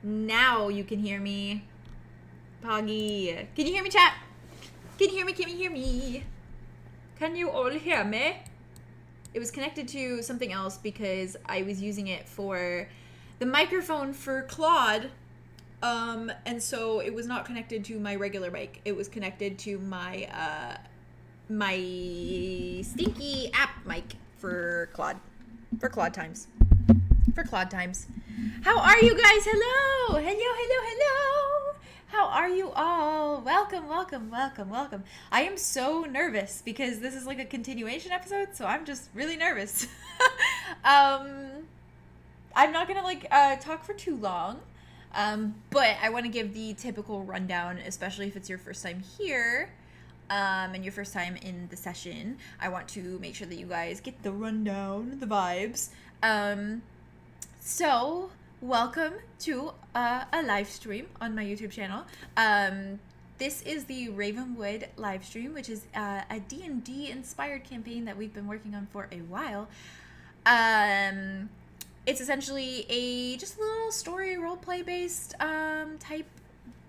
Now you can hear me. Poggy. Can you hear me, chat? Can you hear me? Can you hear me? Can you all hear me? It was connected to something else because I was using it for the microphone for Claude. And so it was not connected to my regular mic. It was connected to my, my stinky app mic for Claude. For Claude times. For Claude times. How are you guys? Hello! Hello, hello, hello! How are you all? Welcome, welcome, welcome, welcome. I am so nervous because this is like a continuation episode, so I'm just really nervous. I'm not gonna talk for too long, but I want to give the typical rundown, especially if it's your first time here. And your first time in the session. I want to make sure that you guys get the rundown, the vibes. So, welcome to a live stream on my YouTube channel. This is the RAVENWOOD live stream, which is a D&D inspired campaign that we've been working on for a while. It's essentially just a little story roleplay based type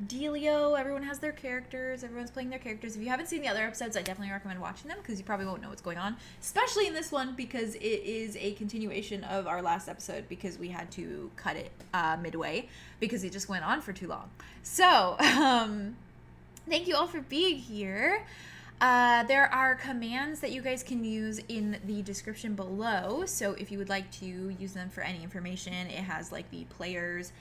dealio. Everyone has their characters. Everyone's playing their characters. If you haven't seen the other episodes, I definitely recommend watching them because you probably won't know what's going on, especially in this one because it is a continuation of our last episode because we had to cut it midway because it just went on for too long. So, thank you all for being here. There are commands that you guys can use in the description below. So if you would like to use them for any information, it has like the players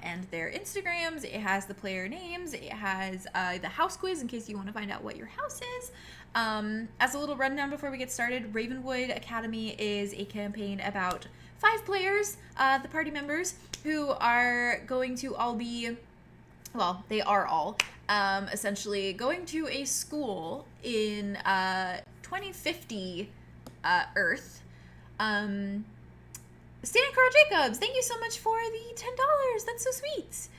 and their Instagrams, it has the player names, it has the house quiz in case you want to find out what your house is. As a little rundown before we get started, RAVENWOOD Academy is a campaign about 5 players, the party members, who are going to all be, well, they are all, essentially going to a school in 2050 Earth. Stan Carl Jacobs, thank you so much for the $10. That's so sweet.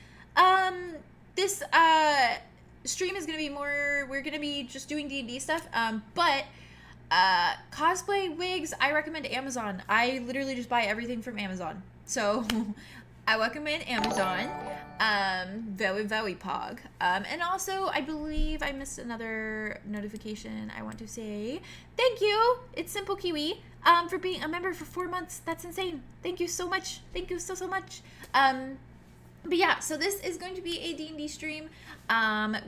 This stream is going to be more, we're going to be just doing D&D stuff, but cosplay wigs, I recommend Amazon. I literally just buy everything from Amazon. So I recommend Amazon. Very, very pog. And also, I believe I missed another notification. I want to say thank you. It's Simple Kiwi. For being a member for 4 months. That's insane. Thank you so much. Thank you so, so much. But yeah, so this is going to be a D&D stream.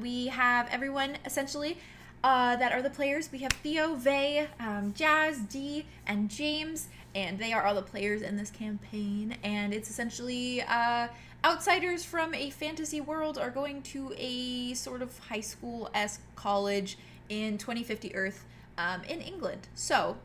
We have everyone, essentially, that are the players. We have Theo, Vay, Jazz, Dee, and James, and they are all the players in this campaign. And it's essentially outsiders from a fantasy world are going to a sort of high school-esque college in 2050 Earth in England. So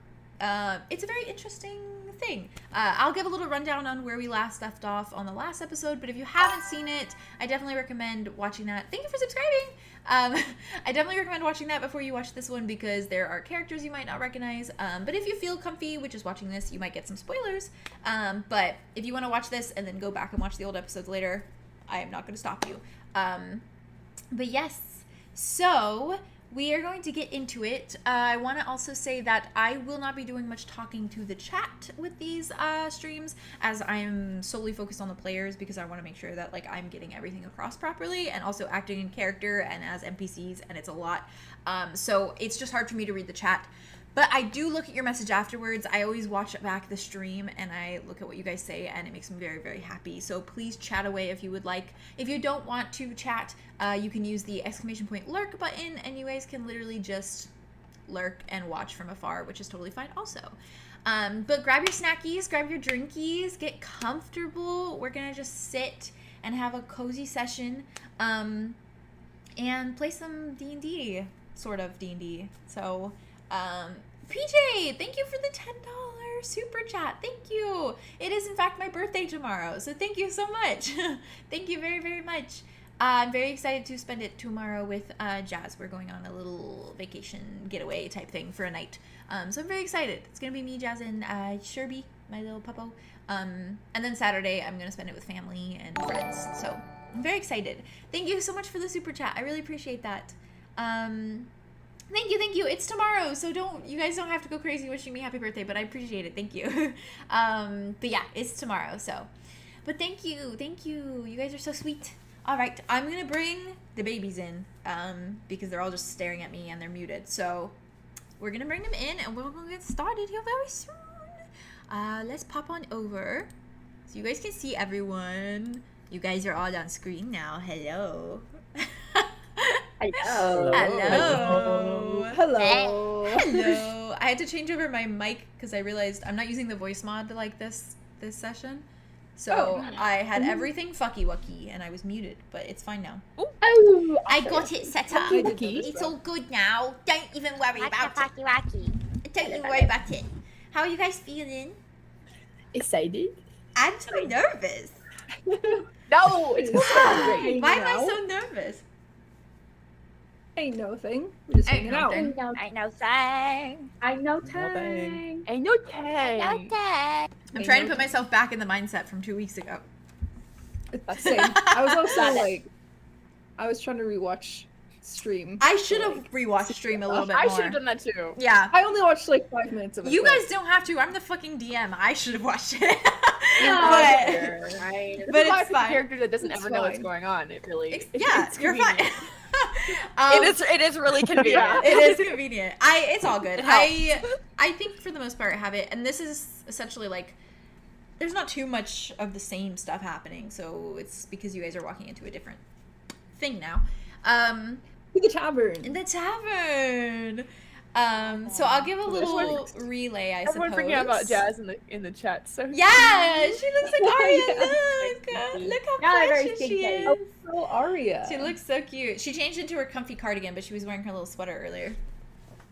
it's a very interesting thing. I'll give a little rundown on where we last left off on the last episode, but if you haven't seen it, I definitely recommend watching that. Thank you for subscribing. I definitely recommend watching that before you watch this one because there are characters you might not recognize, but if you feel comfy with just watching this, you might get some spoilers, but if you want to watch this and then go back and watch the old episodes later, I am not going to stop you. But yes, so we are going to get into it. I want to also say that I will not be doing much talking to the chat with these streams as I am solely focused on the players because I want to make sure that like I'm getting everything across properly and also acting in character and as NPCs, and it's a lot. So it's just hard for me to read the chat. But I do look at your message afterwards. I always watch back the stream and I look at what you guys say and it makes me very, very happy. So please chat away if you would like. If you don't want to chat, you can use the !lurk button and you guys can literally just lurk and watch from afar, which is totally fine also. But grab your snackies, grab your drinkies, get comfortable. We're gonna just sit and have a cozy session and play some D&D, sort of D&D. So PJ, thank you for the $10 super chat. Thank you. It is in fact my birthday tomorrow, so thank you so much. Thank you very, very much. I'm very excited to spend it tomorrow with Jazz. We're going on a little vacation getaway type thing for a night. So I'm very excited. It's gonna be me, Jazz, and Sherby, my little puppo. And then Saturday I'm gonna spend it with family and friends. So I'm very excited. Thank you so much for the super chat. I really appreciate that. Thank you, thank you. It's tomorrow, so you guys don't have to go crazy wishing me happy birthday, but I appreciate it. Thank you. But yeah, it's tomorrow, so. But thank you. You guys are so sweet. All right, I'm gonna bring the babies in because they're all just staring at me and they're muted. So we're gonna bring them in and we're gonna get started here very soon. Let's pop on over so you guys can see everyone. You guys are all on screen now. Hello. Hello. Hello. I had to change over my mic because I realized I'm not using the voice mod like this session. So I had everything fucky wucky and I was muted, but it's fine now. Oh, I got it set up. It's all good now. Don't even worry about it. Don't even worry about it. How are you guys feeling? Excited? I'm so nervous. No, it's Why am I so nervous? Ain't no thing. We're just hanging out. I know thing. Ain't no thing. I'm trying to put myself back in the mindset from 2 weeks ago. Same. I was also like, I was trying to rewatch stream. I should have rewatched stream a little bit more. I should have done that too. Yeah. I only watched like 5 minutes of it. You guys don't have to. I'm the fucking DM. I should have watched it. But it's fine. Character that doesn't ever know what's going on. It really. You're fine. It is really convenient. It is convenient. It's all good. I think for the most part I have it, and this is essentially like there's not too much of the same stuff happening, so it's because you guys are walking into a different thing now. The tavern. In the tavern. So I'll give a little relay, I suppose. Everyone freaking out about Jazz in the chat. So yeah, she looks like Aria. Look how precious she is. Oh, so Aria. She looks so cute. She changed into her comfy cardigan, but she was wearing her little sweater earlier.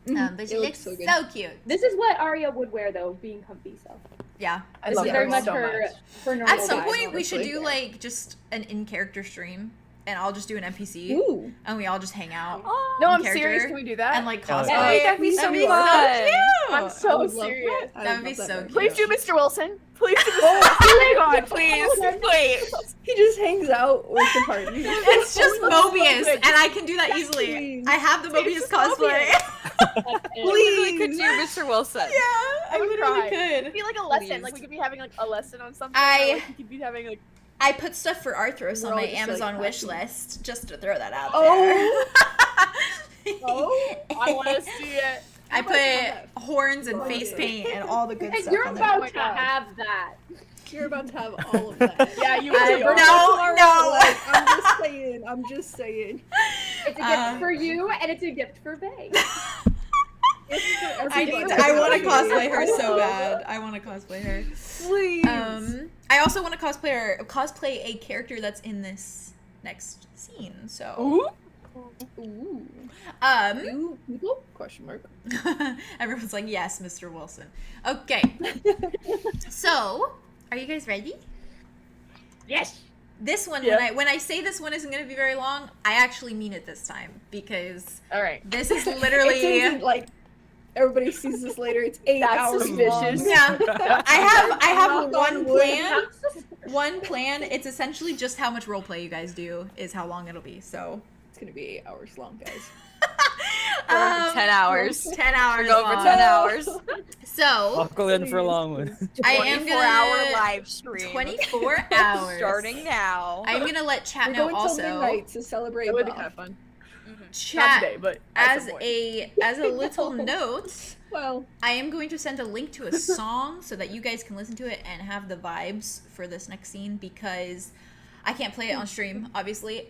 But she looks so cute. This is what Aria would wear though, being comfy. So yeah, I love very her much so her normal At some vibe, point, we should honestly. do like just an in-character stream, and I'll just do an NPC, Ooh. and we all just hang out. no, I'm character serious. Can we do that? And like Oh, cosplay. that'd be so cute. I'm so would love serious. that. I That would would be love so that. cute. Please do Mr. Wilson. Please do Mr. Wilson. Oh my God, please. He just hangs out with the party. It's just Mobius, and I can do that easily. Please. I have the Mobius just cosplay. We literally could do Mr. Wilson. Yeah, I would literally cry. It'd could. be like a lesson. Please. Like we could be having like a lesson on something. I- or, like, we could be having like. I put stuff for Arthros We're on all my just, like, Amazon wish happy. list, just to throw that out Oh. there. Oh. I want to see it. I put horns and face paint and all the good And stuff you're on there. about to have that. You're about to have all of that. Yeah, you I- really are. no. Like, I'm just saying. It's a gift for you, and it's a gift for Bay. I want to cosplay her so bad. I want to cosplay her. Please. I also want to cosplay a character that's in this next scene. So, Ooh. You people? Question mark. everyone's like, yes, Mr. Wilson. Okay. So, are you guys ready? Yes. This one, Yeah. when I say this one isn't going to be very long, I actually mean it this time because All right. this is It literally. isn't like everybody sees this later. It's 8 That's hours suspicious. long. Yeah, I have Knock one on wood. plan. One plan. It's essentially just how much roleplay you guys do is how long it'll be. So, It's gonna be 8 hours long, guys. 10 hours. 10 hours. Go for long. 10 hours. So, Buckle in for a long one. I am 24-hour gonna live stream. 24 hours. Starting now. I'm gonna let chat We're know going till also. midnight to celebrate. That would be Bob. kind of fun. Not Chat today, but at as some point. a little note. Well, I am going to send a link to a song so that you guys can listen to it and have the vibes for this next scene because I can't play it on stream, obviously.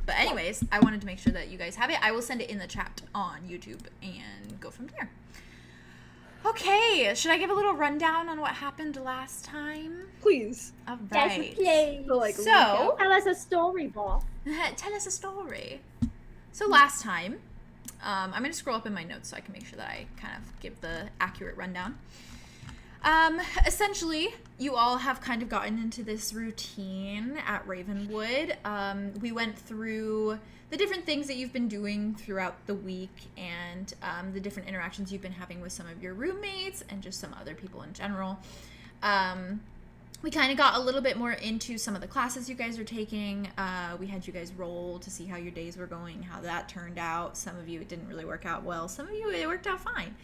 But anyways, I wanted to make sure that you guys have it. I will send it in the chat on YouTube and go from there. Okay, should I give a little rundown on what happened last time? please. All Yes, right. please. So, like, So, Tell us a story, Bob. tell us a story. So last time, I'm going to scroll up in my notes so I can make sure that I kind of give the accurate rundown. Essentially, you all have kind of gotten into this routine at Ravenwood. We went through the different things that you've been doing throughout the week and the different interactions you've been having with some of your roommates and just some other people in general. We kind of got a little bit more into some of the classes you guys are taking. We had you guys roll to see how your days were going, how that turned out. Some of you, it didn't really work out well. Some of you, it worked out fine.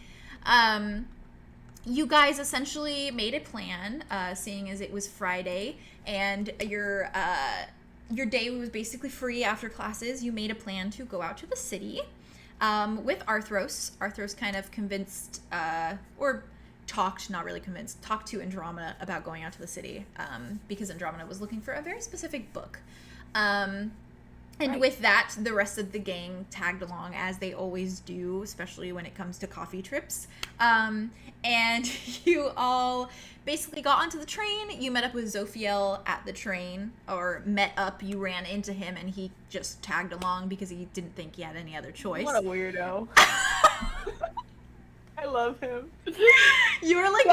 you guys essentially made a plan, seeing as it was Friday and your day was basically free after classes. You made a plan to go out to the city with Arthros. Arthros kind of convinced, or talked, not really convinced, talked to Andromeda about going out to the city because Andromeda was looking for a very specific book. And with that, the rest of the gang tagged along, as they always do, especially when it comes to coffee trips. And you all basically got onto the train. You met up with Zophiel at the train, or met up, you ran into him, and he just tagged along because he didn't think he had any other choice. What a weirdo. I love him. Your like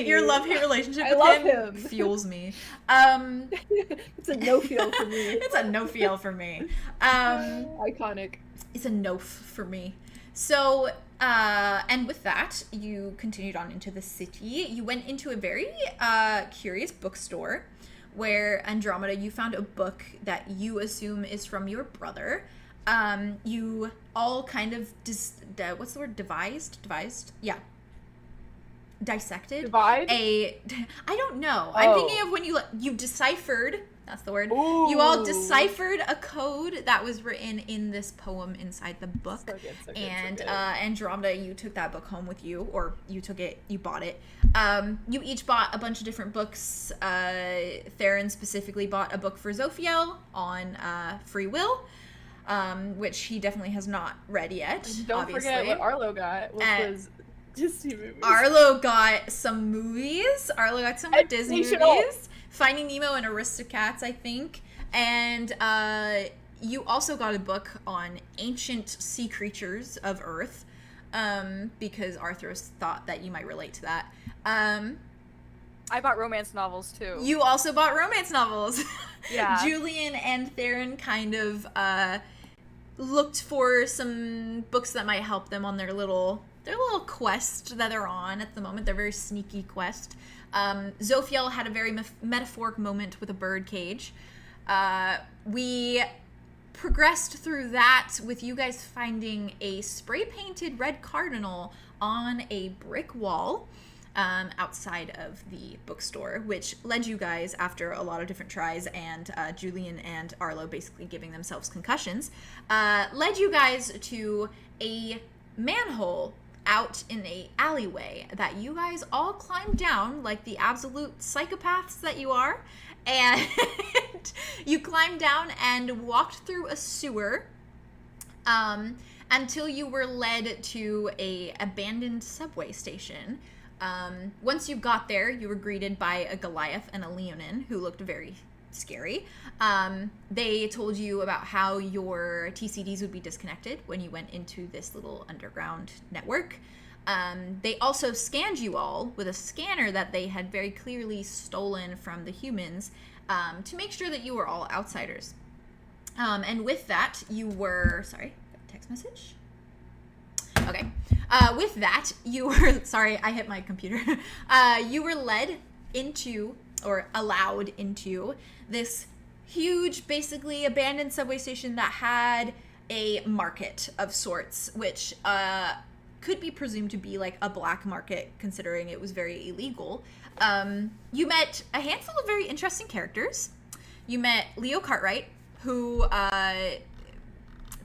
your love-hate relationship with him fuels me. It's a no feel for me. It's a no feel for me. Iconic. It's a no for me. So, and with that, you continued on into the city. You went into a very curious bookstore where Andromeda, you found a book that you assume is from your brother. You all kind of what's the word? Devised? Yeah. Dissected. Divide? I don't know. I'm thinking of when you deciphered. That's the word. Ooh. You all deciphered a code that was written in this poem inside the book. So good. Andromeda, you took that book home with you, or you bought it. You each bought a bunch of different books. Theron specifically bought a book for Zophiel on free will, which he definitely has not read yet. Don't forget what Arlow got, which was Disney movies. Arlow got some movies. Arlow got some more Disney movies. Finding Nemo and Aristocats, I think. And you also got a book on ancient sea creatures of Earth, because Arthros thought that you might relate to that. I bought romance novels, too. You also bought romance novels. Yeah. Julien and Theron kind of looked for some books that might help them on their little quest that they're on at the moment. Their very sneaky quest. Zophiel had a very metaphoric moment with a bird cage. We progressed through that with you guys finding a spray-painted red cardinal on a brick wall outside of the bookstore, which led you guys, after a lot of different tries and Julien and Arlow basically giving themselves concussions, led you guys to a manhole out in a alleyway that you guys all climbed down like the absolute psychopaths that you are, and you climbed down and walked through a sewer until you were led to a abandoned subway station. Once you got there, you were greeted by a Goliath and a Leonin who looked very scary. They told you about how your TCDs would be disconnected when you went into this little underground network. They also scanned you all with a scanner that they had very clearly stolen from the humans, to make sure that you were all outsiders. And with that, you were... Sorry, text message? Okay. With that, you were... Sorry, I hit my computer. You were led into, or allowed into, this huge, basically abandoned subway station that had a market of sorts, which could be presumed to be like a black market, considering it was very illegal. You met a handful of very interesting characters. You met Leo Cartwright, who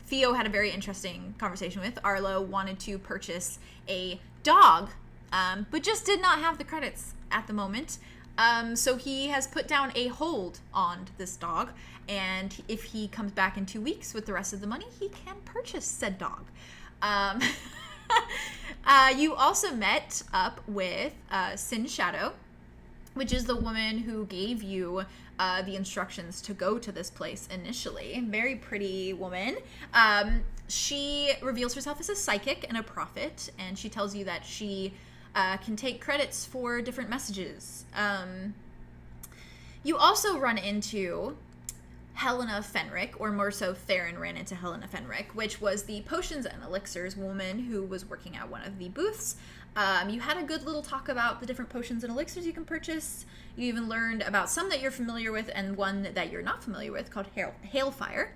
Theo had a very interesting conversation with. Arlow wanted to purchase a dog, but just did not have the credits at the moment. So he has put down a hold on this dog, and if he comes back in 2 weeks with the rest of the money, he can purchase said dog. You also met up with Syn Shadow, which is the woman who gave you the instructions to go to this place initially. Very pretty woman. She reveals herself as a psychic and a prophet, and she tells you that she can take credits for different messages. You also run into Helena Fenric, or more so Theron ran into Helena Fenric, which was the potions and elixirs woman who was working at one of the booths. You had a good little talk about the different potions and elixirs you can purchase. You even learned about some that you're familiar with and one that you're not familiar with called Hailfire.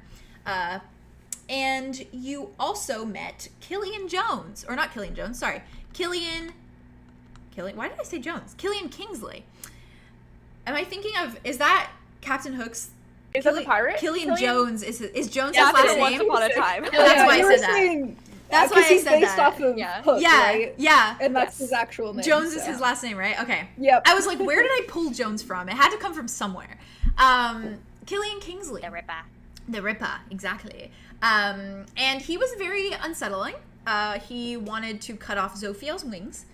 And you also met Killian Jones, or not Killian Jones, sorry, Killian Why did I say Jones? Killian Kingsley. Am I thinking of, is that Captain Hook's? Is that the pirate? Killian Jones is Jones Yeah, his last Once name? Upon a Time. That's why I you were said that. saying- That's why I he's said based that. off of Yeah. Hook, Yeah, right? yeah. And that's Yes. his actual name. Jones is so. his last name, right? Okay. Yep. I was like, where did I pull Jones from? It had to come from somewhere. Killian Kingsley. The Ripper. The Ripper, exactly. And he was very unsettling. He wanted to cut off Zophiel's wings.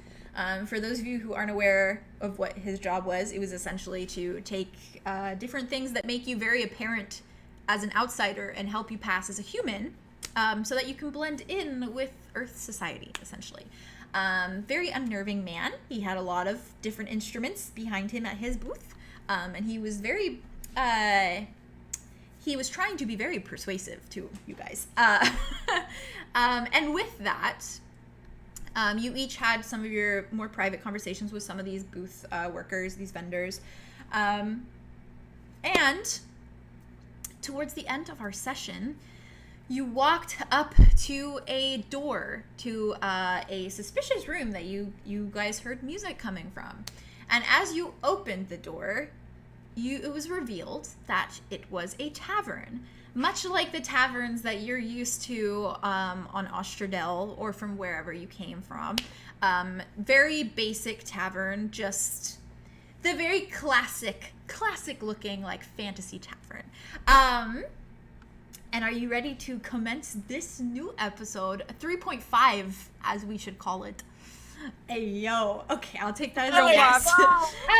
For those of you who aren't aware of what his job was, it was essentially to take different things that make you very apparent as an outsider and help you pass as a human, so that you can blend in with Earth society, essentially. Very unnerving man. He had a lot of different instruments behind him at his booth, and he was very... he was trying to be very persuasive to you guys. And with that, you each had some of your more private conversations with some of these booth workers, these vendors. And towards the end of our session, you walked up to a door to a suspicious room that you guys heard music coming from. And as you opened the door, it was revealed that it was a tavern, much like the taverns that you're used to on Ostradel or from wherever you came from. Very basic tavern, just the very classic looking like fantasy tavern. And are you ready to commence this new episode, 3.5 as we should call it? Hey yo, okay, I'll take that as a yes.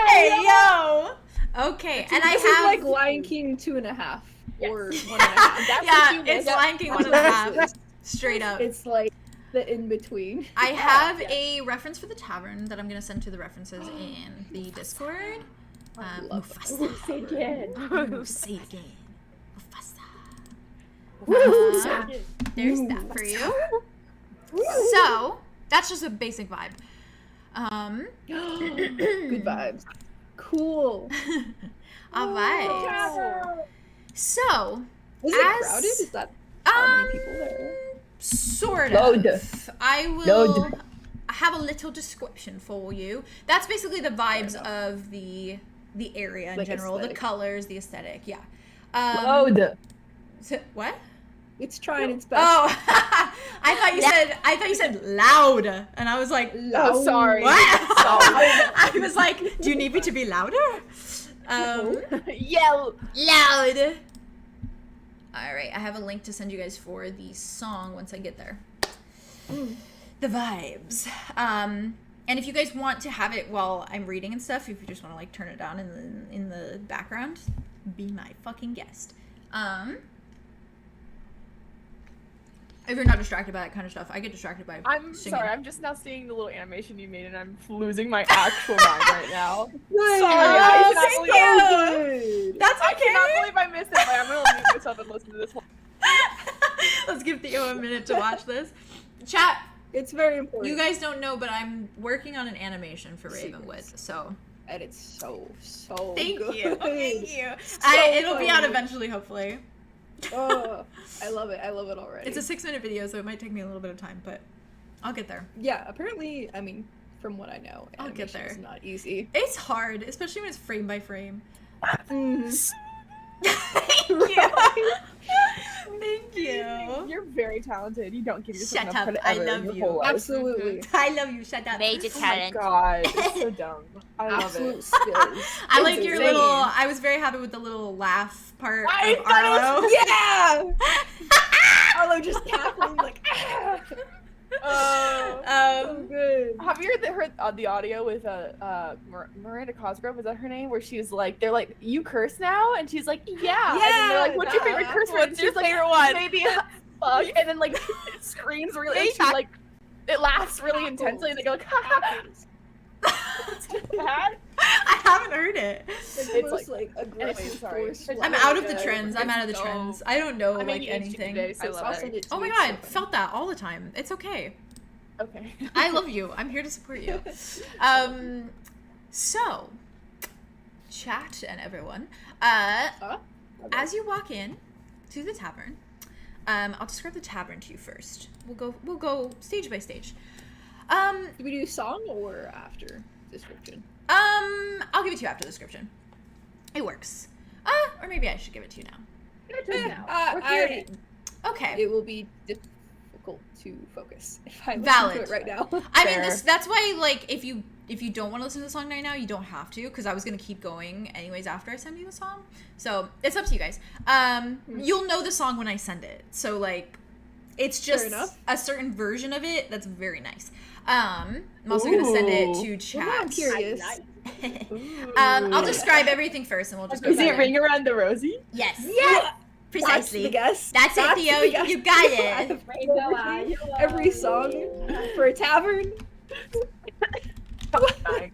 Hey yo. Okay, and I This have is like Lion King 2.5 or 1.5. yeah, it's Lion King 1.5, straight up. It's like the in between. I have a reference for the tavern that I'm gonna send to the references in the Discord. Mufasa. Say it again. Say it again. Mufasa. Woo! There's that for you. So that's just a basic vibe. Good vibes. Cool. All right. So, Was it crowded? Is that how many people there? Sort Load. of. I will Load. have a little description for you. That's basically the vibes of the area in Like general, aesthetic. the colors, the aesthetic. Yeah. Load. So, what? It's trying its best. Oh, I thought you said loud, and I was like, Loud. sorry. what? I was like, do you need me to be louder? Yell. Loud. All right, I have a link to send you guys for the song once I get there. The vibes. And if you guys want to have it while I'm reading and stuff, if you just want to like turn it down in the background, be my fucking guest. If you're not distracted by that kind of stuff, I get distracted by I'm singing. sorry, I'm just now seeing the little animation you made and I'm losing my actual mind right now. Good. Sorry, Oh, I cannot thank believe you. Good. That's I okay. cannot believe I missed it. Like, I'm gonna mute myself and listen to this one. Let's give Theo a minute to watch this. Chat, It's very important. you guys don't know, but I'm working on an animation for Ravenwood, so And it's so thank good. you. Thank you. So It'll be out funny. eventually, hopefully. Oh, I love it. I love it already. It's a 6-minute video, so it might take me a little bit of time, but I'll get there. Yeah, apparently, I mean, from what I know, I'll get there. animation's not easy. It's hard, especially when it's frame by frame. Mhm. Thank you. Thank you. You're very talented. You don't give yourself Shut enough up. credit I ever in love your you. whole life. Absolutely. I love you. Shut up. Major Oh my talent. god, it's so dumb. I love Absolute it. skills. I like It's your insane. little. I was very happy with the little laugh part I of thought Arlow. Yeah! Arlow just cackling like, ah! So good. Have you heard the audio with Miranda Cosgrove? Is that her name? Where she's like, they're like, "You curse now," and she's like, "Yeah." And then they're like, "What's your favorite curse word?" What's your She's like, favorite one? Maybe fuck. And then like it screams really, and she like it laughs really intensely, and they go like, "Ha ha ha." It's bad. I haven't heard it. It's It's almost like aggressive sorry. force. I'm like, out of the uh, trends. I'm out of the so- trends. I don't know I'm like ADHD anything. today, so I sorry. will send it to Oh my you, god, so- felt that all the time. It's okay. Okay. I love you. I'm here to support you. So, chat and everyone. As you walk in to the tavern, I'll describe the tavern to you first. We'll go stage by stage. Do we do song or after description? I'll give it to you after the description. It works. Or maybe I should give it to you now. Give it to us now. We're hearing it. Okay. It will be difficult to focus if I listen Valid. to it right now. I mean, that's why, like, if you don't want to listen to the song right now, you don't have to, because I was going to keep going anyways after I send you the song. So, it's up to you guys. You'll know the song when I send it. So, like, it's just a certain version of it that's very nice. I'm also going to send it to chat. Well, I'm curious. I'll describe everything first, and we'll just go Is from it there. Ring Around the Rosie? Yes. Yeah. Precisely. That's That's it, Theo. You got it. Every song for a tavern. Why?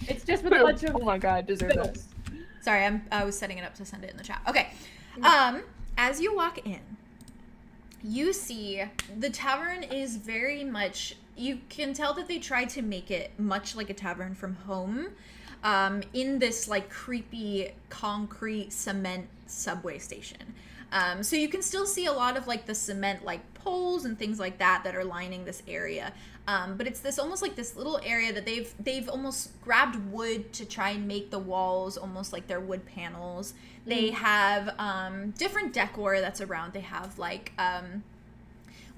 It's just with a bunch of. Oh my god, deserve that. Sorry, I was setting it up to send it in the chat. Okay. As you walk in, you see the tavern is very much, you can tell that they tried to make it much like a tavern from home, in this like creepy concrete cement subway station. So you can still see a lot of like the cement like poles and things like that are lining this area. But it's this almost like this little area that they've almost grabbed wood to try and make the walls almost like they're wood panels. They have different decor that's around. They have like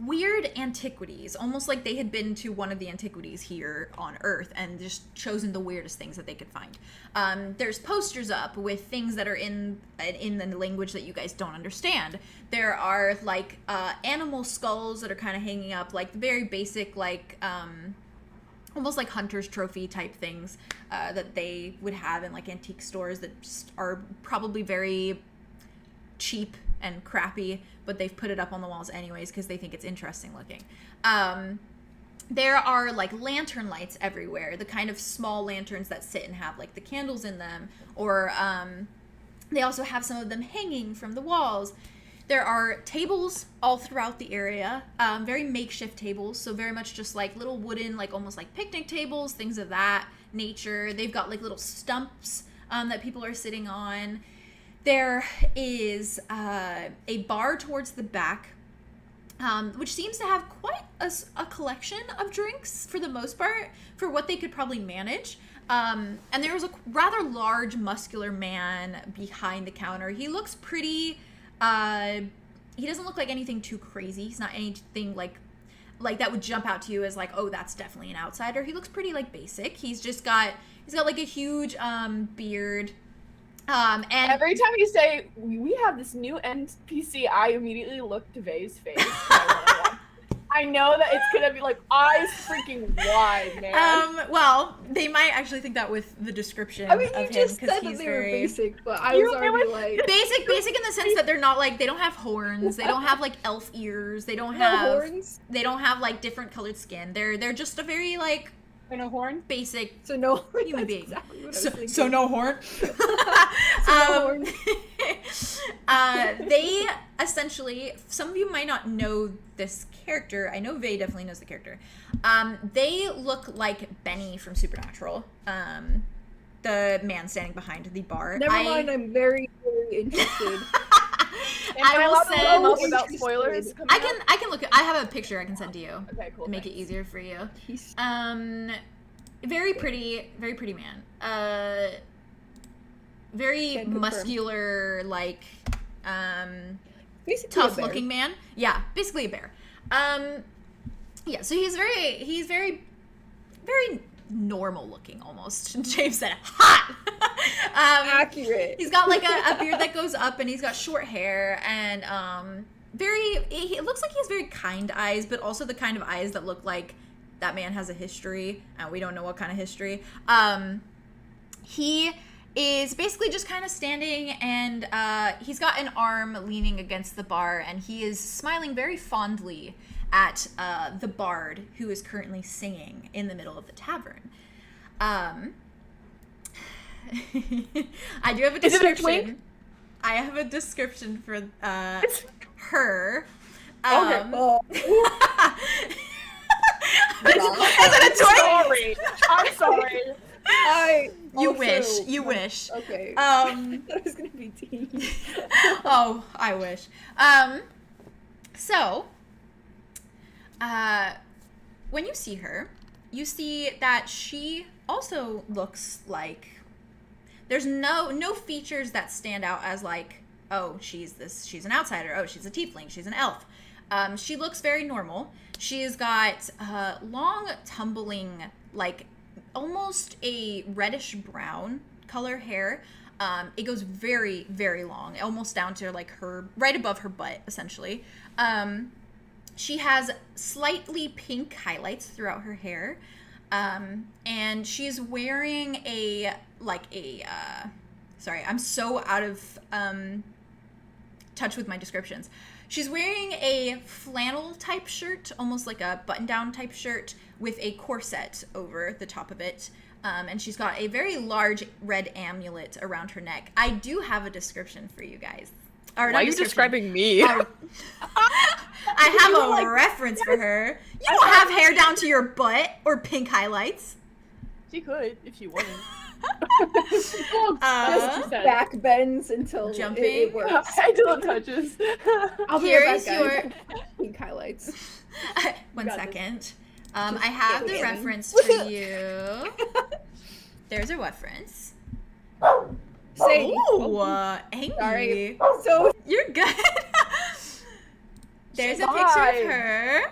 weird antiquities, almost like they had been to one of the antiquities here on Earth and just chosen the weirdest things that they could find. There's posters up with things that are in the language that you guys don't understand. There are like animal skulls that are kind of hanging up, like very basic, like almost like hunter's trophy type things that they would have in like antique stores that just are probably very cheap and crappy, but they've put it up on the walls anyways because they think it's interesting looking. There are like lantern lights everywhere, the kind of small lanterns that sit and have like the candles in them, or they also have some of them hanging from the walls. There are tables all throughout the area, very makeshift tables, so very much just like little wooden, like almost like picnic tables, things of that nature. They've got like little stumps that people are sitting on. There is a bar towards the back, which seems to have quite a collection of drinks for the most part, for what they could probably manage. And there was a rather large, muscular man behind the counter. He looks pretty... he doesn't look like anything too crazy. He's not anything like that would jump out to you as like, oh, that's definitely an outsider. He looks pretty like basic. He's got like a huge beard. And every time you say we have this new NPC, I immediately look to 𝙍𝙗's face. I know that it's gonna be like eyes freaking wide, man. Well, they might actually think that with the description. I mean, of you him, just said that he's they very... were basic, but I was already like basic in the sense that they're not like, they don't have horns, they don't have like elf ears, they don't have horns. They don't have like different colored skin. They're just a very like no horn. Basic. So no human being. Exactly what I was thinking. So no horn. No horn. They essentially, some of you might not know this character. I know 𝙍𝙗 definitely knows the character. They look like Benny from Supernatural. The man standing behind the bar. Never mind, I'm very, very interested. I will send without spoilers. I can look. I have a picture I can send to you. Okay, cool. To make it easier for you. He's Very pretty man. Very muscular, like tough looking man. Yeah, basically a bear. Yeah, so he's very normal looking almost. James said hot. accurate. He's got like a beard that goes up, and he's got short hair, and it looks like he has very kind eyes, but also the kind of eyes that look like that man has a history, and we don't know what kind of history. He is basically just kind of standing, and he's got an arm leaning against the bar, and he is smiling very fondly at the bard who is currently singing in the middle of the tavern. I do have a description. Is it a twink? I have a description for her. Okay. Is it a twink? Sorry. I'm sorry. You wish. Okay. I thought it was gonna be tea. Oh, I wish. So, when you see her, you see that she also looks like there's no features that stand out as like, oh, she's an outsider. Oh, she's a tiefling. She's an elf. She looks very normal. She's got long, tumbling, like almost a reddish brown color hair. It goes very, very long, almost down to like right above her butt, essentially. She has slightly pink highlights throughout her hair. And she's wearing sorry, I'm so out of touch with my descriptions. She's wearing a flannel type shirt, almost like a button down type shirt with a corset over the top of it. And she's got a very large red amulet around her neck. I do have a description for you guys. Why are you describing me? I have a reference for her. You don't have hair down to your butt or pink highlights. She could if she wanted. Just back bends until jumping. it works. Until it touches. I'll be Here right is back, your guys. Pink highlights. One second. I have the reference for you. There's a reference. Say, Amy. sorry. So You're good. There's a picture of her.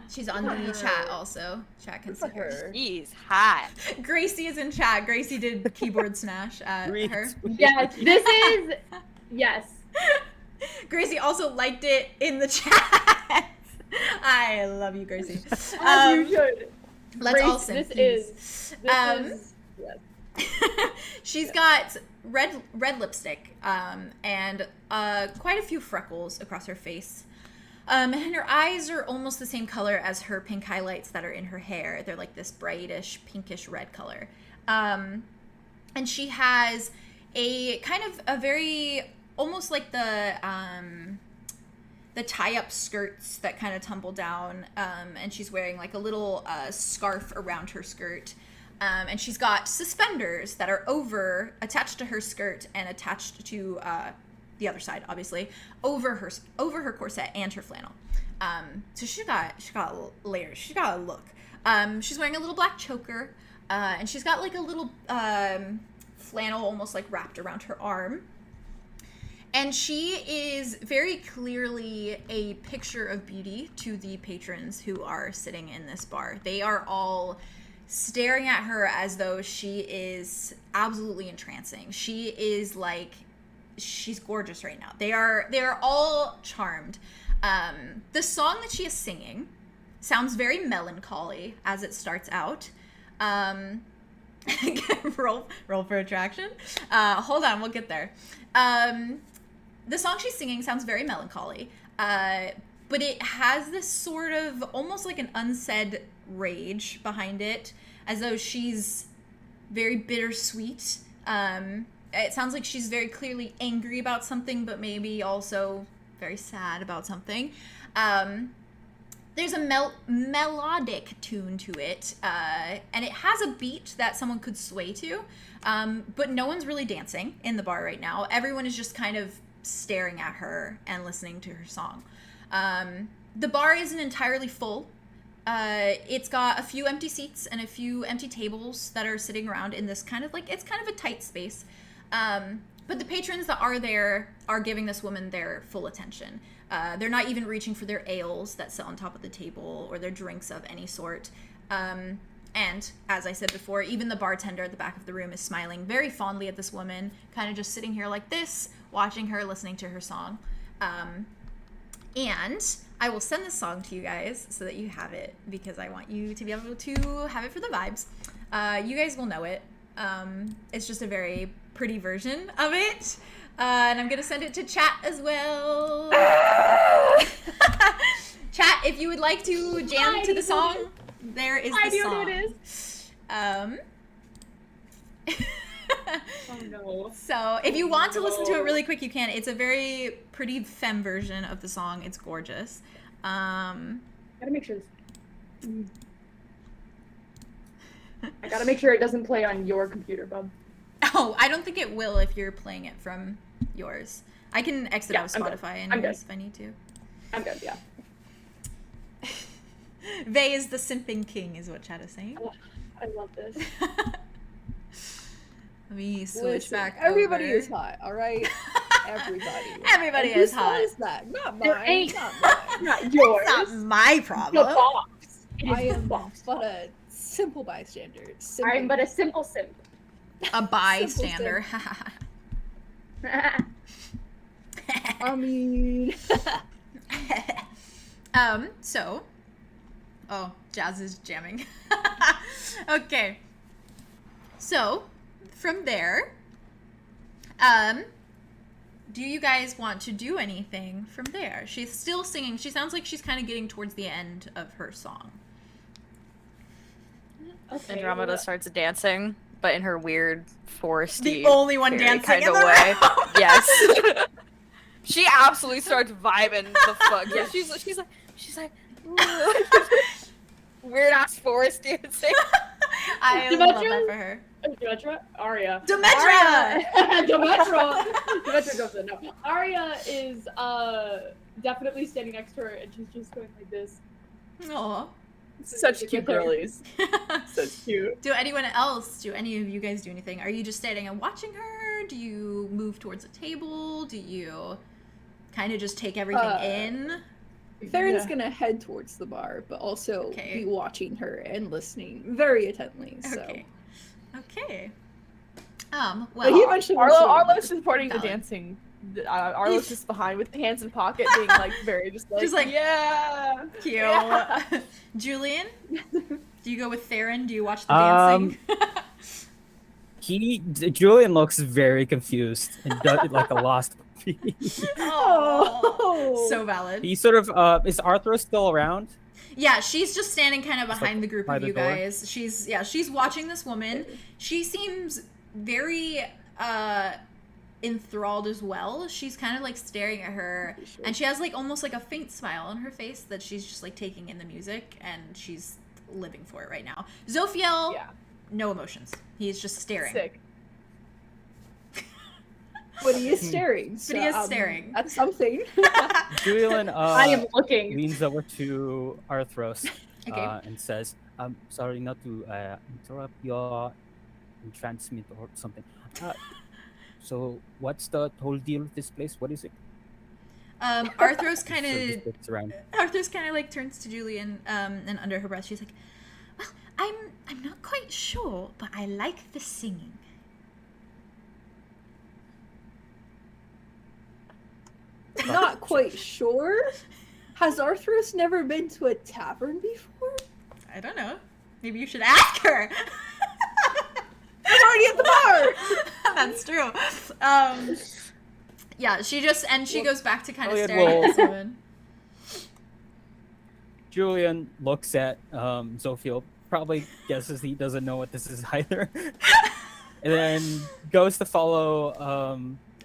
She's on the chat also. Chat can see her. She's hot. Gracie is in chat. Gracie did keyboard smash at her. Yes, this is yes. Gracie also liked it in the chat. I love you, Gracie. As you should. Let's all Grace, sing. this please. is yes. She's got red lipstick and quite a few freckles across her face. And her eyes are almost the same color as her pink highlights that are in her hair. They're like this brightish, pinkish red color. And she has a kind of a very, almost like the tie-up skirts that kind of tumble down. And she's wearing like a little scarf around her skirt. And she's got suspenders that are attached to her skirt and attached to the other side, obviously, over her corset and her flannel. So she's got layers. She's got a look. She's wearing a little black choker, and she's got like a little flannel almost like wrapped around her arm. And she is very clearly a picture of beauty to the patrons who are sitting in this bar. They are all staring at her as though she is absolutely entrancing. She is like, she's gorgeous right now. They are all charmed. The song that she is singing sounds very melancholy as it starts out. roll for attraction. Hold on, we'll get there. The song she's singing sounds very melancholy, but it has this sort of almost like an unsaid rage behind it, as though she's very bittersweet. It sounds like she's very clearly angry about something, but maybe also very sad about something. There's a melodic tune to it, and it has a beat that someone could sway to, but no one's really dancing in the bar right now. Everyone is just kind of staring at her and listening to her song. The bar isn't entirely full. It's got a few empty seats and a few empty tables that are sitting around in this kind of like, it's kind of a tight space. But the patrons that are there are giving this woman their full attention. They're not even reaching for their ales that sit on top of the table or their drinks of any sort. And as I said before, even the bartender at the back of the room is smiling very fondly at this woman, kind of just sitting here like this, watching her, listening to her song. And I will send this song to you guys so that you have it, because I want you to be able to have it for the vibes. You guys will know it. It's just a very pretty version of it. And I'm going to send it to chat as well. Chat, if you would like to jam to the song, there is the song. I do know it is. Oh no. So if you want to listen to it really quick, you can. It's a very pretty femme version of the song. It's gorgeous. Gotta make sure this. I gotta make sure it doesn't play on your computer, bub. Oh, I don't think it will if you're playing it from yours. I can exit out of I'm Spotify good. anyways if I need to. I'm good, yeah. Vey is the simping king, is what chat is saying. Oh, I love this. Let me switch Listen, back. everybody over. is hot, all right? Everybody. Everybody And is whose fault hot. is that? Not There mine. ain't- Not mine. Not yours. It's not my The problem. box. It is I the am box. but a simple bystander. I am but a simple simp. A bystander. I mean, So. Oh, Jazz is jamming. Okay. So, from there, do you guys want to do anything from there? She's still singing. She sounds like she's kind of getting towards the end of her song. Okay, Andromeda well, starts dancing, but in her weird foresty, The only one fairy dancing kind in of the way. room. Yes. She absolutely starts vibing the fuck. Yeah, she's like weird ass forest dancing. I Demetra? love that for her. Demetra? Aria. Demetra! Demetra! Demetra goes in. No. Aria is definitely standing next to her and she's just going like this. Aw. Such cute girlies. Such cute. Do anyone else, do any of you guys do anything? Are you just standing and watching her? Do you move towards a table? Do you kind of just take everything in? Theron's Yeah. gonna head towards the bar, but also Okay. be watching her and listening very attentively. So. Okay. Okay. But he Well, eventually wants to- Arlo's supporting the Valid. dancing. Arlo's just behind with hands in pocket, being like very just like yeah. cute. Yeah. Julien, do you go with Theron? Do you watch the dancing? Julien looks very confused and does like a lost puppy. Oh, so valid. He sort of is Arthros still around? Yeah, she's just standing kind of Just, behind like, the group by of the you door? guys. She's watching this woman. She seems very enthralled as well. She's kind of like staring at her, and she has like almost like a faint smile on her face that she's just like taking in the music, and she's living for it right now. Zophiel, Yeah. no emotions. He's just staring. Sick. But he is staring. But he is staring. That's something. Julien I am looking. leans over to Arthros Okay. and says, "I'm sorry not to interrupt your entrancement or something. So what's the whole deal with this place? What is it?" Arthros kind So just of looks around. Arthros kind of like turns to Julien, and under her breath she's like, "Well, I'm not quite sure, but I like the singing." Not quite sure. Has Arthros never been to a tavern before? I don't know. Maybe you should ask her. I'm already at the bar. That's true. Yeah, she goes back to kind of Elliot staring at will- this woman. Julien looks at Zophiel, probably guesses he doesn't know what this is either, and then goes to follow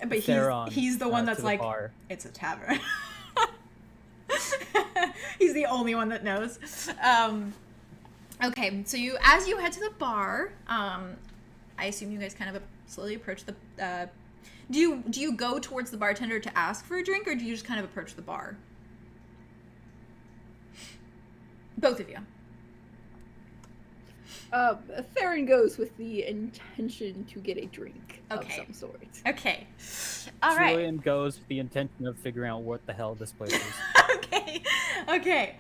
But Theron. he's the one to that's the like, bar. it's a tavern. He's the only one that knows. Okay, so as you head to the bar, I assume you guys kind of slowly approach the. Do you go towards the bartender to ask for a drink, or do you just kind of approach the bar? Both of you. Theron goes with the intention to get a drink Okay. of some sort. Okay. All right. Julien goes with the intention of figuring out what the hell this place is. Okay. Okay.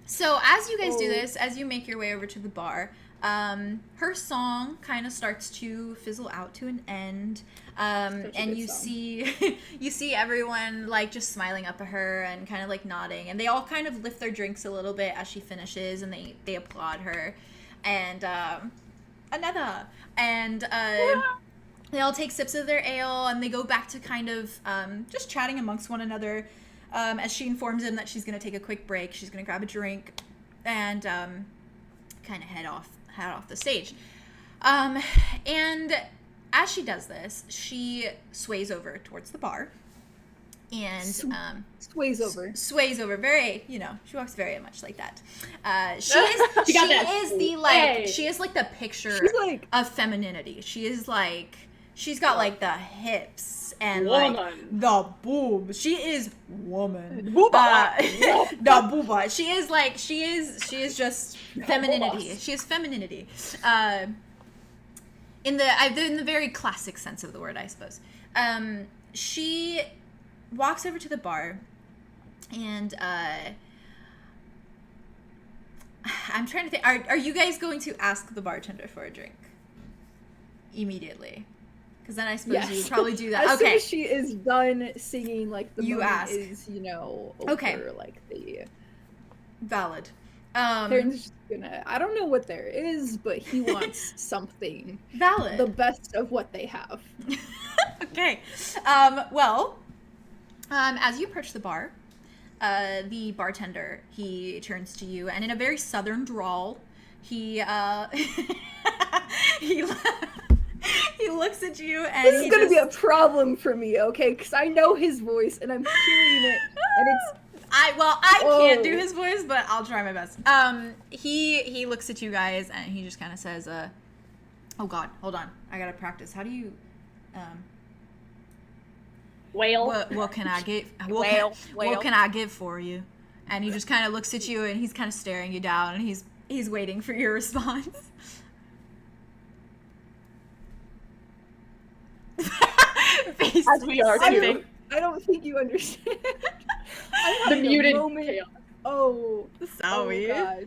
So as you guys do this, as you make your way over to the bar, her song kind of starts to fizzle out to an end, and you see everyone like just smiling up at her and kind of like nodding, and they all kind of lift their drinks a little bit as she finishes, and they applaud her, and another, and they all take sips of their ale, and they go back to kind of just chatting amongst one another. As she informs him that she's going to take a quick break, she's going to grab a drink and kind of head off the stage. And as she does this, she sways over towards the bar and Sways over. sways over very, she walks very much like that. She She got that is the sway. she is like the picture She's like, of femininity. She is like, she's got like the hips and Woman. like the boob. She is woman. Booba. The booba. She is just femininity. She is femininity. In the very classic sense of the word, I suppose. She walks over to the bar, and I'm trying to think. Are you guys going to ask the bartender for a drink immediately? Because then I suppose you would probably do that. As soon Okay. as she is done singing, like the You moment ask. is, over, Okay. like the. Valid. Theron's just gonna. I don't know what there is, but he wants something. Valid. The best of what they have. Okay. As you approach the bar, the bartender, he turns to you, and in a very southern drawl, he he looks at you, and This is gonna be a problem for me, okay? Because I know his voice, and I'm hearing it, and it's. I can't do his voice, but I'll try my best. He looks at you guys, and he just kind of says, oh God, hold on, I gotta practice. How do you, Whale. what can I get? Whale. What can I give for you? And he just kind of looks at you, and he's kind of staring you down, and he's waiting for your response. Face As we are sleeping. too. I don't think you understand. I'm The having a muted moment. chaos. Oh Sorry. God.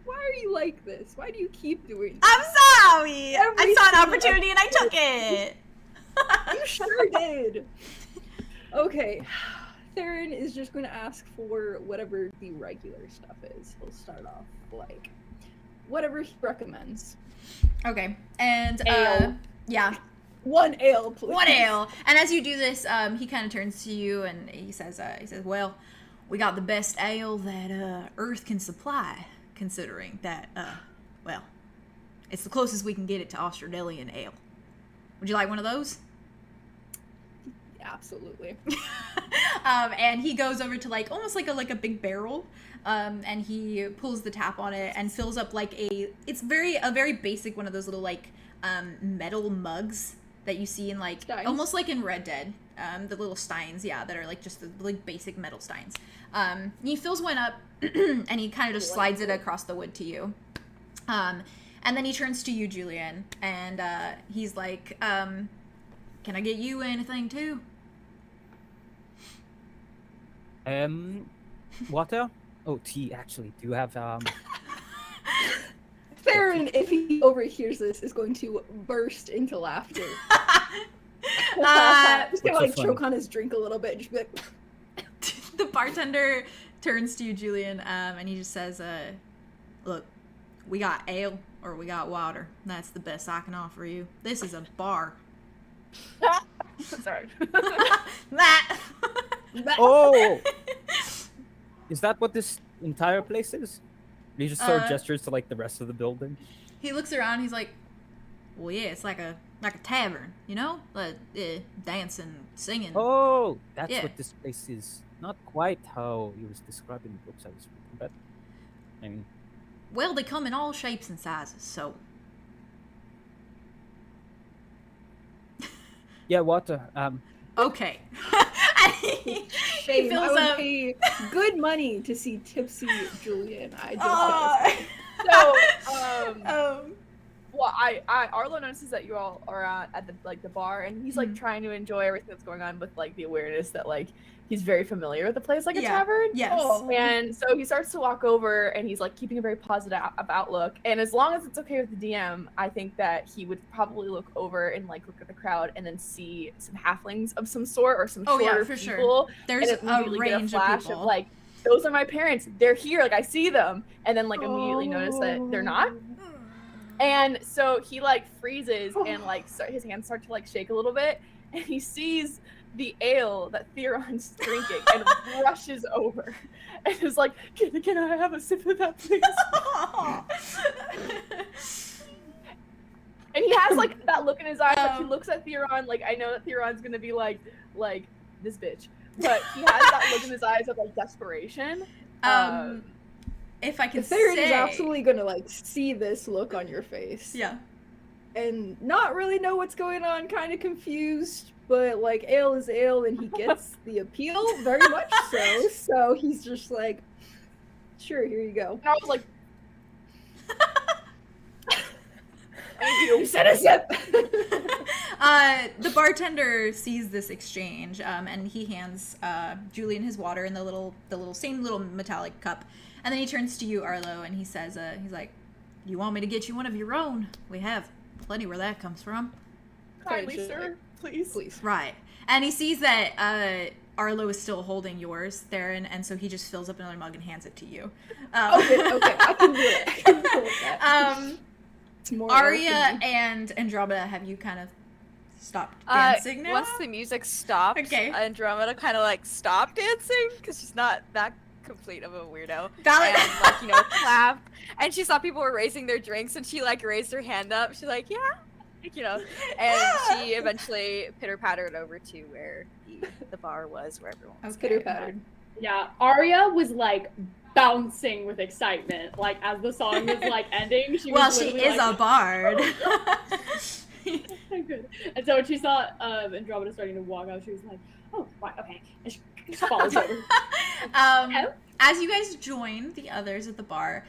Why are you like this? Why do you keep doing this? I'm sorry. I Every saw an single opportunity and I took it. You sure did. Okay. Theron is just going to ask for whatever the regular stuff is. He'll start off like whatever he recommends. Okay. And Ale. yeah, One ale, please. one ale. And as you do this, he kind of turns to you and he says, "Well, we got the best ale that Earth can supply, considering that, well, it's the closest we can get it to Australian ale. Would you like one of those?" Absolutely. And he goes over to like almost like a big barrel, and he pulls the tap on it and fills up like a very basic one of those little like metal mugs that you see in like Steins? almost like in Red Dead, the little steins, yeah, that are like just the like basic metal steins. He fills one up and he kind of just slides it across the wood to you. And then he turns to you, Julien, and he's like, "Can I get you anything too?" Water? Oh, tea, actually. Do you have, Theron, if he overhears this, is going to burst into laughter. Just gonna What's like so choke funny? on his drink a little bit and just be like, The bartender turns to you, Julien, and he just says, "Look, we got ale or we got water. That's the best I can offer you. This is a bar." Sorry. That. Oh! Is that what this entire place is? He just sort of gestures to like the rest of the building. He looks around. He's like, "Well, yeah, it's like a tavern, you know, like dancing, singing." Oh, that's Yeah. what this place is. Not quite how he was describing the books I was reading, but I mean, Well, they come in all shapes and sizes, so. yeah, water. Okay. And he shame. I fills would up. pay good money to see tipsy Julien. I just Oh. So, well, Arlow notices that you all are at the bar, and he's like trying to enjoy everything that's going on with like the awareness that like he's very familiar with the place like a Yeah. tavern. Yes. Oh. And so he starts to walk over, and he's like keeping a very positive outlook. And as long as it's okay with the DM, I think that he would probably look over and like look at the crowd, and then see some halflings of some sort or some Oh, yeah, shorter for sure. people. There's and a immediately get range a flash of people. like, those are my parents. They're here. Like I see them, and then like immediately notice that they're not. And so he like freezes and like his hands start to like shake a little bit, and he sees the ale that Theron's drinking and rushes over and is like, can I have a sip of that, please? And he has like that look in his eyes, like he looks at Theron, like I know that Theron's gonna be like this bitch, but he has that look in his eyes of like desperation. If I can Theron say, is absolutely gonna like see this look on your face. yeah. and not really know what's going on, kind of confused, but like ale is ale and he gets the appeal very much so. So he's just like, sure, here you go. And I was like, Thank you. Set a sip. The bartender sees this exchange, and he hands Julien his water in the same little metallic cup, and then he turns to you, Arlow, and he says, he's like, "You want me to get you one of your own? We have plenty where that comes from." kindly, sir, please. Please. Right. And he sees that Arlow is still holding yours, Theron, and so he just fills up another mug and hands it to you. Okay, I can do it. I can deal with that. It's more Aria alchemy. and Andromeda, have you kind of stopped dancing now? Once the music stopped, Okay. Andromeda kind of like stopped dancing because she's not that complete of a weirdo. Valid. And like, you know, clapped. And she saw people were raising their drinks, and she like raised her hand up. She's like, yeah, like, you know. And she eventually pitter pattered over to where the bar was, where everyone was. Okay. Pitter pattered. Yeah, Aria was like bouncing with excitement, like as the song was like ending. She Well, was she literally is like, a bard. Good. And so when she saw Andromeda starting to walk out, she was like, "Oh, right, okay." And she just falls over. As you guys join the others at the bar,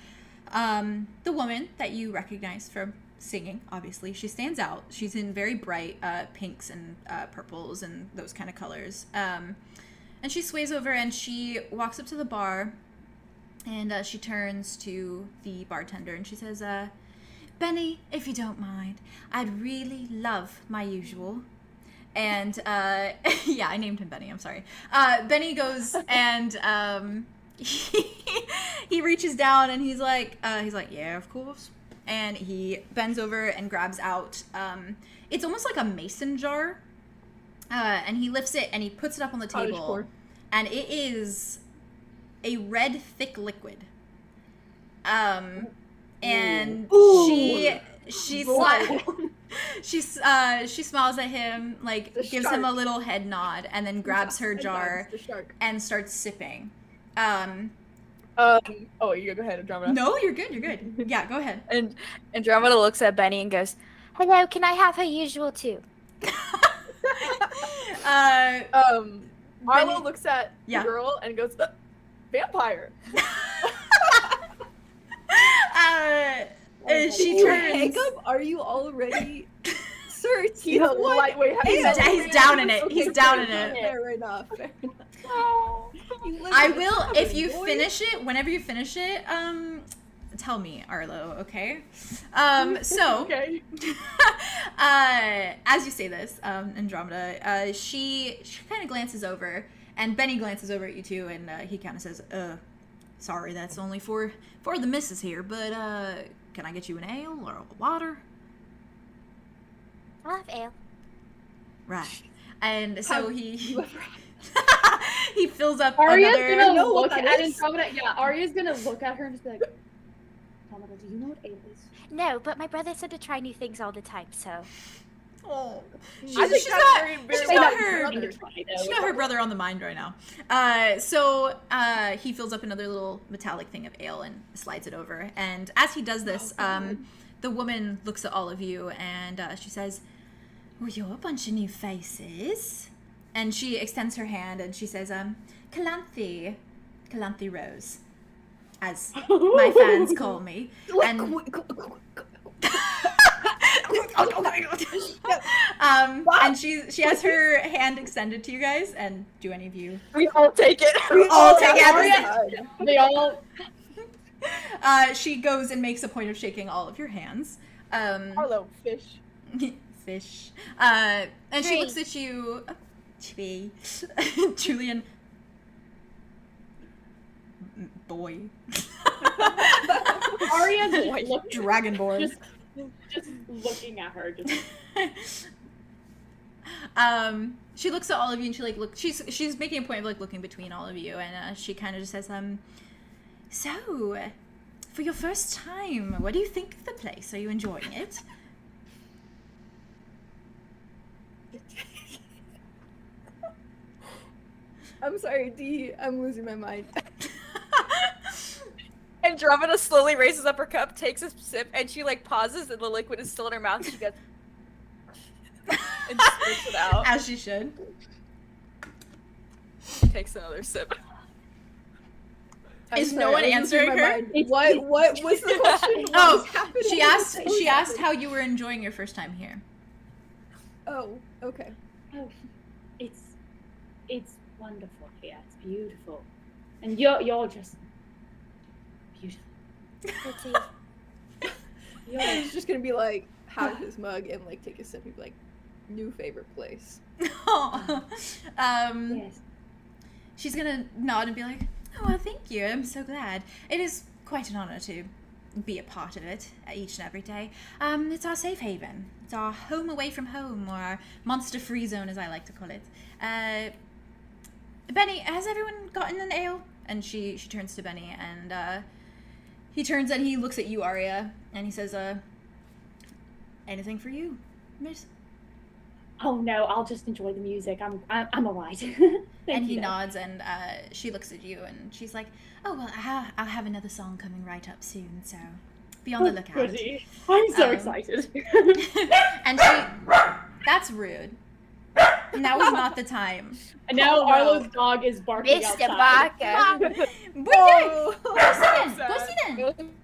the woman that you recognize from singing, obviously, she stands out. She's in very bright pinks and purples and those kind of colors. And she sways over and she walks up to the bar, and she turns to the bartender and she says, "Benny, if you don't mind, I'd really love my usual." And yeah, I named him Benny, I'm sorry. Benny goes and he reaches down and he's like, "Yeah, of course." And he bends over and grabs out, it's almost like a mason jar. And he lifts it and he puts it up on the Cottage table. core. And it is a red, thick liquid. And she smiles at him, like The gives him a shark. little head nod, and then grabs her jar The shark. and starts sipping. Oh, you go ahead, Andromeda. No, you're good. You're good. Yeah, go ahead. And Andromeda looks at Benny and goes, Hello, can I have her usual too? Arlo looks at Yeah. the girl and goes, vampire. She You turns. hiccup? Are you already? Sir, it's He's a lightweight. He's down in it. Okay, He's down in fair it. Fair enough. Fair enough. You live I in a will, tavern, if you boy. finish it, whenever you finish it, tell me, Arlo, okay? So, Okay. as you say this, Andromeda, she kind of glances over, and Benny glances over at you too, and he kind of says, sorry, that's only for the missus here, but, can I get you an ale or water? I'll have ale. Right. And so Have he you ever- he fills up Aria's another. gonna know what look that at is. Andromeda. Yeah, Aria's gonna look at her and just be like, "Andromeda, do you know what ale is?" No, but my brother said to try new things all the time, so. Oh. I think She's that's not- very, she's very not well her- brothers. She's got her brother on the mind right now. So he fills up another little metallic thing of ale and slides it over. And as he does this, the woman looks at all of you and she says, "Well, you're a bunch of new faces." And she extends her hand and she says, Calanthe Rose, as my fans call me. And and she has her hand extended to you guys. And do any of you? we all take it. We all take it. Aria, they all. She goes and makes a point of shaking all of your hands. Arlo, fish. Fish. And she Tree. looks at you. Tree. Julien. Boy. Aria's just looking, Dragonborn. just looking at her. Just She looks at all of you and she like she's making a point of like looking between all of you, and she kind of just says, so for your first time, what do you think of the place? Are you enjoying it? I'm sorry, D. I'm losing my mind. Andromeda slowly raises up her cup, takes a sip, and she like pauses, and the liquid is still in her mouth. She goes and spits it out. As she should. Takes another sip. I'm Is sorry, no one I was losing answering my her? mind. What was the question? What Oh, was happening? she asked how you were enjoying your first time here. Oh, okay. Oh, it's wonderful here. It's beautiful, and you're just beautiful. He's just gonna be like, have his mug and like take a sip and be like, new favorite place. Yes. She's gonna nod and be like, oh, well, thank you. I'm so glad. It is quite an honor to be a part of it each and every day. It's our safe haven. It's our home away from home, or our monster-free zone, as I like to call it. Benny, has everyone gotten an ale? And she turns to Benny, and he turns and he looks at you, Aria, and he says, anything for you, miss? Oh no, I'll just enjoy the music. I'm alright. And he nods, and she looks at you, and she's like, oh, well, I'll have another song coming right up soon, so be on the lookout. Goody. I'm so excited. And that's rude. Now is not the time. And now Oh, no. Arlo's dog is barking Mr. outside. Barker. Go see then.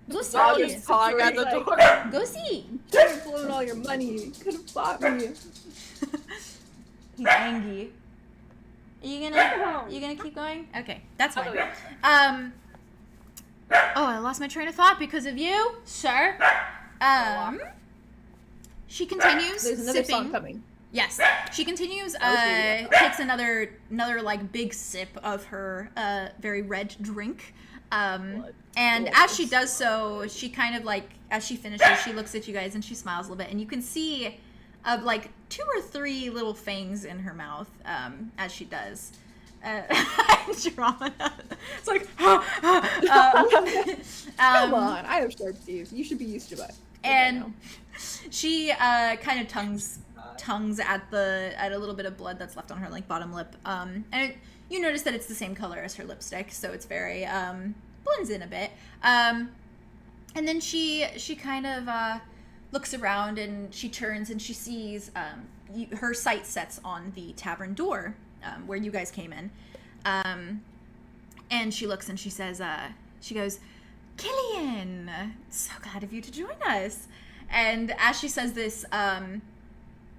Go see Dog then. is pawing at the Like- door. Go see. Should have blown all your money. You could have bought me. He's angry. Are you gonna keep going? Okay, that's fine. Oh, yeah. Oh, I lost my train of thought because of you, sir. She continues There's another sipping. song coming. Yes, she continues. Okay. Takes another like big sip of her very red drink. And as she does so, she kind of like, as she finishes, she looks at you guys and she smiles a little bit, and you can see like 2 or 3 little fangs in her mouth as she does. Andromeda. It's like, Come on, I have sharp teeth. You should be used to it. and she kind of tongues at a little bit of blood that's left on her like bottom lip. And you notice that it's the same color as her lipstick, so it's very blends in a bit. And then she kind of looks around, and she turns and she sees her sight sets on the tavern door where you guys came in. And she looks and she says, she goes, Killian, so glad of you to join us. And as she says this,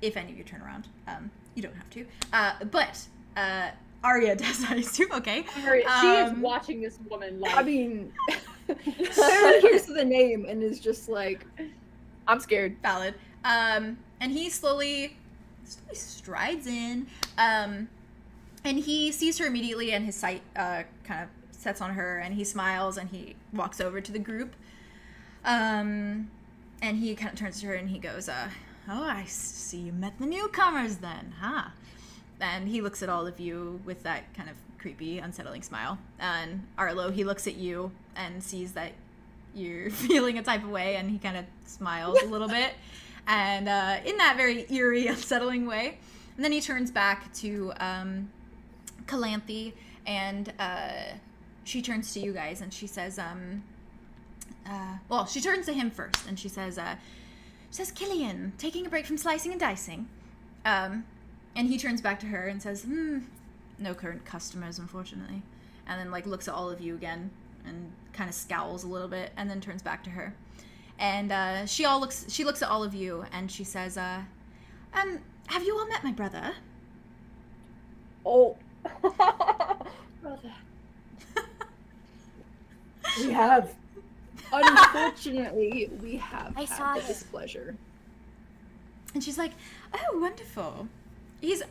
if any of you turn around, you don't have to, but Aria does, I assume. Okay. She is watching this woman like. I mean, Theron hears the name and is just like, I'm scared. Valid. And he slowly strides in, and he sees her immediately, and his sight kind of sets on her, and he smiles, and he walks over to the group, and he kind of turns to her, and he goes, oh, I see you met the newcomers then, huh? And he looks at all of you with that kind of creepy, unsettling smile. And Arlow, he looks at you and sees that you're feeling a type of way, and he kind of smiles a little bit, and in that very eerie, unsettling way. And then he turns back to Calanthe, and she turns to you guys, and she says, well, she turns to him first, and she says, Killian, taking a break from slicing and dicing. And he turns back to her and says, no current customers, unfortunately. And then, like, looks at all of you again and kind of scowls a little bit, and then turns back to her. And she looks at all of you, and she says, have you all met my brother? oh, Brother. we have. Unfortunately, we have I had saw the it. displeasure. And she's like, oh, wonderful.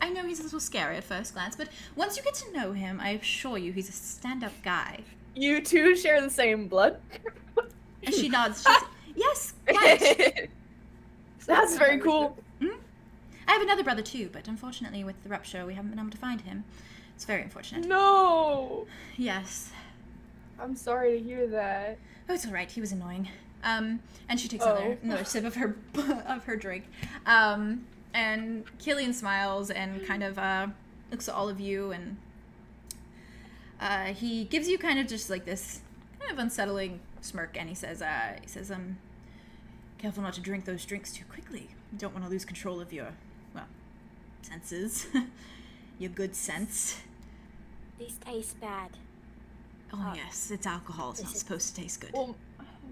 I know he's a little scary at first glance, but once you get to know him, I assure you he's a stand-up guy. You two share the same blood? And she nods. She says, yes, quite. That's very cool. I have another brother too, but unfortunately with the rupture, we haven't been able to find him. It's very unfortunate. No! Yes. I'm sorry to hear that. Oh, it's all right. He was annoying. And she takes Oh. another sip of her drink. And Killian smiles and kind of looks at all of you, and he gives you kind of just like this kind of unsettling smirk, and he says, careful not to drink those drinks too quickly. You don't want to lose control of your, well, senses. Your good sense. These taste bad. Oh, yes, it's alcohol. It's not supposed to taste good. Well,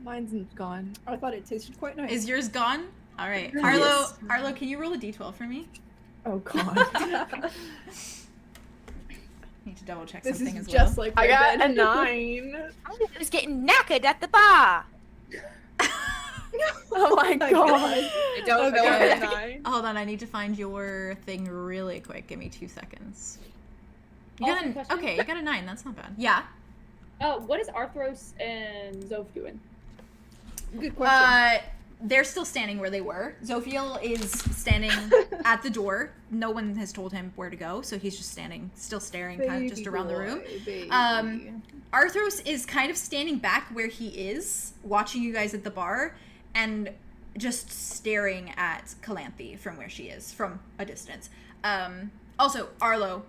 mine's gone. I thought it tasted quite nice. Is yours gone? All right. Yes. Arlow, can you roll a d12 for me? Oh god. I need to double check This something is as well. just like I my got bed. a 9. I was getting knackered at the bar. Oh my god. I don't know. I got a 9. Hold on, I need to find your thing really quick. Give me 2 seconds. You got Awesome question. okay, you got a 9. That's not bad. Yeah. What is Arthros and Zoph doing? Good question. They're still standing where they were. Zophiel is standing at the door. No one has told him where to go, so he's just standing, still staring, kind of just around the room. Baby. Arthros is kind of standing back where he is, watching you guys at the bar, and just staring at Calanthe from where she is, from a distance. Also, Arlow,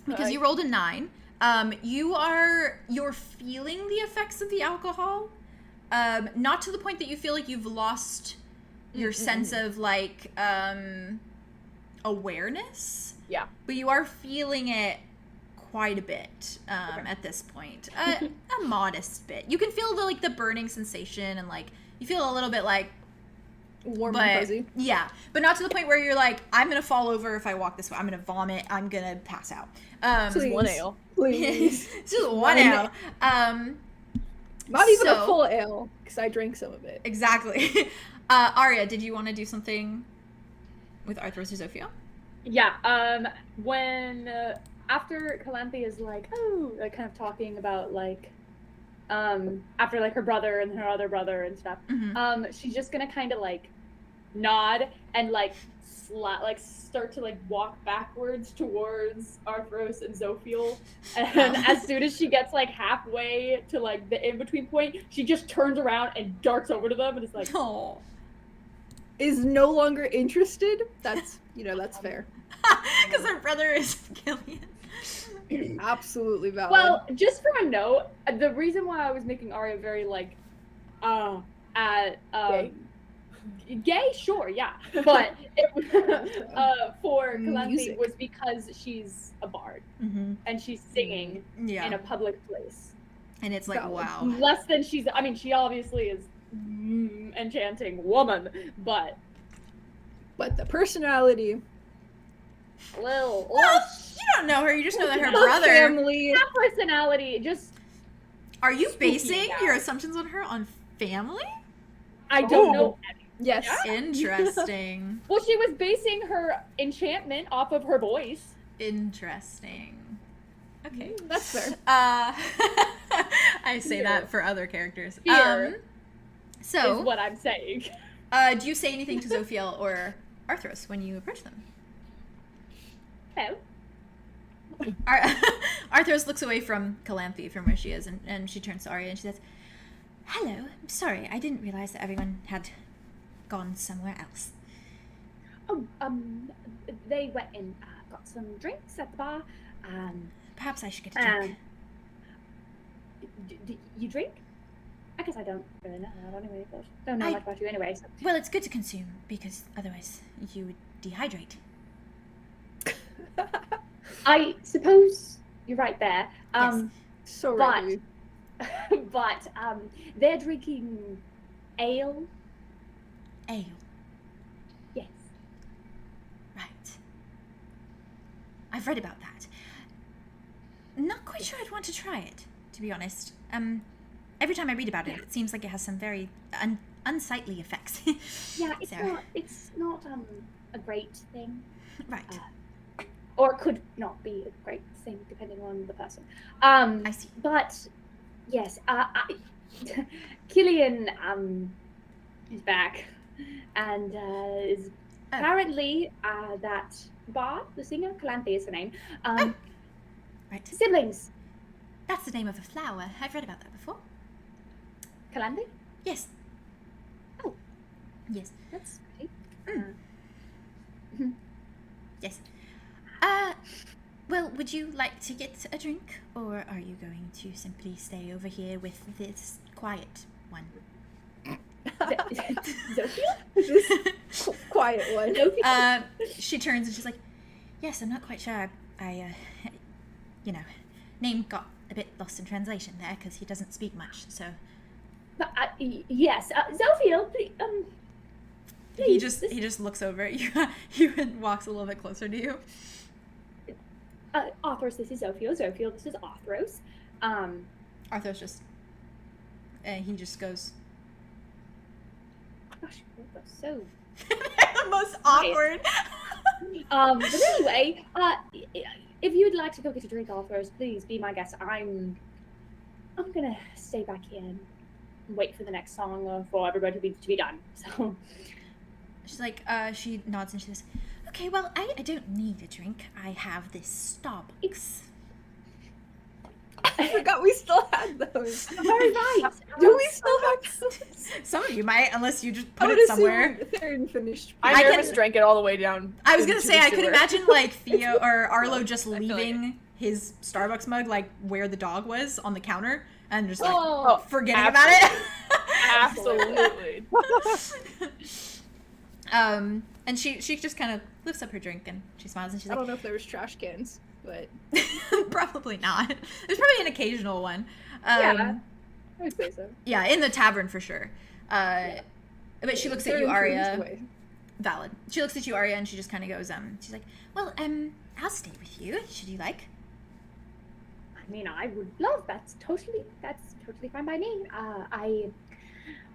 because you rolled a 9, you're feeling the effects of the alcohol. Not to the point that you feel like you've lost your sense of, like, awareness. Yeah. But you are feeling it quite a bit, at this point. A modest bit. You can feel the burning sensation, and, like, you feel a little bit, like, Warm but, and fuzzy. yeah. But not to the point where you're like, I'm gonna fall over if I walk this way. I'm gonna vomit. I'm gonna pass out. Please. 1 ale. Please. It's just 1 ale. Not even So- a full ale, because I drank some of it. Exactly. Aria, did you want to do something with Arthros or Zophiel? Yeah, when, after Calanthe is like, like, kind of talking about, like, after, like, her brother and her other brother and stuff, she's just gonna kind of, like, nod and, like, start to, like, walk backwards towards Arthros and Zophiel, and as soon as she gets, like, halfway to, like, the in-between point, she just turns around and darts over to them and is like, Oh. Is no longer interested? That's, that's fair. Because her brother is Gillian. Absolutely valid. well, just for a note, the reason why I was making Aria very, like, gay, sure, yeah, but for Calanthe Music. was because she's a bard and she's singing Yeah. in a public place. And it's like, Valid. wow. Less than she obviously is enchanting woman, but But the personality, little Well, you don't know her. You just know that her the brother. family. that personality, just Are you Spooky basing guy. your assumptions on her on family? I don't know. Yes. Interesting. Well, she was basing her enchantment off of her voice. Interesting. Okay. That's fair. I say that for other characters. Here is So, what I'm saying. do you say anything to Zophiel or Arthros when you approach them? Hello. Arthros looks away from Calanthe, from where she is, and she turns to Aria and she says, "Hello, I'm sorry, I didn't realize that everyone had gone somewhere else." Oh, they went and got some drinks at the bar. Perhaps I should get a drink. You drink? I guess I don't really know. I don't know I- much about you anyway. So. Well, it's good to consume, because otherwise you would dehydrate. I suppose you're right there. So but- right. But they're drinking ale. Ale. Yes. Right. I've read about that. Not quite sure I'd want to try it, to be honest. Every time I read about it, it seems like it has some very unsightly effects. Yeah, it's Sarah. not. It's not a great thing, Right. or it could not be a great thing depending on the person. I see. But yes, Killian is back and is apparently that bard, the singer, Calanthe is her name. Right. Siblings, That's the name of a flower. I've read about that before. Calanthe. Yes. Oh. Yes. That's great. Yes. Well, would you like to get a drink, or are you going to simply stay over here with this quiet one. Zophiel? This quiet one. She turns and she's like, yes, I'm not quite sure. I name got a bit lost in translation there because he doesn't speak much, so. Yes, Zophiel, He just looks over at you, and walks a little bit closer to you. Arthros, this is Zophiel. Zophiel, this is Arthros. Arthros just, he just goes. Gosh, that's so. The most awkward. But anyway, if you'd like to go get a drink, Arthros, please be my guest. I'm gonna stay back here and wait for the next song for everybody to be done. So. She's like, she nods and she says, okay, well, I don't need a drink. I have this Starbucks. I forgot we still had those. Very right. Do we still have those? Some of you might, unless you just I put would it somewhere. assume Theron finished. I can- nervous drank it all the way down. I was gonna into say, the I could sewer. imagine, like, Theo or Arlo just feel like leaving his Starbucks mug, like, where the dog was on the counter, and just, like, Oh, forgetting about it. Absolutely. And she just kind of lifts up her drink and she smiles and she's I like, don't know if there was trash cans, but probably not. There's probably an occasional one. Yeah. I'd say so. Yeah, in the tavern for sure. But she looks at you, Theron turns Aria. away. Valid. She looks at you, Aria, and she just kind of goes, she's like, well, I'll stay with you, should you like? I mean, I would love. That's totally fine by me.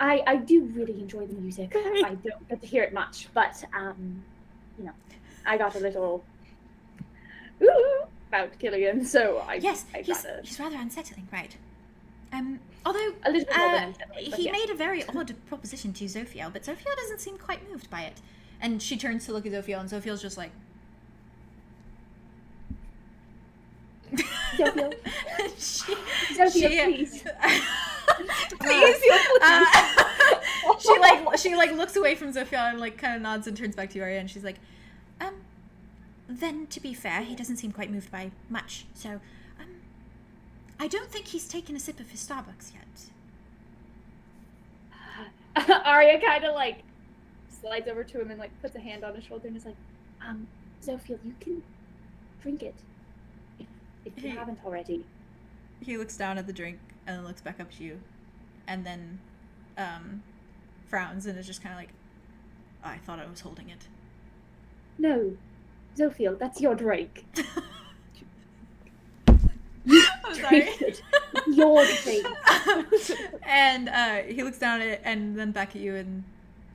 I do really enjoy the music. I don't get to hear it much, but I got a little about Killian, so Yes, I he's gotta rather unsettling, right? Although, a little bit more than unsettling, but he yes. made a very odd proposition to Zophiel, but Zophiel doesn't seem quite moved by it. And she turns to look at Zophiel, and Zophiel's just like... Zophiel, she, Zophiel, please. she looks away from Zophiel and like kind of nods and turns back to Aria and she's like, then to be fair, he doesn't seem quite moved by much. So, I don't think he's taken a sip of his Starbucks yet. Aria kind of like slides over to him and like puts a hand on his shoulder and is like, Zophiel, you can drink it if you Hey. haven't already. He looks down at the drink and then looks back up to you, and then frowns and is just kind of like, I thought I was holding it. No, Zophiel, that's your drink. I'm sorry. Drink it. Your drink. And he looks down at it and then back at you and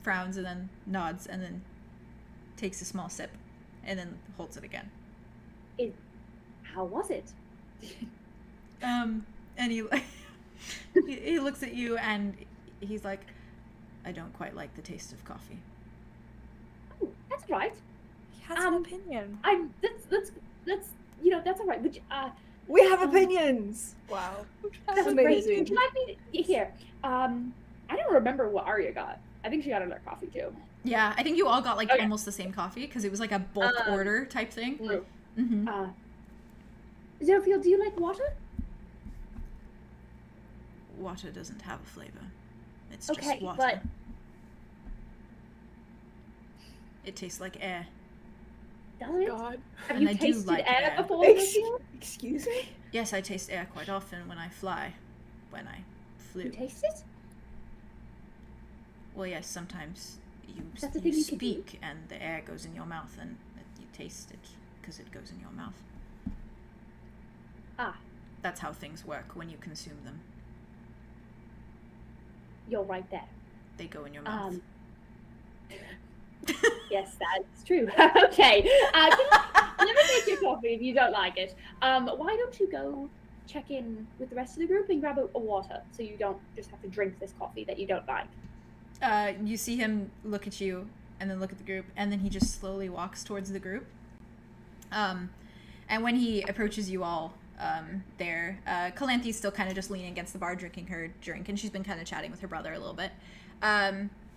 frowns and then nods and then takes a small sip and then holds it again. How was it? And he he looks at you and he's like, I don't quite like the taste of coffee. Oh, that's all right. He has an opinion. That's all right. Would you, We have opinions. Wow. that's That's great. amazing. Would you like me to, here? I don't remember what Arya got. I think she got another coffee too. Yeah, I think you all got like Okay. almost the same coffee because it was like a bulk order type thing. True. Mm-hmm. Zophiel, do you like water? Water doesn't have a flavor. It's Okay, just water. but- It tastes like air. Does it? God. Have And you I do tasted like air air. before? Zophiel? Excuse me? Yes, I taste air quite often when I fly. When I flew. You taste it? Well, yes, sometimes you, That's a you thing you could do. speak and the air goes in your mouth and you taste it because it goes in your mouth. Ah, That's how things work when you consume them. you're right there. They go in your mouth. Yes, that's true. Okay. Let me take your coffee if you don't like it. Why don't you go check in with the rest of the group and grab a water so you don't just have to drink this coffee that you don't like. You see him look at you and then look at the group and then he just slowly walks towards the group. And when he approaches you all there, Calanthe's still kind of just leaning against the bar drinking her drink and she's been kind of chatting with her brother a little bit.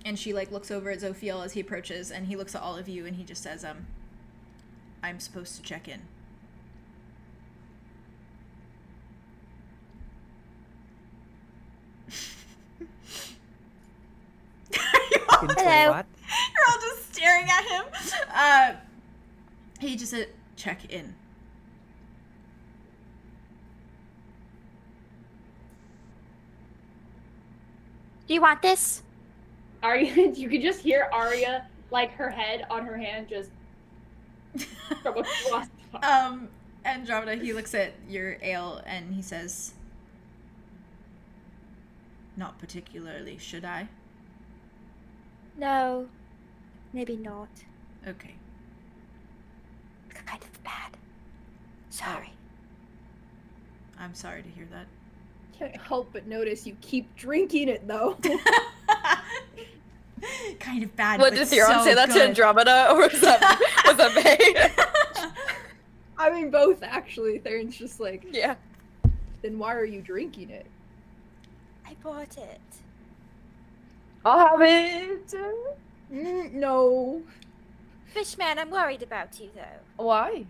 And she like looks over at Zophiel as he approaches and he looks at all of you and he just says, I'm supposed to check in. Into Hello. what? You're all just staring at him. He just said, check in. Do you want this? Arya, you could just hear Arya, like her head on her hand, just from across. Andromeda, he looks at your ale and he says, not particularly, should I? No. Maybe not. Okay. Kind of bad. Sorry. I'm sorry to hear that. Can't help but notice you keep drinking it though. Kind of bad, What but did Theron so say that to good. Andromeda, or was that May? I mean, both actually. Theron's just like, Yeah. then why are you drinking it? I bought it. I'll have it. No. Fishman, I'm worried about you though. Why?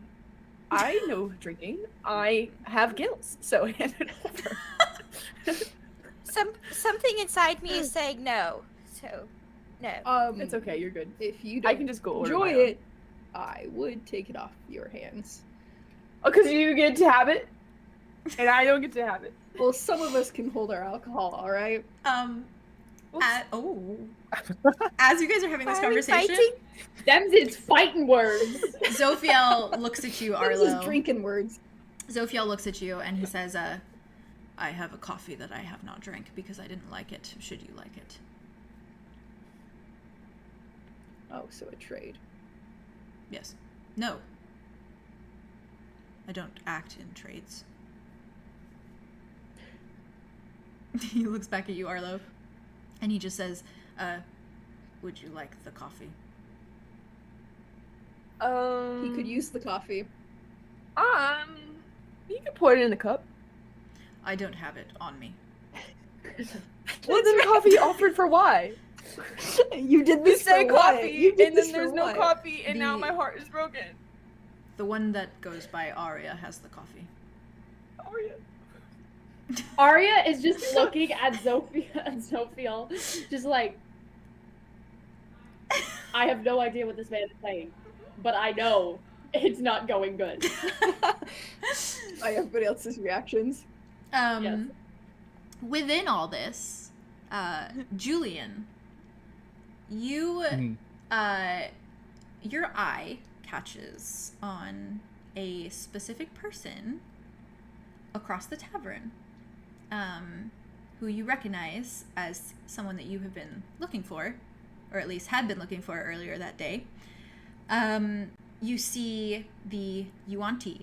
I know drinking. I have gills, so hand it over. Something inside me is saying no. So, no. It's okay, you're good. If you I don't can just go order enjoy my own. it, I would take it off your hands. Oh, because you get to have it, and I don't get to have it. Well, some of us can hold our alcohol, all right? As you guys are having this Why are we conversation, fighting? Them's its fighting words. Zophiel looks at you, This is Arlo. drinking words. Zophiel looks at you and he says, I have a coffee that I have not drank because I didn't like it. Should you like it? Oh, so a trade. Yes. No. I don't act in trades. He looks back at you, Arlo, and he just says, would you like the coffee? He could use the coffee. You can pour it in a cup. I don't have it on me. Well, then coffee offered for why? You did You this say for what? coffee, You did and this then for there's no what? coffee, and now The- my heart is broken. The one that goes by Aria has the coffee. Oh, yeah. Arya is just looking at Zophiel, just like, I have no idea what this man is saying, but I know it's not going good. Everybody else's reactions. Yes. Within all this, Julien, you, your eye catches on a specific person across the tavern, who you recognize as someone that you have been looking for, or at least had been looking for earlier that day. You see the Yuanti,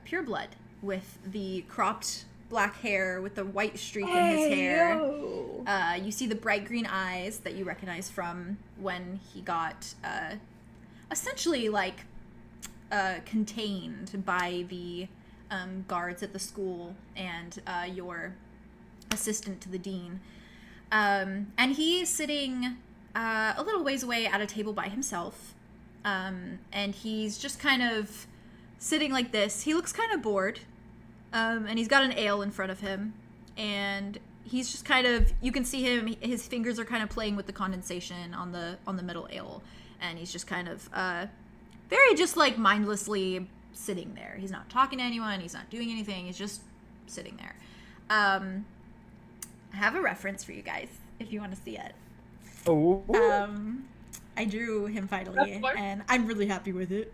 pureblood, with the cropped black hair with the white streak in his hair. Yo. You see the bright green eyes that you recognize from when he got essentially like contained by the guards at the school and your assistant to the dean. And he's sitting a little ways away at a table by himself. And he's just kind of sitting like this. He looks kind of bored. And he's got an ale in front of him. And he's just kind of, you can see him, his fingers are kind of playing with the condensation on the middle ale. And he's just kind of very just like mindlessly sitting there. He's not talking to anyone. He's not doing anything. He's just sitting there. I have a reference for you guys if you want to see it. Oh. I drew him finally, That's fine. and I'm really happy with it.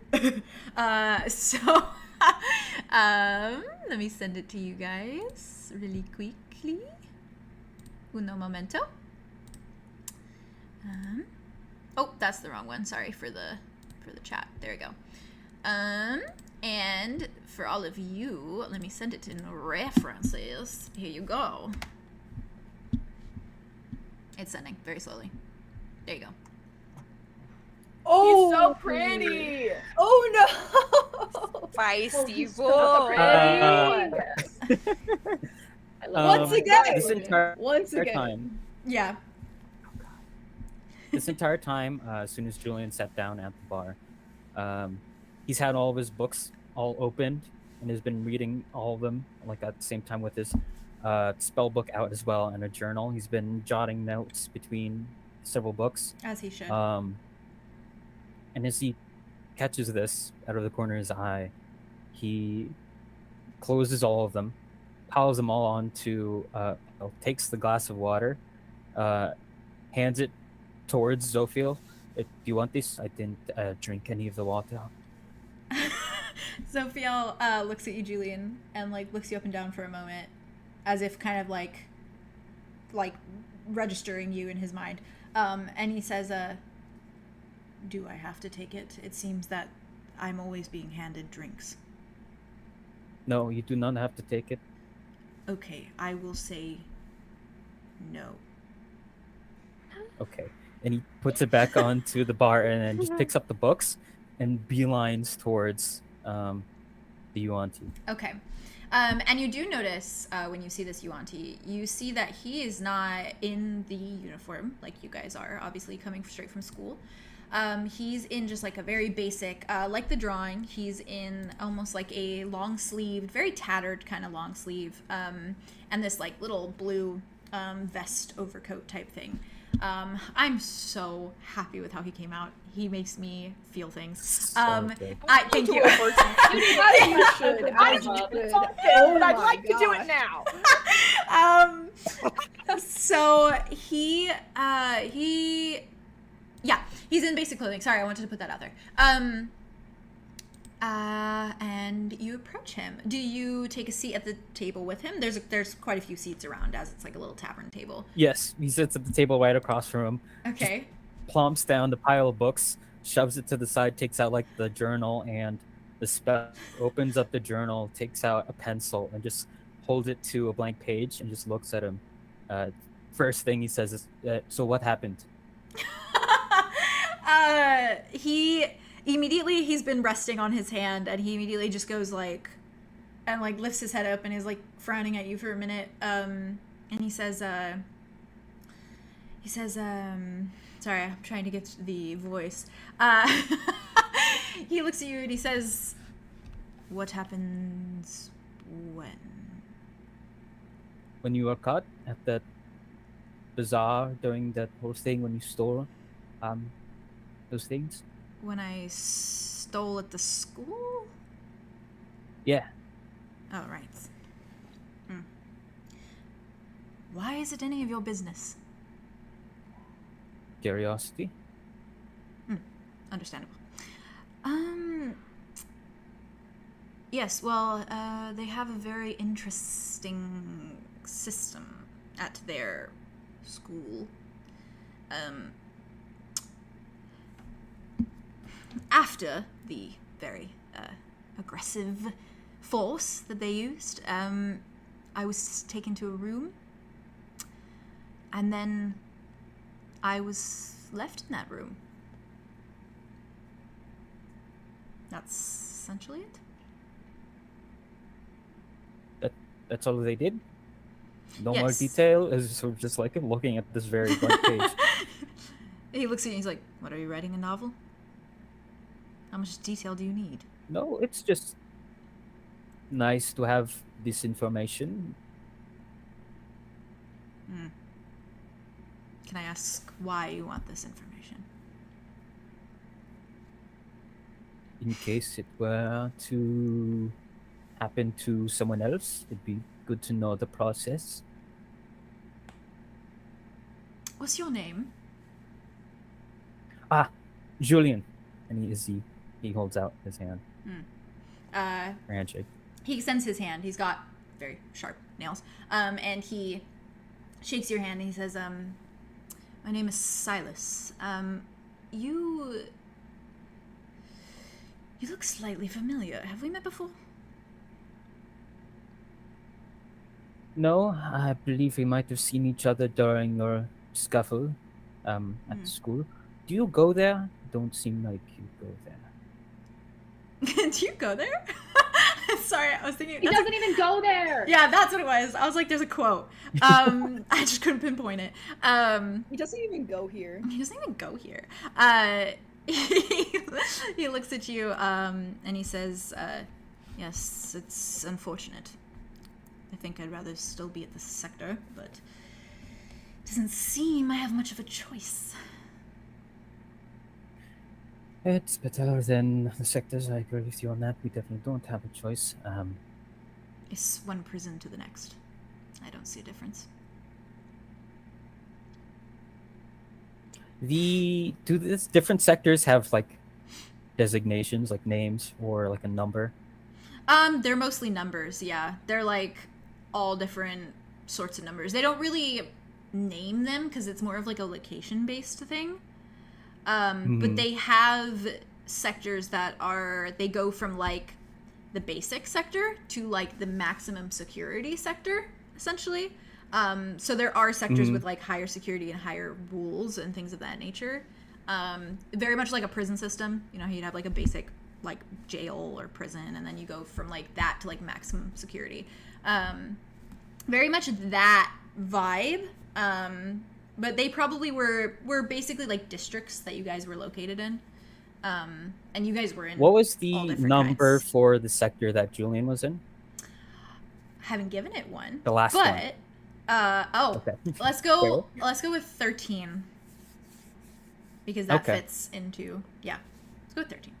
So, let me send it to you guys really quickly. Uno momento. Oh, that's the wrong one. Sorry for the chat. There we go. And for all of you, let me send it in references. Here you go. It's sending very slowly. There you go. Oh, He's so pretty. Oh no! Feisty so boy. I love Once it. again. This entire Once again. time, Yeah. this entire time, as soon as Julien sat down at the bar, he's had all of his books all opened and has been reading all of them, like at the same time with his spell book out as well and a journal. He's been jotting notes between several books. As he should. And as he catches this out of the corner of his eye, he closes all of them, piles them all onto, takes the glass of water, hands it towards Zophiel. Do you want this? I didn't drink any of the water. Zophiel looks at you, Julien, and like looks you up and down for a moment, as if kind of like registering you in his mind. And he says, "Do I have to take it? It seems that I'm always being handed drinks." No, you do not have to take it. Okay, I will say no. Okay. And he puts it back onto the bar and then just picks up the books and beelines towards the Yuan-Ti. Okay. And you do notice when you see this Yuan-Ti, you see that he is not in the uniform like you guys are, obviously coming straight from school. He's in just like a very basic, like the drawing, he's in almost like a long sleeved, very tattered kind of long sleeve, and this like little blue vest overcoat type thing. I'm so happy with how he came out. He makes me feel things. Thank you. As you should. But I'd like to do it now. So he's in basic clothing. Sorry, I wanted to put that out there. And you approach him. Do you take a seat at the table with him? There's quite a few seats around, as it's like a little tavern table. Yes, he sits at the table right across from him. Okay. Plumps down the pile of books, shoves it to the side, takes out like the journal and the spell, opens up the journal, takes out a pencil, and just holds it to a blank page and just looks at him. First thing he says is, "So what happened?" He's been resting on his hand, and he immediately just goes like, and like lifts his head up and is like frowning at you for a minute. And he says, sorry, I'm trying to get the voice. He looks at you and he says, "What happens when?" When you were caught at that bazaar during that whole thing when you stole those things? When I stole at the school? Yeah. Oh, right. Why is it any of your business? Curiosity. Understandable. Yes, well, they have a very interesting system at their school. After the very aggressive force that they used, I was taken to a room, and then I was left in that room. That's essentially it. That's all they did? No more Yes. detail? Is sort of just like looking at this very blank page. He looks at you and he's like, "What, are you writing a novel? How much detail do you need?" No, it's just nice to have this information. Can I ask why you want this information? In case it were to happen to someone else, it'd be good to know the process. What's your name? Julien. And he holds out his hand. Handshake. He extends his hand. He's got very sharp nails. And he shakes your hand and he says, "My name is Silas. You look slightly familiar. Have we met before?" No, I believe we might have seen each other during your scuffle at school. Do you go there? Don't seem like you go there. Do you go there? Sorry, I was thinking. He doesn't even go there. Yeah, that's what it was. I was like, there's a quote. I just couldn't pinpoint it. He doesn't even go here. He doesn't even go here. He looks at you and he says, "Yes, it's unfortunate. I think I'd rather still be at the sector, but Doesn't seem I have much of a choice. It's better than the sectors. I agree with you on that. We definitely don't have a choice. It's one prison to the next. I don't see a difference. Do these different sectors have like designations, like names or like a number? They're mostly numbers, yeah. They're like all different sorts of numbers. They don't really name them because it's more of like a location-based thing. But they have sectors that they go from like the basic sector to like the maximum security sector, essentially. So there are sectors with like higher security and higher rules and things of that nature. Very much like a prison system. You know, you'd have like a basic like jail or prison, and then you go from like that to like maximum security. Very much that vibe. But they probably were basically like districts that you guys were located in. And you guys were in. What was all the different number kinds. for the sector that Julien was in? Haven't given it one. The last one. But Okay. let's go with 13. Because that Okay. fits into let's go with 13.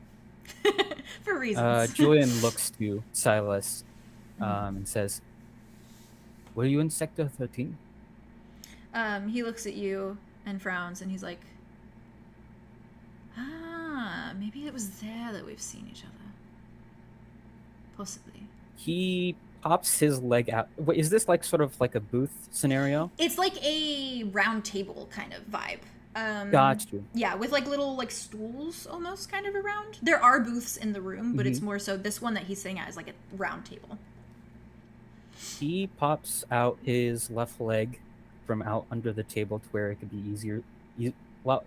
For reasons. Julien looks to Silas and says, "Were you in sector 13? He looks at you and frowns, and he's like, maybe it was there that we've seen each other. Possibly. He pops his leg out. Wait, is this like sort of like a booth scenario? It's like a round table kind of vibe. Got you. Yeah, with like little like stools almost kind of around. There are booths in the room, but it's more so this one that he's sitting at is like a round table. He pops out his left leg from out under the table to where it could be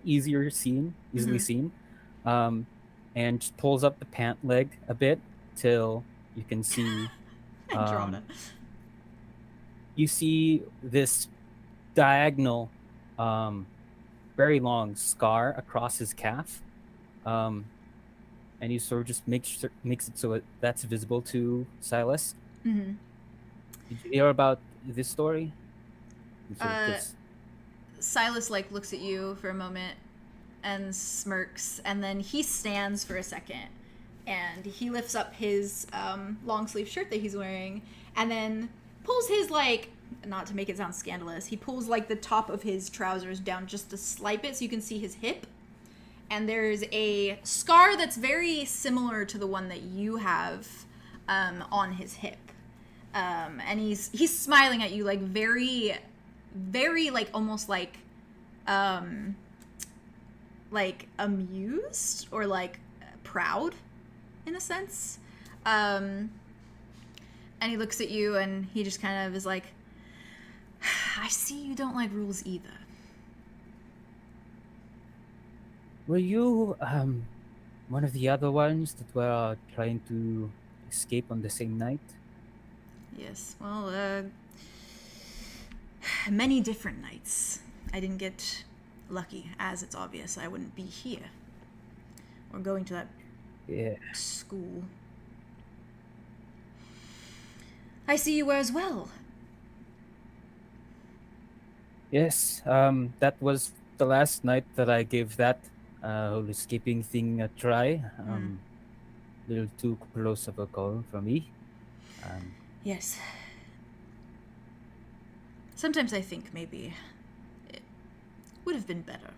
easily seen, and just pulls up the pant leg a bit till you can see. Andromeda. You see this diagonal, very long scar across his calf, and he sort of just makes it so that's visible to Silas. Mm-hmm. Did you hear about this story? Sort of just- Silas like looks at you for a moment and smirks, and then he stands for a second and he lifts up his long sleeve shirt that he's wearing and then pulls his, like, not to make it sound scandalous, he pulls like the top of his trousers down just a slight bit so you can see his hip, and there's a scar that's very similar to the one that you have on his hip. And he's smiling at you like very like almost like amused or like proud in a sense. And he looks at you and he just kind of is like, I see you don't like rules either. Were you one of the other ones that were trying to escape on the same night? Yes, well, many different nights. I didn't get lucky, as it's obvious I wouldn't be here. Or going to that school. I see you were as well. Yes, that was the last night that I gave that whole escaping thing a try. Little too close of a call for me. Yes. Sometimes I think maybe it would have been better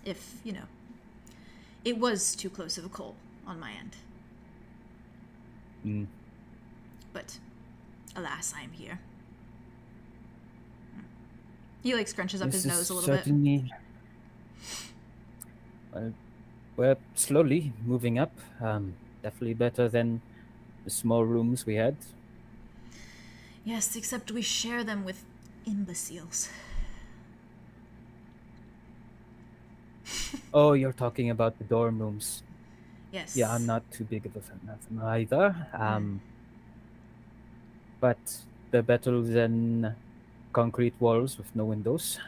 if, you know, it was too close of a call on my end. But alas, I am here. He like scrunches up his nose a little bit. We're slowly moving up. Definitely better than the small rooms we had. Yes, except we share them with imbeciles. Oh, you're talking about the dorm rooms. Yes. Yeah, I'm not too big of a fan of them either. But they're better than concrete walls with no windows.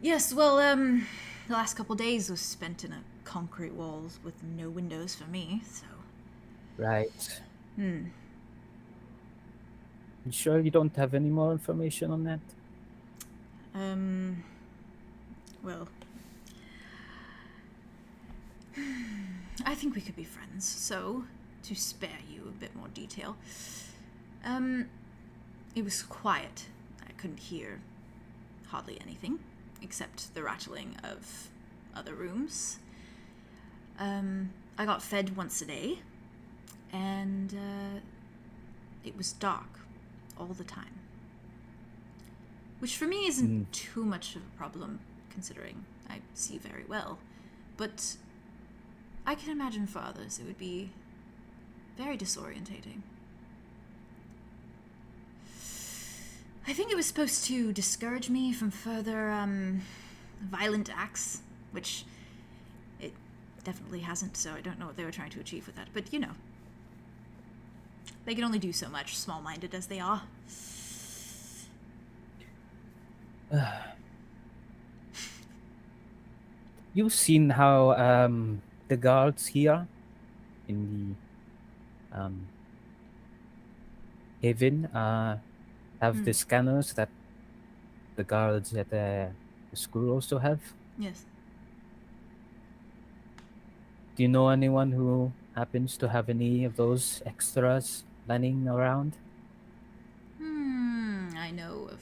Yes, well, the last couple days was spent in a concrete walls with no windows for me, so. Right. You sure you don't have any more information on that? Well, I think we could be friends, so to spare you a bit more detail, it was quiet. I couldn't hear hardly anything except the rattling of other rooms. I got fed once a day, and it was dark all the time. Which for me isn't too much of a problem, considering I see very well. But I can imagine for others it would be very disorientating. I think it was supposed to discourage me from further violent acts, which it definitely hasn't, so I don't know what they were trying to achieve with that. But, you know, they can only do so much, small-minded as they are. You've seen how the guards here in the haven have the scanners that the guards at the school also have? Yes. Do you know anyone who happens to have any of those extras lying around? I know of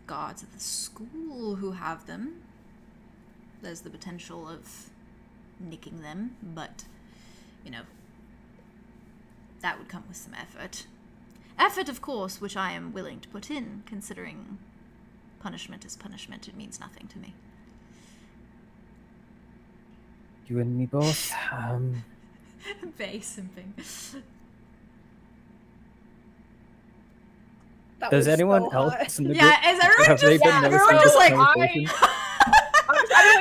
guards at the school who have them. There's the potential of nicking them, but, you know, that would come with some effort. Effort, of course, which I am willing to put in, considering punishment is punishment. It means nothing to me. You and me both. Very simping. That Does was anyone so hot. else in the Yeah, group? is everyone Have they just, been noticing everyone this just like, conversation?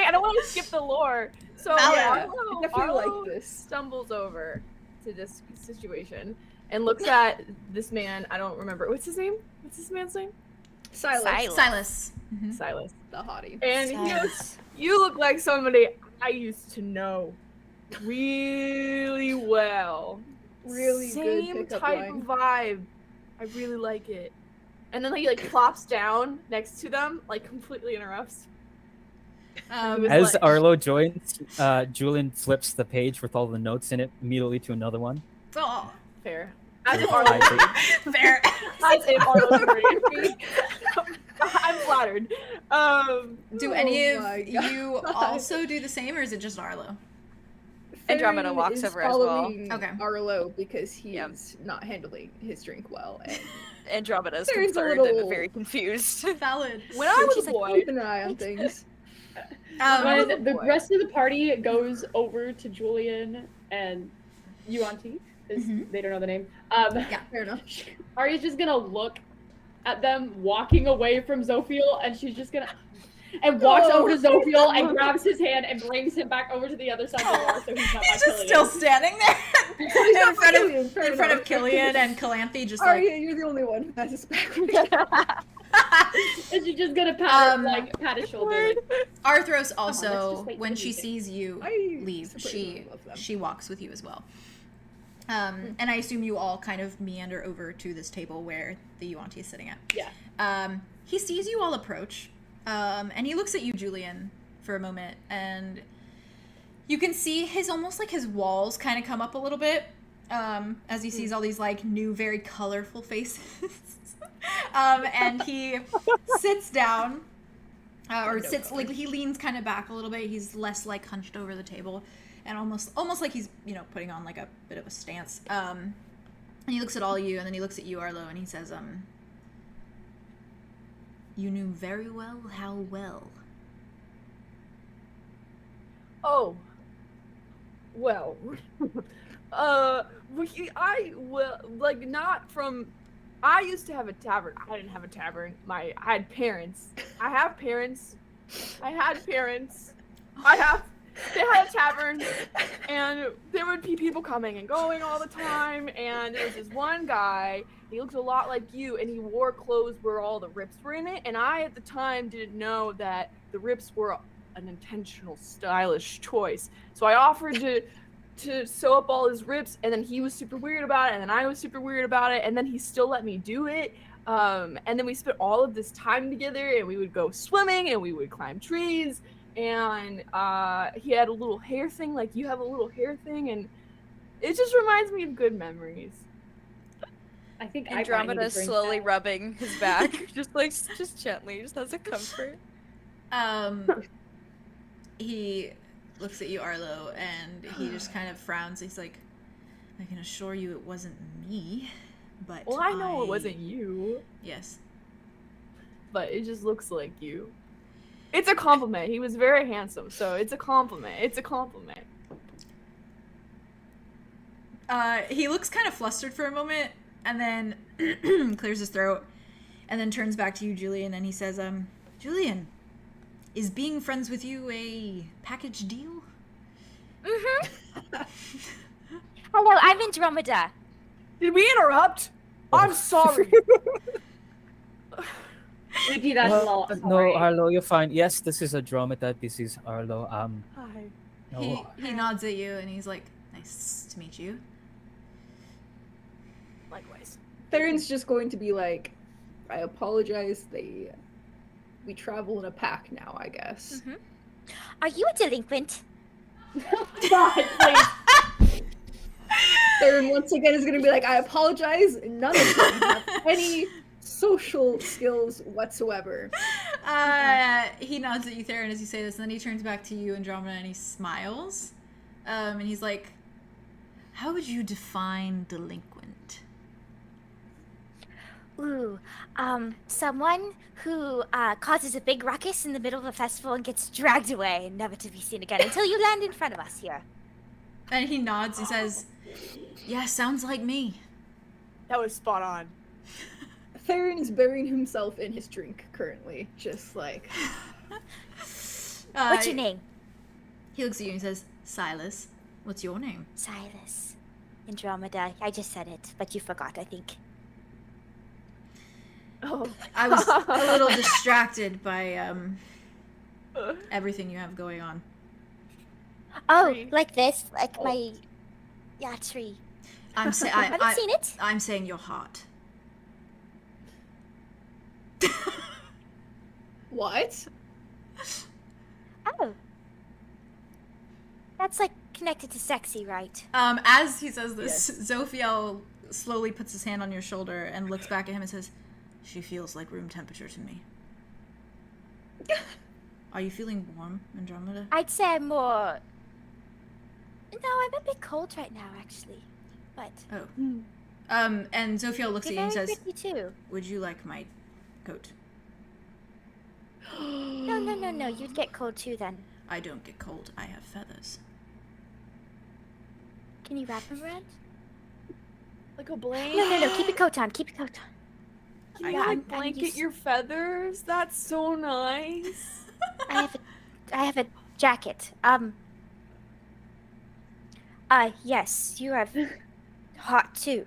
I don't want to skip the lore. So Valid. yeah, I definitely like Arlow this. stumbles over to this situation and looks at this man. I don't remember. What's his name? What's this man's name? Silas, Silas. Silas. the hottie. And he goes, "You look like somebody I used to know really well. Really good Same pickup type line. of vibe. I really like it." And then he like plops down next to them, like completely interrupts. was As like- Arlow joins, Julien flips the page with all the notes in it immediately to another one. Oh, Fair. As if I Arlow think- fair. As if Arlow's agreeing with me. I'm flattered. Do Oh any my of God. you also do the same, or is it just Arlo? Andromeda Theron walks is over as well. following Okay. Arlo because he's Yeah. not handling his drink well. And Andromeda's Theron's a concerned little- and very confused. Valid. When I was She's a like, boy, keep an eye on things. When the boy. rest of the party goes over to Julien and Yuanti, because they don't know the name, Yeah. Fair enough. Aria's just gonna look at them walking away from Zophiel, and she's just gonna and walks No. over to Zophiel and grabs his hand and brings him back over to the other side of the door, so he's not by He's just Killian. still standing there He's not in front of Killian, fair in front of enough. Killian and Calanthe, just Aria, like. you're the only one who has this backwards. And she's just gonna pat his shoulder. Like, Arthros let's also, just wait when for she the meeting. sees you I leave, surprisingly love them. she walks with you as well. And I assume you all kind of meander over to this table where the Yuanti is sitting at. yeah. He sees you all approach, and he looks at you, Julien, for a moment, and you can see almost like his walls kind of come up a little bit, as he sees all these like new, very colorful faces. And he sits down, or sits like he leans kind of back a little bit. He's less like hunched over the table, and almost like he's putting on like a bit of a stance. And he looks at all you, and then he looks at you, Arlo, and he says, "You knew very well how well." oh, well, I not from. I used to have a tavern. I didn't have a tavern. I had parents. I have parents. I had parents. They had a tavern, and there would be people coming and going all the time. And there was this one guy. He looked a lot like you, and he wore clothes where all the rips were in it. And I, at the time, didn't know that the rips were an intentional, stylish choice. So I offered to to sew up all his rips, and then he was super weird about it, and then I was super weird about it, and then he still let me do it. And then we spent all of this time together, and we would go swimming, and we would climb trees, and he had a little hair thing, like you have a little hair thing, and it just reminds me of good memories. I think Andromeda I is slowly rubbing his back, just gently, just as a comfort. He looks at you, Arlow, and he just kind of frowns. He's like, I can assure you it wasn't me, but Well, I know it wasn't you, Yes. but it just looks like you. It's a compliment. He was very handsome, so it's a compliment. It's a compliment. He looks kind of flustered for a moment, and then clears his throat, and then turns back to you, Julien, and he says, Julien, is being friends with you a package deal? Mm-hmm. Hello, I'm Andromeda. Did we interrupt? I'm sorry. Sylkie, that's a lot. No, Sorry. Arlo, you're fine. Yes, this is Andromeda. This is Arlo. Hi. No. He nods at you, and he's like, nice to meet you. Likewise. Theron's just going to be like, I apologize. We travel in a pack now, I guess. Mm-hmm. Are you a delinquent? God, please. Theron once again is going to be like, I apologize. None of them have any social skills whatsoever. He nods at you, Theron, as you say this, and then he turns back to you, Andromeda, and he smiles. And he's like, how would you define delinquent? Ooh, someone who causes a big ruckus in the middle of a festival and gets dragged away, never to be seen again until you land in front of us here. And he nods, he says, yeah, sounds like me. That was spot on. Theron is burying himself in his drink currently, just like... What's your name? He looks at you and says, Silas. What's your name? Silas. Andromeda. I just said it, but you forgot, I think. Oh. I was a little distracted by everything you have going on. Oh, Tree. like this? Like my... Yeah, tree. I'm saying I haven't seen it. I'm saying you're hot. What? Oh. That's like connected to sexy, right? As he says this, Zophiel slowly puts his hand on your shoulder and looks back at him and says, she feels like room temperature to me. Are you feeling warm, Andromeda? I'd say I'm more... No, I'm a bit cold right now, actually. But... Oh. And Zophiel looks at you you're and very says, pretty, too. would you like my coat? No. You'd get cold, too, then. I don't get cold. I have feathers. Can you wrap them around? Like a blanket? No. Keep your coat on. Keep your coat on. Can you I'm blanket used- your feathers? That's so nice. I have a jacket. Yes, you are hot too.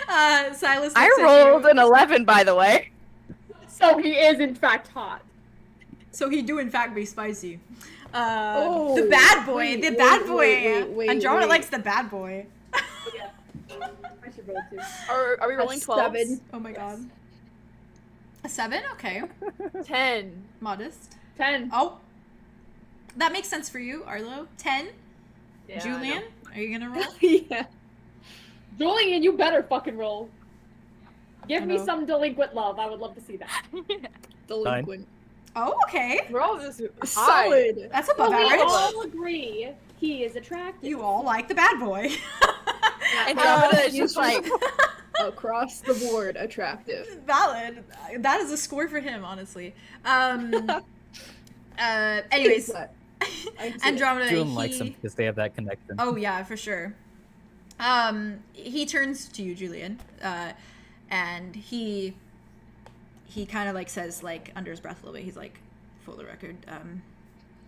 Silas looks I at rolled you. an 11, by the way. So he is in fact hot. So he do in fact be spicy. Oh, the bad boy. wait, The wait, bad boy. wait, Andromeda wait. likes the bad boy. Yeah. I should roll too. Are we rolling 12? 7. Oh my god. A 7? Okay. 10. Modest. 10. Oh. That makes sense for you, Arlo. 10. Yeah, I Julien, know. are you gonna roll? Yeah. Julien, you better fucking roll. Give I me know. some delinquent love. I would love to see that. Delinquent. Oh, okay. We're all just high. Solid. That's Well, above we average. all agree he is attractive. You all like the bad boy. Andromeda is you just should- like, Across the board, attractive. Valid. That is a score for him, honestly. Anyways, But I can see it. Andromeda. Julian likes them because they have that connection. Oh yeah, for sure. He turns to you, Julien, and he kind of like says, like under his breath a little bit. He's like, for the record,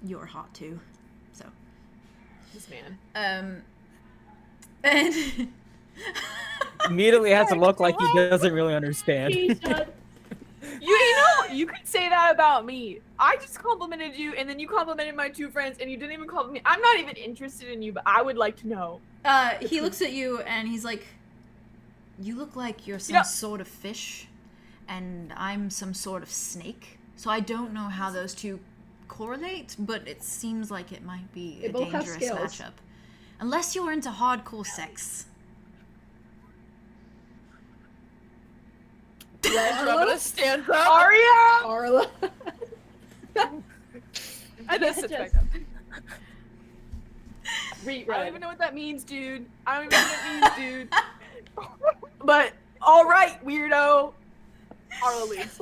you're hot too. So. This man. And Immediately has to look like he doesn't really understand. He should. You you could say that about me. I just complimented you, and then you complimented my 2 friends, and you didn't even compliment me. I'm not even interested in you, but I would like to know. He looks at you and he's like, you look like you're some sort of fish, and I'm some sort of snake. So I don't know how those two correlate, but it seems like it might be a dangerous matchup. Unless you're into hardcore sex. Andromeda stands up. Aria! Arlow. I just sit back up. Read, I don't right. even know what that means, dude. I don't even know what that means, dude. But, alright, weirdo. Arlo leaves.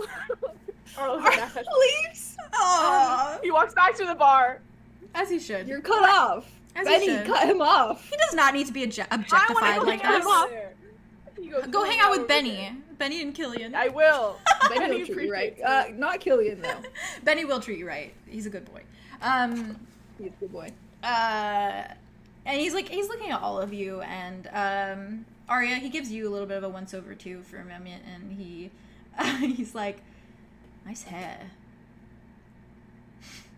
Arlo Leaves? Aww. He walks back to the bar. As he should. You're cut off. As he Benny, should. cut him off. He does not need to be I wanna objectified go like hang this. out there. He goes, Go hang out with over Benny. there. Benny and Killian. I will. Benny will treat you right. Not Killian, though. Benny will treat you right. He's a good boy. He's a good boy. And he's looking at all of you, and Aria, he gives you a little bit of a once over too for a moment, and he's like, nice hair.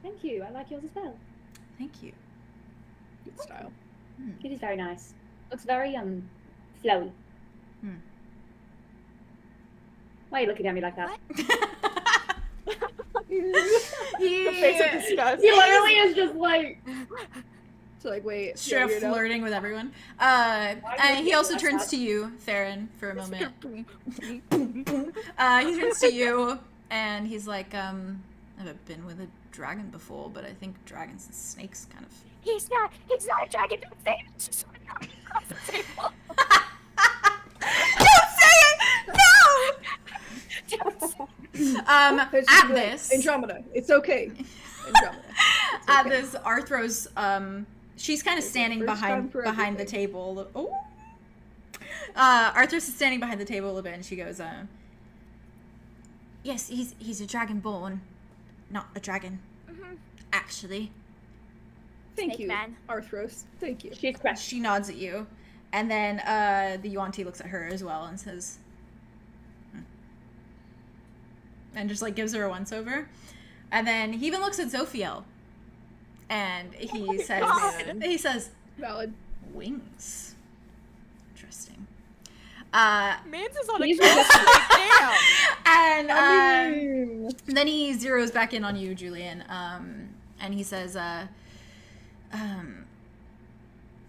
Thank you. I like yours as well. Thank you. Good style. It is very nice. Looks very flowy. Why are you looking at me like that? The face of disgust. He literally is just like. So like, wait. Straight up flirting with everyone. And he also turns to you, Theron, for a moment. He turns to you, and he's like, I've never been with a dragon before, but I think dragons and snakes kind of... He's not a dragon. Don't say it. Just across the table. Don't say it! No! It's At like, this... Andromeda. It's okay. Andromeda. It's At okay. this, Arthros, she's kind of standing first time behind for the everything. table. Oh! Arthros is standing behind the table a little bit, and she goes, yes, he's a dragonborn. Not a dragon. Actually. Thank Snake you, man. Arthros. Thank you. She's crushed. She nods at you, and then the Yuan-Ti looks at her as well and says, and just like gives her a once over, and then he even looks at Zophiel, and he says, Valid. wings. Interesting. Mans is on a He's quest right And I mean, then he zeroes back in on you, Julien, and he says,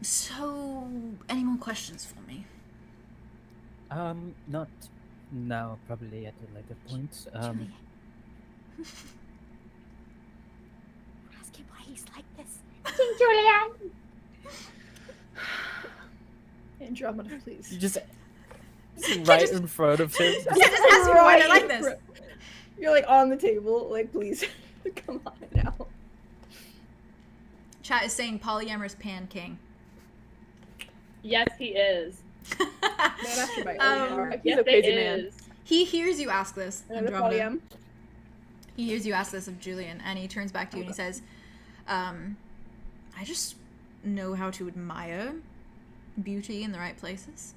so, any more questions for me? Not now, probably at a later point. Julien. Ask him why he's like this. Julien. Andromeda, please. You just right in front of him. Yeah, just ask me why I like this. You're like on the table, like please, come on now. Chat is saying polyamorous pan king. Yes, he is. Man after my own heart. He's Yes, a crazy it man. is. He hears you ask this, Another Andromeda. polyam. He hears you ask this of Julien, and he turns back to you and he says, I just know how to admire beauty in the right places.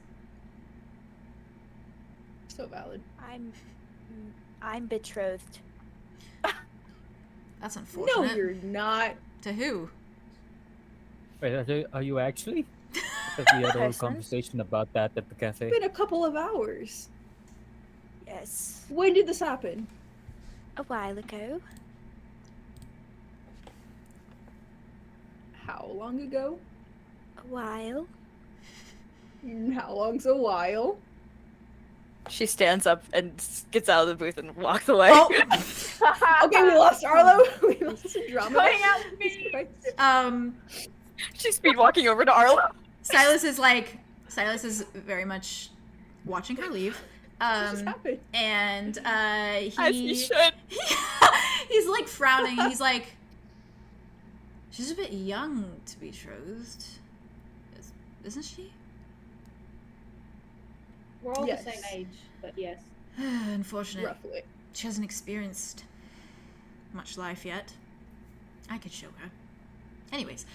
So valid. I'm betrothed. That's No, unfortunate. you're not. To who? Wait, are you actually? I thought we had a whole Person? conversation about that at the cafe. It's been a couple of hours. Yes. When did this happen? A while ago. How long ago? A while. How long's a while? She stands up and gets out of the booth and walks away. Oh. Okay, we lost Arlow. We lost Andromeda. Hang out with me. Jesus Christ. She's speed walking over to Arlo. Silas is very much watching her leave. What just happened? And As he he should. he's like frowning, and he's like, she's a bit young to be betrothed, isn't she? We're all Yes. the same age, but yes. Unfortunate. Roughly. She hasn't experienced much life yet. I could show her. Anyways,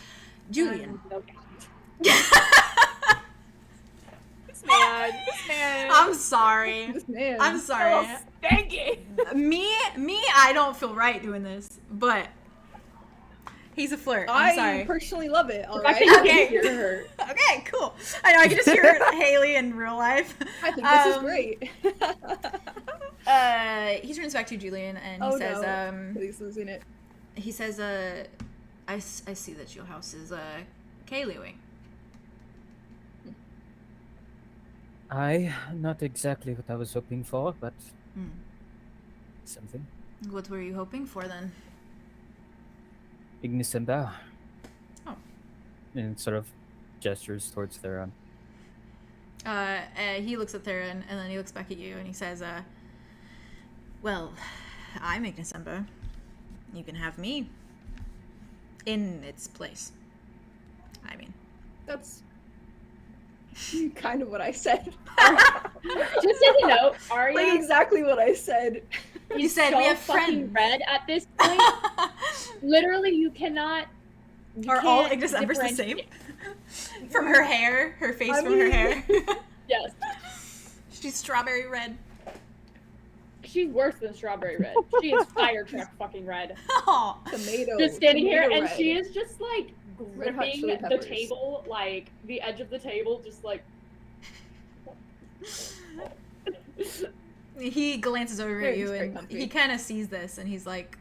Julien. Okay. This man. I'm sorry. This man. I'm sorry. Thank you. Me, I don't feel right doing this, but he's a flirt. I'm sorry. I personally love it. All I right. can Okay. hear her. Okay, cool. I know I can just hear Haley in real life. I think this is great. He turns back to Julien and he Oh, says, no. He's losing it. he says, I see that your house is 𝐂𝐤𝐢𝐬𝐸𝑖ng. Not exactly what I was hoping for, but something. What were you hoping for then? 𝙍𝙬𝙘𝙀𝙀. Oh. And sort of gestures towards Theron. He looks at Theron and then he looks back at you and he says, well, I'm 𝙍𝙬𝙘𝙀. You can have me in its place. I mean, That's kind of what I said. Just as a note, Aria, Like exactly what I said. you said so we have fucking friends. red at this point. Literally, you cannot. You Are all can't 𝙍𝙬𝙘𝙀s the same? differentiate. From her hair, her face I from her mean- hair. Yes, She's strawberry red. she's worse than strawberry red. She is fire truck fucking red. Oh. Tomato. Just standing here, tomato and red. she is just like Red Hot gripping Chili the Peppers. table, like the edge of the table, just like. He glances over at Theron's you very and comfy. he kind of sees this and he's like,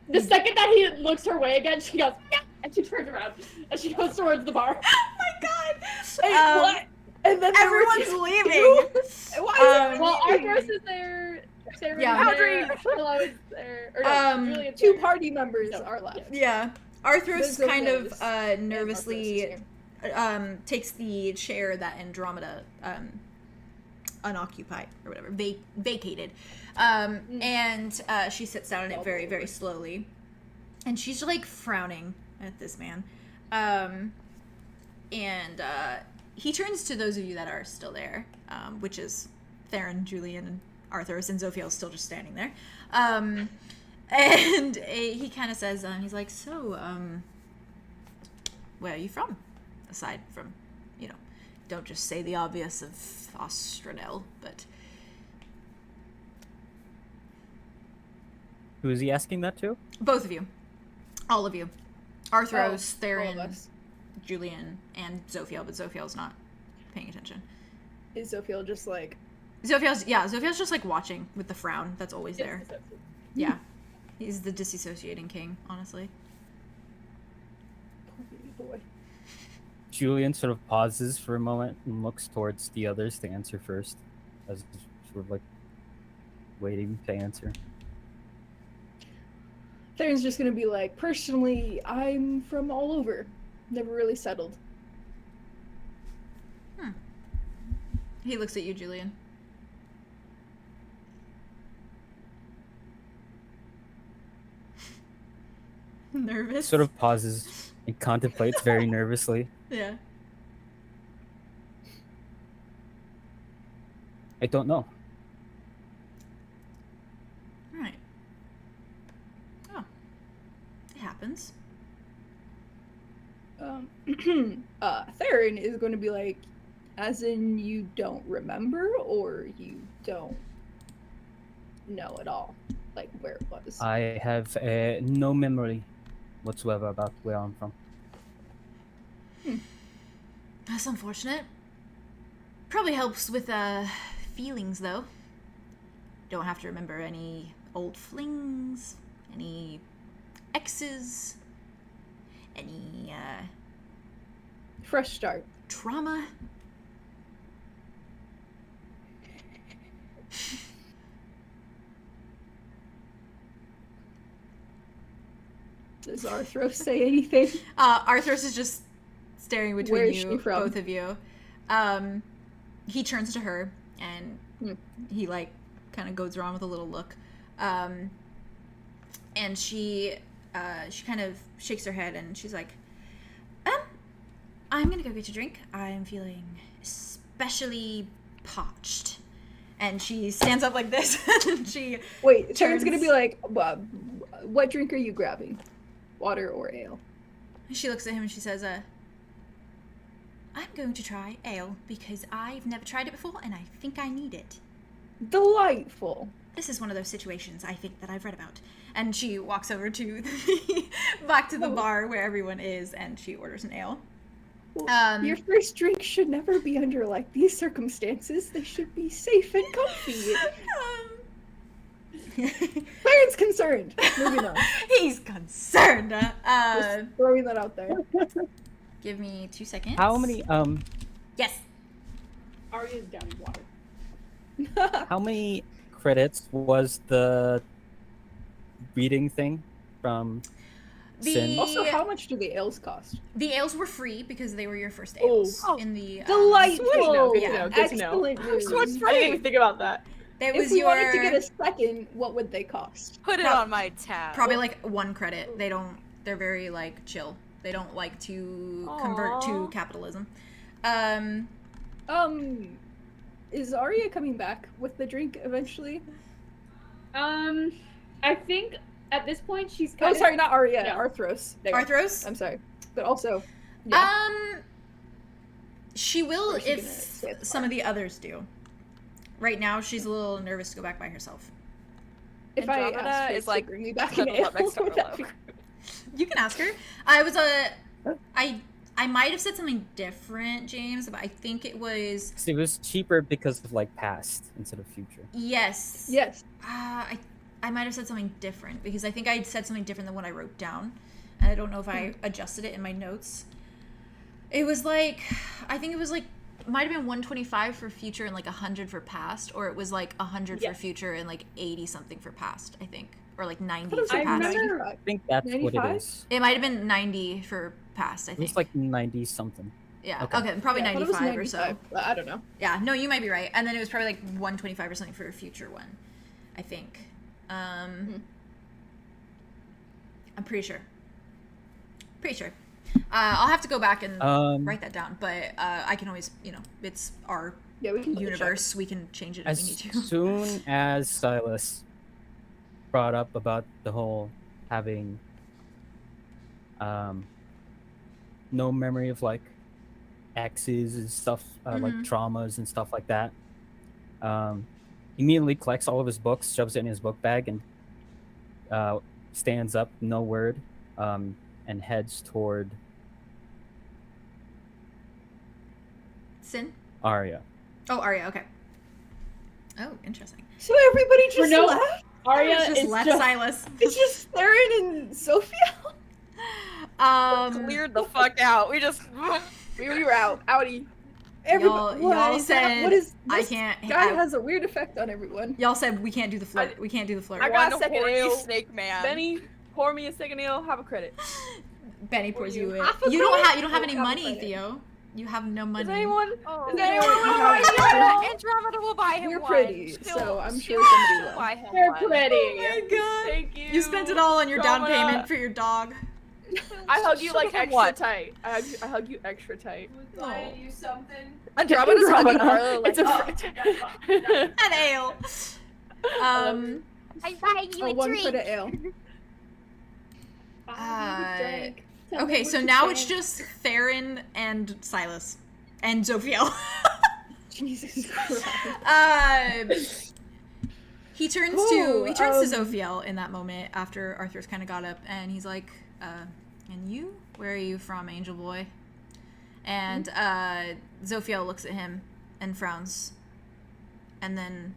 The second that he looks her way again, she goes, yeah! And she turns around and she goes towards the bar. oh my god. Wait, what? And then there were Everyone's two- leaving. Why is Well, everyone leaving? Arthros is there. Sarah Yeah. is there. Arlow is there. Or no, Julien's Two there. party members No, are left. Yeah. Arthros There's kind of Zophiel and nervously Arthros is takes the chair that Andromeda unoccupied or whatever vacated, and she sits down in it very, very slowly, and she's like frowning at this man, and he turns to those of you that are still there, which is Theron, Julien, and Arthros, and Zophiel is still just standing there, and he kind of says, he's like, so, where are you from? Aside from, don't just say the obvious of Ostradel, but... Who is he asking that to? Both of you. All of you. Arthros, all of Theron, us. Julien, and Zophiel, but Zophiel's not paying attention. Is Zophiel just like Zophiel's just like watching with the frown that's always there. Yeah. He's the disassociating king, honestly. boy? Julien sort of pauses for a moment and looks towards the others to answer first, as sort of like waiting to answer. Theron's just gonna be like, personally, I'm from all over. Never really settled. He looks at you, Julien. Nervous? Sort of pauses and contemplates very nervously. Yeah. I don't know. Right. Oh. It happens. Theron is going to be like, as in you don't remember or you don't know at all, like where it was. I have no memory whatsoever about where I'm from. That's unfortunate. Probably helps with feelings, though. Don't have to remember any old flings, any exes, any Fresh start. trauma. Does Arthros say anything? Arthros is just staring between Where is you, she from? both of you. He turns to her and he like kind of goes around with a little look, and she kind of shakes her head and she's like, I'm gonna go get a drink. I'm feeling especially parched. And she stands up like this and she Wait, Theron's turns- gonna be like, what drink are you grabbing? Water or ale? She looks at him and she says, I'm going to try ale because I've never tried it before and I think I need it. Delightful. this is one of those situations I think that I've read about. And she walks over to back to the bar where everyone is, and she orders an ale. Your first drink should never be under like these circumstances. They should be safe and comfy. Theron's concerned. Moving on. He's concerned. Just throwing that out there. Give me 2 seconds. How many Yes. Arya's down in water. how many credits was the reading thing from Syn? Also, how much do the ales cost? The ales were free because they were your first ales in the Delightful. Good to know, good to know. Excellent news. I didn't even think about that. That If was we your wanted to get a second, what would they cost? Put it on my tab. probably like 1 credit. They're very like chill. They don't like to convert to Aw. capitalism. Is Arya coming back with the drink eventually? I think at this point she's Oh, kind sorry, not Arya. Yeah. Arthros. There. Arthros? I'm sorry, but also. Yeah. She will Or is she gonna if stay at the some bar? of the others do. Right now, she's a little nervous to go back by herself. If I Andromeda asked her is to like bring me back an cuddled ale, up next to would that Arlow. be- You can ask her. I might have said something different, James, but I think it was It was cheaper because of like past instead of future. yes. Yes. I might have said something different because I think I said something different than what I wrote down, and I don't know if I adjusted it in my notes. It was like I think it was like might have been 125 for future and like 100 for past, or it was like 100 for future and like 80 something for past. I think, or like 90 for I past. remember- I think that's what 95? it is. It might have been 90 for past. I It think. was like 90 something. yeah. okay. Okay. Probably Yeah, I thought it was 95 or so. 95, but I don't know. Yeah, no, you might be right. And then it was probably like 125 or something for a future one, I think. I'm pretty sure. Pretty sure. I'll have to go back and write that down, but I can always, it's our Yeah, we can double check. universe. We can change it if we need As to. soon as Silas brought up about the whole having no memory of like exes and stuff, like traumas and stuff like that, immediately collects all of his books, shoves it in his book bag, and stands up, no word, and heads toward Syn? Arya. Oh, Aria, okay. Oh, interesting. So everybody just no- left? Arya just is left just Silas. It's just Theron and Zophiel? Cleared the fuck out. We just We were out. Outie. Y'all said what is I this can't. guy has a weird effect on everyone. Y'all said we can't do the flirt. We can't do the flirt. I got one second horny ale. snake man. Benny, pour me a second ale. Have a credit. Benny pours you in. Half a You don't credit? have. You don't have any Half a money, credit. Theo. You have no money. Is anyone? Oh. Is anyone? Andromeda will buy him You're one. pretty, She'll- so I'm she'll sure somebody will. buy him They're one. pretty. Oh my god. Thank you. You spent it all on your down Andromeda. payment for your dog. I hug you She'll like give him extra what? tight. I hug you extra tight. you something? Andromeda's hugging Arlow like, It's a An ale. I'm buying you a one drink. for the ale. Okay, so now it's just Theron and Silas and Zophiel. Jesus Christ. He turns Cool, to Zophiel in that moment after Arthros kind of got up, and he's like, "And you? Where are you from, Angel Boy?" And Zophiel looks at him and frowns, and then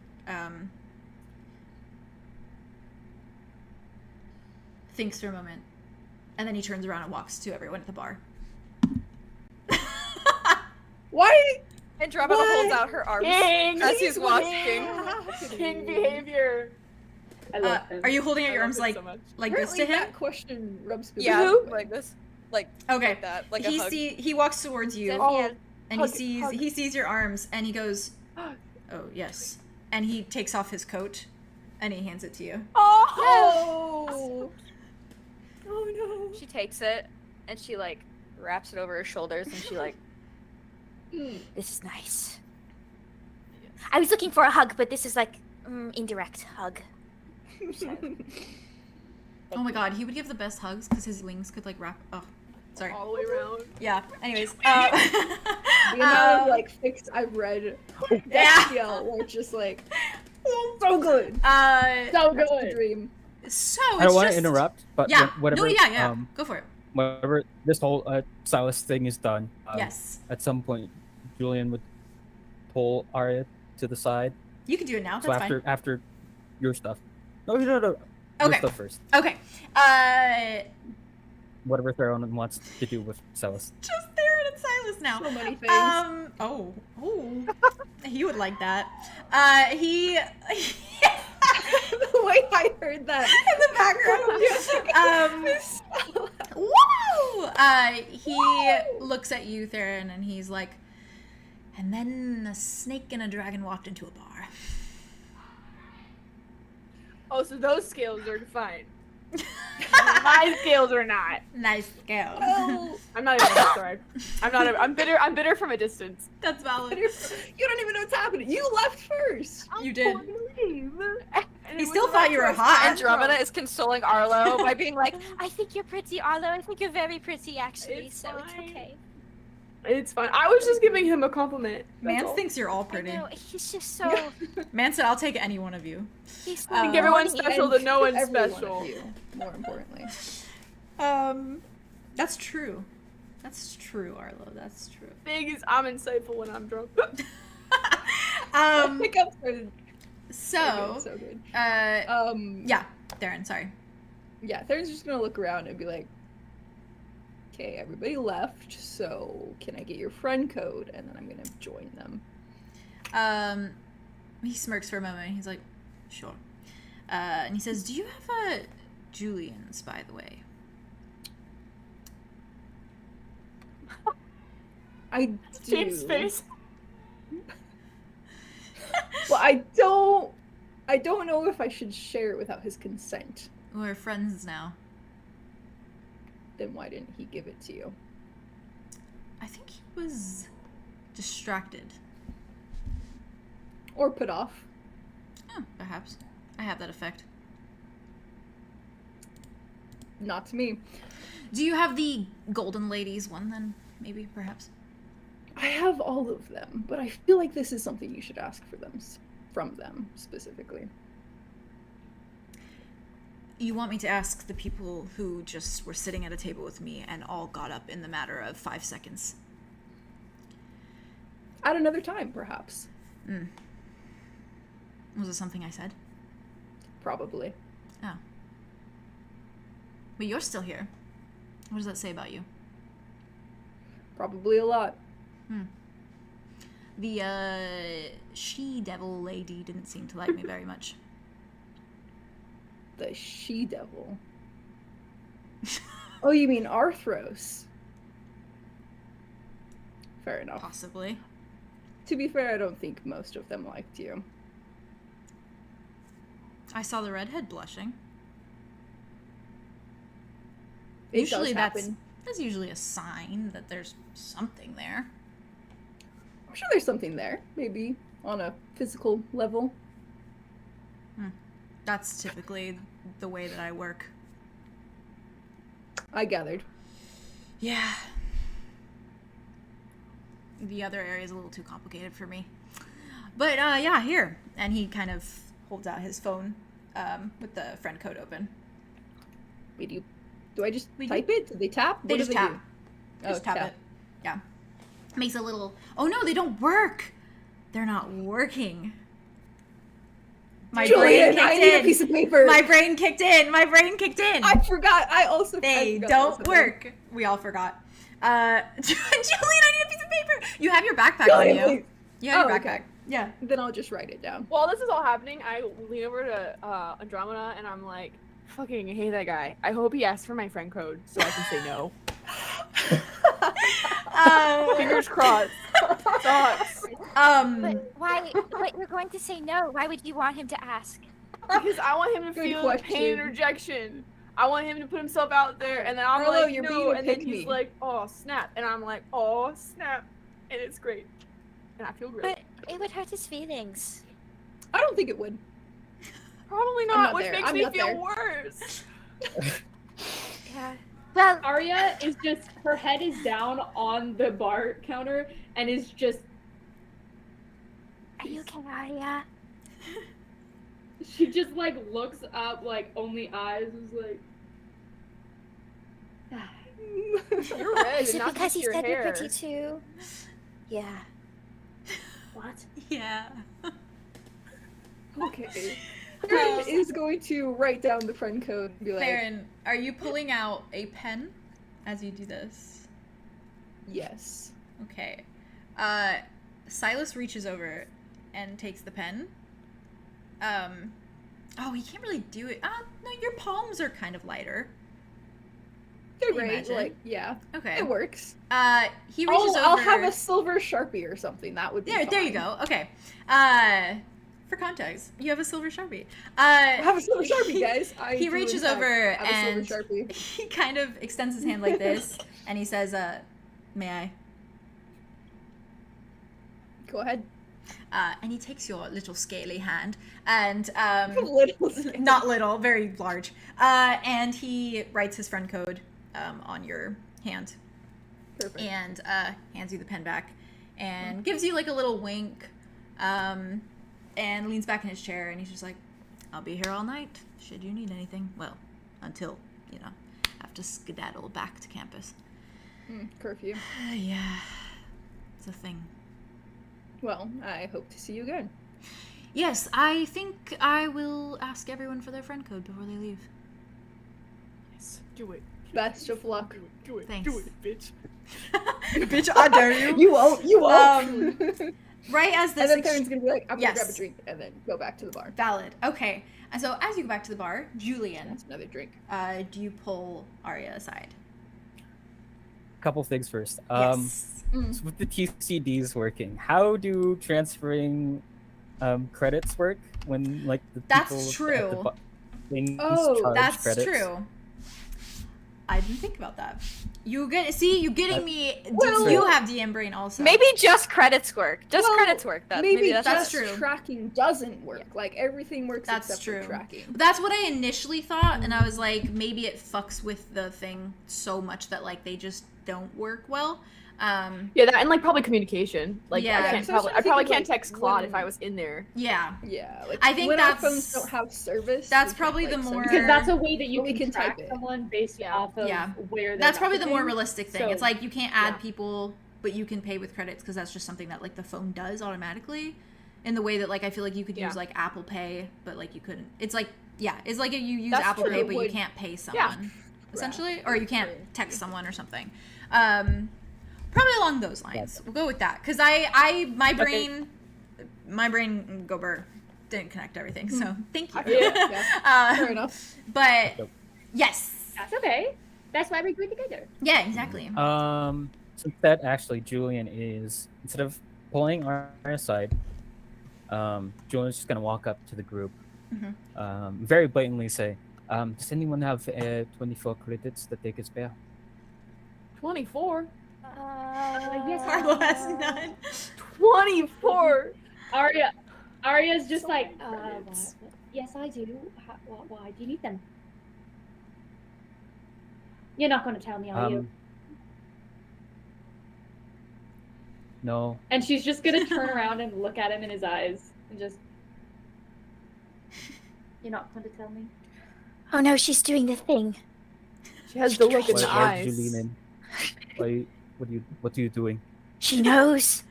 thinks for a moment, and then he turns around and walks to everyone at the bar. Why? Andromeda What? holds out her arms King, as he's walking. King behavior. I love him. Are you holding out I your love arms it like so much. like this to Apparently him? that question rubs people Yeah, the wrong way. like this, like Okay. that, like he a hug. he walks towards you. Zophiel, And Hug, he hug. sees your arms, and he goes, "Oh yes." And he takes off his coat, and he hands it to you. Oh. Oh no. She takes it and she like wraps it over her shoulders and she like this is nice. I was looking for a hug, but this is like indirect hug. Oh my god, he would give the best hugs because his wings could like wrap. Oh, sorry. All the way around. Yeah. Anyways. The amount of like fics I've read Yeah. Zophiel were just like So good. So That's the good. dream. So I don't want just... to interrupt, but Yeah. whatever. No, yeah. Go for it. Whatever this whole Silas thing is done. Yes. At some point, Julien would pull Aria to the side. You can do it now. So That's fine. after your stuff. No. Your Okay. stuff first. Okay. Whatever Theron wants to do with Silas. Just Theron and Silas now. So many things. Oh. He would like that. He The way I heard that. in the background. Woo! He looks at you, Theron, and he's like, and then a snake and a dragon walked into a bar. Oh, so those scales are fine. My scales are not. Nice go. Oh, I'm not even sorry. I'm bitter. I'm bitter from a distance. That's valid. you don't even know what's happening. You left first. You did. And He it still was thought you were hot. Andromeda is consoling Arlo by being like, I think you're pretty, Arlo. I think you're very pretty, actually. It's so it's fine. okay. It's fine. I was just giving him a compliment. That's Mance all. thinks you're all I pretty. know, he's just so. Mance said, I'll take any one of you. He's so. I I think everyone's horny. special, but no one's Every one of special. you, more importantly. That's true. That's true, Arlo. That's true. Thing is, I'm insightful when I'm drunk. Pickups are So, so good. yeah, Theron, sorry. Yeah, Theron's just gonna look around and be like, okay, everybody left, so can I get your friend code? And then I'm gonna join them. He smirks for a moment. He's like, sure. And he says, do you have a Julian's, by the way? I do. James' face. Well, I don't know if I should share it without his consent. We're friends now. Then why didn't he give it to you? I think he was distracted. Or put off? Oh, perhaps. I have that effect. Not to me. Do you have the Golden Ladies one then? Maybe, perhaps? I have all of them, but I feel like this is something you should ask for them, from them specifically. You want me to ask the people who just were sitting at a table with me and all got up in the matter of 5 seconds? At another time, perhaps. Was it something I said? Probably. Oh. But you're still here. What does that say about you? Probably a lot. The, she-devil lady didn't seem to like me very much. The she-devil. Oh, you mean Arthros? Fair enough. Possibly. To be fair, I don't think most of them liked you. I saw the redhead blushing. It Usually does happen. that's usually a sign that there's something there. I'm sure there's something there. Maybe on a physical level. That's typically the way that I work. I gathered. Yeah. The other area is a little too complicated for me. But, yeah, here. And he kind of holds out his phone with the friend code open. Wait, do I just We type it? Do they tap? They What just do tap. do? Just tap it. Yeah. Makes a little... Oh, no, they don't work! They're not working. My Julien, brain I kicked need a in. piece of paper. My brain kicked in. My brain kicked in. I forgot. I also They forgot don't also. work. We all forgot. Julian, I need a piece of paper. You have your backpack Julien, on you. please. You have your Oh, backpack. okay. Yeah. Then I'll just write it down. While this is all happening, I lean over to Andromeda and I'm like, fucking hate that guy. I hope he asks for my friend code so I can say no. Fingers crossed. Sucks. But why? But you're going to say no. Why would you want him to ask? Because I want him to Good feel the pain and question. rejection. I want him to put himself out there, and then I'm Arlo, like, you're no, being a and then pick-me. he's like, oh snap, and I'm like, oh snap, and it's great, and I feel great. But it would hurt his feelings. I don't think it would. Probably I'm not, not which there. makes I'm me not feel there. worse. Yeah. Well, Aria is just, her head is down on the bar counter and is just, are you okay, Arya? She just like looks up, like only eyes is like. You're red, Is and it not because just he your said you're hair. pretty too? Yeah. What? Yeah. Okay. Theron is going to write down the friend code and be like, Theron, are you pulling out a pen as you do this? yes. Okay. Silas reaches over and takes the pen. Oh, he can't really do it. No, your palms are kind of lighter. They're Can you right, imagine? like, yeah. Okay. It works. He reaches over. I'll have a silver Sharpie or something. That would be There you fine. go. Okay. For context, you have a silver Sharpie. I have a silver Sharpie, guys. He do, reaches in fact, over have a and silver Sharpie. he kind of extends his hand like this, and he says, may I? Go ahead. And he takes your little scaly hand, and Little scaly. not little, very large. And he writes his friend code on your hand, Perfect. and hands you the pen back, and gives you like a little wink, and leans back in his chair, and he's just like, "I'll be here all night, should you need anything. Well, until have to skedaddle back to campus." Curfew. Yeah, it's a thing. Well, I hope to see you again. Yes, I think I will ask everyone for their friend code before they leave. Yes, do it. Best of luck. Do it. Thanks. Do it, bitch. Bitch, I dare you. You won't. You won't. Right as this and then Theron's gonna be like, I'm Yes. gonna grab a drink and then go back to the bar. valid. Okay. And so as you go back to the bar, Julien, That's another drink. do you pull Aria aside? Couple things first. Yes. So with the TCDs working, how do transferring credits work when like the That's people true. at the things Oh, charge That's credits? true. I didn't think about that. You getting me. Well- you have DM brain also. Maybe just credits work. Just Well, credits work. Maybe that's that's just true. tracking doesn't work. Like everything works That's except true. for tracking. That's what I initially thought, and I was like, maybe it fucks with the thing so much that like they just don't work well. Yeah, that and like probably communication. Like Yeah. I can't So I was probably trying to I probably think of, can't like, text Claude if when- I was in there. Yeah. Yeah, like I think when our that's- phones don't have service. that's we can't, probably the like, send more- Because that's a way that you But we can, can type track it. someone based Yeah. off of Yeah. where they're That's probably the more messaging. realistic thing. So- It's like you can't add Yeah. people, but you can pay with credits because that's just something that like the phone does automatically. In the way that like I feel like you could Yeah. use like Apple Pay, but like you couldn't. It's like it's like if you use That's Apple true. Pay, but you Would- can't pay Yeah. someone, essentially, or you can't Right. text someone or something. Probably along those lines. We'll go with that because my brain Gober didn't connect everything. So thank you. Yeah. Fair enough. But yes, That's okay. That's why we grew together. yeah, exactly. So instead, actually, Julien is instead of pulling our aside, Julien's just gonna walk up to the group, very blatantly say, "Does anyone have 24 credits that they could spare?" 24. Yes, Arlow has none. 24. Aria's just like, credits. yes, I do. Why do you need them? You're not going to tell me, are you? No. And she's just going to turn around and look at him in his eyes and just. You're not going to tell me? Oh no, she's doing the thing. She has the look in Why the did eyes. you lean in? What are you doing? She knows.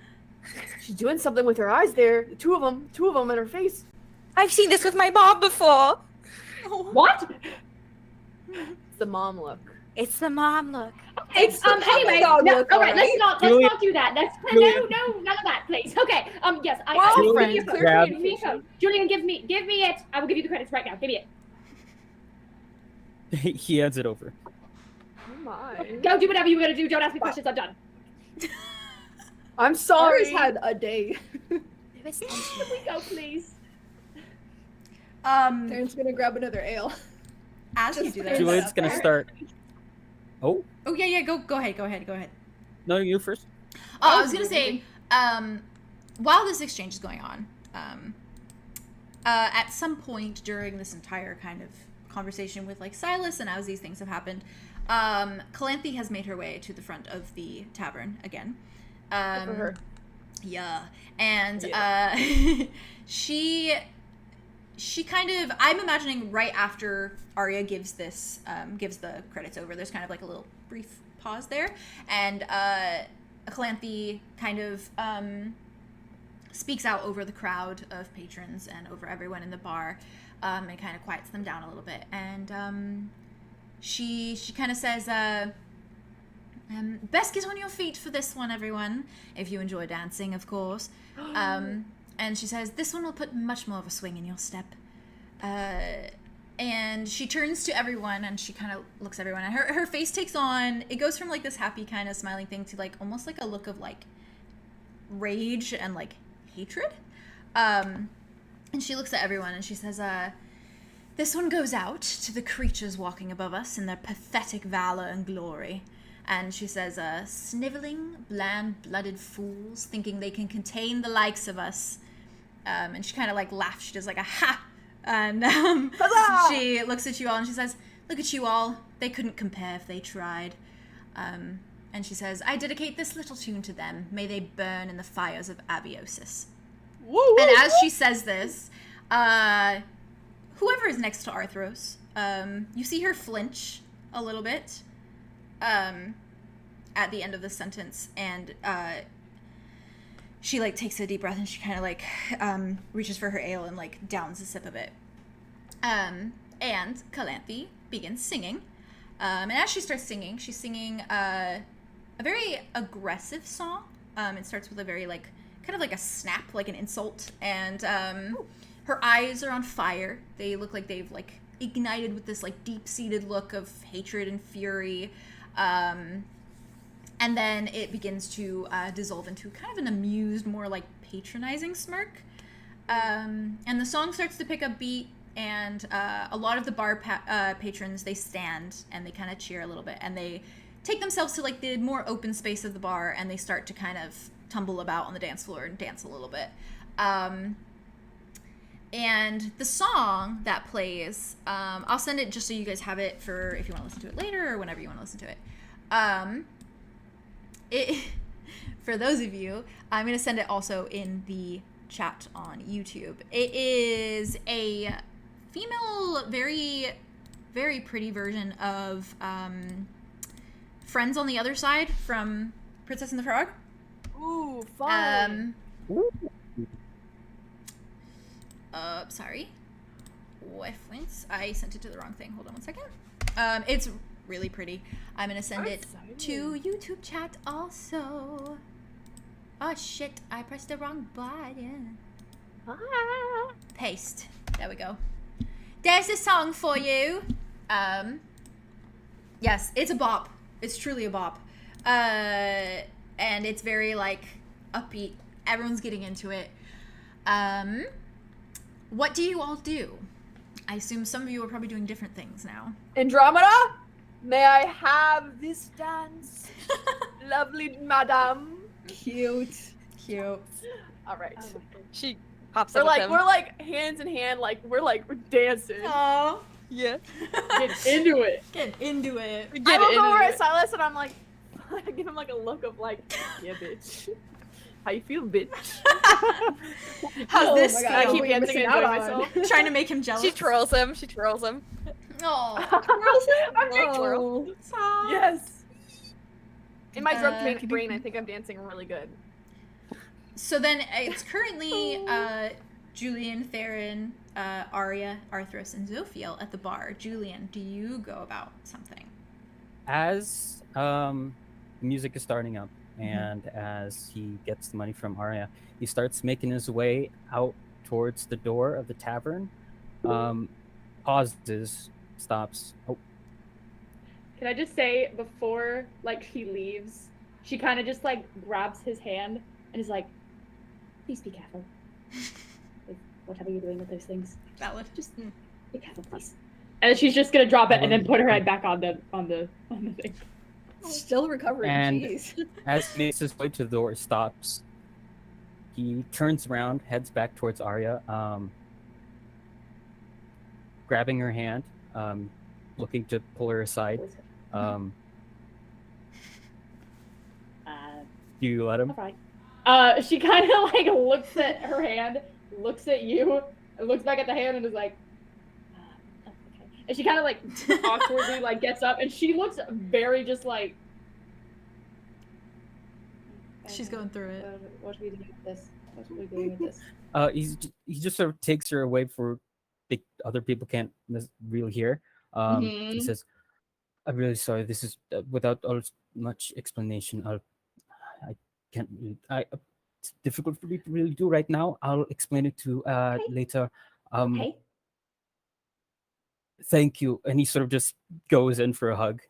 She's doing something with her eyes there. Two of them in her face. I've seen this with my mom before. What? It's the mom look. It's the mom look. It's anyway. dog No, look, all right, alright? let's Julian- not do that. Julian- No, none of that, please. Okay. Yes, I Well, give me friends, your code. grab- Give me a code. Julian, give me it. I will give you the credits right now. Give me it. He hands it over. Oh my. Go do whatever you were gonna do. Don't ask me questions. I'm done. I'm sorry. Ari's had a day. There was tension. Can we go, please? Theron's gonna grab another ale. As you Just do put that. it Julien's gonna start. Oh Oh yeah, go ahead. no, you first. Oh, I was gonna say, while this exchange is going on, at some point during this entire kind of conversation with like Silas and as these things have happened, Calanthe has made her way to the front of the tavern again. Good for her. Yeah, and she she kind of, I'm imagining right after Aria gives this, gives the credits over, there's kind of like a little brief pause there, and Calanthe kind of speaks out over the crowd of patrons and over everyone in the bar, and kind of quiets them down a little bit, and she kind of says, best get on your feet for this one, everyone, if you enjoy dancing, of course. And she says, this one will put much more of a swing in your step. And she turns to everyone and she kind of looks at everyone, and her face takes on, it goes from like this happy kind of smiling thing to like almost like a look of like rage and like hatred. And she looks at everyone and she says, this one goes out to the creatures walking above us in their pathetic valor and glory. And she says, sniveling, bland-blooded fools, thinking they can contain the likes of us. And she kind of like laughs. She does like a ha. And she looks at you all and she says, look at you all. They couldn't compare if they tried. And she says, I dedicate this little tune to them. May they burn in the fires of abiosis. Woo, And as she says this, whoever is next to Arthros, you see her flinch a little bit. At the end of the sentence, and she like takes a deep breath and she kind of like reaches for her ale and like downs a sip of it. And Calanthe begins singing, and as she starts singing, she's singing a very aggressive song. It starts with a very like kind of like a snap, like an insult, and her eyes are on fire. They look like they've like ignited with this like deep-seated look of hatred and fury. And then it begins to dissolve into kind of an amused, more like patronizing smirk. And the song starts to pick up beat, and a lot of the bar patrons, they stand and they kind of cheer a little bit, and they take themselves to like the more open space of the bar, and they start to kind of tumble about on the dance floor and dance a little bit. And the song that plays, I'll send it just so you guys have it for if you want to listen to it later or whenever you want to listen to it. For those of you, I'm going to send it also in the chat on YouTube. It is a female, very, very pretty version of Friends on the Other Side from Princess and the Frog. Ooh, fun. Sorry. Reference. I sent it to the wrong thing. Hold on one second. It's really pretty. I'm gonna send it to YouTube chat also. Oh shit, I pressed the wrong button. Paste. There we go. There's a song for you. Yes, it's a bop. It's truly a bop. And it's very like upbeat. Everyone's getting into it. What do you all do? I assume some of you are probably doing different things now. Andromeda, may I have this dance? Lovely madam. Cute. Cute. All right. She pops We're up like, with him. we're like hands in hand, like we're dancing. Aww. Yeah. Get into it. Get into it. I Get look into over at it. Silas and I'm like, I give him like a look of like, yeah, bitch. How you feel, bitch? How's Oh this my feel? God, I what keep are you dancing missing and enjoying out on? myself. Trying to make him jealous. She twirls him. She twirls him. Aww. I'm being Oh. Aww. Yes. In my drunk Uh, brain, I think I'm dancing really good. So then it's currently Julien, Theron, Aria, Arthros, and Zophiel at the bar. Julien, do you go about something? As the music is starting up, and as he gets the money from Aria, he starts making his way out towards the door of the tavern. Pauses, stops. Oh, Can I just say, before like he leaves, she kind of just like grabs his hand and is like, "Please be careful. Like, whatever you're doing with those things, Valid. just be careful, please." And she's just gonna drop it and then put her head back on the thing. Still recovering. And- Jeez. as he makes his way to the door, stops. He turns around, heads back towards Aria, grabbing her hand, looking to pull her aside. Do you let him? All right. She kind of like looks at her hand, looks at you, looks back at the hand and is like, okay. And she kind of like awkwardly like gets up, and she looks very just like. She's going through it. What are we doing with this? What are we doing with this? He just sort of takes her away for other people can't really hear. He says, "I'm really sorry. This is without much explanation. I can't. It's difficult for me to really do right now. I'll explain it to later. Okay. Thank you." And he sort of just goes in for a hug.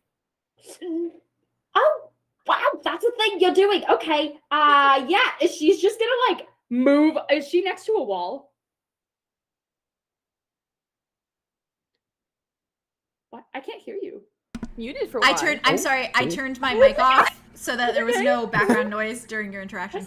Oh, wow, that's a thing you're doing. Okay. Yeah, She's just gonna like move. Is she next to a wall? What? I can't hear you. Muted for a while. I'm sorry. I turned my mic off so that there was no background noise during your interaction.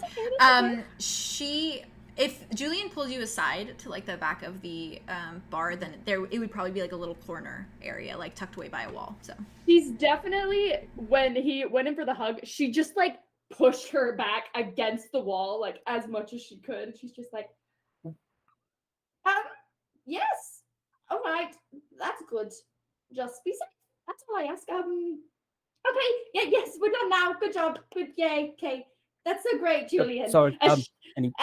If Julien pulled you aside to like the back of the bar, then it would probably be like a little corner area, like tucked away by a wall. So She's definitely, when he went in for the hug, she just like pushed her back against the wall like as much as she could. She's just like, yes. All right. That's good. Just be safe. That's all I ask. Okay. Yeah, yes, we're done now. Good job. Good. Yay. Okay. That's so great, Julien. Sorry. And And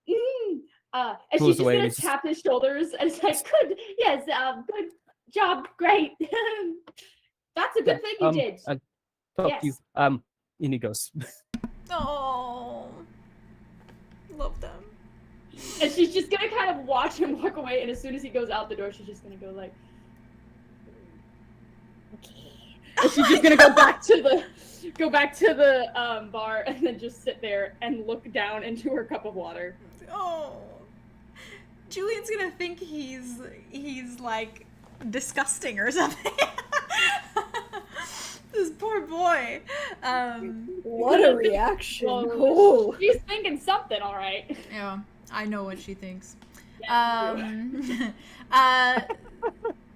he and pulls she's just away and gonna he's tap his shoulders and it's like, good. Yes. Good job. Great. that's a good thing you did. I talk to you. Yes. And he goes. oh, love them. And she's just gonna kind of watch him walk away, and as soon as he goes out the door, she's just gonna go like, Okay. and she's just gonna go back to the bar and then just sit there and look down into her cup of water. Oh, Julian's gonna think he's like disgusting or something. This poor boy. What a reaction. Well, Oh. she's thinking something, all right. Yeah, I know what she thinks. Yes,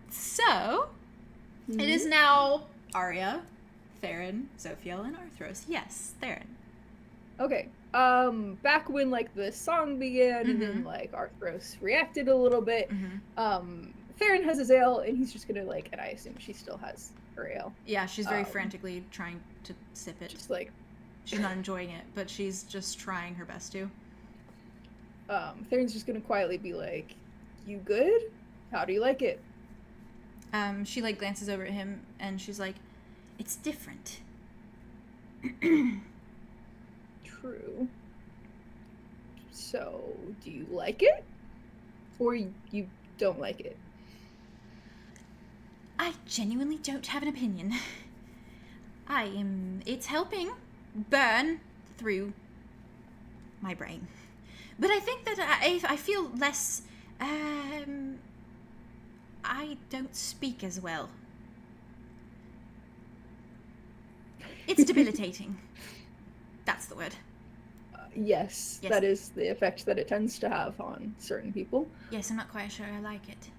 So it is now Aria, Theron, Zophiel, and Arthros. Yes, Theron. Okay. Back when like the song began and then like Arthros reacted a little bit, Theron has his ale and he's just gonna like, and I assume she still has her ale. Yeah, she's very frantically trying to sip it. Just like She's not enjoying it, but she's just trying her best to. Theron's just gonna quietly be like, "You good? How do you like it?" She like glances over at him and she's like, "It's different." True. So, do you like it? Or you don't like it? I genuinely don't have an opinion. It's helping burn through my brain. But I think that I feel less, I don't speak as well. It's debilitating. That's the word. Yes, Yes. that is the effect that it tends to have on certain people. Yes, I'm not quite sure I like it.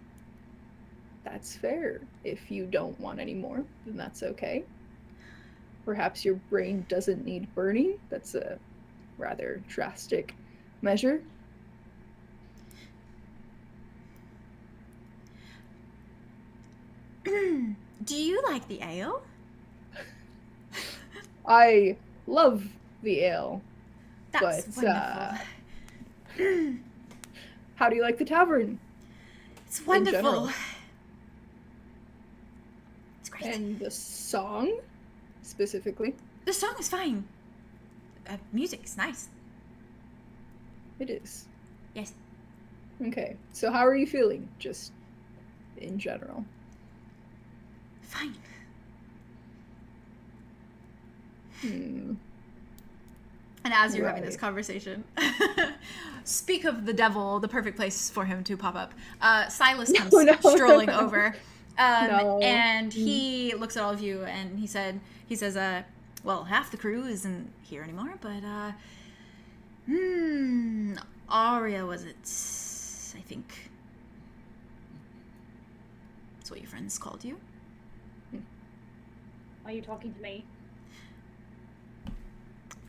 That's fair. If you don't want any more, then that's okay. Perhaps your brain doesn't need burning. That's a rather drastic measure. Do you like the ale? I love the ale. That's But, wonderful. How do you like the tavern? It's in wonderful. general? It's great. And the song, specifically? The song is fine. Music's nice. It is. Yes. Okay, so how are you feeling, just in general? Fine. Hmm. And as you're having this Right. conversation, speak of the devil, the perfect place for him to pop up. Silas comes strolling over, No. and he looks at all of you and he says, well, half the crew isn't here anymore, but Aria was it? I think that's what your friends called you. Are you talking to me?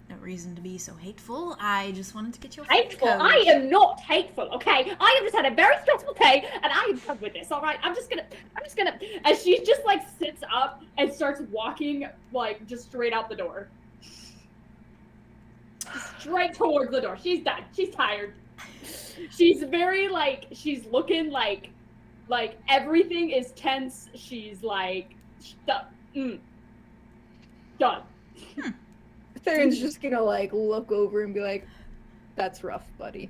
No reason to be so hateful. I just wanted to get your Hateful? code. I am not hateful, okay? I have just had a very stressful day, and I am done with this, alright? I'm just gonna, and she just, like, sits up and starts walking, like, just straight out the door. Straight towards the door. She's done. She's tired. She's very, like, she's looking like everything is tense. She's like, done. Theron's just gonna like look over and be like, "That's rough, buddy."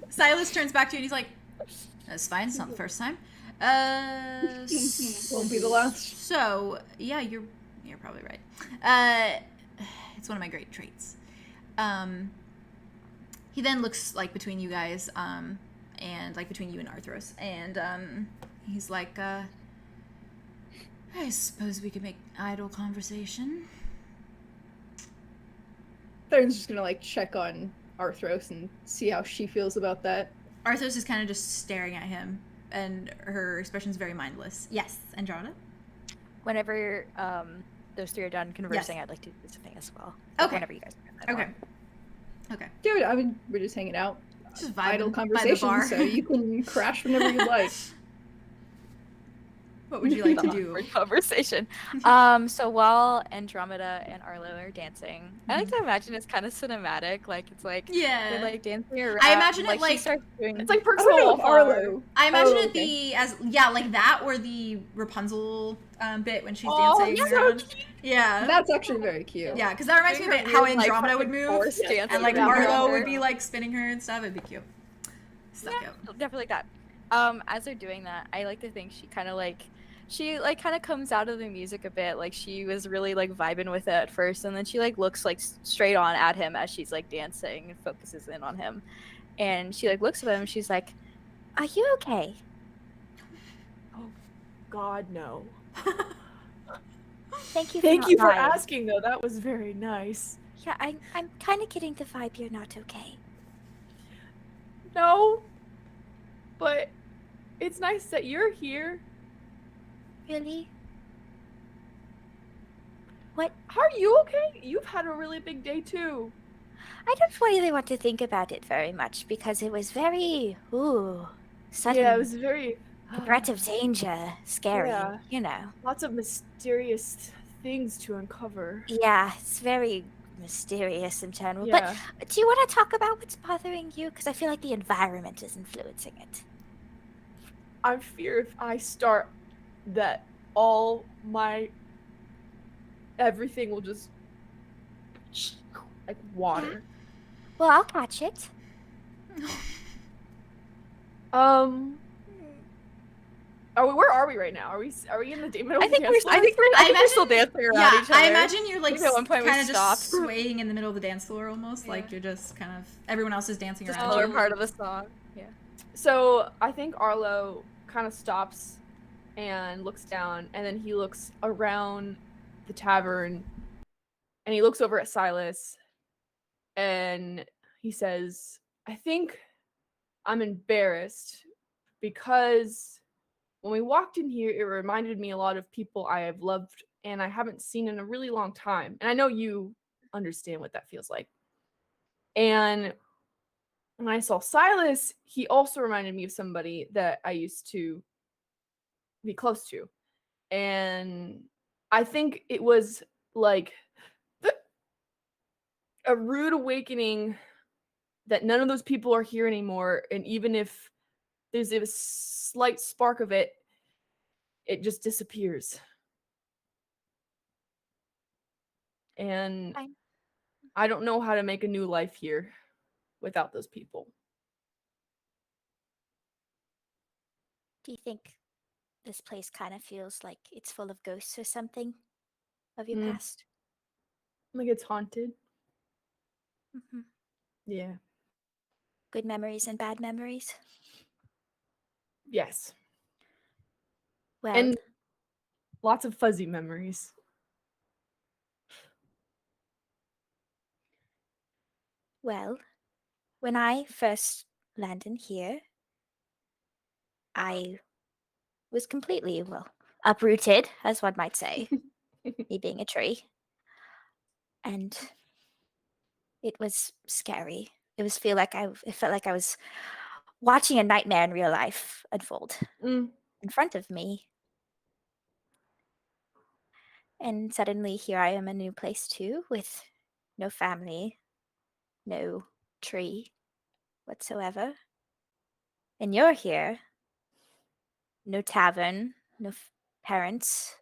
Silas turns back to you and he's like, "That's fine. It's not the first time." Won't be the last. So yeah, you're probably right. It's one of my great traits. He then looks like between you guys, and like between you and Arthros, and he's like, I suppose we could make idle conversation. Theron's just gonna like check on Arthros and see how she feels about that. Arthros is kind of just staring at him, and her expression's very mindless. Yes, Andromeda? Whenever those three are done conversing, I'd like to do something as well. Okay. Whenever you guys are done. Okay. Okay. Dude, I mean, we're just hanging out. Just vibing Idle by the conversation, bar. so you can crash whenever you like. What would you like to do? Awkward conversation. So while Andromeda and Arlow are dancing, I like to imagine it's kind of cinematic. Like it's like Yeah. they're like dancing around. I imagine it she like starts doing. It's like I Perks don't of the know if Wallflower. Arlo. I imagine Oh, it okay. as like that or the Rapunzel bit when she's Oh, dancing yeah, so around. Yeah. That's actually very cute. Yeah, because that reminds me of Doing her how weird, like, Andromeda would fucking move, force dancing and like around Arlo her. would be like spinning her and stuff. It'd be cute. So Yeah, cute. definitely like that. As they're doing that, I like to think she kind of comes out of the music a bit. Like she was really like vibing with it at first, and then she like looks like straight on at him as she's like dancing and focuses in on him, and she like looks at him and she's like, Are you okay? God, no. Thank you. Thank not you for lying. asking, though. That was very nice. Yeah, I'm kind of getting the vibe you're not okay. No, but it's nice that you're here. Really? How are you okay? You've had a really big day, too. I don't really want to think about it very much because it was very sudden. Yeah, it was very... threat of danger, scary. Yeah. You know. Lots of mysterious things to uncover. Yeah, it's very mysterious in general. Yeah. But do you want to talk about what's bothering you? Because I feel like the environment is influencing it. I fear if I start that all my... everything will just... like water. Well, I'll catch it. Where are we right now? Are we in the middle I of the think dance floor? I think we're still imagine- dancing around Yeah, each other. I imagine you're like Maybe at one point we kind of just stopped. swaying in the middle of the dance floor almost. Yeah. Like you're just kind of everyone else is dancing Just around. the lower you. part of the song. Yeah. So I think Arlo kind of stops and looks down, and then he looks around the tavern, and he looks over at Silas, and he says, I think I'm embarrassed because when we walked in here, it reminded me a lot of people I have loved and I haven't seen in a really long time. And I know you understand what that feels like. And when I saw Silas, he also reminded me of somebody that I used to be close to. And I think it was like a rude awakening that none of those people are here anymore. And even if there's a slight spark of it, it just disappears. And Fine. I don't know how to make a new life here without those people. Do you think this place kind of feels like it's full of ghosts or something of your Mm. past? Like it's haunted. Hmm. Yeah. Good memories and bad memories? Yes. Well, And lots of fuzzy memories. well, when I first landed here, I was completely, well, uprooted, as one might say, me being a tree. and it was scary. It felt like I was watching a nightmare in real life unfold in front of me. And suddenly here I am in a new place too, with no family, no tree whatsoever. And you're here. No tavern, no parents.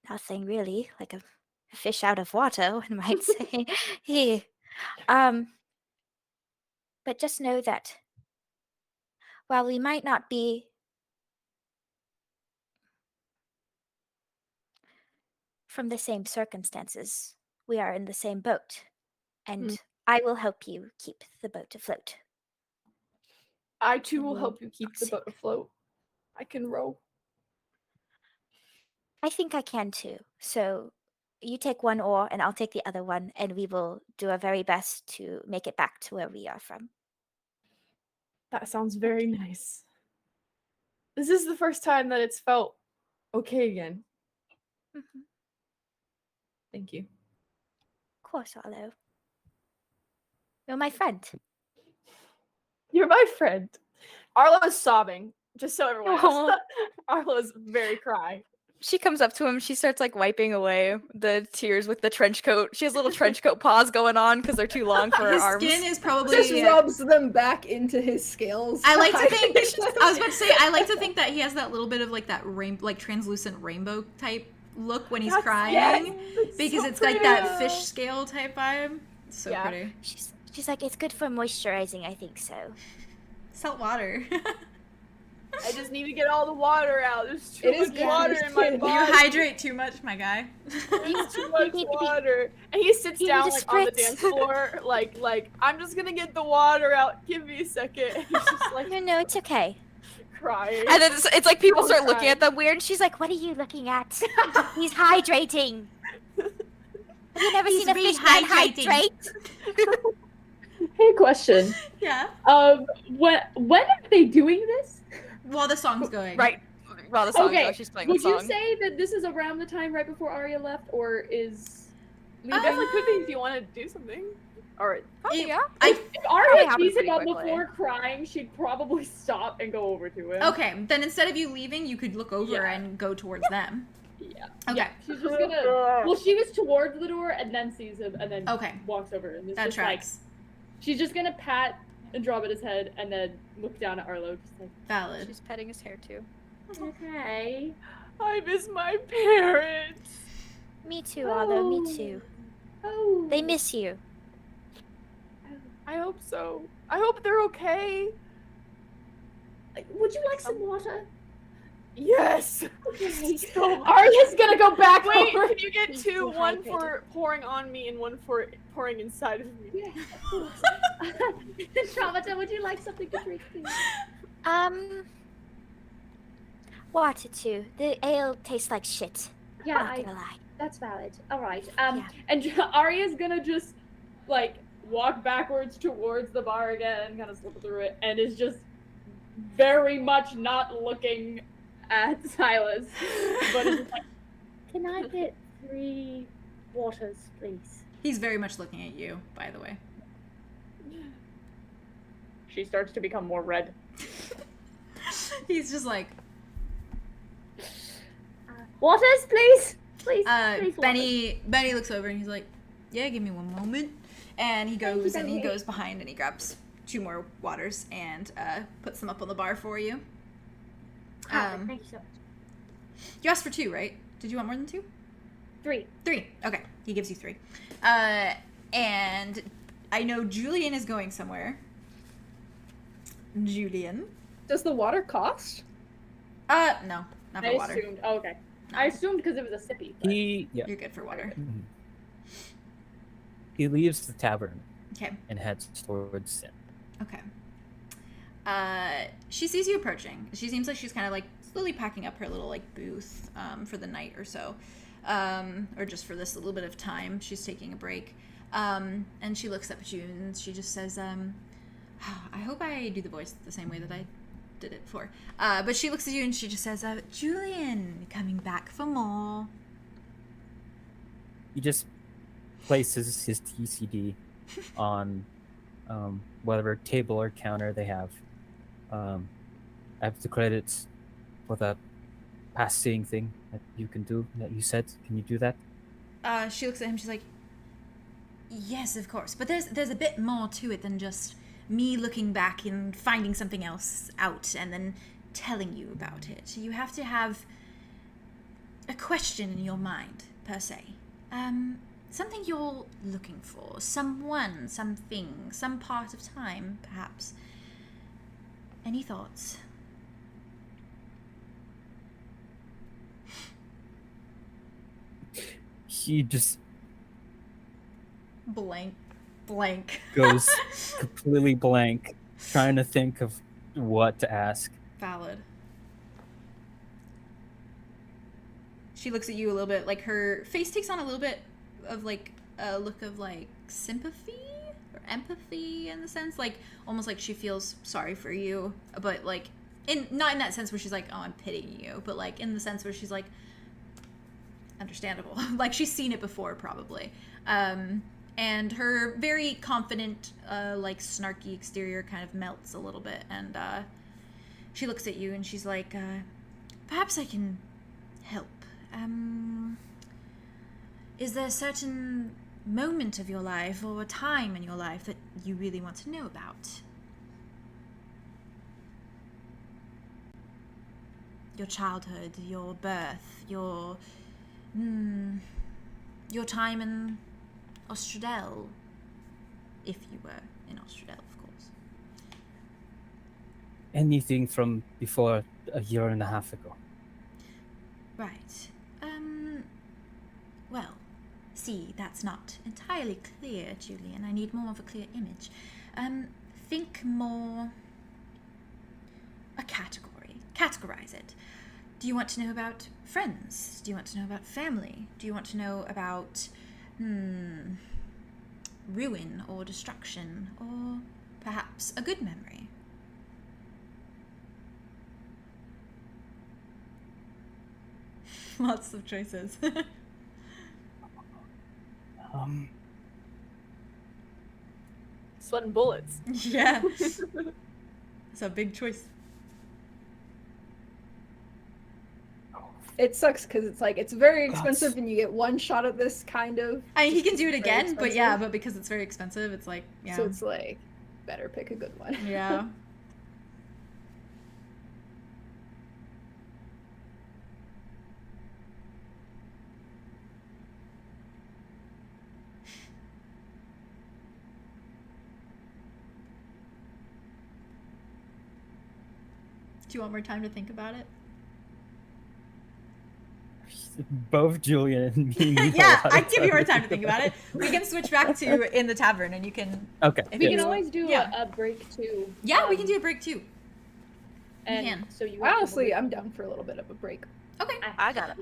Nothing really, like a fish out of water, one might say. He, but just know that while we might not be from the same circumstances, we are in the same boat, and I will help you keep the boat afloat. I too will help you keep the boat afloat. I can row. I think I can too. So you take one oar and I'll take the other one, and we will do our very best to make it back to where we are from. That sounds very nice. This is the first time that it's felt okay again. Mm-hmm. Thank you. Of course, Arlow. You're my friend. You're my friend. Arlo is sobbing, just so everyone knows. Arlo is very crying. She comes up to him. She starts like wiping away the tears with the trench coat. She has little trench coat paws going on because they're too long for her His arms. skin is probably Just rubs them back into his scales. I like to think. I was about to say. I like to think that he has that little bit of like that like translucent rainbow type look when he's crying, because it's like that fish scale type vibe. It's so pretty. She's like, it's good for moisturizing. I think so. Salt water. I just need to get all the water out. There's too much water in my body. You hydrate too much, my guy. There's too much water. And he sits down like on the dance floor, like I'm just gonna get the water out. Give me a second. And he's just like, no, it's okay. Crying. And then it's like people start looking crying. at them weird. She's like, what are you looking at? He's hydrating. Have you never seen a fish man hydrate? Hey, question. Yeah. When are they doing this? While the song's going. Right. While the song Okay. goes, she's playing Would the song. you say that this is around the time right before Arya left, or is? I mean, it definitely could be if you want to do something. Or yeah. If Arya happened sees him pretty on the quickly. floor crying, she'd probably stop and go over to him. Okay, then instead of you leaving, you could look over and go towards them. Yeah. Okay. Yeah, she's just gonna. Well, she was towards the door and then sees him and then walks over. And it's That just tracks. Like, she's just gonna pat Andromeda's head and then look down at Arlo, just like. Valid. She's petting his hair too. Okay. I miss my parents. Me too, Arlo. Me too. Oh. They miss you. I hope so. I hope they're okay. Would you like some water? Yes. Okay. Arya's gonna go back. Wait, over. can you get two? One for pouring on me and one for pouring inside of me. Yeah, of course. Andromeda, would you like something to drink, please? Water too. The ale tastes like shit. Yeah, Not gonna lie. that's valid. All right. And Arya's gonna just like walk backwards towards the bar again, kind of slip through it, and is just very much not looking at Silas, but is just like, Can I get 3 waters, please? He's very much looking at you, by the way. she starts to become more red. He's just like, Waters, please. Please. please Benny looks over and he's like, yeah, give me one moment. And he goes and he goes behind and he grabs 2 more waters and puts them up on the bar for you. Thank you so much. You asked for 2, right? Did you want more than 2? 3. 3. Okay, he gives you 3. And I know Julien is going somewhere. Julien. Does the water cost? No, not for I water. assumed. Oh, okay. I assumed because it was a sippy. But... You're good for water. Mhm. He leaves the tavern Okay. and heads towards Syn. Okay. She sees you approaching. She seems like she's kind of like slowly packing up her little like booth for the night or so, or just for this little bit of time. She's taking a break, and she looks up at you and she just says, "I hope I do the voice the same way that I did it before." But she looks at you and she just says, "Julien, coming back for more." he just places his TCD on whatever table or counter they have. I have the credits for the passing thing that you can do, that you said. Can you do that? She looks at him, she's like, yes, of course. But there's a bit more to it than just me looking back and finding something else out and then telling you about it. You have to have a question in your mind, per se. Something you're looking for. Someone, something, some part of time, perhaps. Any thoughts? He just Blank. goes completely blank, trying to think of what to ask. Valid. She looks at you a little bit, like her face takes on a little bit of like a look of like sympathy or empathy in the sense, like almost like she feels sorry for you, but like not in that sense where she's like, oh, I'm pitying you, but like in the sense where she's like, understandable. Like she's seen it before probably. And her very confident, like snarky exterior kind of melts a little bit, and she looks at you and she's like, perhaps I can help. Is there a certain moment of your life or a time in your life that you really want to know about? Your childhood, your birth, your time in 𝙍𝙗𝙗, if you were in 𝙍𝙗𝙗, of course. Anything from before a year and a half ago. Right. Well, see, that's not entirely clear, Julien. I need more of a clear image. Think more a category. Categorize it. Do you want to know about friends? Do you want to know about family? Do you want to know about ruin or destruction, or perhaps a good memory? Lots of choices. Sweating bullets. Yeah. It's a big choice. It sucks because it's like, it's very expensive and you get one shot at this kind of. I mean, he can do it Very again, but yeah, expensive. but because it's very expensive, it's like, yeah. So it's like, better pick a good one. Yeah. Do you want more time to think about it? Both Julien and me. need a Yeah, lot I of give you more time to to think about it. We can switch back to in the tavern, and you can. Okay. If We you can yes. always do Yeah. a break too. Yeah, we can do a break too. And can. so you Honestly, I'm down for a little bit of a break. Okay. I got it.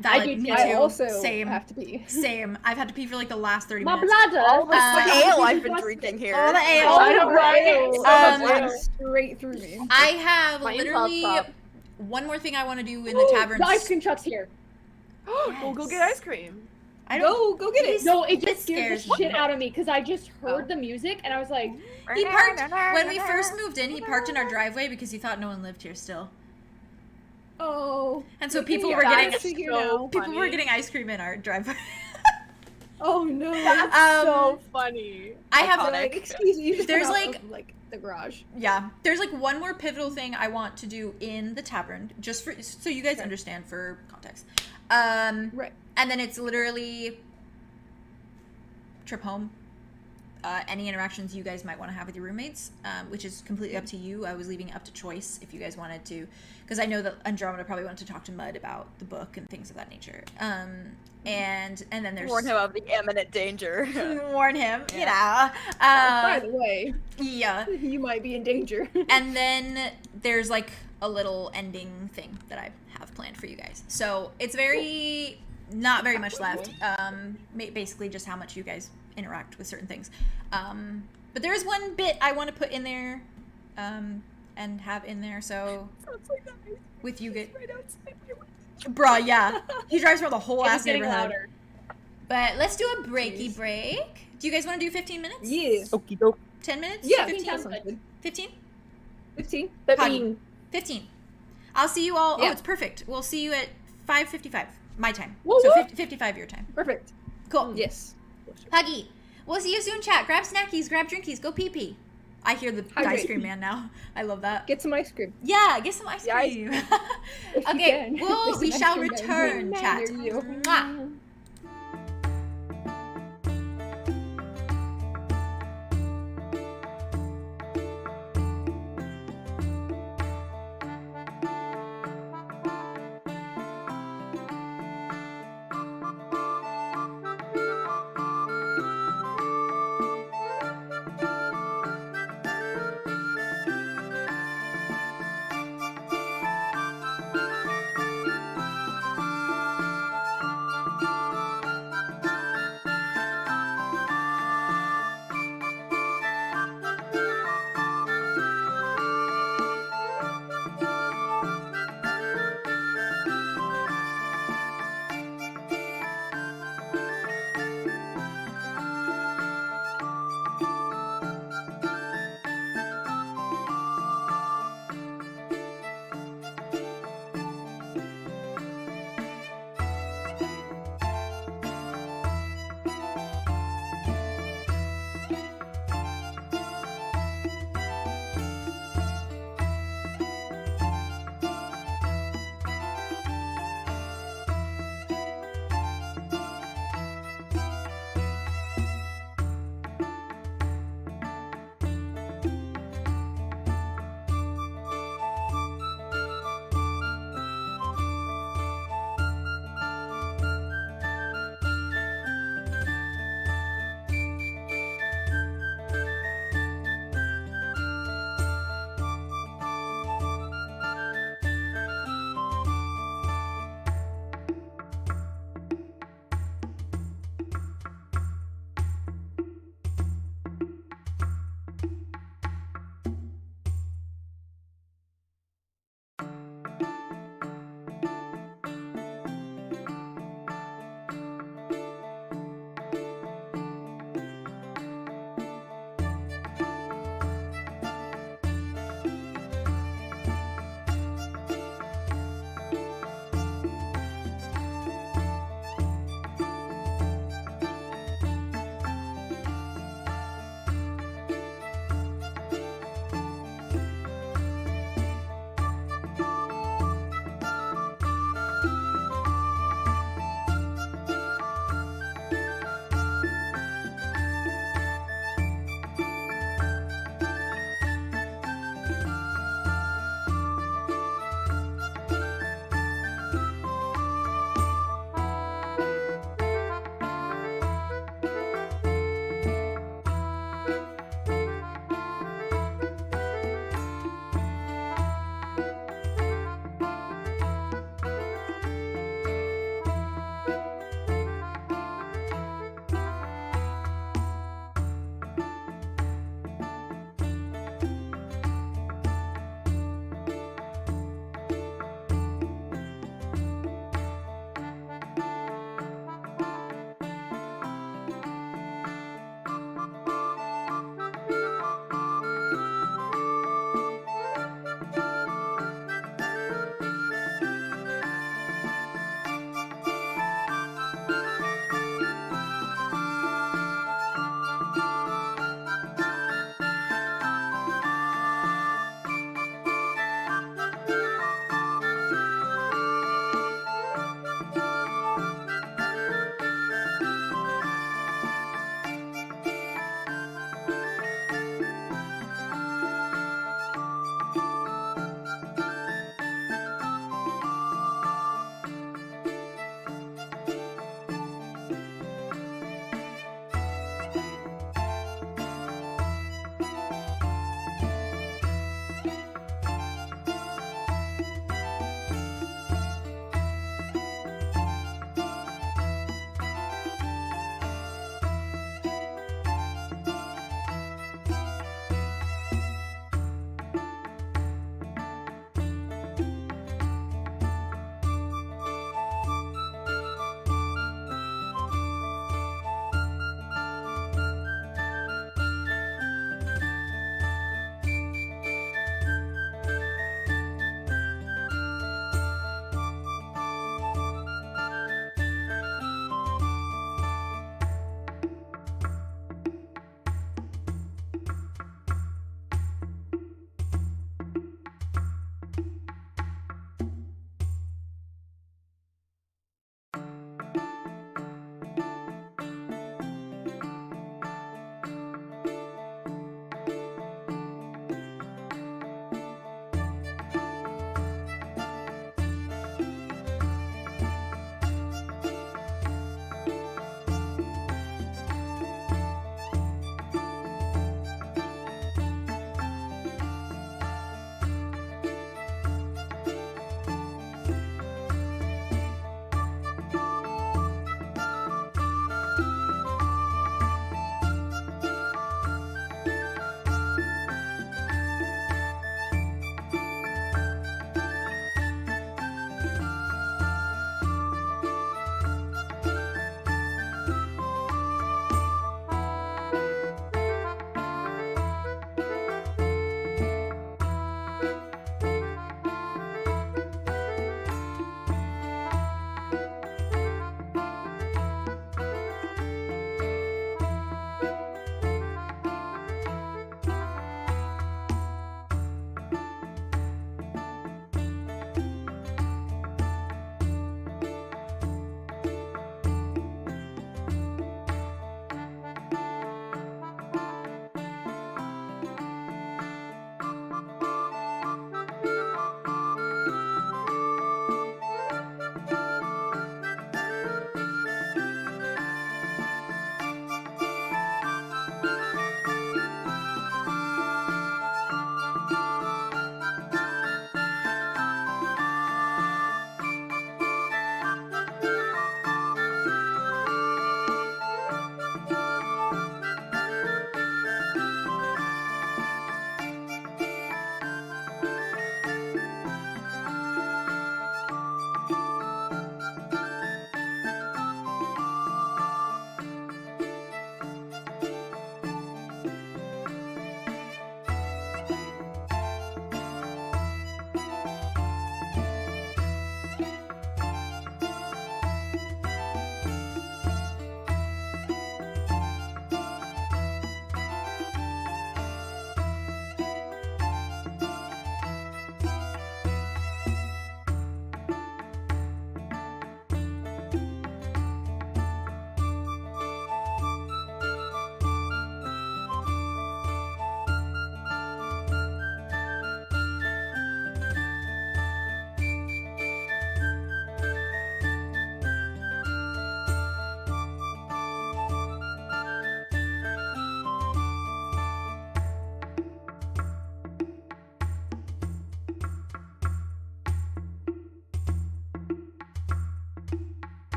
Valid. do Me too. too. I also Same. have to be. Same. I've had to pee for like the last 30 My minutes. bladder. All this ale I've been Disgusting. drinking here. All the ale. Oh, I know, right? Went straight through me. I have My literally improv one more thing I want to do in the tavern. The ice cream truck's here. We'll go get ice cream. I don't. Go get it. No, it It just scared scares the shit me. out of me because I just heard Oh. the music and I was like, He parked when we first moved in. He parked in our driveway because he thought no one lived here still. Oh. And so good people thing were you getting guys are here so now. people were funny. getting ice cream in our driveway. Oh no. That's so funny. I have They're like, excuse me, you just There's, got out like- of, like the garage. Yeah, there's like one more pivotal thing I want to do in the tavern, just for so you guys understand for context. Right. And then it's literally trip home. Any interactions you guys might want to have with your roommates, which is completely up to you. I was leaving it up to choice if you guys wanted to, because I know that Andromeda probably wanted to talk to Mud about the book and things of that nature. And then there's Warn him of the imminent danger. warn him, you Yeah. know. By the way, Yeah. you might be in danger. And then there's like a little ending thing that I have planned for you guys. So it's very not very much left. Basically just how much you guys interact with certain things. But there is one bit I want to put in there, and have in there. So Sounds like that. with you get, Right outside my window. bruh, yeah, he drives around the whole it's ass getting neighborhood. louder. But let's do a breaky break. Do you guys want to do 15 minutes? Yeah. Okie doke. 10 minutes? Yeah, 15? that sounds good. 15? 15. 15. 15. I'll see you all. Yeah. Oh, it's perfect. We'll see you at 5:55 my time. Woo, So woo. 55 your time. Perfect. Cool. Yes. Huggy. We'll see you soon, chat. Grab snackies, grab drinkies, go pee pee. I hear the Hydrate. ice cream man now. I love that. Get some ice cream. Yeah, get some ice Yeah, ice cream. If you Okay, can. well, There's we an shall ice cream down return, here. chat. Near you. Mwah.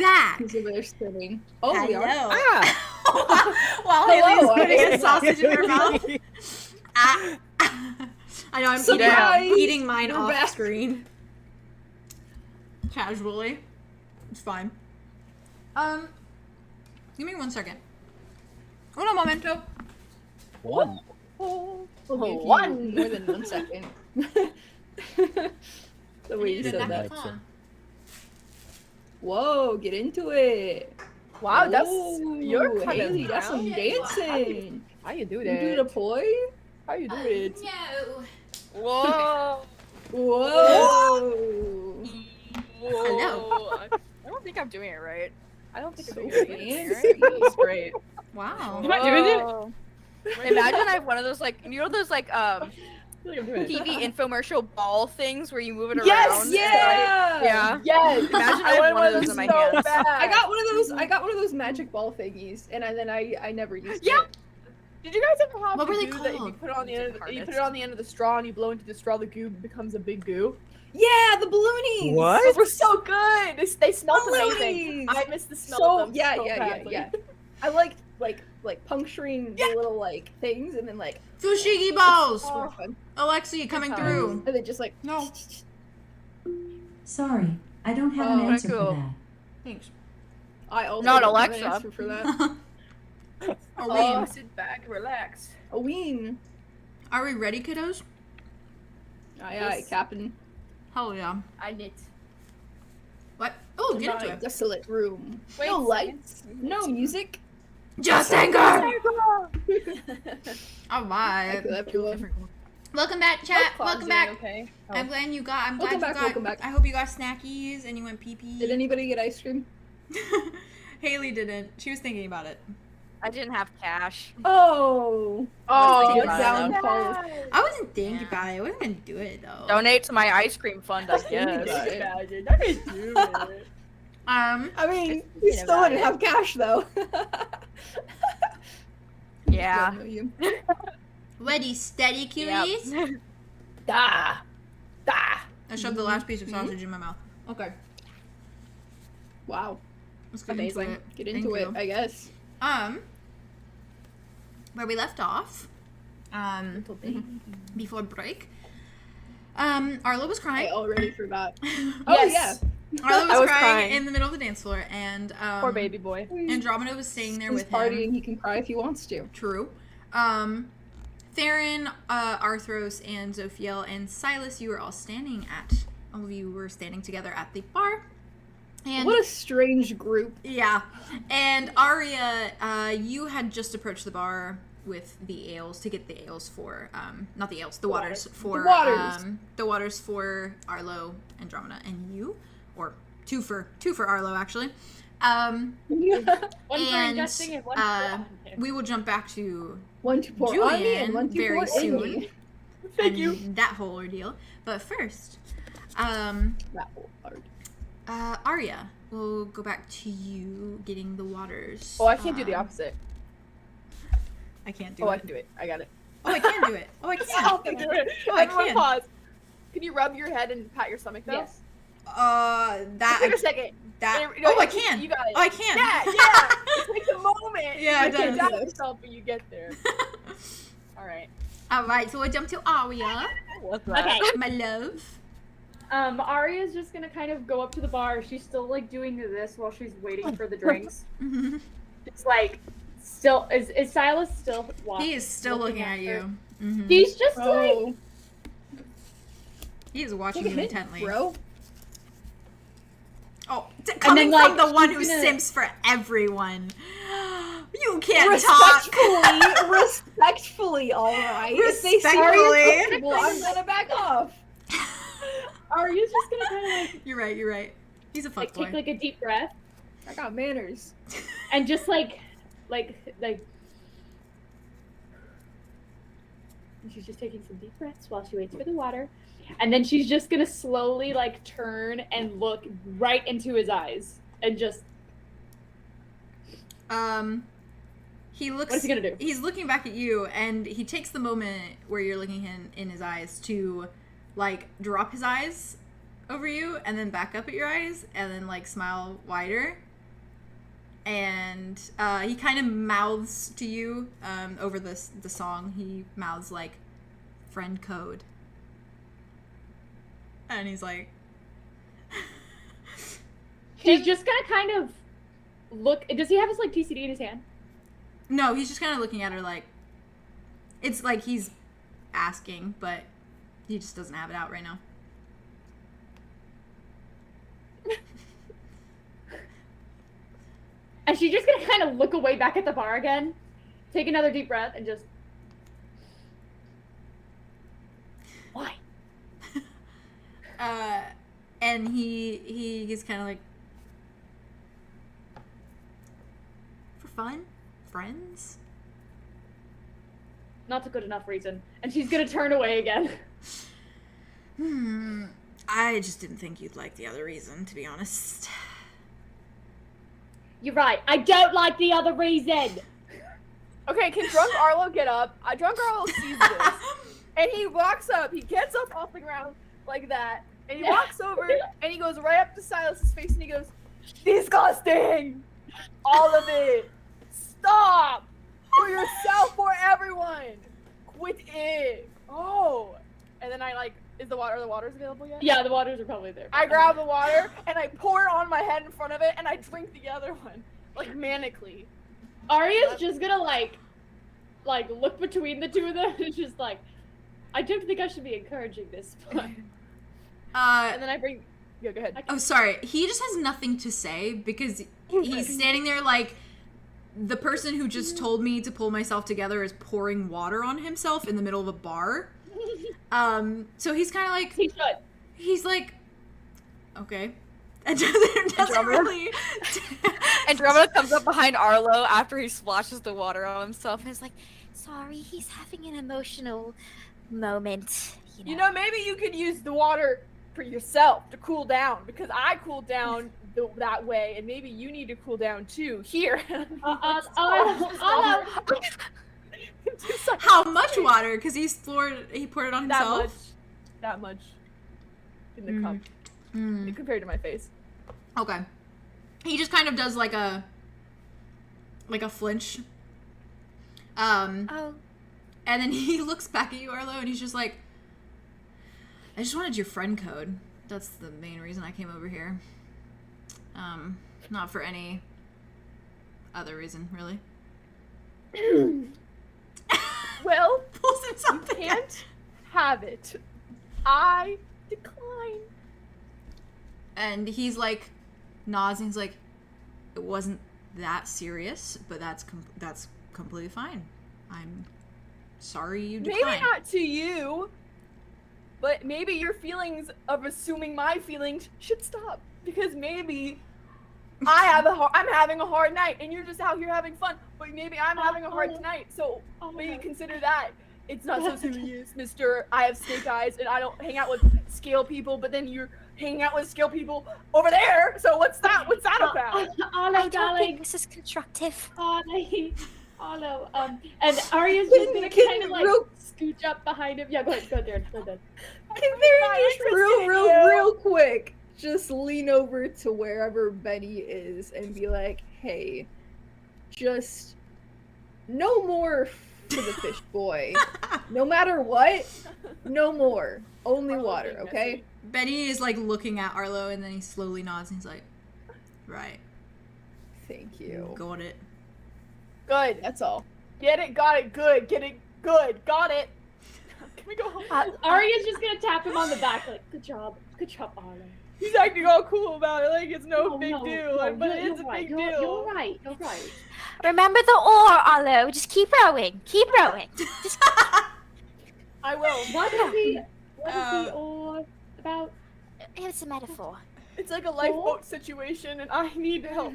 back. He's over there spinning. Oh, we are. Hello. Ah! While Hello, Haley's putting I- a sausage in her mouth. Ah. I know I'm Surprise! eating mine We're off back. screen. Casually. It's fine. Give me 1 second. Uno momento. One. We'll give you One. more than 1 second. The way you Need said a that. napkin. Whoa, get into it. Wow, that's Ooh, you're kind Haley, of that's some dancing. How you do You that? do the poi? How you do it? No. Whoa. Whoa. Hello. I don't think I'm doing it right. I don't think So I'm doing it fancy. right. That was great. Wow. Am I doing it? Whoa. Imagine I have one of those like those like I feel like I'm doing it. TV infomercial ball things where you move it Yes, around. yeah. Yeah. Yes. Imagine I had one of those in my hands. I got one of those magic ball thingies, and then I never used Yeah. it. Did you guys ever have What the were they goo that if you called? put it on the end of the, you Hardest. put it on the end of the straw and you blow into the straw, the goo becomes a big goo? Yeah, the balloonies. What? Those were so good. They smelled amazing. Balloonies. I miss the smell So of them. yeah, so yeah, badly. yeah. I liked like puncturing the little like things, and then like Fushigi balls. super fun. Alexi coming Good through. And then just like No. Sorry, I don't have an Oh, answer cool. for that. Thanks. I also Not don't have an Alexa. answer for that. Are Oh, we sit back and relax. A ween. are we ready, kiddos? Aye, Captain. Hell yeah. I knit. What? Oh, get into My it. desolate room. Wait, No lights. No music. Just anger. All right. Everyone. Welcome back, chat. Claude's Welcome doing back. Okay. I'm glad you got. I'm glad Welcome you back, got. welcome back. I hope you got snackies and you went pee pee. Did anybody get ice cream? Haley didn't. She was thinking about it. I didn't have cash. Oh. Oh, What no. downfall. I wasn't thinking Yeah. about it. I wasn't gonna do it though. Donate to my ice cream fund, I Thinking guess. about it. I can do it. I mean, you Thinking still about wouldn't have cash though. Yeah. Don't know you. Ready, steady, cuties. Yep. Da. Da. I shoved the last piece of sausage in my mouth. Okay, Wow. let's get Amazing. into it. Get Thank into it, you. I guess. Where we left off, Little baby. before break, Arlo was I crying. already forgot. Yes. Oh yeah. Arlo I was, was crying, crying. in the middle of the dance floor, and Poor baby boy. Andromeda was staying there He's with partying. him. He can cry if he wants to. True. Theron, Arthros, and Zophiel and Silas, you were all standing at. All of you were standing together at the bar. And What a strange group. yeah, and Aria, you had just approached the bar with the ales to get the ales for not the ales, the waters for waters. the waters for Arlo, Andromeda, and you, or two for Arlo actually. One for And, ingesting and one uh, for we will jump back to One to pour on me and one Julian to very pour in soon. me. Thank you. and that whole ordeal. But first, That whole part. Arya, we'll go back to you getting the waters. Oh, I can't do the Um, opposite. I can't do Oh, it. I can do it. I got it. Oh, I can do it. Oh, I can. I can do it. Oh, I Everyone can. pause. Can you rub your head and pat your stomach though? Yes. That Take a second. that. No, Oh, I can. You got it. Oh, I can. Yeah. It takes a moment. Yeah, it You can does. doubt yourself when you get there. All right. All right, so we'll jump to Arya, What's Okay. my love. Aria's just gonna kind of go up to the bar. She's still like doing this while she's waiting for the drinks. Mhm. It's like still is Silas still walking? He is still looking at her? you. Mhm. He's just like Oh, He is watching take a you hint, intently. bro. Oh, coming then, from like, the one who she's gonna- simps for everyone. You can't talk. Respectfully, all right. If they see Respectfully. me comfortable, I'm gonna back off. Aria's just gonna kind of like You're right. You're right. He's a fuck boy. take like a deep breath I got manners. and just like and she's just taking some deep breaths while she waits for the water. And then she's just gonna slowly like turn and look right into his eyes and just He looks. what's he gonna do? He's looking back at you, and he takes the moment where you're looking in his eyes to, like, drop his eyes over you, and then back up at your eyes, and then like smile wider, And he kind of mouths to you over the song. He mouths like, friend code. And he's like... He's just gonna kind of look... Does he have his, like, TCD in his hand? No, he's just kind of looking at her like... It's like he's asking, but he just doesn't have it out right now. And she's just gonna kind of look away back at the bar again, take another deep breath, and just... Why? And he's kind of like... For fun? Friends? Not a good enough reason. And she's gonna turn away again. I just didn't think you'd like the other reason, to be honest. You're right. I don't like the other reason. Okay, can drunk Arlow get up? Drunk Arlow sees this. And he walks up. He gets up off the ground like that. And he walks over and he goes right up to Silas's face and he goes, disgusting! All of it! Stop! For yourself, for everyone! Quit it! Oh! And then I like, are the waters available yet? Yeah, the waters are probably there. I grab the water and I pour it on my head in front of it and I drink the other one. Like manically. Aria's just gonna like look between the two of them and just like, I don't think I should be encouraging this, but... and then I bring... Yeah, go ahead. Oh, sorry. He just has nothing to say because he's standing there like, the person who just told me to pull myself together is pouring water on himself in the middle of a bar. So he's kind of like... He should. He's like, okay. And doesn't really... Andromeda comes up behind Arlow after he splashes the water on himself and is like, Sorry, he's having an emotional moment. You know, maybe you could use the water for yourself to cool down because I cooled down that way, and maybe you need to cool down too. Here. How much water? Because he poured it on himself. That much. In the cup. Compared to my face. Okay. He just kind of does like a flinch. Oh. And then he looks back at you, Arlow, and he's just like, I just wanted your friend code. That's the main reason I came over here. Not for any other reason, really. Well, pulls in something. Can't have it. I decline. And he's like, nods, and he's like, it wasn't that serious, but that's completely fine. I'm sorry you declined. Maybe not to you, but maybe your feelings of assuming my feelings should stop because maybe I'm having a hard night and you're just out here having fun, but maybe I'm having a hard night, so maybe consider that. It's not so serious, mister. I have snake eyes and I don't hang out with scale people, but then you're hanging out with scale people over there, so what's that about? Arlow, darling. Think this is constructive. Arlow, and Aria's just gonna kind of like scooch up behind him. Yeah, go ahead, Darren. Go ahead. Can there just real quick just lean over to wherever Benny is and be like, hey, just no more for the fish boy. No matter what, no more. Only water, okay? Benny is like looking at Arlow and then he slowly nods and he's like, right. Thank you. Got it. Good, that's all. Get it, got it, good. Get it, good, got it. Can we go home? Aria's just gonna tap him on the back like, good job, Arlow. He's acting all cool about it, like it's no big deal, but it's a big deal. You're right. Remember the oar, Arlow. Just keep rowing. Keep rowing. Just... I will. What is the oar about? It's a metaphor. It's like a lifeboat situation, and I need help.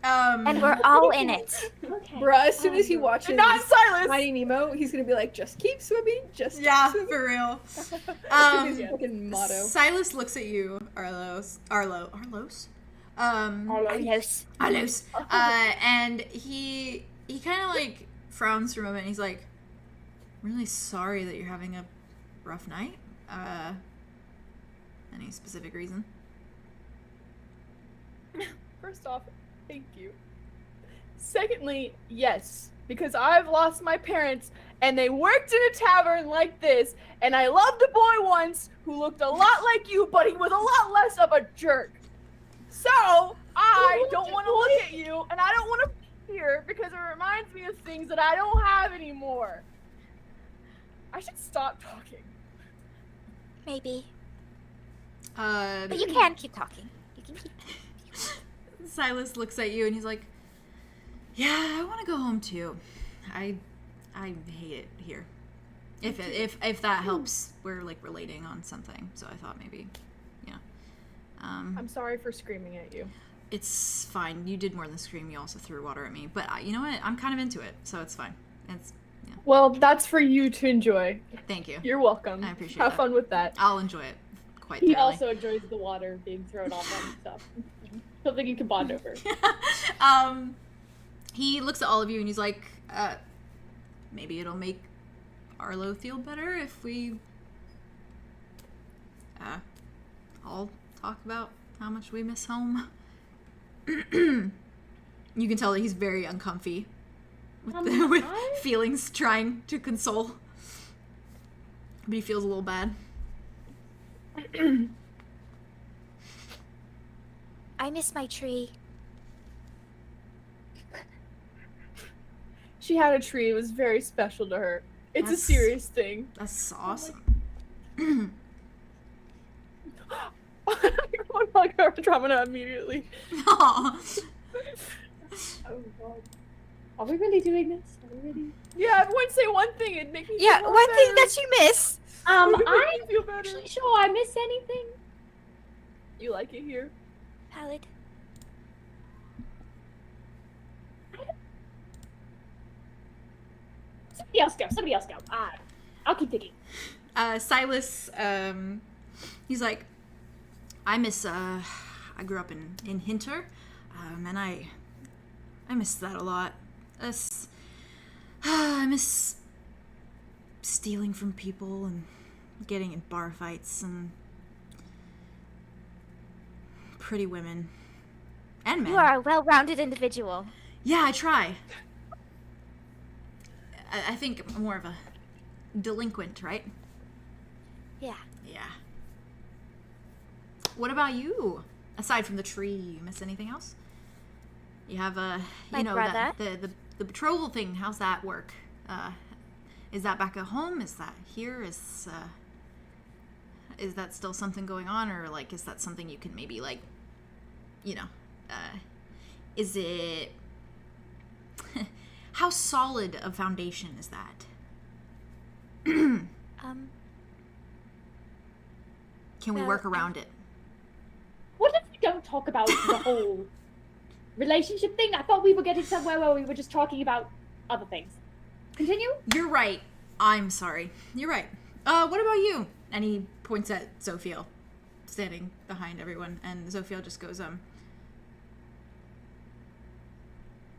And we're all in it. Okay. Bruh, as soon as he watches Not Silas! Finding Nemo, he's gonna be like, just keep swimming, just keep swimming. For real. His fucking motto. Silas looks at you, Arlows. Arlows? Arlows. And he kind of like frowns for a moment and he's like, I'm really sorry that you're having a rough night. Any specific reason? First off, thank you. Secondly, yes, because I've lost my parents and they worked in a tavern like this, and I loved a boy once who looked a lot like you, but he was a lot less of a jerk. So I don't want to look at you, and I don't want to be here because it reminds me of things that I don't have anymore. I should stop talking. Maybe. But you can keep talking. You can keep. Silas looks at you and he's like, "Yeah, I want to go home too. I hate it here. If that helps, we're like relating on something. So I thought maybe, yeah. I'm sorry for screaming at you. It's fine. You did more than scream. You also threw water at me. But you know what? I'm kind of into it, so it's fine. It's yeah. Well, that's for you to enjoy. Thank you. You're welcome. I appreciate Have that. fun with that. I'll enjoy it quite He thoroughly. also enjoys the water being thrown off on stuff. Something you can bond over. He looks at all of you and he's like, maybe it'll make Arlow feel better if we all talk about how much we miss home. You can tell that he's very uncomfy with feelings trying to console. But he feels a little bad. I miss my tree. She had a tree. It was very special to her. It's a serious thing. That's awesome. Oh my god, Andromeda immediately. Aw. Oh god. Are we really doing this? Are we really? Yeah, everyone say one thing. It'd make me Yeah, feel one better. thing that you miss. I'm It'd make me feel better. actually sure I miss anything. You like it here? Valid. Somebody else go. I'll keep thinking. Silas, he's like, I miss, I grew up in Hinter, and I miss that a lot. I miss stealing from people and getting in bar fights and pretty women and men. You are a well-rounded individual. Yeah, I try. I think I'm more of a delinquent, right? Yeah. Yeah. What about you? Aside from the tree, you miss anything else? You have My that brother. the betrothal thing. How's that work? Is that back at home? Is that here? Is that still something going on, or like is that something you can maybe like, is it? How solid a foundation is that? Can we Well, work around it? What if we don't talk about the whole relationship thing? I thought we were getting somewhere where we were just talking about other things. Continue? You're right. I'm sorry. You're right. What about you? And he points at Zophiel, standing behind everyone, and Zophiel just goes,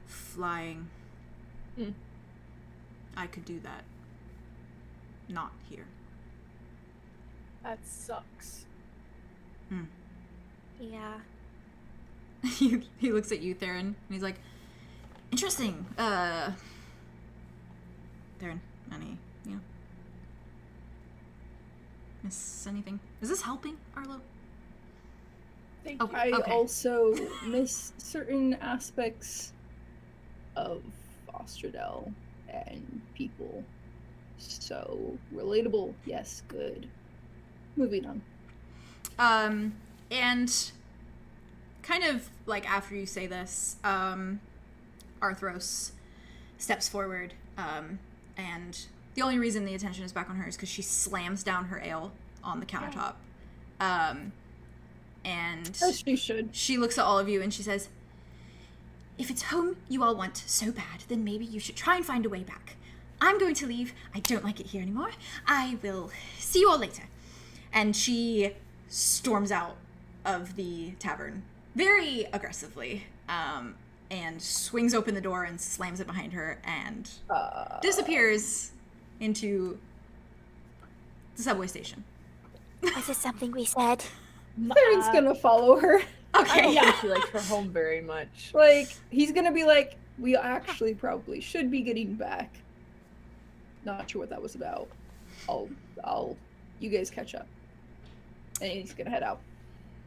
flying. I could do that. Not here. That sucks. Yeah. He looks at you, Theron, and he's like, interesting. Theron, any, miss anything? Is this helping, Arlow? Thank Oh, you. I okay. also miss certain aspects of Ostradel and people. So, relatable, yes, good. Moving on. And kind of like after you say this, Arthros steps forward, and the only reason the attention is back on her is because she slams down her ale on the countertop. And As she should. she looks at all of you and she says, if it's home you all want so bad, then maybe you should try and find a way back. I'm going to leave. I don't like it here anymore. I will see you all later. And she storms out of the tavern very aggressively, and swings open the door and slams it behind her and disappears into the subway station. Was this something we said? Theron's gonna follow her. I Okay. don't think she likes her home very much. Like, he's gonna be like, we actually probably should be getting back. Not sure what that was about. You guys catch up. And he's gonna head out.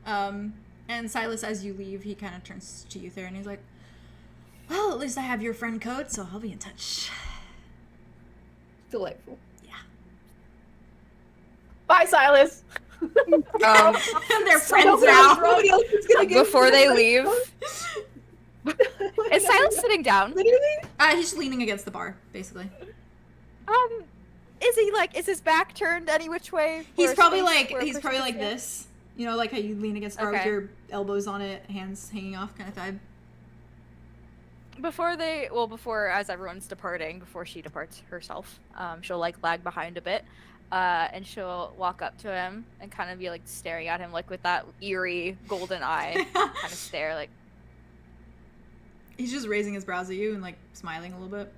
And Silas, as you leave, he kind of turns to you there, and he's like, well, at least I have your friend code, so I'll be in touch. Delightful. Yeah. Bye, Silas. They're friends now. Before they leave, is Silas sitting down? He's just leaning against the bar, basically. Is he like? Is his back turned any which way? He's probably like this. You know, like how you lean against the bar with Okay. your elbows on it, hands hanging off, kind of vibe. Before as everyone's departing, before she departs herself, she'll like lag behind a bit, and she'll walk up to him and kind of be like staring at him like with that eerie golden eye kind of stare, like. He's just raising his brows at you and like smiling a little bit.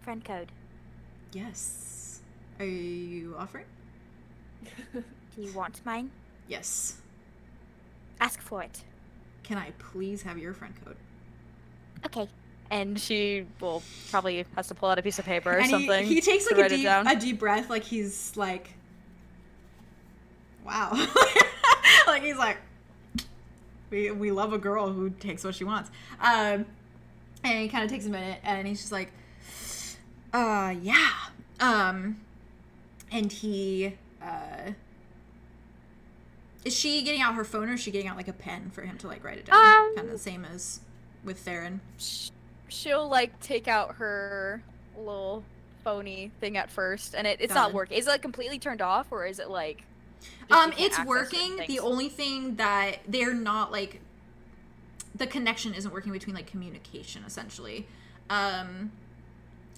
Friend code. Yes. Are you offering? Do you want mine? Yes. Ask for it. Can I please have your friend code? Okay. And she will probably has to pull out a piece of paper or And something. he takes to like write it down. a deep breath, like he's like, wow. Like he's like, we love a girl who takes what she wants. And he kind of takes a minute, and he's just like, yeah. And he, is she getting out her phone, or is she getting out like a pen for him to like write it down? Kind of the same as with Theron. She'll like take out her little phony thing at first, and it's not Valid. working. Is it like completely turned off, or is it like? just you can't It's access working. certain The things? only thing that they're not like, the connection isn't working between like communication essentially.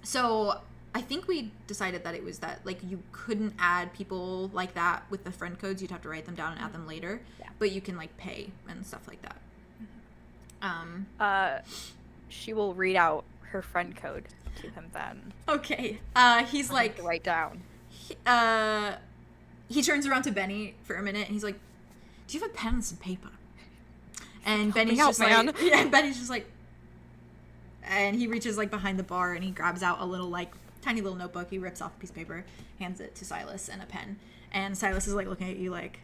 So I think we decided that it was that like you couldn't add people like that with the friend codes. You'd have to write them down and add them later. Yeah. But you can like pay and stuff like that. She will read out her friend code to him then. Okay. He's like, To write down. he turns around to Benny for a minute, and he's like, do you have a pen and some paper? And Benny's out, just man. like, yeah, Benny's just like, and he reaches like behind the bar, and he grabs out a little like tiny little notebook. He rips off a piece of paper, hands it to Silas, and a pen. And Silas is like looking at you like,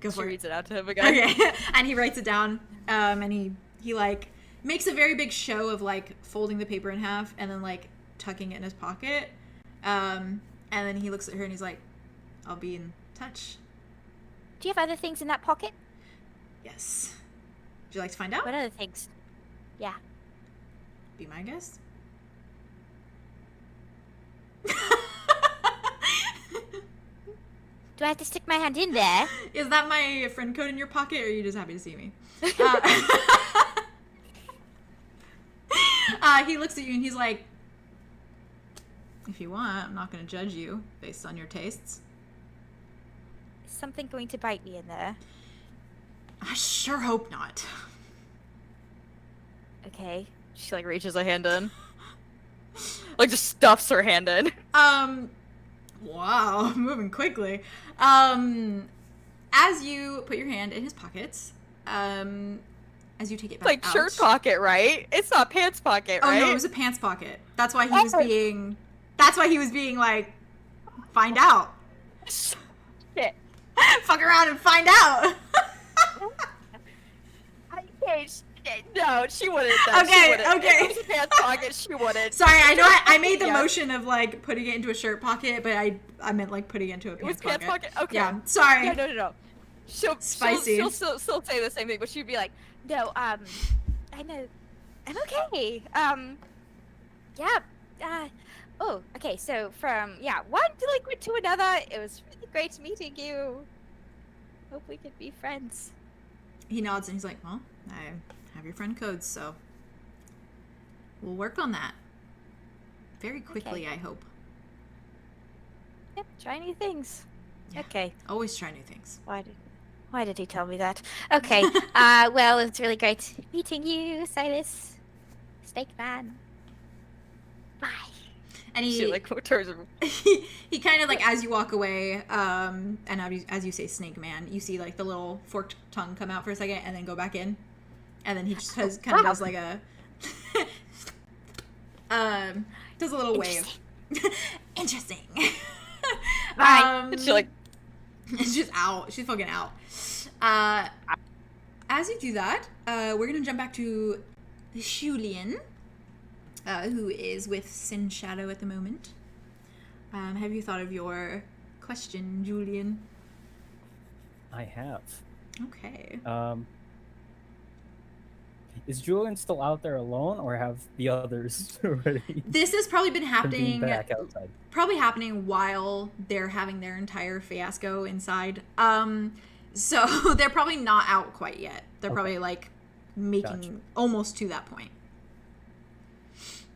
go She for it. reads it out to him again. Okay. And he writes it down, and he like makes a very big show of like folding the paper in half and then like tucking it in his pocket. And then he looks at her and he's like, I'll be in touch. Do you have other things in that pocket? Yes. Would you like to find out? What other things? Yeah. Be my guest. Do I have to stick my hand in there? Is that my friend code in your pocket, or are you just happy to see me? He looks at you and he's like, if you want, I'm not going to judge you based on your tastes. Is something going to bite me in there? I sure hope not. Okay. She like reaches a hand in. Like just stuffs her hand in. Wow, moving quickly. As you put your hand in his pockets, as you take it back Like out. shirt pocket, right? It's not pants pocket, Oh right? no, it was a pants pocket. That's why he was being. That's why he was being like, find out. Shit. Fuck around and find out. No, she wouldn't. Though. Okay, She wouldn't. okay. If it was a pants pocket, she wouldn't. Sorry, I know I made the Yeah. motion of like putting it into a shirt pocket, but I meant like putting it into a It was pants pants pocket. Okay. Yeah, sorry. Yeah, no. Spicy. She'll still say the same thing, but she'd be like, No, I know. I'm okay. Yeah. Oh, okay. So from one delinquent to another, it was really great meeting you. Hope we could be friends. He nods and he's like, well, I have your friend codes, so we'll work on that. Very quickly, I hope. Yep. Try new things. Yeah. Okay. Always try new things. Why did he tell me that? Okay. Well, it's really great meeting you, Silas. Steak man. Bye. And he she like turns. he kind of like, as you walk away, and as you say snake man, you see like the little forked tongue come out for a second and then go back in. And then he just kind of does like a does a little wave. Interesting. She like she's out. She's fucking out. As you do that, we're gonna jump back to Julien, who is with Syn Shadow at the moment. Have you thought of your question, Julien? I have. Okay. Is Julien still out there alone, or have the others already? This has probably been happening. Back outside. Probably happening while they're having their entire fiasco inside. So they're probably not out quite yet. They're probably like making almost to that point.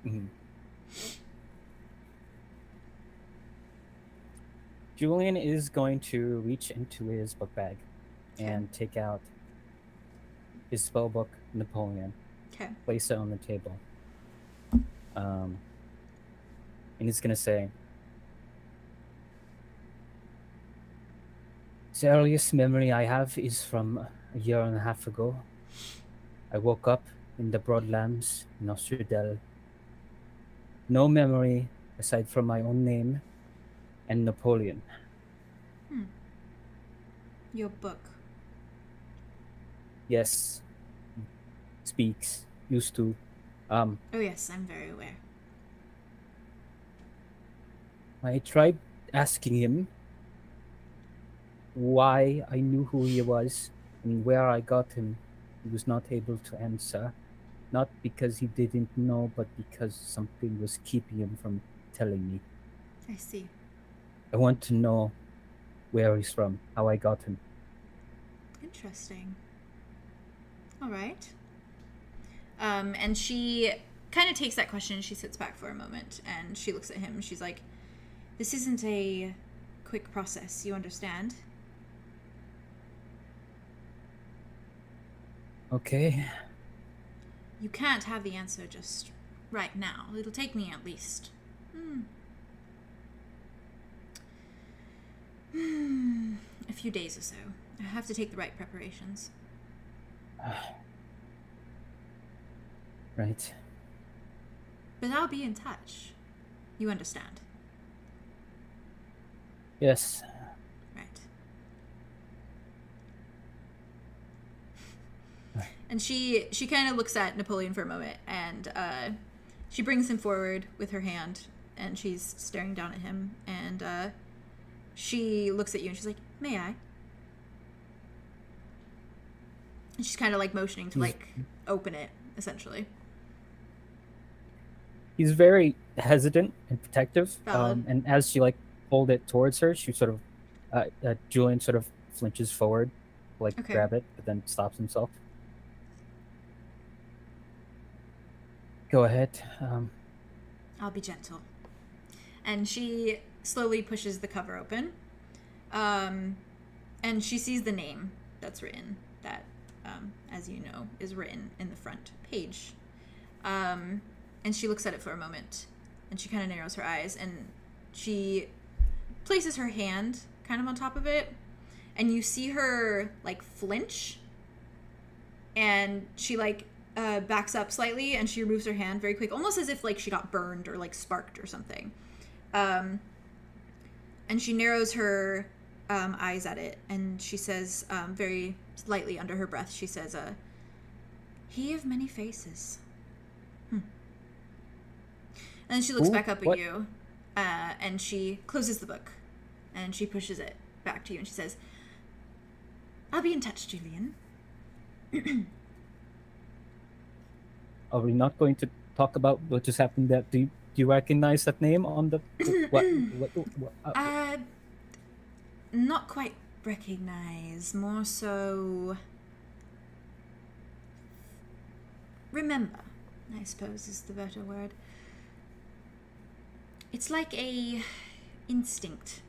Mm-hmm. Julien is going to reach into his book bag and take out his spell book, Napoleon. Okay. Place it on the table. And he's gonna say, "The earliest memory I have is from a year and a half ago. I woke up in the Broadlands in 𝙬𝙘𝙘𝙘. No memory aside from my own name and Napoleon." Your book. Yes. Speaks. Used to. Oh yes, I'm very aware. I tried asking him why I knew who he was and where I got him. He was not able to answer. Not because he didn't know, but because something was keeping him from telling me. I see. I want to know where he's from, how I got him. Interesting. All right. And she kind of takes that question and she sits back for a moment and she looks at him and she's like, "This isn't a quick process, you understand?" Okay. You can't have the answer just right now. It'll take me at least a few days or so. I have to take the right preparations. Right. But I'll be in touch. You understand? Yes. Right. And she kind of looks at Napoleon for a moment, and she brings him forward with her hand, and she's staring down at him, and she looks at you, and she's like, "May I?" And she's kind of like motioning to like open it, essentially. He's very hesitant and protective. Valid. And as she like pulled it towards her, she sort of, Julien sort of flinches forward, like grab it, but then stops himself. Go ahead. I'll be gentle. And she slowly pushes the cover open. And she sees the name that's written, that, as you know, is written in the front page. And she looks at it for a moment, and she kind of narrows her eyes, and she places her hand kind of on top of it, and you see her, like, flinch, and she, like, backs up slightly, and she removes her hand very quick, almost as if, like, she got burned or, like, sparked or something. And she narrows her eyes at it, and she says, very lightly under her breath, she says, "He of many faces." And then she looks back up at you, and she closes the book, and she pushes it back to you, and she says, "I'll be in touch, Julien." Are we not going to talk about what just happened? That do you recognize that name on the what? Not quite recognize, more so remember, I suppose is the better word. It's like a instinct.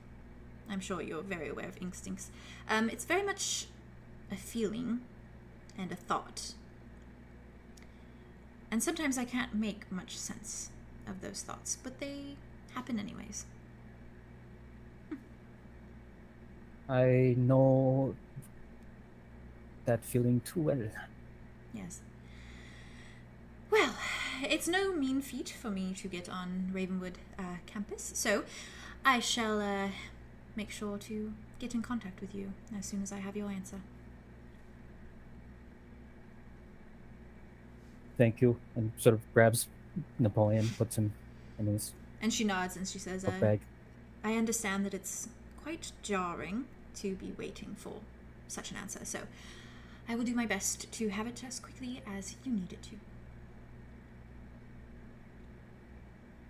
I'm sure you're very aware of instincts. It's very much a feeling and a thought. And sometimes I can't make much sense of those thoughts, but they happen anyways. I know that feeling too well. Yes. Well, it's no mean feat for me to get on RAVENWOOD campus, so I shall make sure to get in contact with you as soon as I have your answer. Thank you. And sort of grabs Napoleon, puts him in his And she nods and she says, book bag. I understand that it's quite jarring to be waiting for such an answer, so I will do my best to have it as quickly as you need it to.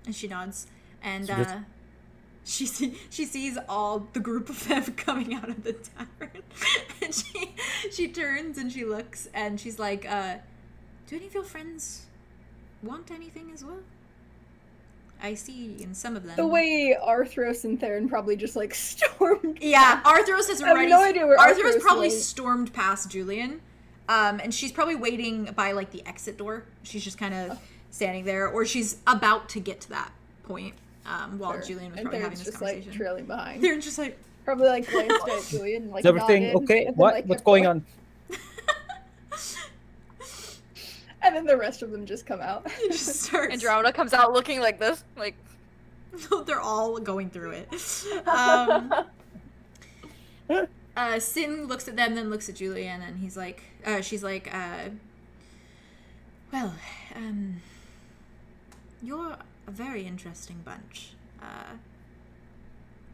And she nods, and she sees all the group of them coming out of the tavern, and she turns and she looks, and she's like, do any of your friends want anything as well? I see in some of them. The way Arthros and Theron probably just like stormed. Yeah, Arthros has already. I have no idea where Arthros probably was. stormed past Julien, and she's probably waiting by like the exit door. She's just kind of standing there, or she's about to get to that point while Sure. Julien was And probably having Theron's this just conversation. like trailing behind. Theron's just like Probably like glanced at Julien, like Is everything nodded, okay? and then, What? like, What's kept going on? And then the rest of them just come out. he just starts. Andromeda comes out looking like this, like They're all going through it. Syn looks at them, then looks at Julien, and he's like, she's like, well, you're a very interesting bunch.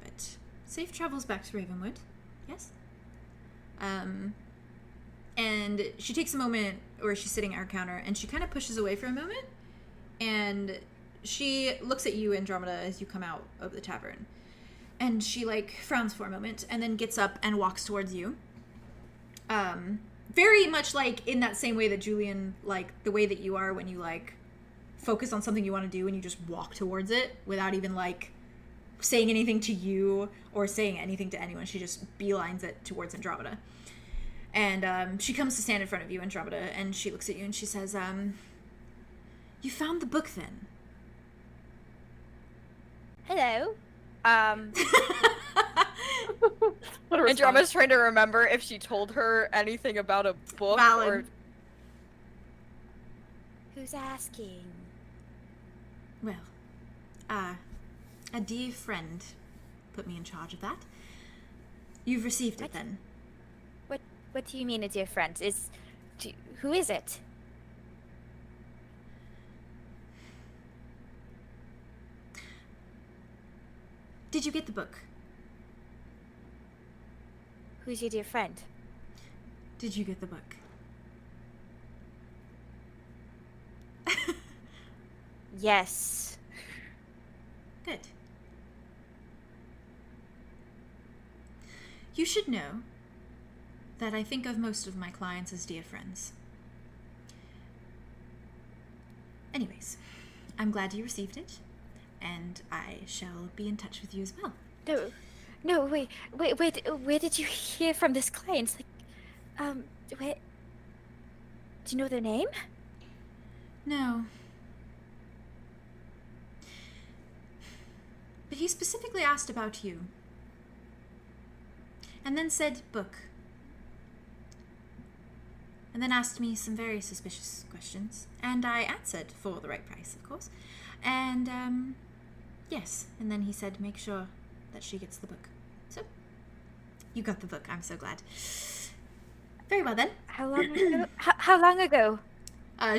But safe travels back to RAVENWOOD, yes? And she takes a moment, or she's sitting at her counter, and she kind of pushes away for a moment, and she looks at you, Andromeda, as you come out of the tavern. And she, like, frowns for a moment, and then gets up and walks towards you. Very much, like, in that same way that Julien, like, the way that you are when you, like, focus on something you want to do and you just walk towards it without even, like, saying anything to you or saying anything to anyone. She just beelines it towards Andromeda. And she comes to stand in front of you, Andromeda, and she looks at you and she says, you found the book then? Hello. Andromeda's trying to remember if she told her anything about a book Valid. or Who's asking? Well, a dear friend put me in charge of that. You've received it What? then? What do you mean, a dear friend? Who is it? Did you get the book? Who's your dear friend? Did you get the book? Yes. Good. You should know that I think of most of my clients as dear friends. Anyways, I'm glad you received it, and I shall be in touch with you as well. No, wait, where did you hear from this client? Like, where... Do you know their name? No. But he specifically asked about you. And then said book. And then asked me some very suspicious questions. And I answered for the right price, of course. And, yes. And then he said, make sure that she gets the book. So, you got the book. I'm so glad. Very well, then. How long ago? How long ago?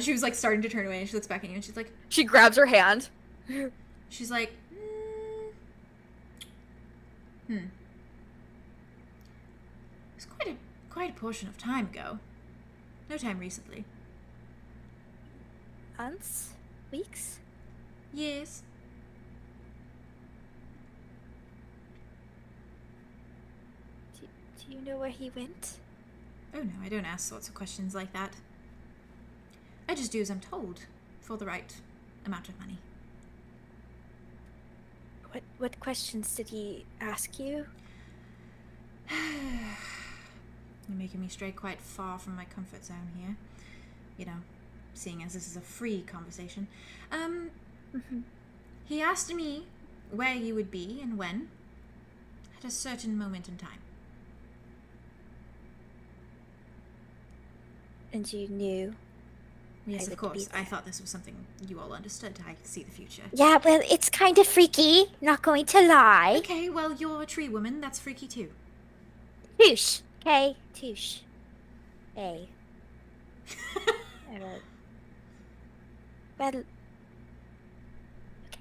She was, like, starting to turn away, and she looks back at you, and she's like... she grabs her hand. She's like... It was quite a portion of time ago. No time recently. Months? Weeks? Years. Do you know where he went? Oh no, I don't ask sorts of questions like that. I just do as I'm told, for the right amount of money. What questions did he ask you? You're making me stray quite far from my comfort zone here. You know, seeing as this is a free conversation. He asked me where you would be and when, at a certain moment in time. And you knew. Yes, I of would be course. I there. thought this was something you all understood. I see the future. Yeah, well, it's kind of freaky. Not going to lie. Okay, well, you're a tree woman. That's freaky too. Touche. Okay, touche. Hey. Well.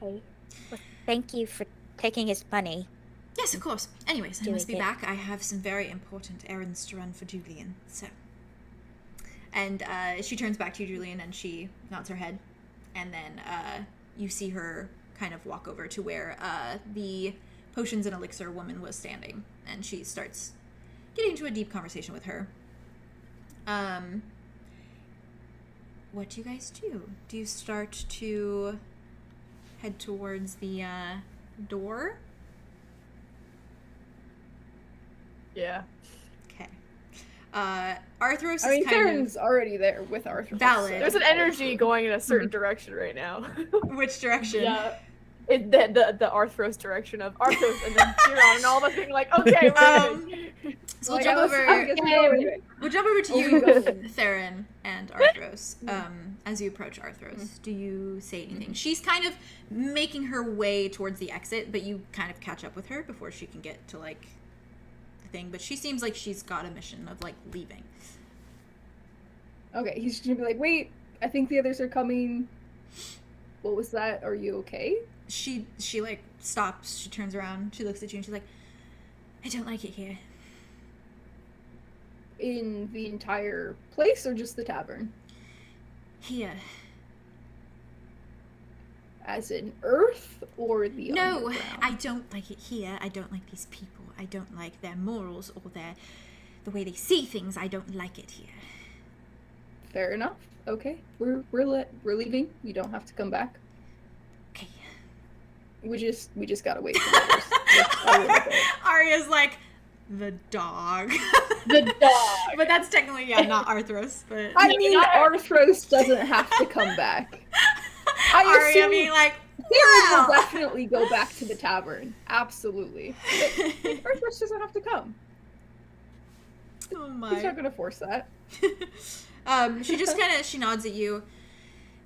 Okay. Well, thank you for taking his money. Yes, of course. Anyways, I must be Doing it. back. I have some very important errands to run for Julien. So, and she turns back to you, Julien, and she nods her head, and then you see her kind of walk over to where the potions and elixir woman was standing, and she starts getting into a deep conversation with her. What do you guys do? Do you start to head towards the door? Yeah. Okay. Arthros is I mean, kind Theron's already there with Arthros. Valid. There's an energy going in a certain direction right now. of... Which direction? Yeah. The Arthros direction of Arthros and then Theron and all of us being like, okay, we're ready. So we'll Like, jump I over... guess we go anyway. We'll jump over to Oh, you, we go. Theron and Arthros. As you approach Arthros, do you say anything? She's kind of making her way towards the exit, but you kind of catch up with her before she can get to, like, the thing. But she seems like she's got a mission of, like, leaving. Okay, he's just gonna be like, wait, I think the others are coming. What was that? Are you okay? She like, stops. She turns around. She looks at you, and she's like, I don't like it here. In the entire place or just the tavern? Here. As in Earth or the No, underground? I don't like it here. I don't like these people. I don't like their morals or the way they see things. I don't like it here. Fair enough. Okay, we're leaving. You don't have to come back. Okay. We just gotta wait for others. Just a little bit. Aria's like, the dog. The dog. But that's technically, not Arthros, but... I mean, Arthros doesn't have to come back. I Aria assume being like, Theron will well. definitely go back to the tavern. Absolutely. But Arthros doesn't have to come. Oh He's my. not gonna force that. She just kind of, she nods at you,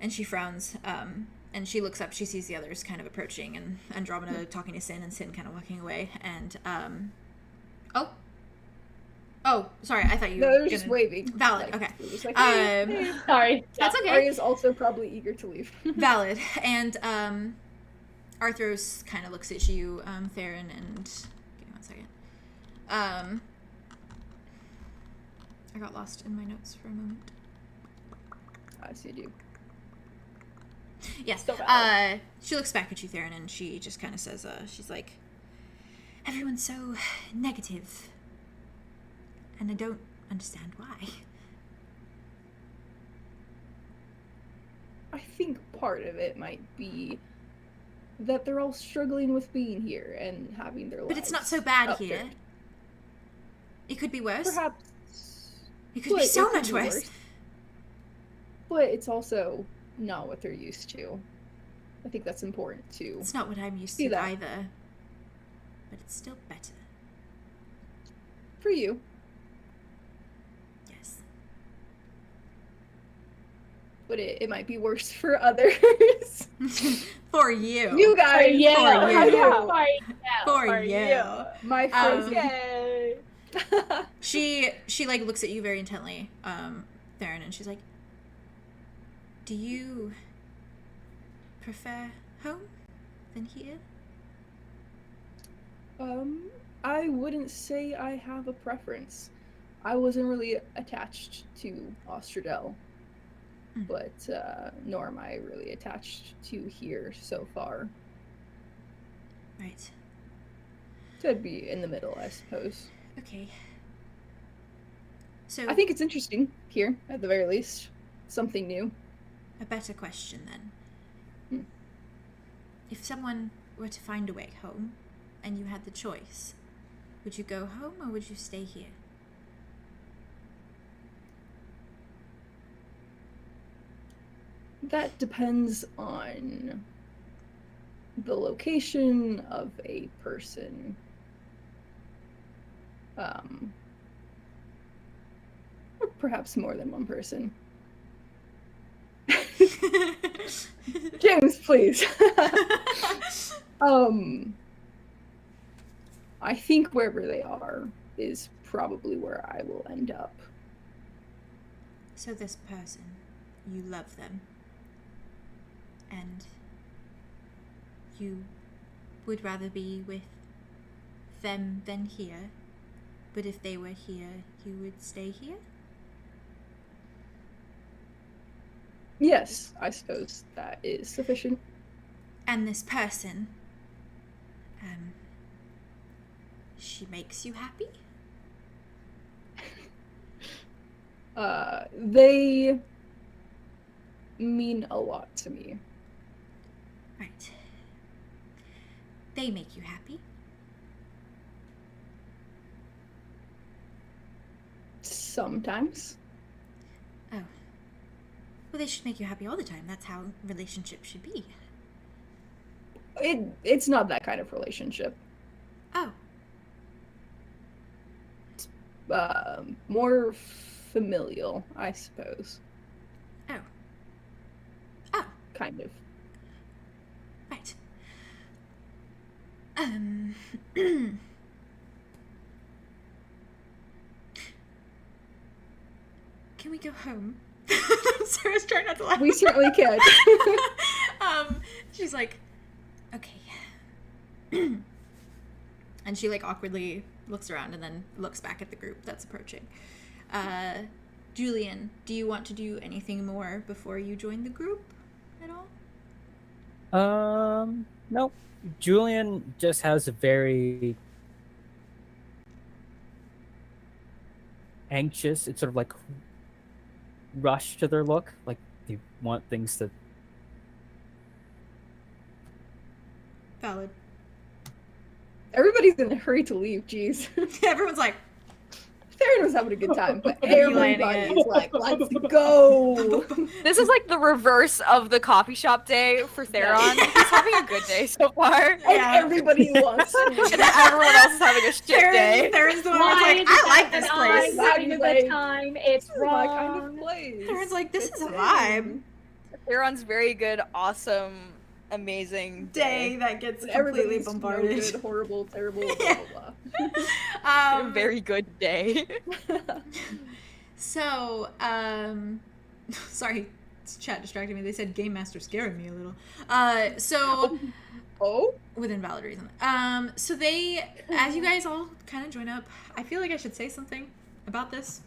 and she frowns, and she looks up, she sees the others kind of approaching, and Andromeda talking to Syn, and Syn kind of walking away, and, Oh, sorry, I thought you No, were they're just gonna... waving. Valid, Like, okay. they're just like, hey, hey. Sorry. That's okay. Arya's also probably eager to leave. Valid. And Arthros kind of looks at you, Theron, and give me 1 second. I got lost in my notes for a moment. I see you. Yes. So valid. She looks back at you, Theron, and she just kind of says, she's like, everyone's so negative, and I don't understand why. I think part of it might be that they're all struggling with being here and having their lives. But it's not so bad up here. there. It could be worse. Perhaps. It could but be so could much be worse. But it's also not what they're used to. I think that's important too. It's not what I'm used See to that. either. But it's still better. For you. Yes. But it might be worse for others. For you. You guys. For you. For For you. My Um, friends. Yay! She like looks at you very intently, Theron, and she's like, do you prefer home than here? I wouldn't say I have a preference. I wasn't really attached to Ostradel, Mm. but nor am I really attached to here so far. Right. So I'd be in the middle, I suppose. Okay. So I think it's interesting here, at the very least. Something new. a better question then. Hmm. If someone were to find a way home, and you had the choice, would you go home or would you stay here? That depends on the location of a person. perhaps more than one person. James, please. I think wherever they are is probably where I will end up. So this person, you love them, and you would rather be with them than here, but if they were here, you would stay here? Yes, I suppose that is sufficient. And this person, she makes you happy? They mean a lot to me. Right. They make you happy? Sometimes. Oh. Well, they should make you happy all the time. That's how relationships should be. It's not that kind of relationship. Oh. More familial, I suppose. Oh. Oh. Kind of. Right. Can we go home? Sarah's trying not to laugh. We certainly can. She's like, okay. And she like awkwardly looks around and then looks back at the group that's approaching. Julien, do you want to do anything more before you join the group at all? Nope. Julien just has a very anxious, it's sort of like rush to their look. Like they want things to... Valid. Everybody's in a hurry to leave, jeez. Everyone's like... Theron was having a good time, but Landing everybody's like, let's go! This is like the reverse of the coffee shop day for Theron. He's having a good day so far. And everybody wants to leave. And everyone else is having a shit day. Theron's the one that's like, I like this place. I'm having a good time. It's This is my kind of place. Theron's like, this is a vibe. Theron's very good, awesome, amazing Day that gets And completely everybody's bombarded. No good, horrible, terrible, blah, Yeah. blah, blah. A very good day. So, sorry, chat distracted me. They said Game Master scaring me a little. So, Oh? within valid reason. So they, as you guys all kind of join up, I feel like I should say something about this,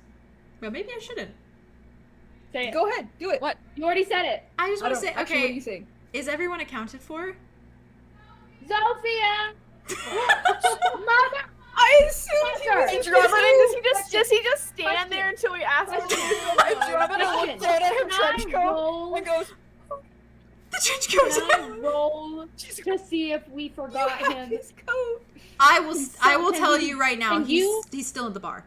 but maybe I shouldn't. Say it. Go ahead, do it. What? You already said it. I just I want to don't- say, actually, what are okay, you saying? is everyone accounted for? Zophiel! Mother! I assumed he was Andromeda, does he just stand there until we ask him? Andromeda looks down at her trench coat and goes, The trench coat. Can I roll to see if we forgot him? his coat. I will tell you right now, And you- he's still at the bar.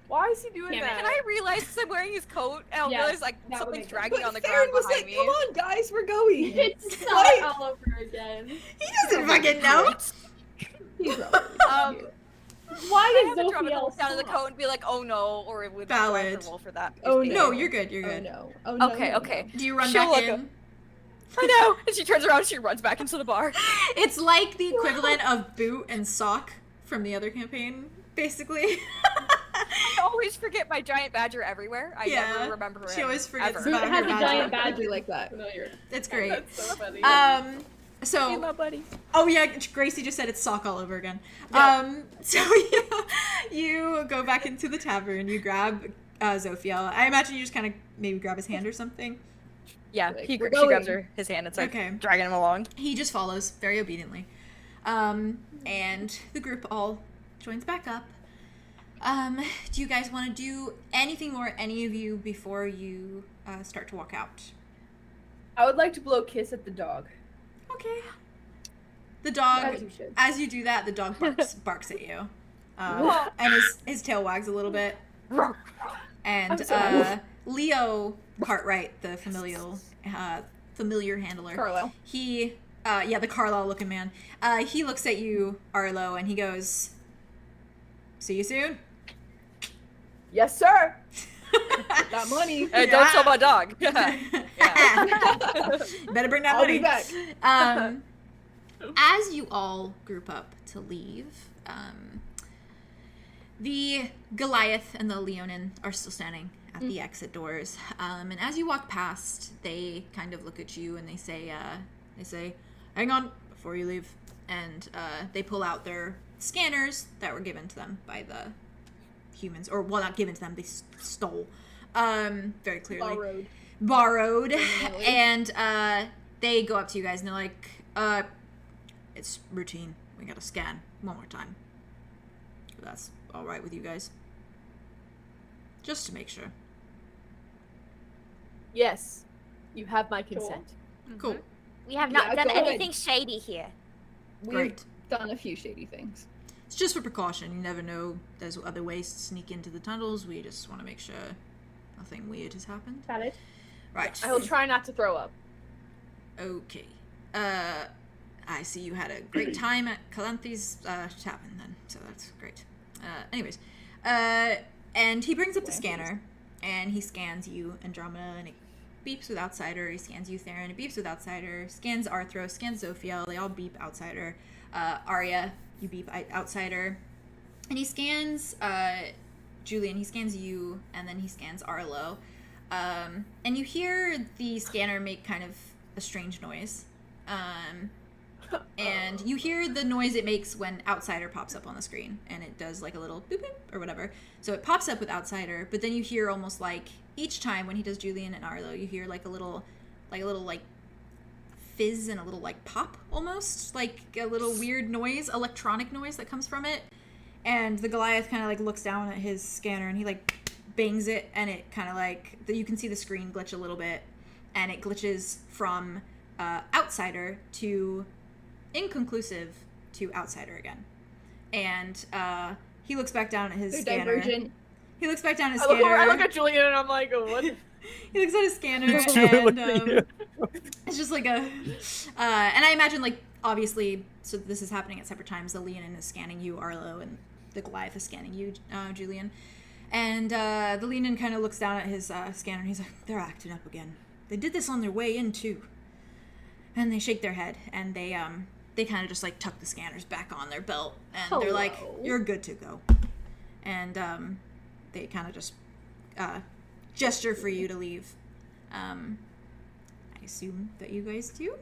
Why is he doing Damn it. that? Can I realize because I'm wearing his coat and I'll Yeah, realize like that would something's make dragging on the Theron ground was behind like, me. come on, guys, we're going. It's Like- all over again. He doesn't fucking know. He's probably Why I is have Andromeda Zophiel look down at the coat and be like, oh no, or it would Valid. roll for that. Oh, No, you're good. You're Oh good. no. Oh no. Okay, no, okay. no. Do you run She'll back look in? I know. And she turns around and she runs back into the bar. It's like the equivalent of boot and sock from the other campaign, basically. I always forget my giant badger everywhere. I Yeah, never remember her. she always forgets ever. about Boot her has a badger. giant I'd badger. be like that. Familiar. It's great. That's so funny. So, my buddy. oh yeah, Gracie just said it's sock all over again. So you go back into the tavern, you grab Zophiel. I imagine you just kind of maybe grab his hand or something. Yeah, Like, she we're grabs going. his hand and starts Okay. dragging him along. He just follows very obediently. And the group all joins back up. Do you guys want to do anything more, any of you, before you start to walk out? I would like to blow a kiss at the dog. Okay. The dog, As you should. as you do that, the dog barks at you. And his tail wags a little bit. And Leo Cartwright, the familiar handler, Carlisle. he, the Carlisle looking man, he looks at you, Arlow, and he goes, "See you soon." Yes, sir. That money. Hey, don't sell my dog. Better bring that I'll money. be back. As you all group up to leave, the Goliath and the Leonin are still standing at the exit doors. And as you walk past, they kind of look at you and they say, hang on before you leave. And they pull out their scanners that were given to them by the humans, or well, not given to them, they stole, very clearly. Borrowed. And they go up to you guys and they're like, it's routine. We gotta scan one more time. If that's all right with you guys. Just to make sure. Yes, you have my consent. Cool. We have not done go ahead. anything shady here. We've Great. done a few shady things. It's just for precaution. You never know. There's other ways to sneak into the tunnels. We just want to make sure nothing weird has happened. Got it. Right. I will try not to throw up. Okay. I see you had a great time at Calanthe's tavern then, so that's great. Anyways, and he brings up the scanner, and he scans you, Andromeda, and it beeps with Outsider. He scans you, Theron, it beeps with Outsider. Scans Arthros, scans Zophiel, they all beep Outsider. Aria, you beep Outsider. And he scans Julien, he scans you, and then he scans Arlow. And you hear the scanner make kind of a strange noise. And you hear the noise it makes when Outsider pops up on the screen, and it does like a little boop boop or whatever. So it pops up with Outsider, but then you hear almost like each time when he does Julien and Arlow, you hear like a little fizz and a little like pop almost, like a little weird noise, electronic noise that comes from it. And the Goliath kind of like looks down at his scanner and he like bangs it, and it kind of like you can see the screen glitch a little bit, and it glitches from Outsider to Inconclusive to Outsider again. And he looks back down at his They're scanner. divergent. He looks back down at his I look, scanner. over, I look at Julien and I'm like, what? He looks at his scanner It's true, look at and you. it's just like a and I imagine like obviously, so this is happening at separate times. The Leonin is scanning you, Arlow, and the Goliath is scanning you, Julien. And the Leonin kind of looks down at his scanner and he's like, they're acting up again. They did this on their way in too. And they shake their head and they kind of just like tuck the scanners back on their belt, and they're like, you're good to go. And they kind of just gesture for you to leave. I assume that you guys do?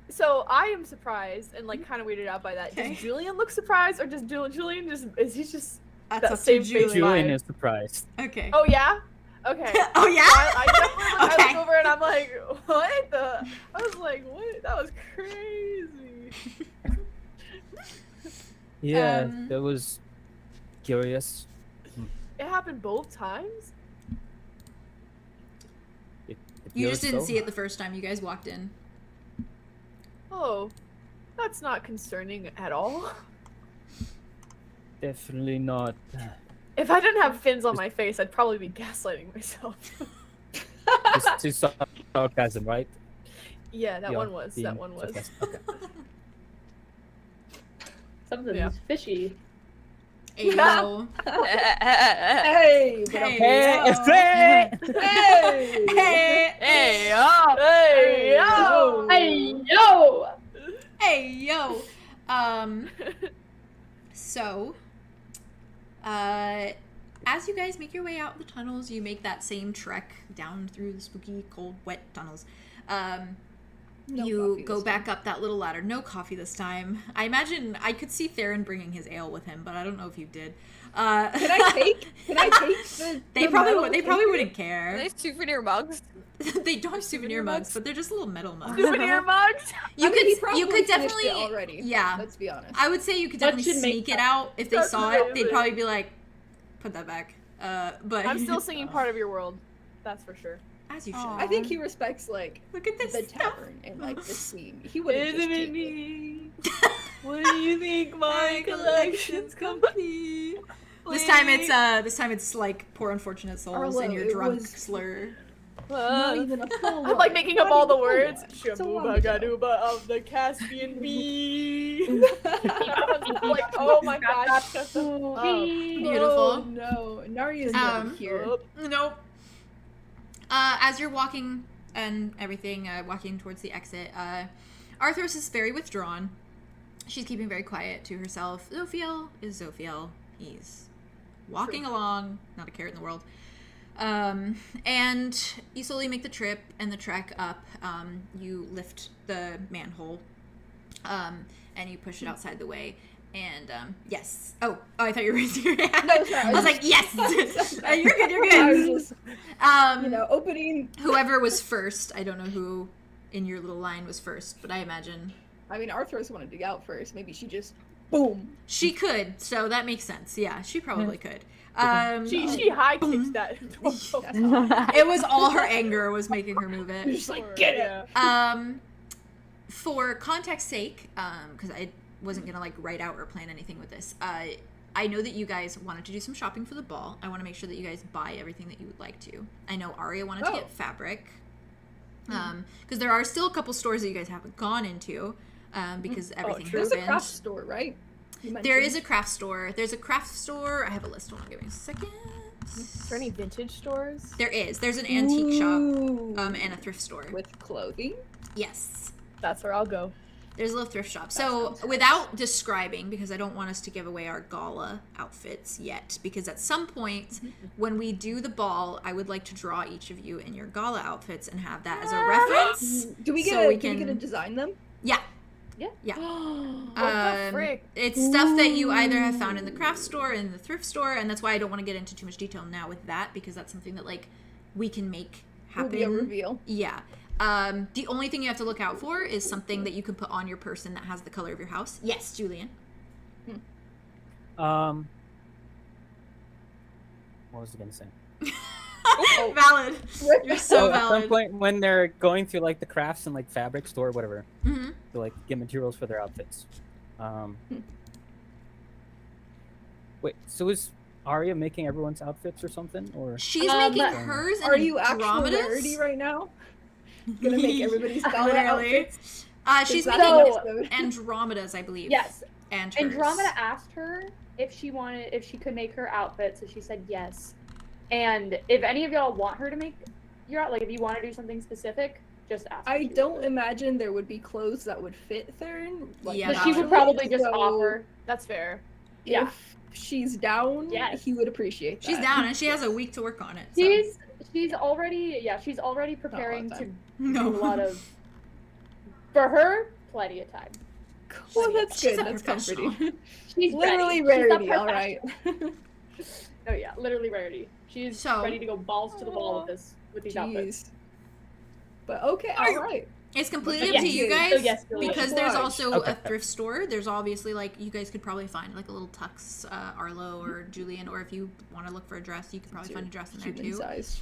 So I am surprised and like kind of weirded out by that. Okay. Does Julien look surprised, or does Julien is he just That's that up to same Julien. face Julien vibe? is surprised. Okay. Oh yeah? Okay. Oh yeah? I Okay. look over and I'm like, what the? I was like, what? That was crazy. Yeah, that was curious. It happened both times? It You appears just didn't so. see it the first time you guys walked in. Oh, that's not concerning at all. Definitely not. If I didn't have fins on my face, I'd probably be gaslighting myself. It's sarcasm, right? Yeah, that Yeah, one was. That being one was. sarcastic. Okay. Something's Yeah. fishy. Ayo. Hey, but I'm- Hey, it's great! hey, Hey, Hey, oh! Hey, yo! Hey, yo! hey, yo. So, as you guys make your way out the tunnels, you make that same trek down through the spooky, cold, wet tunnels. No You coffee go this back up that little ladder. No coffee this time. I imagine I could see Theron bringing his ale with him, but I don't know if you did. Can I take the They the probably metal would. They probably taker? wouldn't Are care. they souvenir mugs? They don't have souvenir mugs, but they're just little metal mugs. Souvenir mugs? You I mean, he could probably you could finished definitely it already. yeah. Let's be honest. I would say you could That definitely should make sneak it sense. out if they That's saw it. They'd amazing. probably be like, put that back. But I'm still singing part of your world. That's for sure. as you should. Aw. I think he respects like Look at this the stuff. tavern and like the scene. He wouldn't just take it. me? What do you think My collection's complete. This time it's like poor unfortunate souls Arlo, and your it drunk was- slur. Not even a full I'm like one. making Not up all the even a full words. one. It's a Shabuba while ago. gaduba of the Caspian Bee. Like, oh my gosh. Shut the fuck up. Beautiful. Oh no, Naria's not here. Nope. As you're walking and everything, walking towards the exit, Arthros is very withdrawn. She's keeping very quiet to herself. Zophiel is Zophiel. He's walking along, not a care in the world. And you slowly make the trip and the trek up. You lift the manhole, and you push it outside the way. And, yes. Oh, I thought you were raising your hand. No, sorry. I was like, yes! You're good, you're I was good. just, opening. Whoever was first, I don't know who in your little line was first, but I imagine. I mean, Arthros wanted to get out first. Maybe she just, boom. She could, so that makes sense. Yeah, she probably could. She high kicks that. It was all her anger was making her move You're it. just like, get it. For context's sake, because I wasn't gonna like write out or plan anything with this, I know that you guys wanted to do some shopping for the ball. I want to make sure that you guys buy everything that you would like to. I know Aria wanted to get fabric, because there are still a couple stores that you guys haven't gone into, because everything There's a happened. craft store, right? There is a craft store. There's a craft store. I have a list. Hold on, give me a second. Is there any vintage stores? There is. There's an antique shop, and a thrift store. With clothing? Yes. That's where I'll go. There's a little thrift shop. So without describing, because I don't want us to give away our gala outfits yet, because at some point when we do the ball, I would like to draw each of you in your gala outfits and have that as a reference. Do we get so we get to design them? Yeah. Yeah. What the frick? It's stuff that you either have found in the craft store, in the thrift store, and that's why I don't want to get into too much detail now with that, because that's something that like we can make happen. Will be a reveal. Yeah. The only thing you have to look out for is something that you can put on your person that has the color of your house. Yes, Julien. What was I gonna say? Valid. You're so At some valid. point when they're going through like the crafts and like fabric store, whatever, Mm-hmm. to like get materials for their outfits. Wait, so is Aria making everyone's outfits or something, or She's making hers and Are you actually Andromeda's? Rarity right now? Gonna make everybody's gala Literally. outfits? She's Is that making the episode? Andromeda's, I believe. Yes. And hers. Andromeda asked her if she could make her outfit, so she said yes. And if any of y'all want her to make your outfit, like if you want to do something specific, just ask. I don't imagine there would be clothes that would fit Theron. Yeah, But she would probably just so offer. That's fair. Yeah. If she's down, Yes. he would appreciate that. She's down, and she has a week to work on it. So. She's already preparing Not a lot to of do a lot of. For her, plenty of time. Well, that's She's good. a That's professional. comforting. She's Literally ready. She's rarity, a all right. Oh yeah, literally rarity. She's So- ready to go balls to the wall with these outfits. Jeez. But okay, all right. It's completely up Yes. to you So guys, yes, Julian. because there's Obliged. also Okay. a thrift store. There's obviously, like, you guys could probably find, like, a little tux, Arlow or Julien, or if you want to look for a dress, you could probably find a dress in there, too. Human-sized.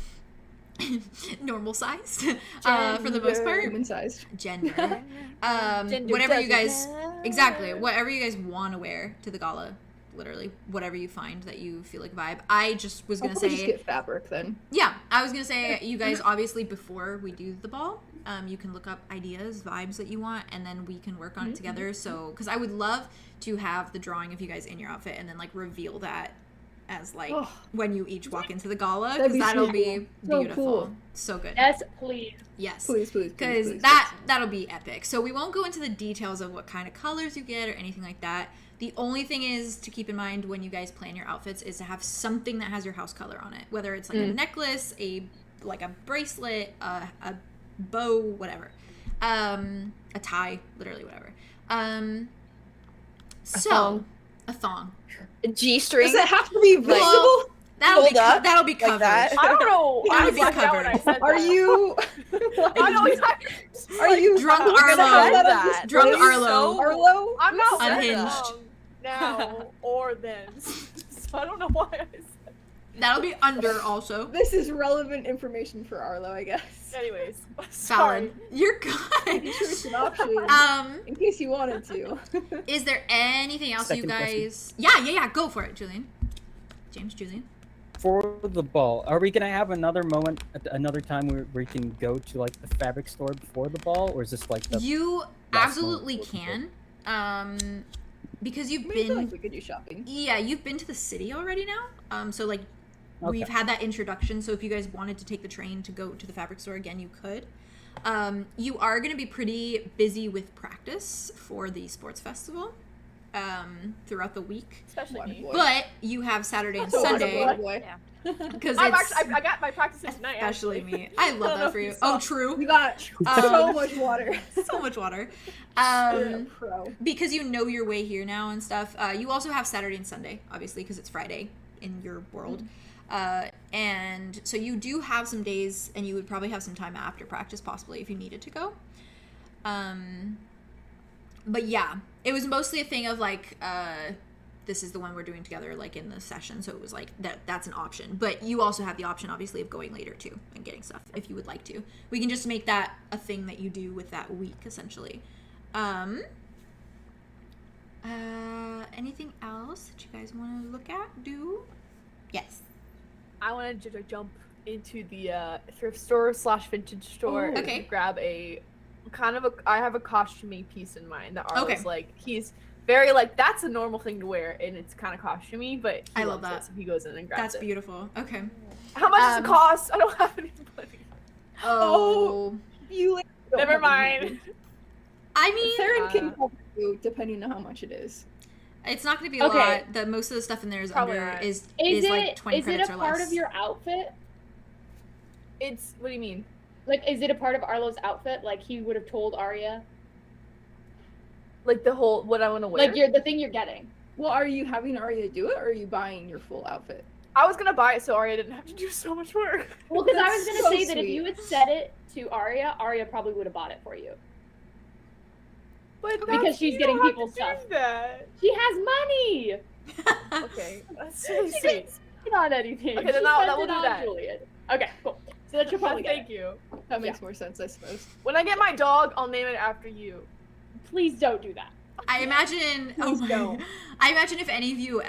Normal sized, for the most part. Human-sized. Gender. Gender Whatever you doesn't guys, matter. exactly, whatever you guys want to wear to the gala. Literally, whatever you find that you feel like vibe. I just was I'll gonna probably say, just get fabric then. yeah, I was gonna say, you guys obviously before we do the ball, you can look up ideas, vibes that you want, and then we can work on it together. So, because I would love to have the drawing of you guys in your outfit, and then like reveal that as like Oh. when you each walk into the gala, That'd because be that'll so be cool. So beautiful, cool. so good. Yes, please. Yes. Please, please, please. Because please. that'll be epic. So we won't go into the details of what kind of colors you get or anything like that. The only thing is to keep in mind when you guys plan your outfits is to have something that has your house color on it. Whether it's like a necklace, a bracelet, a bow, whatever. A tie, literally whatever. So a thong. G-string. Does it have to be visible? Well, Hold up, that'll be like covered. that. I don't know. That'll I be blacked out when I covered. said Are that. you I know. are you Drunk we're gonna Arlo. have that on That. this Drunk list? Arlo. Arlo? I'm not Unhinged. now or then. So I don't know why I said. That'll be under also. This is relevant information for Arlo, I guess. Anyways, sorry. Valid. You're Making sure good. it's an option. In case you wanted to. Is there anything else you Second question. guys? Yeah. Go for it, Julien. Julien. for the ball, are we gonna have another moment, another time where we can go to like the fabric store before the ball, or is this like the You last absolutely moment before can, because you've I feel been. like we could do shopping. Yeah, you've been to the city already now. So like, Okay. we've had that introduction. So if you guys wanted to take the train to go to the fabric store again, you could. You are going to be pretty busy with practice for the sports festival throughout the week. Especially me. Boy. But you have Saturday and So Sunday water boy. because I it's got my practices tonight. especially actually. me. I love that for you. Oh, true. We got so much water. So much water. You're a pro. Because you know your way here now and stuff. You also have Saturday and Sunday, obviously, because it's Friday in your world. And so you do have some days, and you would probably have some time after practice, possibly, if you needed to go. But yeah, it was mostly a thing of like, this is the one we're doing together, like in the session. So it was like that's an option. But you also have the option, obviously, of going later too and getting stuff if you would like to. We can just make that a thing that you do with that week, essentially. Anything else that you guys want to look at? Do? Yes. I wanted to jump into the thrift store / vintage store Ooh. and Okay. grab I have a costumey piece in mind that Arlo's Okay. like, he's very like, that's a normal thing to wear and it's kind of costumey, but he I love loves that. it, so he goes in and grabs That's it. beautiful. Okay. How much does it cost? I don't have any money. Oh. You like, Never mind. I mean, Theron can help you depending on how much it is. it's not going to be a Okay. lot. Most of the stuff in there is Probably under not. is Is like it 20 is it credits a or part less. of your outfit? It's, what do you mean? Like, is it a part of Arlo's outfit? Like he would have told Arya? Like the whole, what I want to wear? Like the thing you're getting. Well, are you having Arya do it, or are you buying your full outfit? I was gonna buy it so Arya didn't have to do so much work. Well, because I That's was gonna so say that if sweet. you had said it to Arya, Arya probably would have bought it for you. But Because that's- she's you getting don't have people's to do stuff. That. She has money. Okay, that's really She sweet. didn't spend on anything. Okay, She then spent we'll it do on that. Julien. Okay, cool. So that you'll probably get Thank it. you. That makes more sense, I suppose. When I get my dog, I'll name it after you. Please don't do that. I imagine. Please don't. I imagine if any of you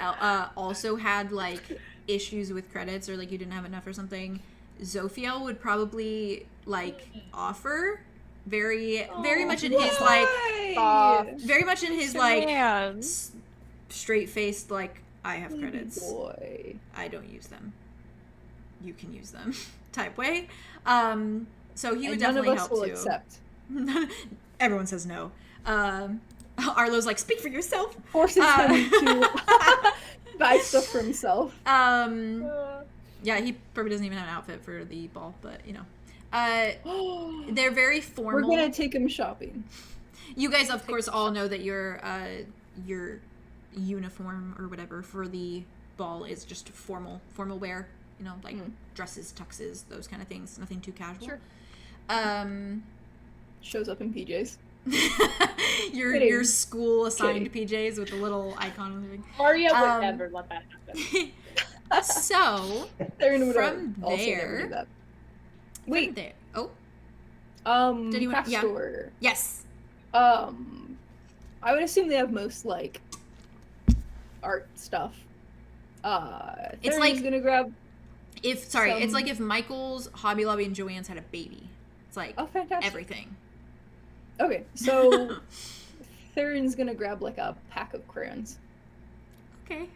also had like issues with credits or like you didn't have enough or something, Zophiel would probably like offer very much in his like very much in his like Man. straight faced like I have credits. Boy. I don't use them. You can use them type way. So he would And none of definitely us help will too. accept. Everyone says no. Arlo's like, speak for yourself. Forces him to buy stuff for himself. Yeah, he probably doesn't even have an outfit for the ball, but you know. They're very We're formal. gonna take him shopping. You guys, of course, all know that your uniform or whatever for the ball is just formal wear. You know, like dresses, tuxes, those kind of things. Nothing too casual. Sure. Shows up in PJs. your school assigned PJs with the little icon on the thing. Arya would never let that happen. So Theron would from also never there, do that. from Wait. there. Oh, Did you want- yeah. store. yes. I would assume they have most like art stuff. It's Theron's like- gonna grab. It's like if Michael's, Hobby Lobby, and Joanne's had a baby. It's like Oh, fantastic. everything. Okay, so Theron's gonna grab like a pack of crayons, Okay,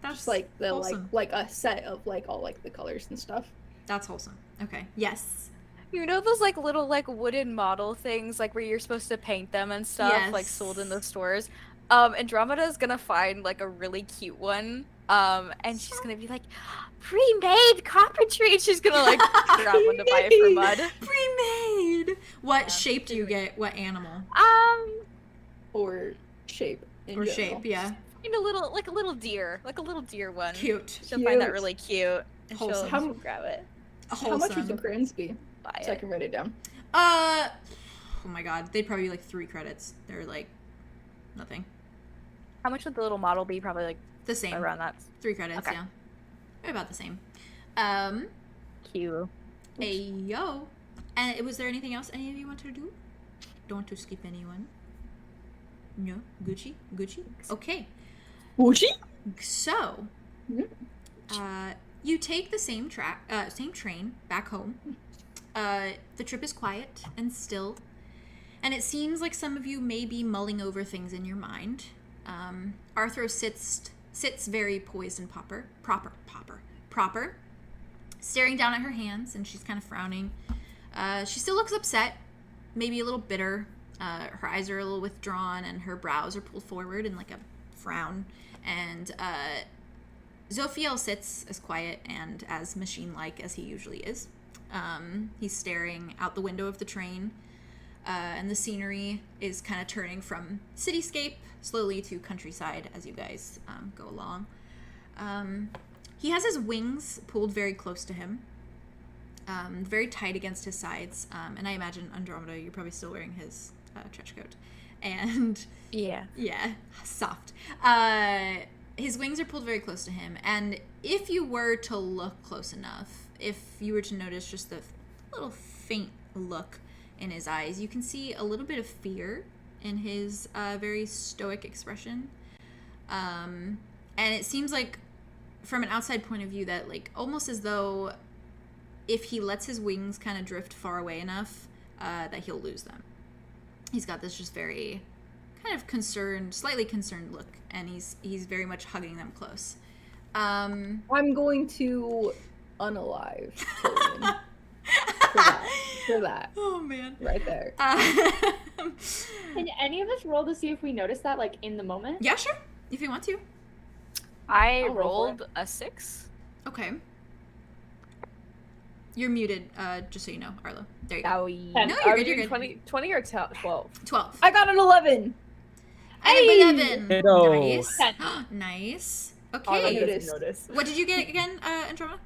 that's just like the wholesome. like a set of like all like the colors and stuff. That's wholesome. Okay, yes. You know those like little like wooden model things like where you're supposed to paint them and stuff like sold in the Yes. stores? Andromeda is gonna find like a really cute one. And she's gonna be like, pre-made carpentry. And she's gonna like grab one to buy it for Mud. Pre-made. What Yeah, shape do you get? What animal? Or shape. In Or general. shape? Yeah. Find a little deer, like a little deer one. Cute. She'll find that Cute. really cute, and Wholesome. she'll grab it, How much would the Wholesome. crayons be? buy So I it. can write it down. Oh my god, they'd probably be like 3 credits. They're like nothing. How much would the little model be? Probably like The same. around that. 3 credits. Okay. Yeah. They're about the same. Cute. Ayo. And was there anything else any of you wanted to do? Don't want to skip anyone. No? Gucci? Okay. Gucci? So, Mhm. You take the same train back home. The trip is quiet and still, and it seems like some of you may be mulling over things in your mind. Arthros sits very poised and proper, staring down at her hands, and she's kind of frowning. She still looks upset, maybe a little bitter. Her eyes are a little withdrawn, and her brows are pulled forward in like a frown. And Zophiel sits as quiet and as machine-like as he usually is. He's staring out the window of the train, and the scenery is kind of turning from cityscape slowly to countryside as you guys go along. He has his wings pulled very close to him, very tight against his sides, and I imagine, Andromeda, you're probably still wearing his trench coat. And Yeah. soft. His wings are pulled very close to him, and if you were to look close enough, if you were to notice just the little faint look in his eyes, you can see a little bit of fear in his very stoic expression. And it seems like, from an outside point of view, that like almost as though if he lets his wings kind of drift far away enough, that he'll lose them. He's got this just very kind of concerned, slightly concerned look, and he's very much hugging them close. I'm going to unalive Julien. for that. Oh man. Right there. Can any of us roll to see if we notice that, like, in the moment? Yeah, sure. If you want to. I I'll roll for rolled a 6. Okay. You're muted, just so you know, Arlo. There you go. Owie. No, Are you're we good. doing 20 or 12? 12. I got an 11. I have 11. Ditto. Nice. 10. Nice. Arlo Okay. doesn't notice. What did you get again, Andromeda?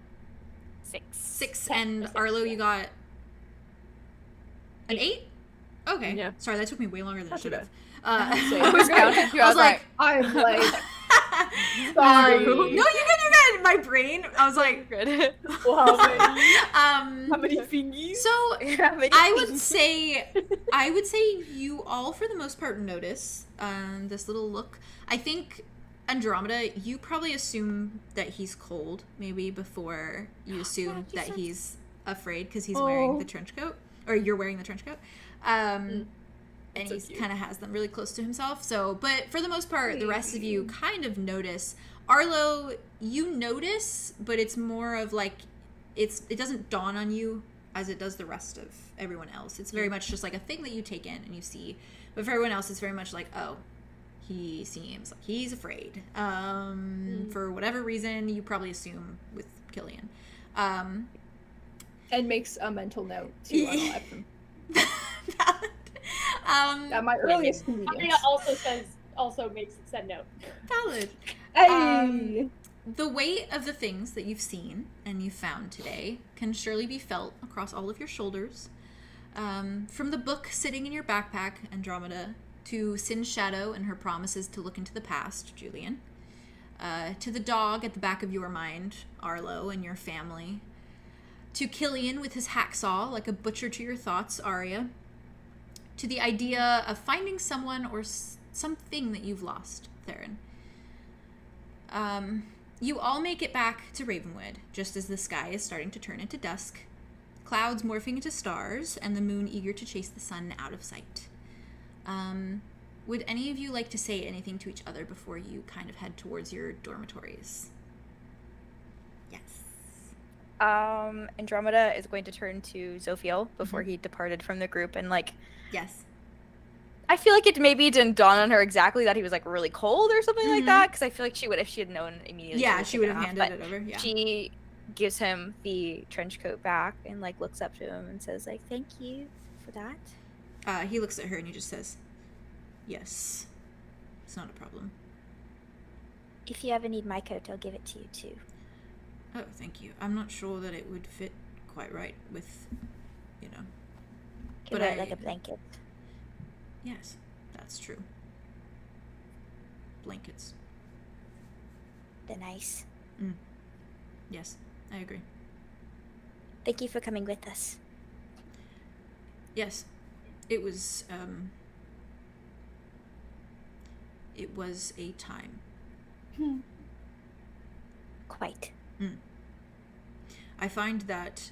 6. 6. 10 And or 6, Arlo, yeah. you got an 8? Okay. Yeah. Sorry, that took me way longer than it That's should have. okay. I was counting too. I was like, I'm like, sorry. sorry. No, you're good. My brain. I was like, Good. Wow. How many fingies? So How many I would things? say you all, for the most part, notice this little look. I think, Andromeda, you probably assume that he's cold, maybe, before you assume that he's afraid because he's wearing the trench coat, or you're wearing the trench coat. And so he cute. kind of has them really close to himself. So, but for the most part, the rest of you kind of notice. Arlo, you notice, but it's more of like, it doesn't dawn on you as it does the rest of everyone else. It's very much just like a thing that you take in and you see. But for everyone else, it's very much like, oh, he seems like he's afraid. For whatever reason, you probably assume with Killian. And makes a mental note to unalive him. At my earliest Aria convenience. also makes said note. Valid. Hey! The weight of the things that you've seen and you've found today can surely be felt across all of your shoulders. From the book sitting in your backpack, Andromeda, to Syn's shadow and her promises to look into the past, Julien, to the dog at the back of your mind, Arlo, and your family, to Killian with his hacksaw like a butcher to your thoughts, Aria, to the idea of finding someone or something that you've lost, Theron. You all make it back to Ravenwood, just as the sky is starting to turn into dusk, clouds morphing into stars, and the moon eager to chase the sun out of sight. Would any of you like to say anything to each other before you kind of head towards your dormitories? Yes. Andromeda is going to turn to Zophiel before he departed from the group, and like, Yes. I feel like it maybe didn't dawn on her exactly that he was like really cold or something like that, because I feel like she would, if she had known immediately. Yeah, she would have taken handed off, it over. Yeah. but she gives him the trench coat back and like looks up to him and says like, "Thank you for that." He looks at her and he just says, "Yes, it's not a problem." If you ever need my coat, I'll give it to you too. Oh, thank you. I'm not sure that it would fit quite right with, you know. But like a blanket. Yes, that's true. Blankets. They're nice. Yes, I agree. Thank you for coming with us. Yes, it was a time. Quite. I find that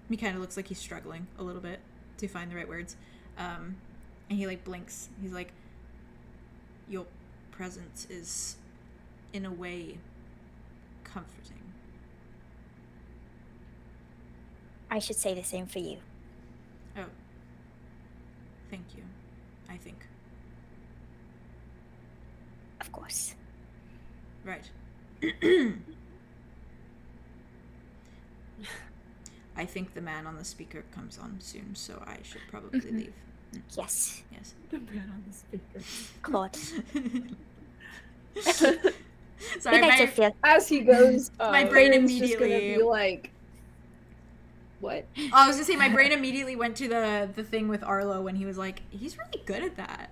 he kind of looks like he's struggling a little bit to find the right words, and he like blinks. He's like, your presence is in a way comforting. I should say the same for you. Oh, thank you, I think. Of course. Right. I think the man on the speaker comes on soon, so I should probably leave. Yes. Yes. The man on the speaker. Claude. Sorry, Good night, my, Zophiel. As he goes, My brain Theron's just gonna immediately- be like, what? I was gonna say my brain immediately went to the thing with Arlow when he was like, he's really good at that.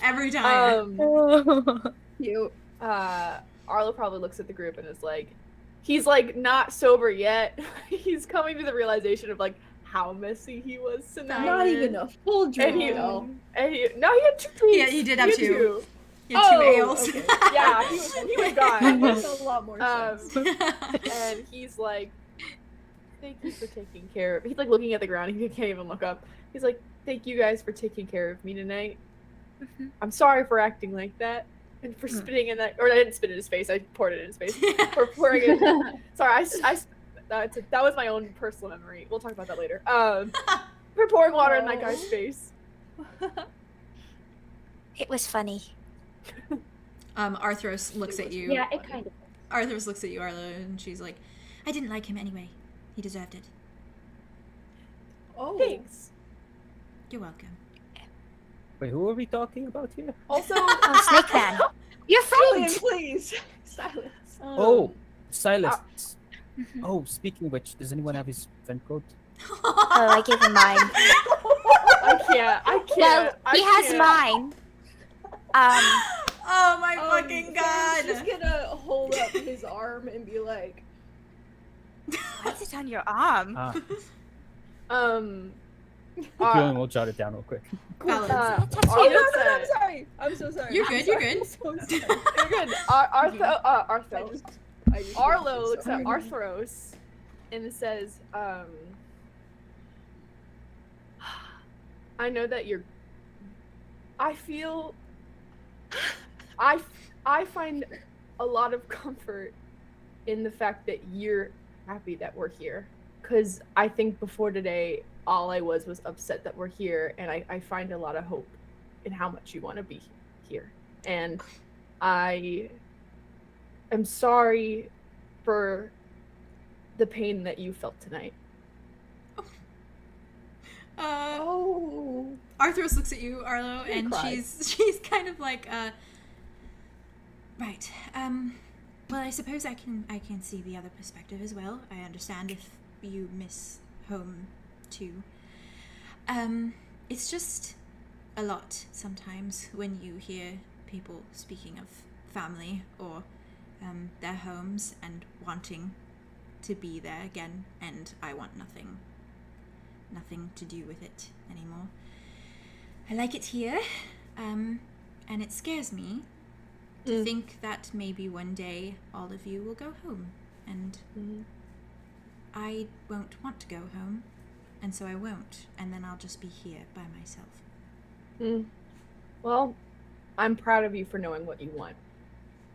Every time. Cute. Arlo probably looks at the group and is like, he's like not sober yet. He's coming to the realization of like how messy he was tonight. Not even a full drink. And he, though. he had 2 drinks. Yeah, he did have two. He had Oh, 2 ales. okay. Yeah, he was That gone. makes a lot more sense. And he's like, thank you for taking care of. He's like looking at the ground. He can't even look up. He's like, thank you guys for taking care of me tonight. I'm sorry for acting like that and for spitting in that. Or I didn't spit in his face. I poured it in his face. For pouring it. Sorry, that was my own personal memory. We'll talk about that later. For pouring water in that guy's face. It was funny. Arthros looks at you. Yeah, it kind of. Arthros looks at you, Arlo, and she's like, I didn't like him anyway. He deserved it. Oh. Thanks. You're welcome. Wait, who are we talking about here? Also, Oh, Snake Man. Your Julien, friend! please. Silence. Oh, Silas. Oh, speaking of which, does anyone have his friend code? Oh, I gave him mine. I can't. Well, he has can't. mine. Oh my fucking Theron's god! just gonna hold up his arm and be like, Why is it on your arm? Julien will jot it down real quick. Balance. oh no, I'm sorry. I'm so sorry. You're good, you're good. I'm so sorry. You're good. Arthro. I just Arlo reacted, looks at sorry. Arthros and says, I know that you're... I find a lot of comfort in the fact that you're happy that we're here. Because I think before today, all I was upset that we're here, and I find a lot of hope in how much you want to be here. And I am sorry for the pain that you felt tonight. Oh. Arthros looks at you, Arlo, She and cried. she's kind of like, right. Well, I suppose I can see the other perspective as well. I understand if you miss home too. It's just a lot sometimes when you hear people speaking of family or their homes and wanting to be there again, and I want nothing to do with it anymore. I like it here, and it scares me to think that maybe one day all of you will go home, and I won't want to go home, and so I won't, and then I'll just be here by myself. Well, I'm proud of you for knowing what you want.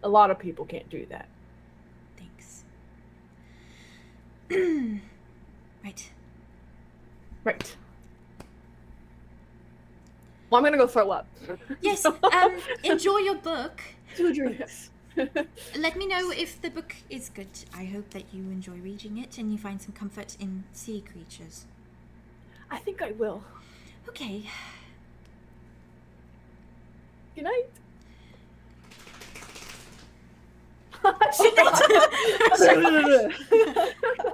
A lot of people can't do that. Thanks. Right. Right. Well, I'm gonna go throw up. Yes, enjoy your book. 2 drinks. Let me know if the book is good. I hope that you enjoy reading it and you find some comfort in sea creatures. I think I will. Okay. Good night.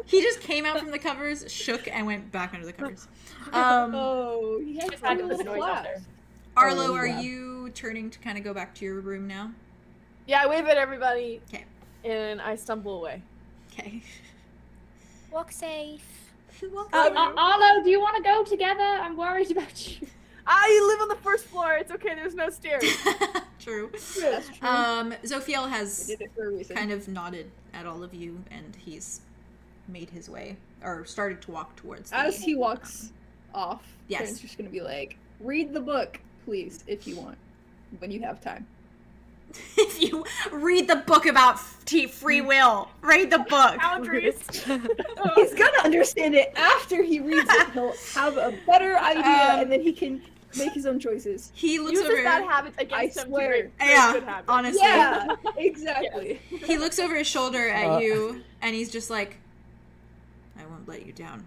He just came out from the covers, shook, and went back under the covers. Oh, he had Just had to to do put the noise out class. there. Arlo, Oh, are yeah. you turning to kind of go back to your room now? Yeah, I wave at everybody. 'Kay. And I stumble away. Okay. Walk safe. Walk Um, over. Arlo, do you want to go together? I'm worried about you. You live on the first floor. It's okay. There's no stairs. True. That's true. Zophiel I has did it for a reason. kind of nodded at all of you, and he's made his way, or started to walk towards As he walks off, Yes. Theron's just gonna be like, read the book, please, if you want, when you have time. If you read the book about free will, read the book. Boundaries. He's gonna understand it after he reads it. He'll have a better idea, and then he can make his own choices. He looks Uses over. bad habits against I him. swear. To great Yeah, good habits. honestly. Yeah, exactly. He looks over his shoulder at you, and he's just like, "I won't let you down."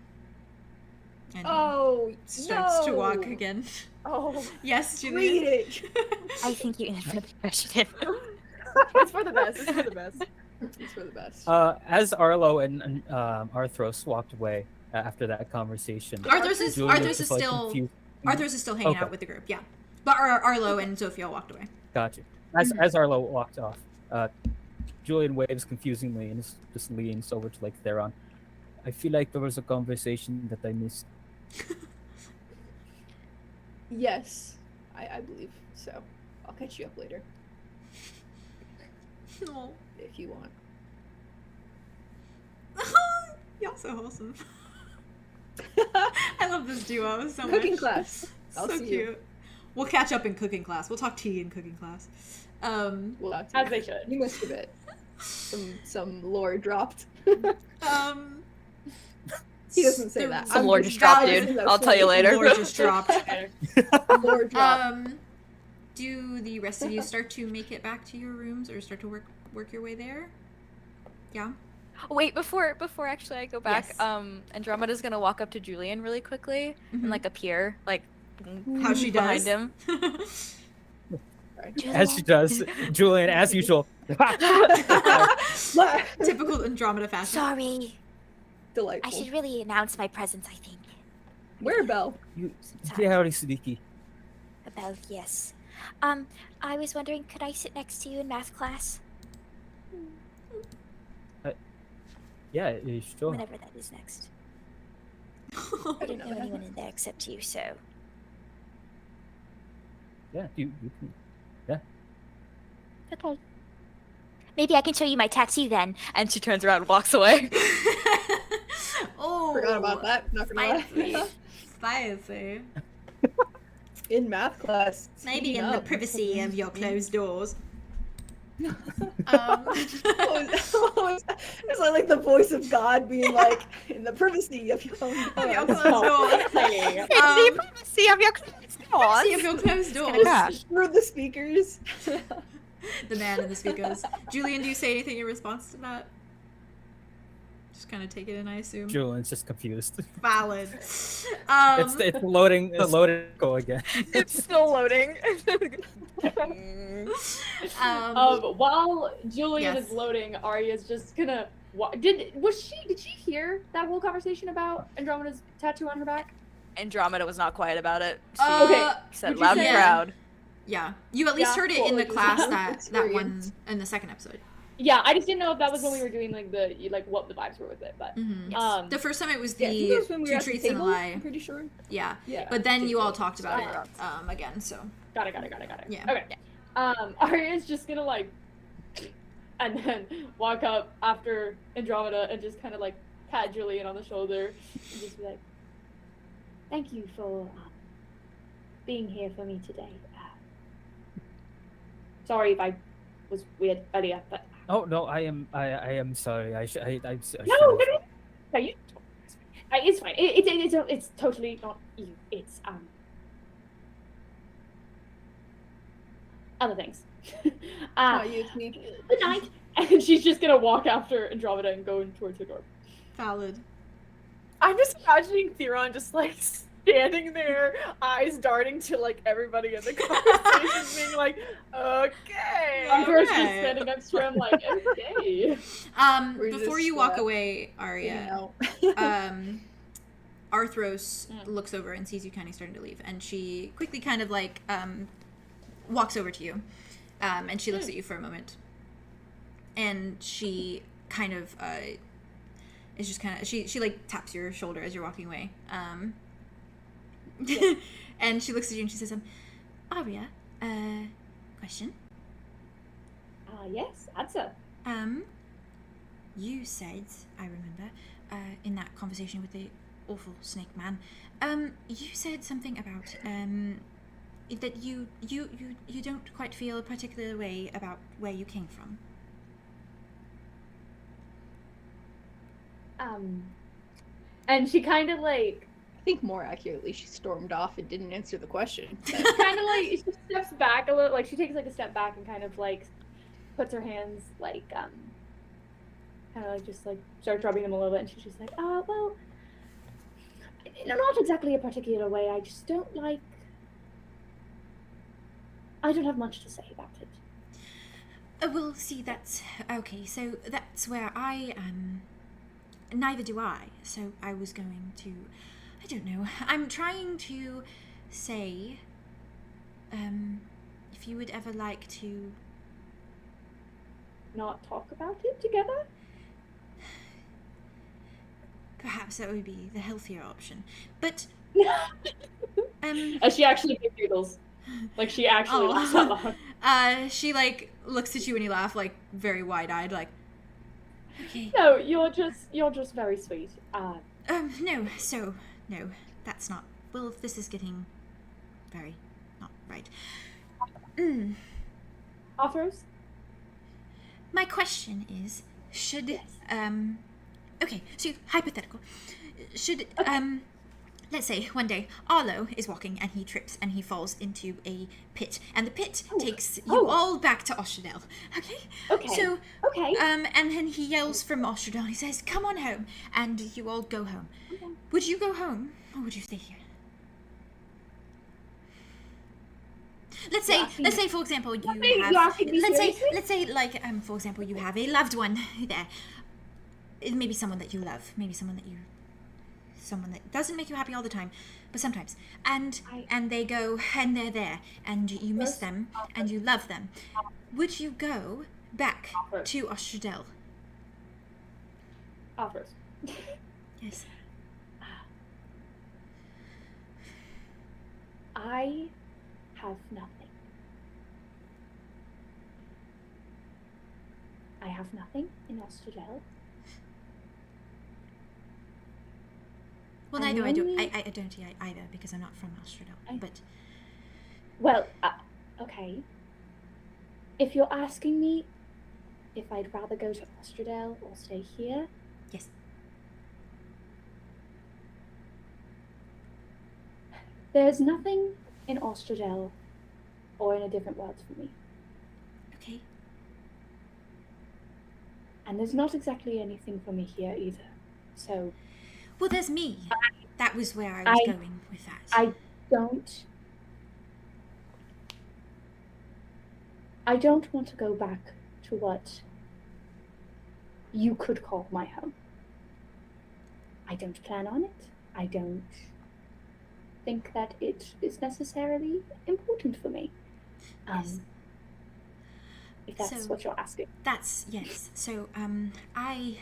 And Oh, starts to no. walk again. Oh, Yes, Read Julian. it. I think you infinitely initiative. it's for the best. It's for the best. It's for the best. As Arlow and Arthros walked away after that conversation, Arthros is Julian Arthros was is just, like, still confused. Arthros is still hanging Okay. out with the group. Yeah, but Arlo and Zophiel walked away. Gotcha. As Arlo walked off, Julian waves confusingly and just leans over to like Theron. I feel like there was a conversation that I missed. Yes, I believe so. I'll catch you up later Oh. if you want. Y'all so wholesome. I love this duo so much. Cooking class. I'll So see cute. you. We'll catch up in cooking class. We'll talk tea in cooking class. We'll have to. As they should. You missed a bit. Some lore dropped. He doesn't say that. Some I'm lore just dropped, validating dude. that I'll tell you for later. Lore just dropped. Lore dropped. Do the rest of you start to make it back to your rooms, or start to work your way there? Yeah. Wait, before actually I go back, Yes. Andromeda's gonna walk up to Julien really quickly Mhm. and like appear, like How she behind does. him. As she does, Julian, as usual. Typical Andromeda fashion. Sorry. Delightful. I should really announce my presence, I think. Wear a bell. Say howdy, Sylkie. About yes. I was wondering, could I sit next to you in math class? Yeah, sure. Whenever that is next. I didn't know anyone in there except you, so. Yeah, you can. Yeah. Okay. Maybe I can show you my tattoo then. And she turns around and walks away. Oh, Forgot about that. Not gonna Spicy. lie. Spicy. In math class. Maybe in the privacy of your closed doors. It's like the voice of God being like, in the privacy of your own Of your doors. closed doors. See of your clothes. Privacy of your closed doors. Through the speakers. The man in the speakers. Julian, do you say anything in response to that? Just kind of take it in, I assume. Julian's just confused. Valid. It's loading. The loading go again. It's still loading. While Julian Yes. is loading, Aria's just gonna. Did she hear that whole conversation about Andromeda's tattoo on her back? Andromeda was not quiet about it. She Okay. said Would you loud say- and proud. Yeah. You at least Yeah, heard it cool. in the Like, class it's that one experience. in the second episode. Yeah, I just didn't know if that was when we were doing like what the vibes were with it, but Mm-hmm. The first time it was Yeah, I think it was when we were two at the treats and a table, lie. I'm pretty sure. Yeah. Yeah. But then you all Table. talked about it Alright. again, so. got it. Yeah. Okay. Aria's just gonna like, and then walk up after Andromeda and just kind of like pat Julian on the shoulder and just be like, "Thank you for being here for me today. Sorry if I was weird earlier, but Oh no, I am sorry. I no, you. It's fine. It's totally not you. It's other things. Not you, it's me. Good night. And she's just gonna walk after Andromeda and go towards the door. Valid. I'm just imagining Theron just like standing there, eyes darting to like everybody in the conversation, being like, "Okay." Arthros just Okay. standing next to him, like, "Okay." We're Before just, you walk away, Aria, No. Arthros looks over and sees you kind of starting to leave, and she quickly kind of like walks over to you, and she looks at you for a moment, and she kind of is just kind of she like taps your shoulder as you're walking away, And she looks at you and she says, Aria, question. Yes, answer. You said, I remember, in that conversation with the awful snake man, you said something about, that you don't quite feel a particular way about where you came from. And she kind of like, I think more accurately, she stormed off and didn't answer the question. kind of like, she steps back a little, like she takes like a step back and kind of like puts her hands like, kind of like just like starts rubbing them a little bit, and she's just like, well, not exactly a particular way. I just don't like. I don't have much to say about it. Well, see, that's okay. So that's where I neither do I. So I was going to, I don't know. I'm trying to say, if you would ever like to not talk about it together. Perhaps that would be the healthier option. But As she actually giggles. Like she actually laughs out loud. She like looks at you and you laugh like very wide-eyed, like, okay. No, you're just very sweet. No, that's not. Well, this is getting very not right. Arthros? My question is, should okay, so hypothetical. Should let's say one day Arlow is walking and he trips and he falls into a pit, and the pit takes you all back to 𝙍𝙗𝙬𝙗. Okay? Okay. So okay. and then he yells from 𝙍𝙗𝙬𝙗. He says, "Come on home," and you all go home. Okay. Would you go home or would you stay here? Let's say for example you have let's say like for example you have a loved one there. Maybe someone that you love, maybe someone that doesn't make you happy all the time, but sometimes. And they go and they're there and you miss them and you love them. Would you go back to 𝙍𝙗𝙬𝙗? Arthros. Yes. I have nothing. I have nothing in 𝙍𝙗𝙬𝙗. Well, neither I don't either because I'm not from 𝙍𝙗𝙬𝙗. But well, okay. If you're asking me if I'd rather go to 𝙍𝙗𝙬𝙗 or stay here, yes. There's nothing in 𝙍𝙗𝙬𝙗 or in a different world for me. Okay. And there's not exactly anything for me here either. So. Well, there's me. That was where I was going with that. I don't want to go back to what you could call my home. I don't plan on it. I don't think that it is necessarily important for me. Yes. If that's what you're asking. That's, yes. So, I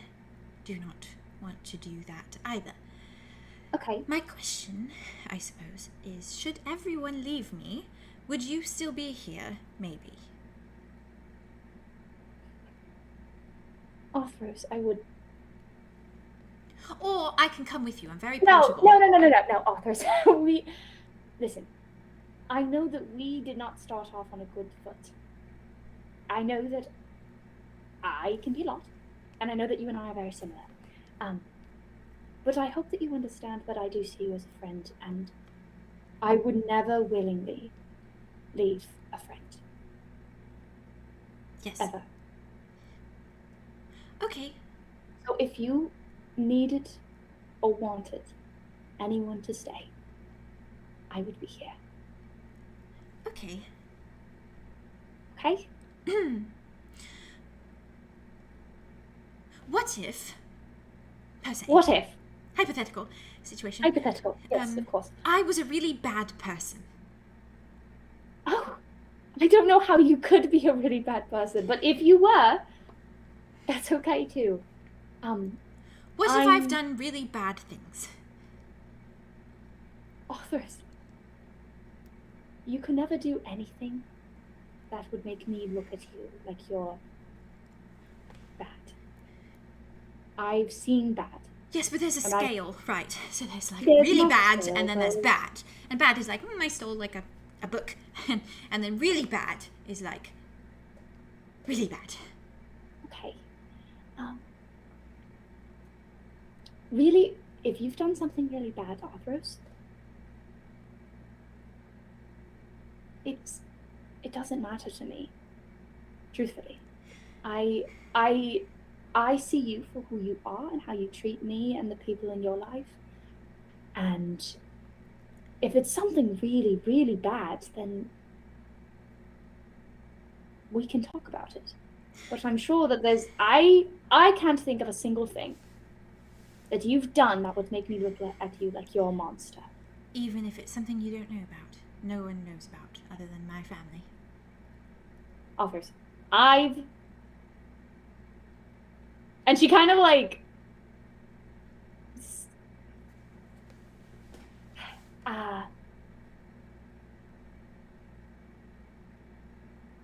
do not want to do that either. Okay. My question, I suppose, is should everyone leave me, would you still be here, maybe? Arthros, I would. Or I can come with you. I'm very No, portable. No, Arthros. Listen. I know that we did not start off on a good foot. I know that I can be a lot, and I know that you and I are very similar. But I hope that you understand that I do see you as a friend, and I would never willingly leave a friend. Yes. Ever. Okay. So if you needed or wanted anyone to stay, I would be here. Okay. Okay? What if, per se, What if? hypothetical situation, Hypothetical, yes, of course. I was a really bad person. Oh, I don't know how you could be a really bad person, but if you were, that's okay too. What if I've done really bad things? Arthros, you can never do anything that would make me look at you like you're bad. I've seen bad. Yes, but there's a And scale, right? So there's like There's really no bad, scale, and then there's though. bad. And bad is like, I stole like a book, and then really bad is like really bad. Okay. Really, if you've done something really bad, Arthros, it doesn't matter to me. Truthfully, I see you for who you are and how you treat me and the people in your life. And if it's something really, really bad, then we can talk about it. But I'm sure that I can't think of a single thing that you've done that would make me look at you like you're a monster. Even if it's something you don't know about, no one knows about other than my family. Offers. And she kind of like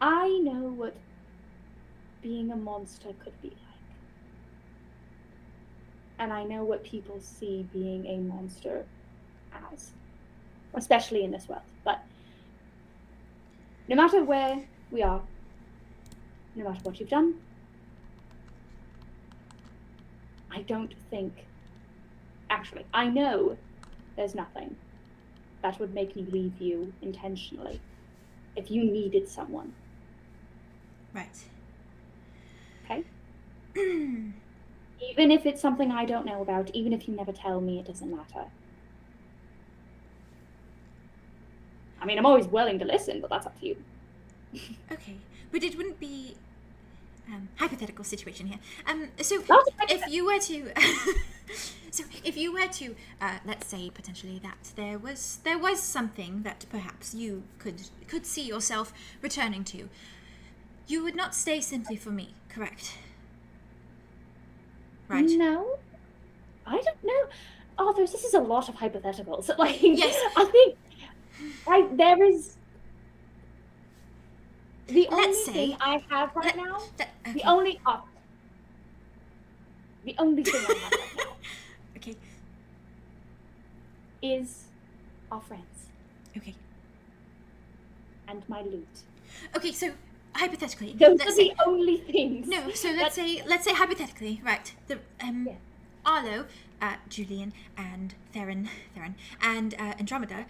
I know what being a monster could be like. And I know what people see being a monster as, especially in this world. But no matter where we are, no matter what you've done, I don't think, actually, I know there's nothing that would make me leave you intentionally if you needed someone. Right. Okay? Even if it's something I don't know about, even if you never tell me, it doesn't matter. I mean, I'm always willing to listen, but that's up to you. Okay, but it wouldn't be hypothetical situation here. So That's if you were to, let's say potentially that there was something that perhaps you could see yourself returning to, you would not stay simply for me, correct? Right. No, I don't know. Arthros, this is a lot of hypotheticals. Like, Yes. I think there is the Let's only say- thing I have right now. Okay. The only thing I have right now Okay. is our friends Okay. and my loot. Okay. So hypothetically, Those let's are say the only things. no. So let's say hypothetically, right? The Yeah. Arlow, Julien, and Theron, and Andromeda.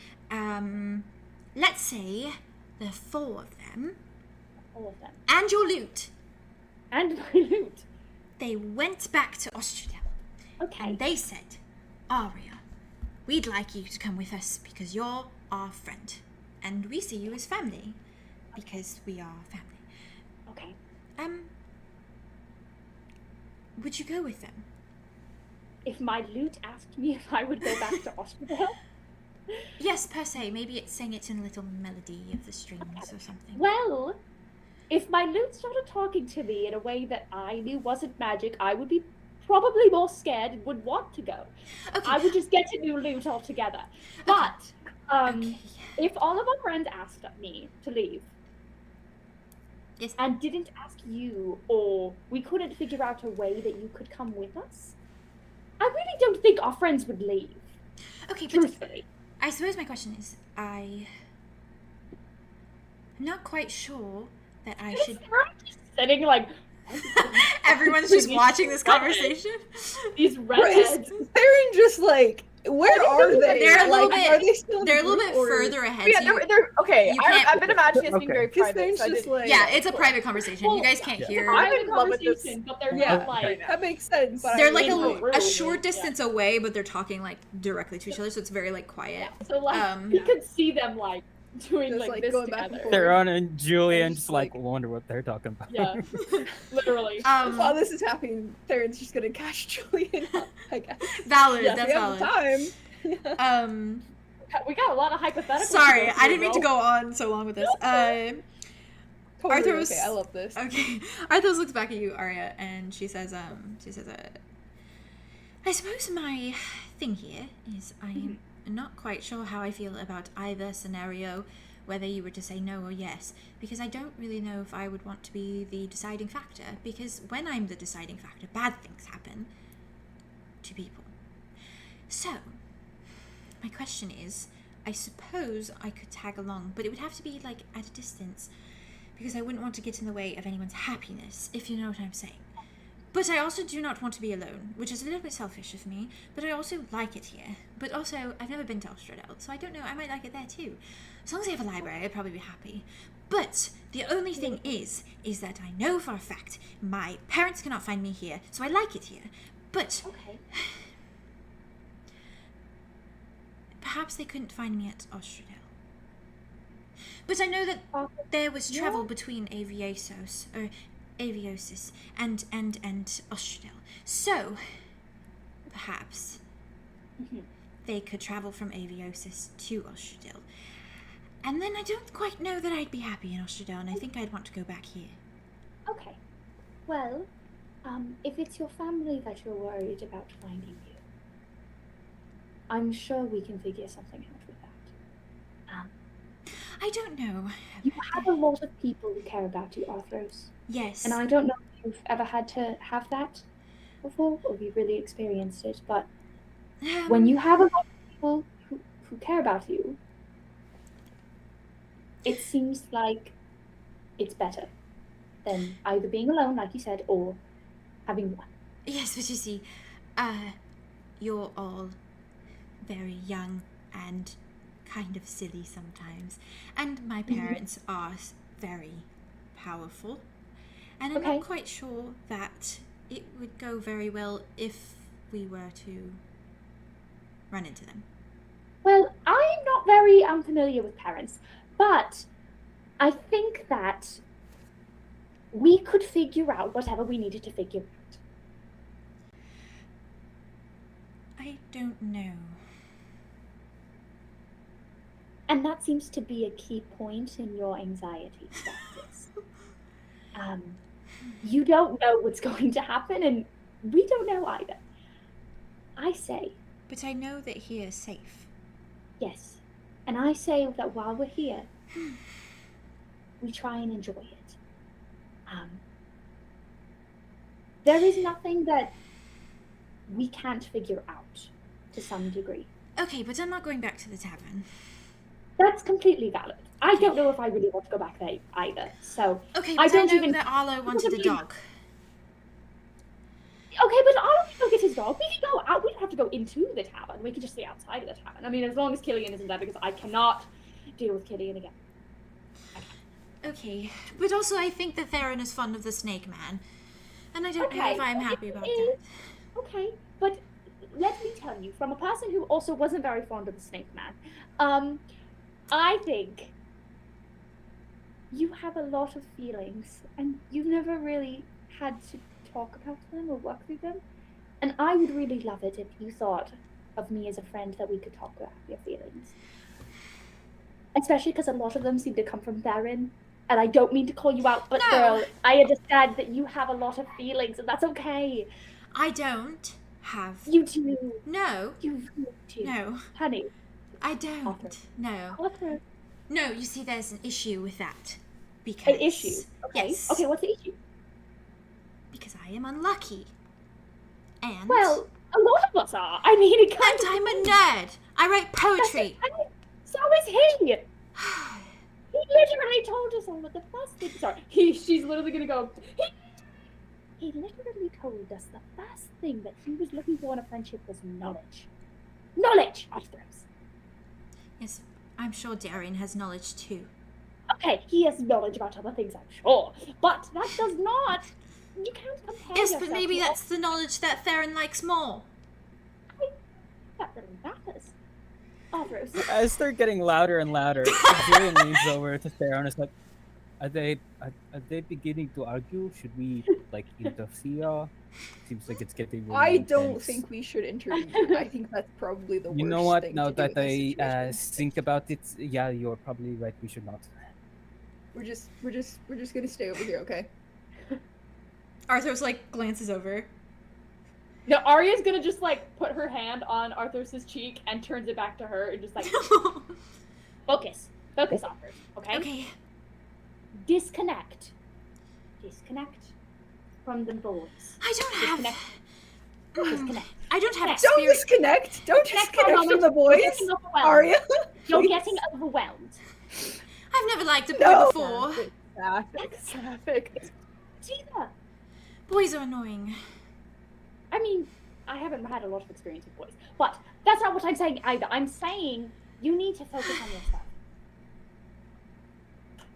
Let's say the four of them, All of them. and your loot. And my loot. They went back to Austria, Okay. and they said, "Aria, we'd like you to come with us because you're our friend, and we see you as family because we are family." Okay. Would you go with them? If my loot asked me if I would go back to Austria, Yes, per se. Maybe it's saying it in a little melody of the strings or something. well, if my loot started talking to me in a way that I knew wasn't magic, I would be probably more scared and would want to go. Okay. I would just get a new loot altogether. But Okay. if all of our friends asked me to leave, Yes. and didn't ask you, or we couldn't figure out a way that you could come with us, I really don't think our friends would leave. Okay, but Truthfully. I suppose my question is, I'm not quite sure that I should. Sitting like Everyone's just watching this conversation. these Right. redheads. Theron just like, where are they? They're a little Like, bit- Are they still in They're a the little group, bit or- further ahead. Yeah, so you- they're okay. you can't- I've been imagining this being Okay. very His private. name's So I just didn't- like. yeah, it's a private conversation. You guys can't yeah. hear. I'm in love with this. Conversation, but they're Yeah. not like That makes sense. But They're I like mean, a a room, short yeah. distance away, but they're talking like directly to each other, so it's very like quiet. so like you could see them like doing Just, like like, this going back and together. forth. Theron and Julien Just just like wonder what they're talking about. Yeah, literally. While this is happening, Theron's just gonna catch Julian up, I guess. Valid. Yeah, That's We have valid. the time. We got a lot of hypotheticals. Sorry, go I didn't through, mean to though. go on so long with this. Totally Arthros- okay. I love this. Okay. Arthros looks back at you, Aria, and she says, I suppose my thing here is I'm not quite sure how I feel about either scenario, whether you were to say no or yes, because I don't really know if I would want to be the deciding factor, because when I'm the deciding factor, bad things happen to people. So, my question is, I suppose I could tag along, but it would have to be, like, at a distance, because I wouldn't want to get in the way of anyone's happiness, if you know what I'm saying. But I also do not want to be alone, which is a little bit selfish of me, but I also like it here. But also, I've never been to 𝙬𝙗, so I don't know, I might like it there too. As long as I have a library, I'd probably be happy. But the only thing is that I know for a fact my parents cannot find me here, so I like it here. But perhaps they couldn't find me at 𝙬𝙗. But I know that there was travel between 𝐓𝐢𝐸𝑜sis and 𝙬𝙗. So perhaps they could travel from 𝐓𝐸𝑜sis to 𝙬𝙗. And then I don't quite know that I'd be happy in 𝙬𝙗, and I think I'd want to go back here. Okay. Well, if it's your family that you're worried about finding you, I'm sure we can figure something out with that. I don't know. You have a lot of people who care about you, Arthros. Yes. And I don't know if you've ever had to have that before, or if you've really experienced it, but when you have a lot of people who care about you, it seems like it's better than either being alone, like you said, or having one. Yes, but you see, you're all very young and kind of silly sometimes, and my parents are very powerful, and I'm not quite sure that it would go very well if we were to run into them. Well, I'm not very unfamiliar with parents, but I think that we could figure out whatever we needed to figure out. I don't know. And that seems to be a key point in your anxiety practice. You don't know what's going to happen, and we don't know either. I say... But I know that here is safe. Yes. And I say that while we're here, we try and enjoy it. There is nothing that we can't figure out to some degree. Okay, but I'm not going back to the tavern. That's completely valid. I don't know if I really want to go back there either, so... Okay, but I know that Arlow wanted a dog. Okay, but Arlow can go get his dog. We can go out. We don't have to go into the tavern. We can just stay outside of the tavern. I mean, as long as Killian isn't there, because I cannot deal with Killian again. Okay, but also I think that Theron is fond of the snake man, and I don't know if I'm happy about that. Okay, but let me tell you, from a person who also wasn't very fond of the snake man, I think you have a lot of feelings, and you've never really had to talk about them or work through them. And I would really love it if you thought of me as a friend that we could talk about your feelings. Especially because a lot of them seem to come from Theron. And I don't mean to call you out, but girl, I understand that you have a lot of feelings, and that's okay. I don't have... You do. No. You do. No. Honey. I don't. Arthur. No. Arthur. No, you see, there's an issue with that. Because... An issue? Okay. Yes. Okay, what's the issue? Because I am unlucky. And... Well, a lot of us are. I mean, it can't... And I'm a nerd. I write poetry. So is he. He literally told us all that the first thing... Sorry, she's literally gonna go... He literally told us the first thing that he was looking for in a friendship was knowledge. Knowledge, Arthros. Yes, I'm sure Darian has knowledge too. Okay, he has knowledge about other things, I'm sure. But that does not... You can't compare Yes, yourself but maybe to that's the knowledge that Theron likes more. That really matters. Arthros. As they're getting louder and louder, Julien leans over to Theron and is like, are they beginning to argue? Should we, like, interfere? Seems like it's getting really I don't intense. think we should intervene. I think that's probably the worst You know what? thing Now to do that in this I situation. think about it, yeah, you're probably right. We should not. We're just gonna stay over here, okay? Arthros, like, glances over. No, Arya's gonna just like put her hand on Arthros' cheek and turns it back to her and just like focus, Arthros. Okay. Okay. Disconnect from the boys. I don't have. Disconnect. I don't have Don't experience. disconnect. Don't Disconnect disconnect for a from moment. the boys. You're getting overwhelmed. Aria. You're please. getting overwhelmed. I've never liked a boy No. before. Sapphic. Gina. Boys are annoying. I mean, I haven't had a lot of experience with boys, but that's not what I'm saying either. I'm saying you need to focus on yourself.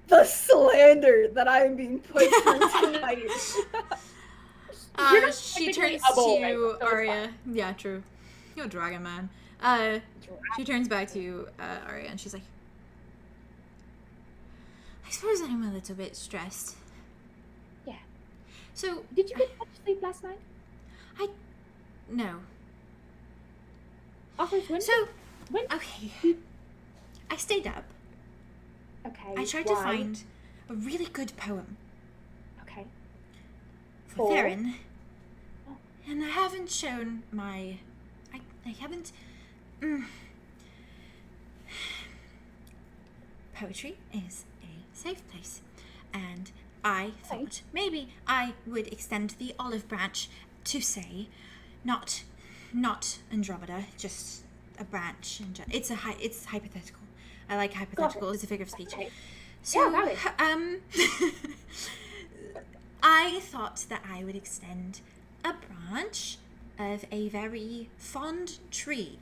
The slander that I am being put through tonight. You're not She technically turns a boy, to so it's Aria. Yeah, true. You're a dragon man. She turns back to Aria and she's like, I suppose I'm a little bit stressed. Yeah. So, Did you get much sleep last night? no. Arthros, when? Okay. I stayed up. Okay. I tried why? to find a really good poem Okay. for For? Theron. Oh. And I haven't shown my... I haven't... Poetry is a safe place. And I thought maybe I would extend the olive branch to say, not Andromeda, just a branch. It's hypothetical. I like hypothetical as a figure of speech. Okay. So, valid. I thought that I would extend a branch of a very fond tree.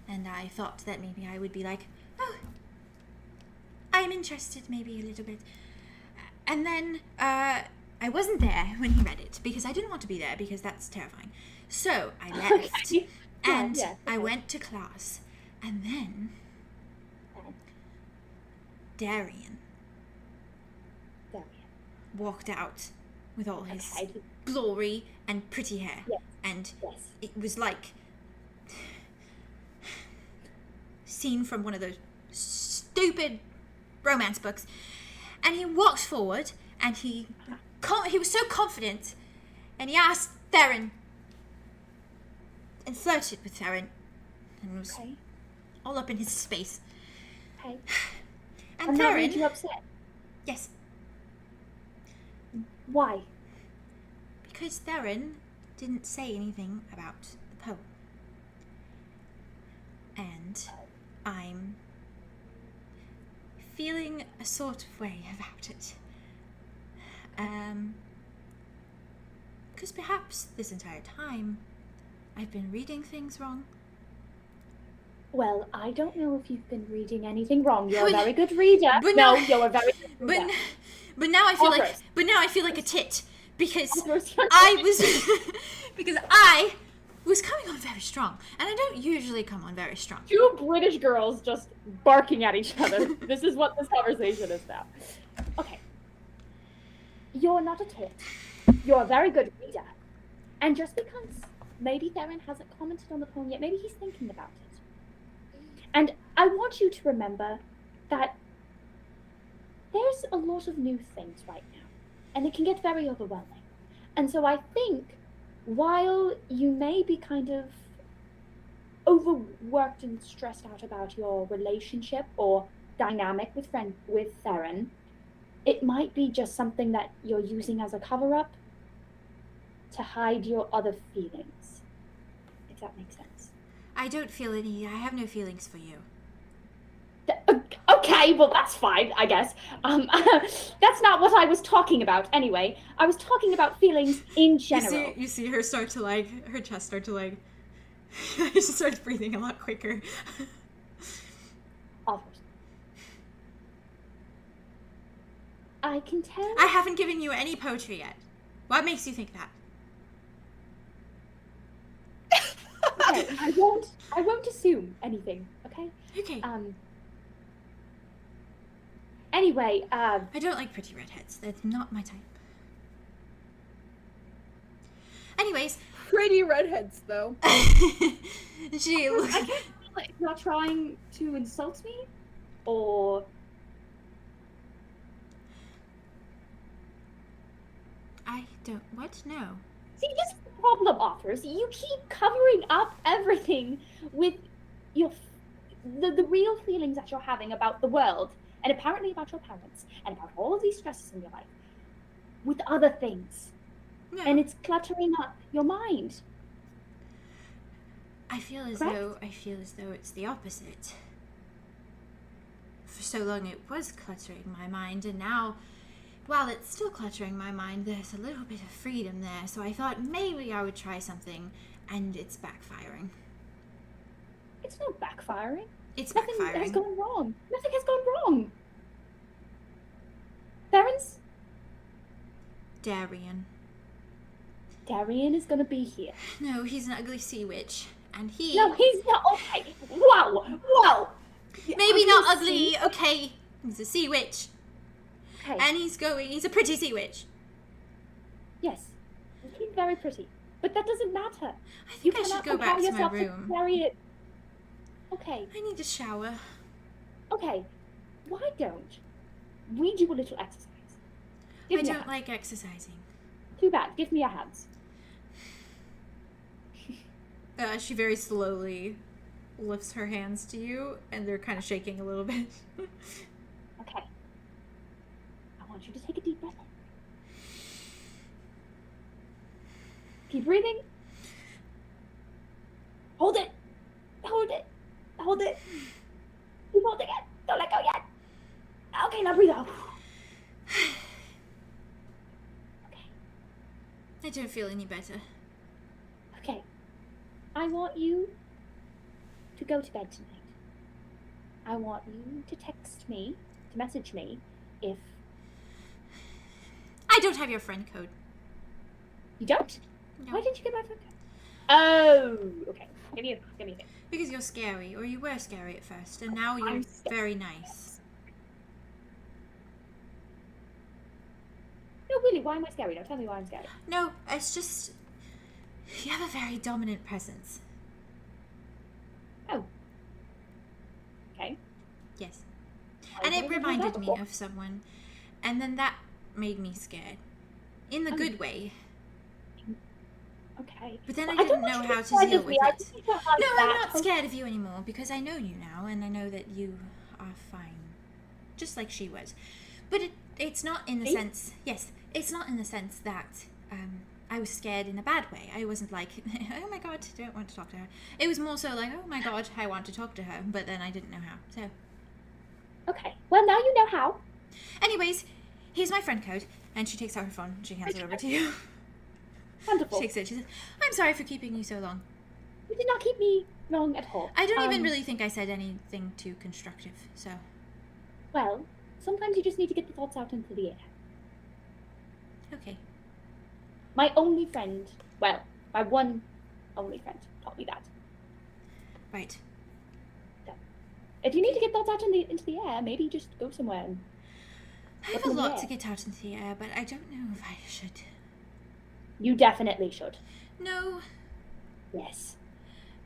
And I thought that maybe I would be like, oh, I'm interested maybe a little bit. And then I wasn't there when he read it because I didn't want to be there because that's terrifying. So I left and I went to class. And then Darian walked out with all his glory and pretty hair. Yes. And it was like scene from one of those stupid romance books. And he walked forward and he was so confident and he asked Theron and flirted with Theron and was all up in his space. Okay. And that Theron... made you upset? Yes. Why? Because Theron didn't say anything about the poem. And I'm feeling a sort of way about it. Because perhaps this entire time I've been reading things wrong. Well, I don't know if you've been reading anything wrong. You're a very good reader. But no, no- you're a very good reader. But now I feel Arthros. I feel like a tit because Arthros, I was coming on very strong, and I don't usually come on very strong. Two British girls just barking at each other. This is what this conversation is now. Okay. You're not a tit. You're a very good reader. And just because maybe Theron hasn't commented on the poem yet, maybe he's thinking about it. And I want you to remember that there's a lot of new things right now, and it can get very overwhelming. And so I think while you may be kind of overworked and stressed out about your relationship or dynamic with Theron, it might be just something that you're using as a cover-up to hide your other feelings, if that makes sense. I don't feel any. I have no feelings for you. Okay, well that's fine, I guess. That's not what I was talking about anyway. I was talking about feelings in general. You see her start to her chest start to she starts breathing a lot quicker. I can tell. I haven't given you any poetry yet. What makes you think that? Okay, I won't assume anything, okay? Okay. Anyway, I don't like pretty redheads. That's not my type. Anyways. Pretty redheads, though. She looks... I guess not trying to insult me, or... I don't... What? No. See, just problem, Arthros. You keep covering up everything with the real feelings that you're having about the world, and apparently about your parents, and about all of these stresses in your life, with other things. No. And it's cluttering up your mind. I feel as Correct? though it's the opposite. For so long it was cluttering my mind, and now, while it's still cluttering my mind, there's a little bit of freedom there, so I thought maybe I would try something, and it's backfiring. It's not backfiring. It's Nothing has backfiring. gone wrong. Nothing has gone wrong. Theron's Darian. Darian is gonna be here. No, he's an ugly sea witch, and he... No, he's not. Okay. Whoa. Maybe not ugly, okay. He's a sea witch. Okay. And he's a pretty sea witch. Yes, he's very pretty, but that doesn't matter. I think I should go back to my yourself room. To Harriet. Okay. I need a shower. Okay. Why don't we do a little exercise? Give I me a don't hand. like exercising. Too bad. Give me your hands. She very slowly lifts her hands to you, and they're kind of shaking a little bit. Okay. I want you to take a deep breath in. Keep breathing. Hold it. Hold it. Hold it. Keep holding it. Don't let go yet. Okay, now breathe out. Okay. I don't feel any better. Okay. I want you to go to bed tonight. I want you to text me, to message me, if I don't have your friend code. you don't. No. Why didn't you get my phone code? Oh, okay. Give me a thing. Because you're scary, or you were scary at first, and now you're I'm scary. very nice. No, really, why am I scary? Now tell me why I'm scary. No, it's just... You have a very dominant presence. Oh. Okay. Yes. I And it never heard that reminded me before. of someone, and then that made me scared. In the Oh. good way. Okay. But then I Well, didn't don't know want you how be to scared deal of with me. I it. think you're like No, I'm that. not scared of you anymore, because I know you now, and I know that you are fine. Just like she was. But it's not in the Me? sense... Yes, it's not in the sense that I was scared in a bad way. I wasn't like, oh my god, I don't want to talk to her. It was more so like, oh my god, I want to talk to her, but then I didn't know how, so... Okay. Well, now you know how. Anyways, here's my friend code, and she takes out her phone, and she hands it over to you. Wonderful. She takes it, she says, I'm sorry for keeping you so long. You did not keep me wrong at all. I don't even really think I said anything too constructive, so... Well, sometimes you just need to get the thoughts out into the air. Okay. My only friend, well, my one only friend taught me that. Right. If you need to get thoughts out into the air, maybe just go somewhere. And I have What a was lot that? to get out into the air, but I don't know if I should. you definitely should. No, Yes.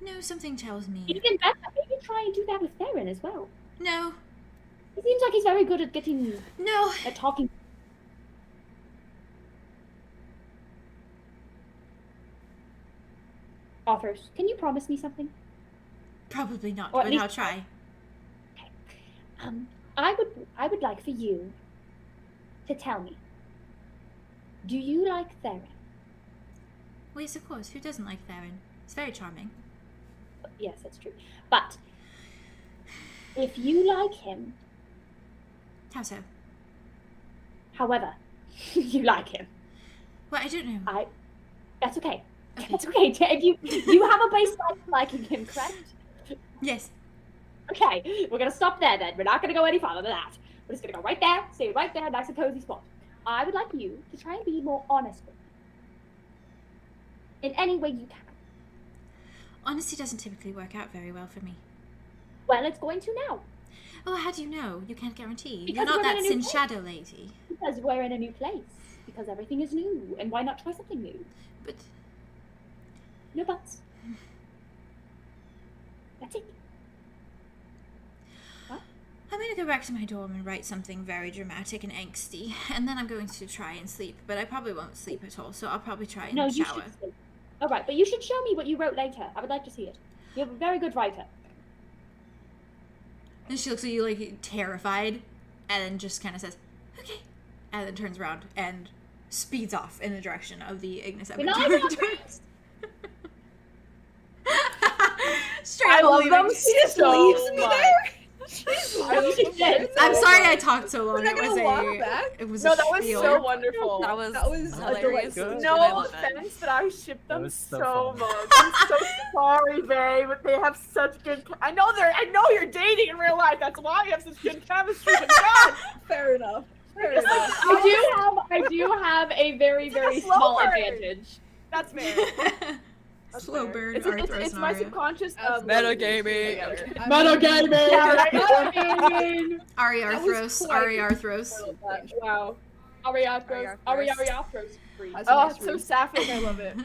no, something tells me. Even better, maybe try and do that with Theron as well. No, He seems like he's very good at no. at talking. Arthros, can you promise me something? Probably not, Or at but least- I'll try. I would like for you to tell me. Do you like Theron? Well, yes, of course. Who doesn't like Theron? He's very charming. Yes, that's true. But if you like him, How so? however, you like him, Well, I don't know. that's okay. Okay. That's okay. If you have a baseline for liking him, correct? Yes. Okay, we're gonna stop there then. We're not gonna go any farther than that. We're just gonna go right there, stay right there, nice and cozy spot. I would like you to try and be more honest with me. In any way you can. Honesty doesn't typically work out very well for me. Well, it's going to now. Oh, how do you know? You can't guarantee. Because You're not we're in that a new Syn place. Shadow lady. Because we're in a new place. Because everything is new. And why not try something new? But No buts. That's it. I'm going to go back to my dorm and write something very dramatic and angsty, and then I'm going to try and sleep, but I probably won't sleep at all, so I'll probably try and No, you shower. should sleep. All right, but you should show me what you wrote later. I would like to see it. You're a very good writer. And she looks at you like terrified, and then just kind of says, "Okay," and then turns around and speeds off in the direction of the Ignis Good night, Aventurers. Straight I up love leaving. them She just so leaves me much. there. I'm sorry I talked so long. We're not It was gonna walk a. back? It was No, a that was spiel. so wonderful. That was hilarious. Good. No I love it. offense, but I ship That them was so so fun. much. I'm so sorry, babe, but they have such good. I know you're dating in real life. That's why you have such good chemistry. But God, Fair enough. Fair enough. I do have a very, It's like a very slow small burn. advantage. that's fair. That's Slow fair. burn, It's Arthros my and Aria. subconscious of Metagaming. Metagaming. Ari That was Arthros. quite- Ari Arthros. Wow. Ariathros. Ariathros. That's a Oh, nice it's so room. sapphic. I love it.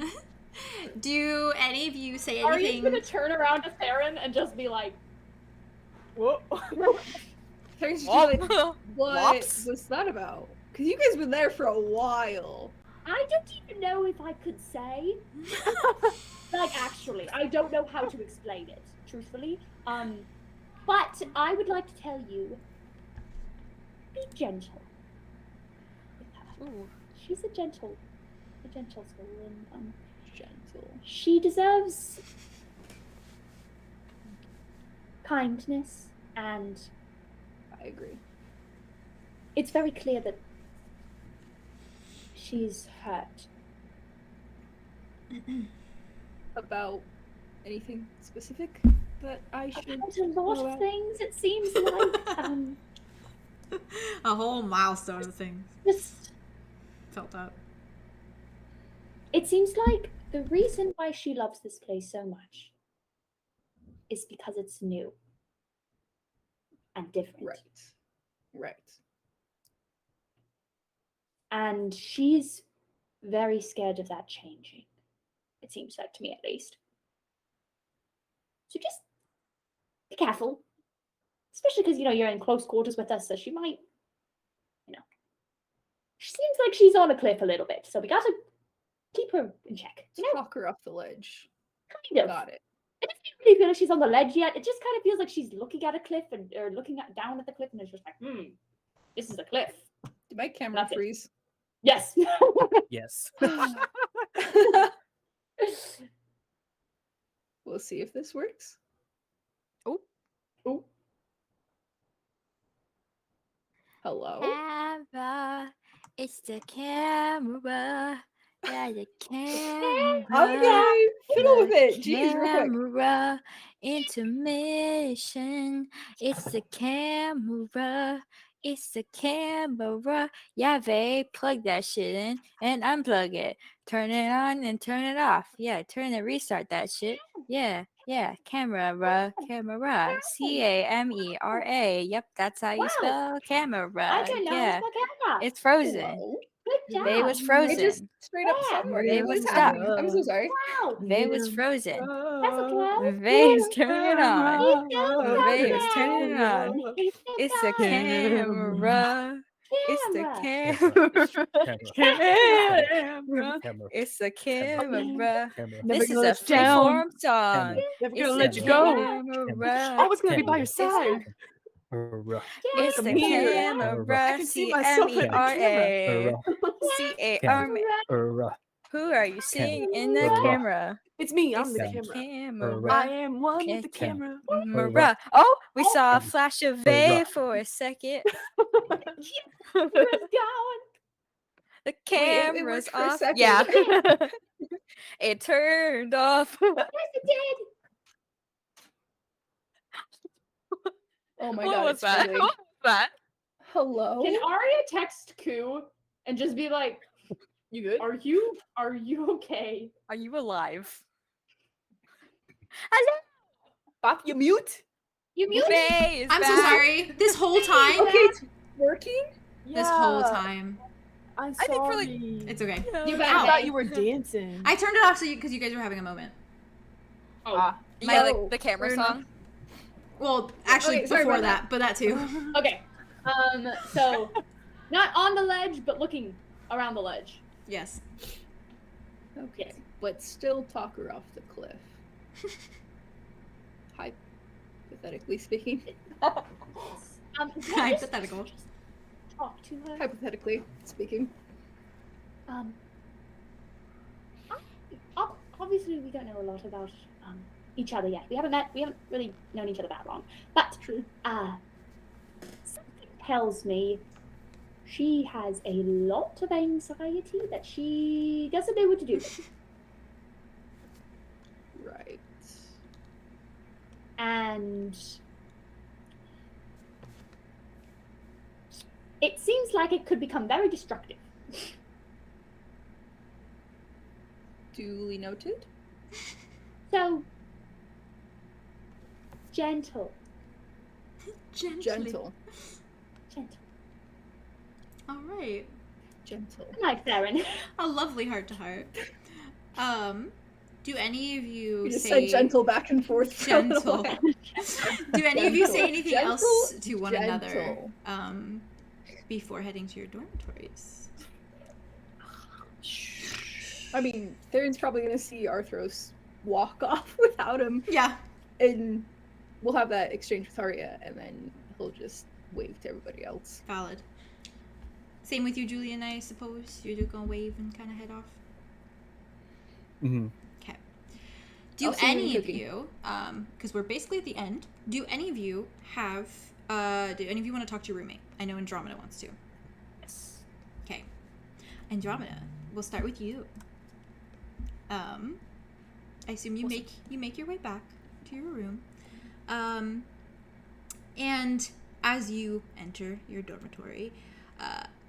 Do any of you say Are you anything? gonna turn around to Theron and just be like, Whoa. Turns to you like, what Whoops. was that about? Because you guys been there for a while. I don't even know if I could say. Like, actually, I don't know how to explain it, truthfully. But I would like to tell you, be gentle with her. Ooh. She's a gentle soul, and Gentle. she deserves kindness, and I agree. it's very clear that she's hurt. About anything specific that I should About a lot know of about? things, it seems like. A whole milestone of things Just, felt out. it seems like the reason why she loves this place so much is because it's new and different. Right. And she's very scared of that changing. It seems like, to me at least. So just be careful. Especially because, you're in close quarters with us, so she might, she seems like she's on a cliff a little bit, so we gotta keep her in check. Talk her up the ledge. Kind of. Got it. It doesn't really feel like she's on the ledge yet. It just kind of feels like she's looking at a cliff or looking down at the cliff, and it's just like, this is a cliff. Did my camera That's it. freeze? Yes. Yes. We'll see if this works. Oh. Hello? Camera, it's the camera. Yeah, the camera. Okay, fiddle with it. Jeez, real quick. Camera, intermission. It's the camera. It's the camera. Yeah, plug that shit in and unplug it. Turn it on and turn it off. Yeah, turn and restart that shit. Yeah, camera. CAMERA. Yep, that's how you Wow. spell camera. I can now Yeah, use my camera. it's frozen. Hello? Good job. They was It frozen. just straight up stopped working. They What was is happening? stuck. I'm so sorry. Wow. They was frozen. That's okay. Vase, turn it on. Vase, Camera. turn it on. It's the camera. It's the Camera. camera. Camera. It's the camera. Camera. This is gonna a let you down. freeform song. Never It's gonna the let you go. camera. Always gonna be by your side. Camera. It's the Camera. camera. I can see myself in the CAMERA. Camera. CARMA. Who are you seeing in the Camera. camera? It's me. I'm It's the the camera. I camera. am one with the Cam- camera. Camera. Oh, we saw a flash of Vay for a second. Where's going? The it camera's worked for a off. second. Yeah. It turned off. Yes, it did. Oh my What god, was it's that? freezing. What was that? Hello? Can Arya text Kou and just be like, You good? Are you okay? Are you alive? Bop, you mute? You muted. Vay is I'm so back. sorry. This whole time. Okay, it's working? This whole time. I'm I think for, sorry. like- It's okay. You I better. thought you were dancing. I turned it off because you guys were having a moment. Oh. Yeah, Oh, like the camera fair song. Well, actually, Okay, sorry before about that, but that too. Okay. So not on the ledge, but looking around the ledge. Yes. Okay, but still talk her off the cliff. Hypothetically speaking. Hypothetical. Talk to her. Hypothetically speaking. Obviously, we don't know a lot about each other yet. We haven't met. We haven't really known each other that long. But True. something tells me she has a lot of anxiety that she doesn't know what to do with. Right. And it seems like it could become very destructive. Duly noted. So gentle. Gently. Gentle. All right. Gentle. Good night, Theron. A lovely heart to heart. Do any of you You just say said gentle back and forth. for a little gentle? while. Do any of you say Gentle. anything Gentle, else to one another gentle. before heading to your dormitories? I mean, Theron's probably gonna see Arthros walk off without him, Yeah. and we'll have that exchange with Aria, and then he'll just wave to everybody else. Valid. Same with you, Julien, I suppose. You're just gonna wave and kind of head off. Mm-hmm. Okay. Do I'll see you any of cooking. you, because we're basically at the end, do any of you have, do any of you want to talk to your roommate? I know Andromeda wants to. Yes. Okay. Andromeda, we'll start with you. I assume you make your way back to your room. And as you enter your dormitory,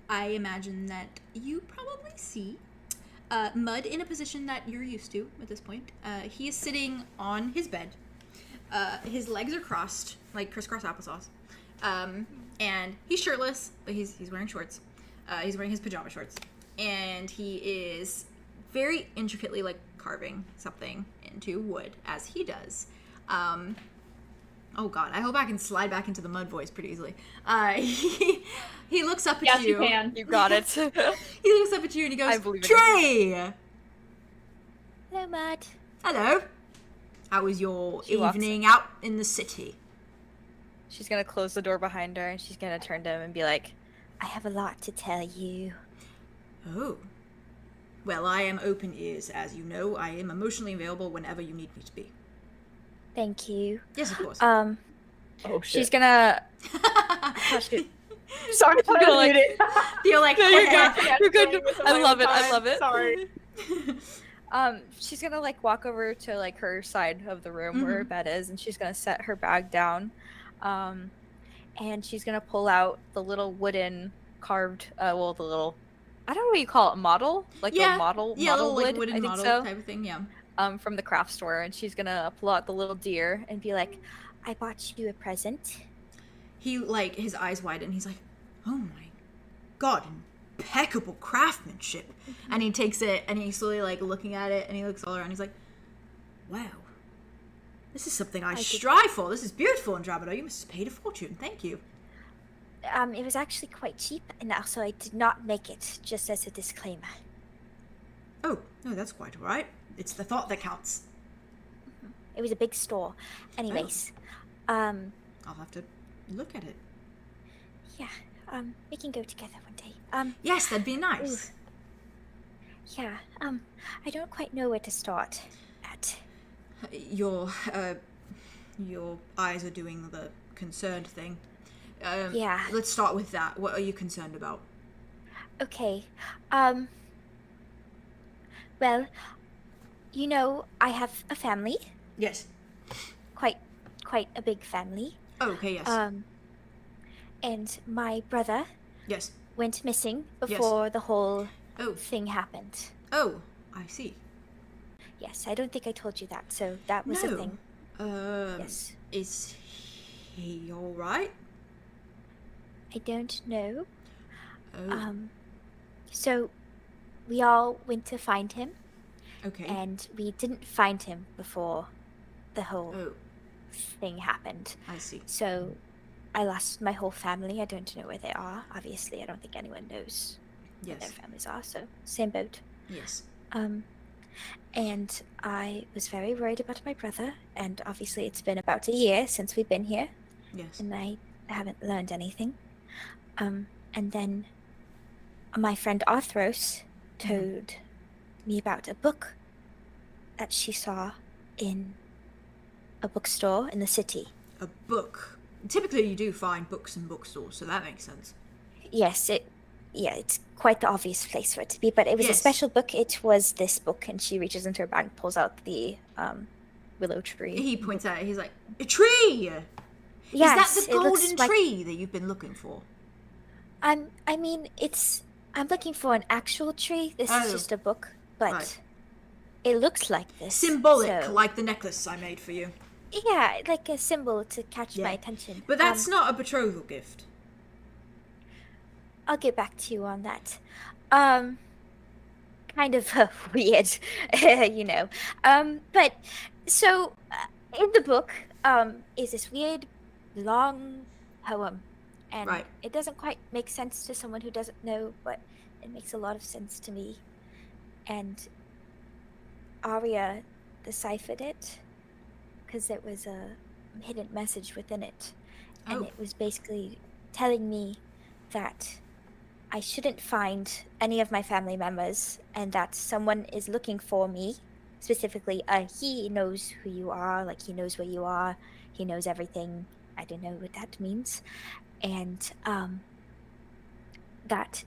I imagine that you probably see Mud in a position that you're used to at this point. He is sitting on his bed. His legs are crossed, like crisscross applesauce. And he's shirtless, but he's wearing shorts. He's wearing his pajama shorts. And he is very intricately, like, carving something into wood, as he does. Oh god, I hope I can slide back into the Mud voice pretty easily. He looks up at Yes, you. you can. You got it. He looks up at you and he goes, I believe in you. Trey! Hello, Mud. Hello. How was your She walks evening out in the city? She's gonna close the door behind her and she's gonna turn to him and be like, I have a lot to tell you. Oh. Well, I am open ears, as you know. I am emotionally available whenever you need me to be. Thank you. Yes, of course. Oh shit. she's gonna Sorry, I'm gonna, like, You're like, No, you're good. Yeah, You're good. going with I my love it. time. I love it. Sorry. She's gonna like walk over to like her side of the room where her bed is, and she's gonna set her bag down, and she's gonna pull out the little wooden carved, the little, I don't know what you call it, model, like Yeah. a model, yeah, model little, like, wood, wooden I think model so, type of thing, yeah. from the craft store, and she's gonna pull out the little deer and be like, I bought you a present. He, like, his eyes widen. He's like, oh my god, impeccable craftsmanship. And he takes it, and he's slowly, like, looking at it, and he looks all around. He's like, wow. This is something I could- strive for. This is beautiful, Andromeda. You must have paid a fortune. Thank you. It was actually quite cheap, and also I did not make it, just as a disclaimer. Oh, no, that's quite all right. It's the thought that counts. It was a big store. Anyways, I'll have to look at it. yeah, we can go together one day. Yes, that'd be nice. Yeah, I don't quite know where to start at. Your eyes are doing the concerned thing. Yeah. Let's start with that. What are you concerned about? Okay, well, you know, I have a family, Yes. quite a big family. Oh, okay, yes. And my brother yes. went missing before the whole Oh. thing happened. Oh, I see. Yes, I don't think I told you that, so that was No. a thing. Yes. Is he all right? I don't know. Oh, So we all went to find him, okay. and we didn't find him before the whole Oh, thing happened. I see. So I lost my whole family. I don't know where they are. Obviously, I don't think anyone knows where their Yes. families are, so same boat. Yes. And I was very worried about my brother, and obviously it's been about a year since we've been here, Yes. and I haven't learned anything. And then my friend Arthros told me about a book that she saw in a bookstore in the city. A book. Typically you do find books in bookstores, so that makes sense. Yes, it's quite the obvious place for it to be, but it was a Yes. special book. It was this book, and she reaches into her bag and pulls out the willow tree. He points out, he's like, a tree! Yes, Is that the it looks golden like- tree that you've been looking for? I'm looking for an actual tree. This Oh. is just a book, but Right. it looks like this. Symbolic, so- like the necklace I made for you. Yeah, like a symbol to catch my Yeah. attention. But that's not a betrothal gift. I'll get back to you on that. Kind of weird, you know. But so in the book, is this weird, long poem, and Right. it doesn't quite make sense to someone who doesn't know, but it makes a lot of sense to me. And Aria deciphered it because there was a hidden message within it, and Oh. it was basically telling me that I shouldn't find any of my family members, and that someone is looking for me. Specifically, he knows who you are, like he knows where you are, he knows everything. I don't know what that means. And that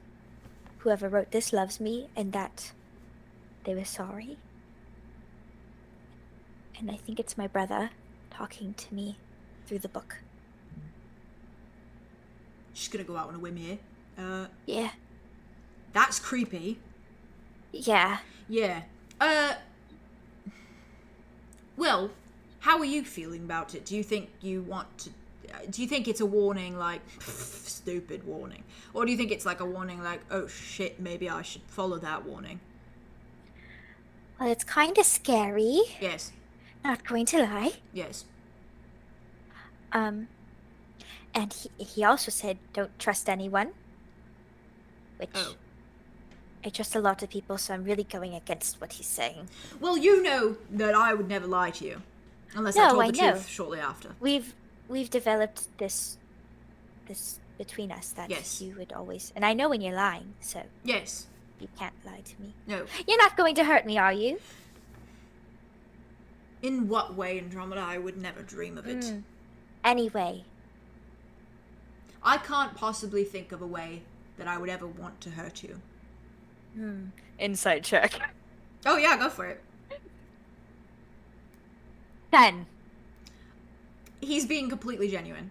whoever wrote this loves me, and that they were sorry. And I think it's my brother talking to me through the book. Just gonna go out on a whim here. Yeah. That's creepy. Yeah. Yeah. Well, how are you feeling about it? Do you think you want to... Do you think it's a warning, like, stupid warning? Or do you think it's like a warning, like, oh shit, maybe I should follow that warning? Well, it's kind of scary. Yes. Not going to lie. Yes. And he also said, don't trust anyone. Which Oh. I trust a lot of people, so I'm really going against what he's saying. Well, you know that I would never lie to you. Unless I No, told I the know. truth shortly after. We've developed this between us that Yes. you would always, and I know when you're lying, so Yes. you can't lie to me. No. You're not going to hurt me, are you? In what way, Andromeda? I would never dream of it. Anyway, I can't possibly think of a way that I would ever want to hurt you. Insight check. Oh yeah, go for it. 10. He's being completely genuine.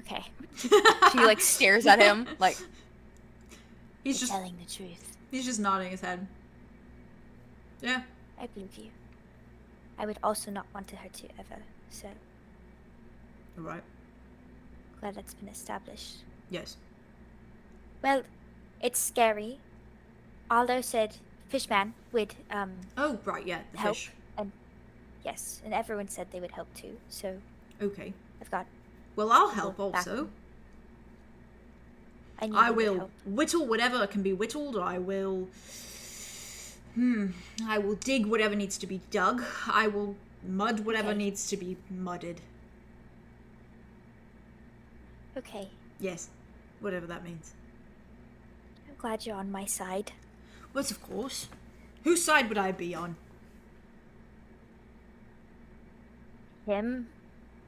Okay. She like stares at him like He's just telling the truth. he's just nodding his head. Yeah. I believe you. I would also not want to hurt you ever, so Alright. glad that's been established. Yes. Well, it's scary. Aldo said Fishman would, Oh, right, yeah, the help. fish. Yes, and everyone said they would help too, so Okay. I've got, Well, I'll help Go back. also. I knew I you would will help. whittle whatever can be whittled. I will dig whatever needs to be dug. I will mud whatever Okay. needs to be mudded. Okay, Yes. Whatever that means. I'm glad you're on my side. But of course. Whose side would I be on? Him,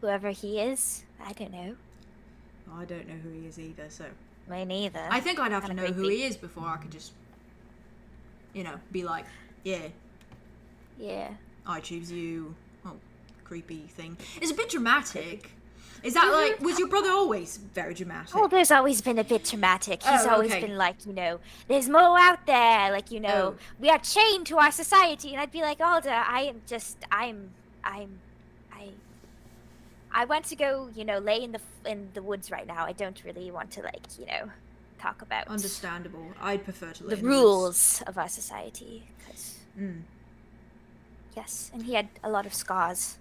whoever he is, I don't know. I don't know who he is either, so... Me neither. I think I'd have to Kinda know who creepy. he is before I could just, be like, yeah, Yeah. I choose you. Oh, creepy thing. It's a bit dramatic. Is that like, was your brother always very dramatic? Oh, there's always been a bit dramatic. He's Oh, always okay. been like, there's more out there. Like, Oh. we are chained to our society. And I'd be like, Alda, I want to go, lay in the woods right now. I don't really want to, talk about Understandable. I'd prefer to the live in rules of our society. 'Cause, woods. yes, and he had a lot of scars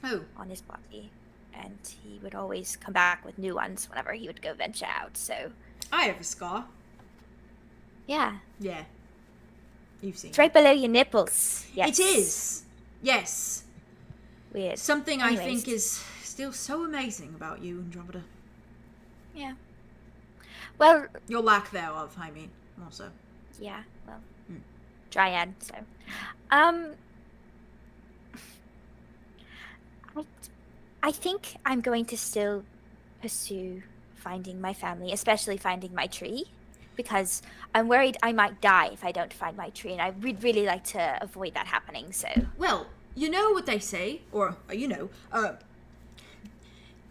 Oh, on his body. And he would always come back with new ones whenever he would go venture out. So, I have a scar. yeah. Yeah. You've seen It's right below your nipples. Yes. It is. Yes. Weird. Something I Anyways. think is still so amazing about you, Andromeda. Yeah. Well, Your lack thereof, I mean, also. yeah, well, Mm. Dryad, so. I think I'm going to still pursue finding my family, especially finding my tree, because I'm worried I might die if I don't find my tree, and I would really like to avoid that happening, so. Well, you know what they say, or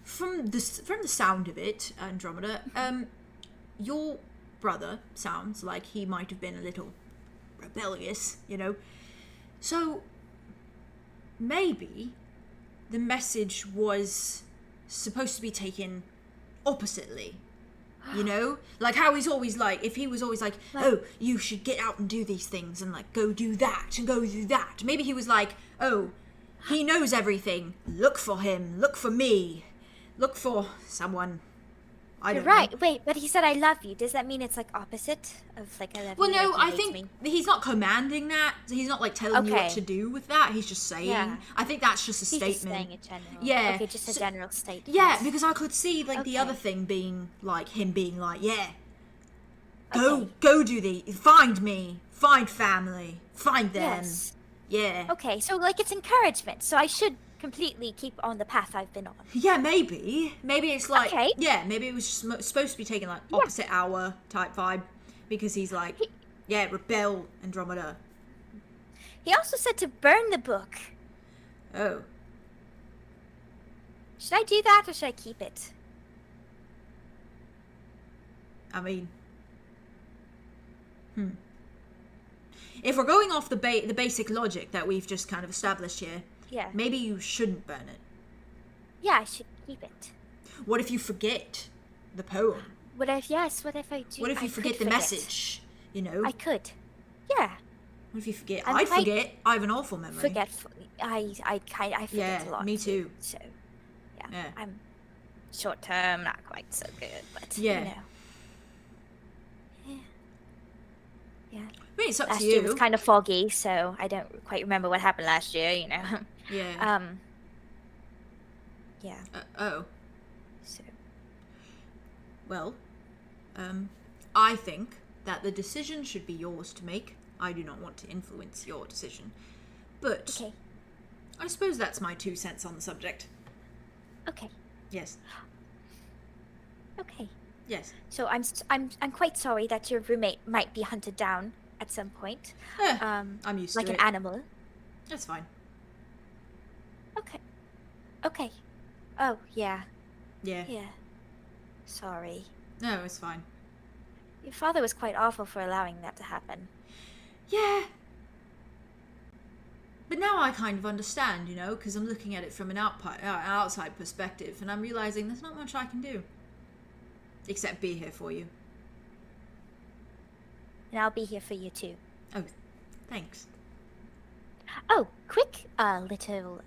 from the sound of it, Andromeda, your brother sounds like he might have been a little rebellious, So maybe the message was supposed to be taken oppositely. Like how he's always like, if he was always like, oh, you should get out and do these things and like go do that and go do that. Maybe he was like, oh, he knows everything. Look for him. Look for me. Look for someone. I don't You're right. know. Wait, but he said I love you. Does that mean it's like opposite of like I love Well, you? no, like he I hates think me? he's not commanding that. He's not like telling you what Okay. to do with that. He's just saying. Yeah. I think that's just a He's statement. just saying it general. Yeah, Okay, just a so- general statement. Yeah, because I could see like the Okay. other thing being like him being like, yeah, Okay. go do find me, find family, find them. Yes. Yeah. Okay, so like it's encouragement. So I should completely keep on the path I've been on. Yeah, maybe it's like Okay. yeah, maybe it was just supposed to be taken like opposite hour type vibe because he's like rebel Andromeda. He also said to burn the book. Oh. Should I do that or should I keep it? I mean, if we're going off the basic logic that we've just kind of established here, Yeah. maybe you shouldn't burn it. Yeah, I should keep it. What if you forget the poem? What if I do? What if you I forget could the message? I could. Yeah. What if you forget? I'm I'd quite forget. I have an awful memory. Forgetful. I forget Yeah, a lot. me too. So, yeah. Yeah. I'm short term, not quite so good, but Yeah. you know. Yeah. I mean, it's up Last to year you. was kind of foggy, so I don't quite remember what happened last year, you know. Yeah. Yeah. Oh. So Well, I think that the decision should be yours to make. I do not want to influence your decision. But okay. I suppose that's my 2 cents on the subject. Okay. Yes. Okay. Yes. So I'm quite sorry that your roommate might be hunted down at some point. I'm used Like to an it. animal. That's fine. Okay. Okay. Oh, yeah. Yeah. Yeah. Sorry. No, it's fine. Your father was quite awful for allowing that to happen. Yeah. But now I kind of understand, because I'm looking at it from an outside perspective, and I'm realizing there's not much I can do. Except be here for you. And I'll be here for you too. Oh, thanks. Oh, quick little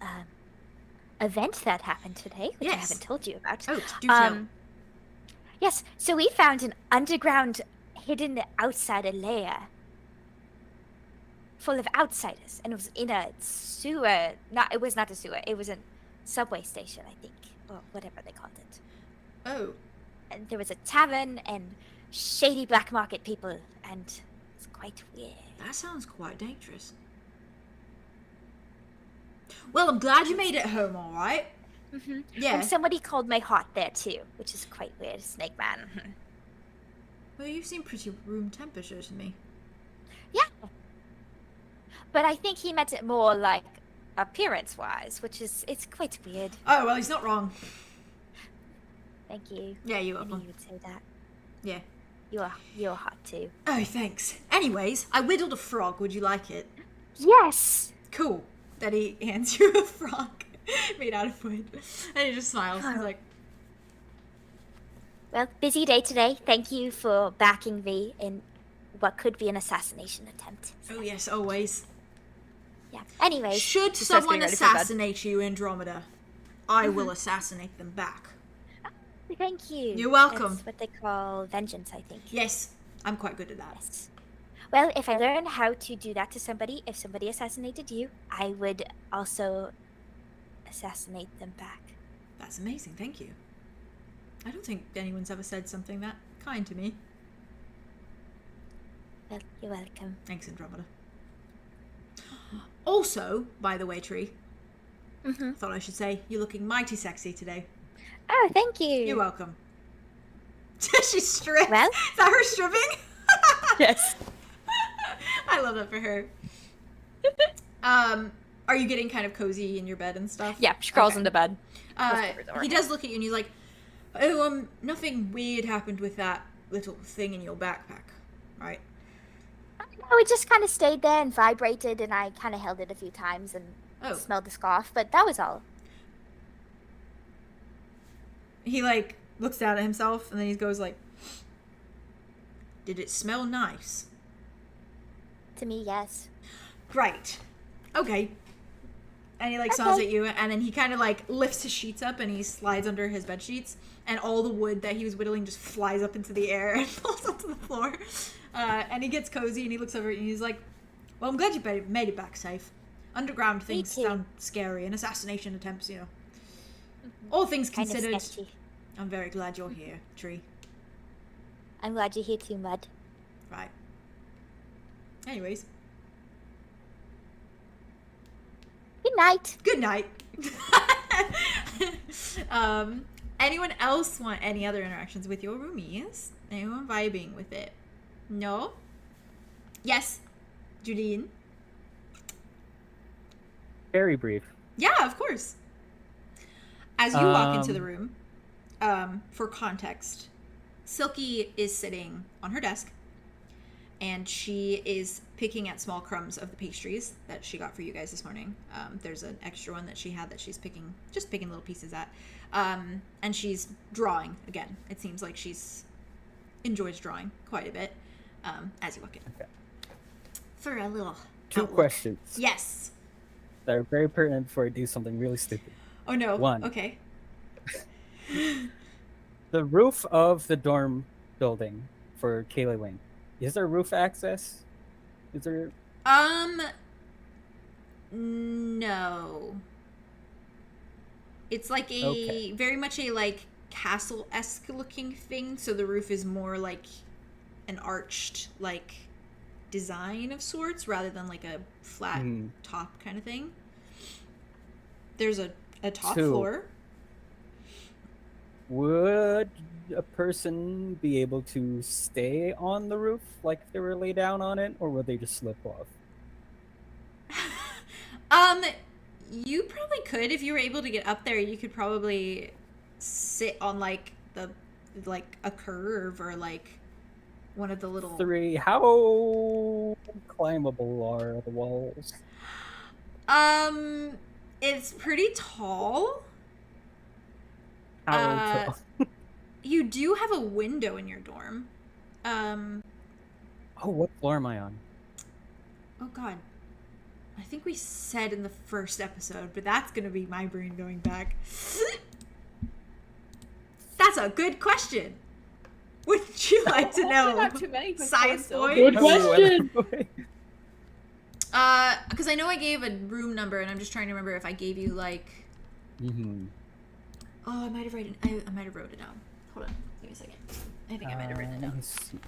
event that happened today, which I Yes. haven't told you about. Oh, do tell. Yes, so we found an underground hidden outsider lair full of outsiders, and it was in a sewer. It was not a sewer. It was a subway station, I think, or whatever they called it. Oh, And there was a tavern and shady black market people, and it's quite weird. that sounds quite dangerous. Well, I'm glad you made it home all right. Mm-hmm. Yeah. And somebody called my heart there too, which is quite weird. Snake man. Well, you seem pretty room temperature to me. Yeah. But I think he meant it more like appearance-wise, it's quite weird. Oh, well, he's not wrong. Thank you. Yeah, you're I knew welcome. you would say that. Yeah. You're hot too. Oh, thanks. Anyways, I whittled a frog. Would you like it? Yes. Cool. Then he hands you a frog made out of wood. And he just smiles. He's like, Well, busy day today. Thank you for backing me in what could be an assassination attempt. oh, yes, always. Yeah. Anyways, Should She starts someone getting ready for bed. assassinate you, Andromeda, I will assassinate them back. thank you. You're welcome. That's what they call vengeance, I think. Yes, I'm quite good at that. Yes. Well, if I learn how to do that to somebody, if somebody assassinated you, I would also assassinate them back. That's amazing, thank you. I don't think anyone's ever said something that kind to me. Well, you're welcome. Thanks, Andromeda. Also, by the way, Tree, Mm-hmm. thought I should say, you're looking mighty sexy today. Oh, thank you. You're welcome. She's stripped. Well? Is that her stripping? Yes. I love that for her. Are you getting kind of cozy in your bed and stuff? Yeah, she crawls Okay. into bed. He does look at you and he's like, oh, nothing weird happened with that little thing in your backpack, right? No, it just kind of stayed there and vibrated, and I kind of held it a few times and Oh. smelled the scarf, but that was all. He like looks down at himself and then he goes like, did it smell nice? To me, yes. Right. Okay. And he like smiles at you, and then he kind of like lifts his sheets up and he slides under his bed sheets, and all the wood that he was whittling just flies up into the air and falls onto the floor. And he gets cozy and he looks over and he's like, well, I'm glad you made it back safe. Underground things too. sound scary, and assassination attempts, you know. All things Kind of considered, sketchy. I'm very glad you're here, Tree. I'm glad you're here too, Mud. Right. Anyways, Good night. good night. Anyone else want any other interactions with your roomies? Anyone vibing with it? No? Yes? Julien? Very brief. Yeah, of course. As you walk into the room, for context, Sylkie is sitting on her desk, and she is picking at small crumbs of the pastries that she got for you guys this morning. There's an extra one that she had that she's picking little pieces at. And she's drawing again. It seems like she's enjoys drawing quite a bit as you walk in. Okay. For a little Two outlook. questions Yes. that are very pertinent before I do something really stupid. Oh no. One. Okay. The roof of the dorm building for 𝐂𝐻𝐢𝐬𝐬𝐻, is there roof access? Is there? No. It's like a very much a like castle-esque looking thing, so the roof is more like an arched like design of sorts rather than like a flat top kind of thing. There's a top Two. floor. Would a person be able to stay on the roof like if they were lay down on it, or would they just slip off? You probably could if you were able to get up there. You could probably sit on like a curve or like one of the little. 3. How climbable are the walls? It's pretty tall. How tall? You do have a window in your dorm. Oh, what floor am I on? Oh god. I think we said in the first episode, but that's gonna be my brain going back. That's a good question. Wouldn't you like to know? Not too many Science boy? Good question. Because I know I gave a room number, and I'm just trying to remember if I gave you like. Mm-hmm. Oh, I might have wrote it down. Hold on, give me a second. I think I might have written it down. Let's see.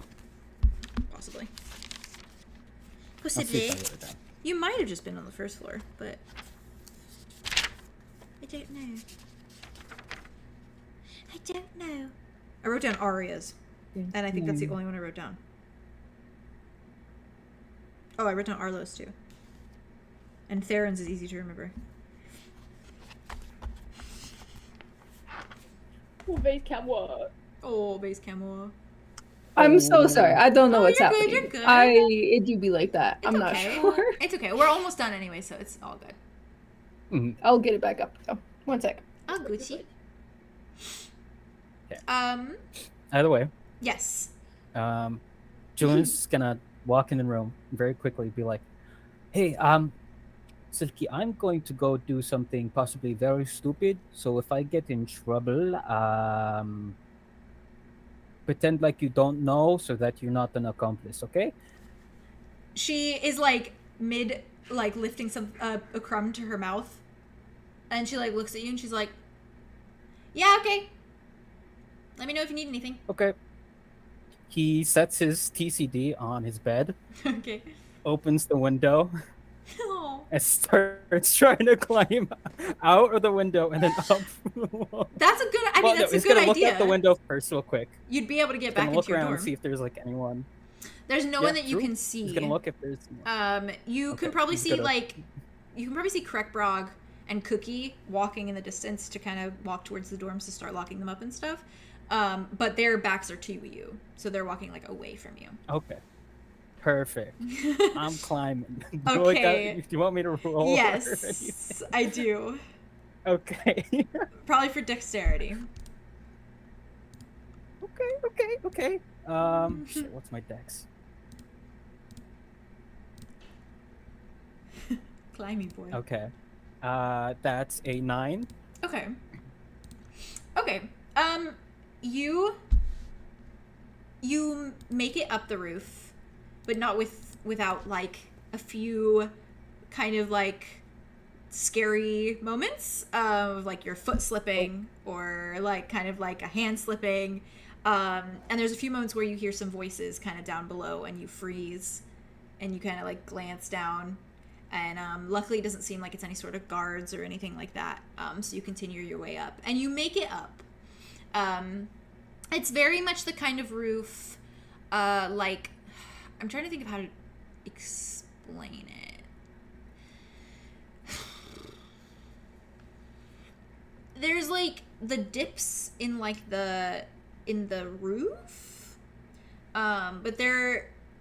Possibly. I'll see Possibly. if I wrote it down. You might have just been on the first floor, but I don't know. I don't know. I wrote down Aria's, and I think that's the only one I wrote down. Oh, I wrote down Arlow's too. And Theron's is easy to remember. Oh, base cam what? Oh, base camo. I'm so sorry. I don't know Oh, what's you're good, happening. you're good. It do be like that. It's I'm not okay. sure. It's okay. We're almost done anyway, so it's all good. I'll get it back up. So, one sec. Oh, Gucci. Okay. Either way, Yes. Julian's gonna walk in the room very quickly, be like, "Hey, Sylkie, I'm going to go do something possibly very stupid. So if I get in trouble, pretend like you don't know, so that you're not an accomplice, okay?" she is like mid like lifting some a crumb to her mouth, and she like looks at you and she's like, "Yeah, okay. Let me know if you need anything." Okay. He sets his TCD on his bed, Okay. opens the window, Oh. and starts trying to climb out of the window and then up. That's a good. I mean, Well, no, that's a he's good gonna idea. look out the window first, real quick. You'd be able to get He's back gonna into look your around dorm. and see if there's like anyone. There's no Yeah, one that you true. can see. He's gonna look if there's. You Okay, can probably he's see gonna- like, you can probably see Krekbrog and Cookie walking in the distance to kind of walk towards the dorms to start locking them up and stuff. But their backs are to you, so they're walking like away from you. Okay. Perfect. I'm climbing. Okay. Do you want me to roll? or Yes, anything? I do. Okay. Probably for dexterity. Okay. Shit, what's my dex? Climbing boy. Okay. That's a 9. Okay. Okay. You make it up the roof, but not without like a few kind of like scary moments of like your foot slipping or like kind of like a hand slipping. And there's a few moments where you hear some voices kind of down below and you freeze and you kind of like glance down. And luckily it doesn't seem like it's any sort of guards or anything like that. So you continue your way up and you make it up. It's very much the kind of roof, like, I'm trying to think of how to explain it. There's like the dips in like in the roof, but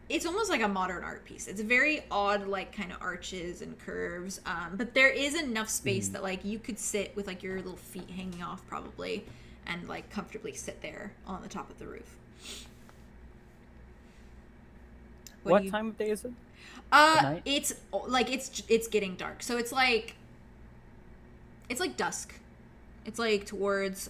it's almost like a modern art piece. It's very odd, like kind of arches and curves, but there is enough space that like you could sit with like your little feet hanging off probably and like comfortably sit there on the top of the roof. What time of day is it? Night? It's like it's getting dark, so it's like dusk. It's like towards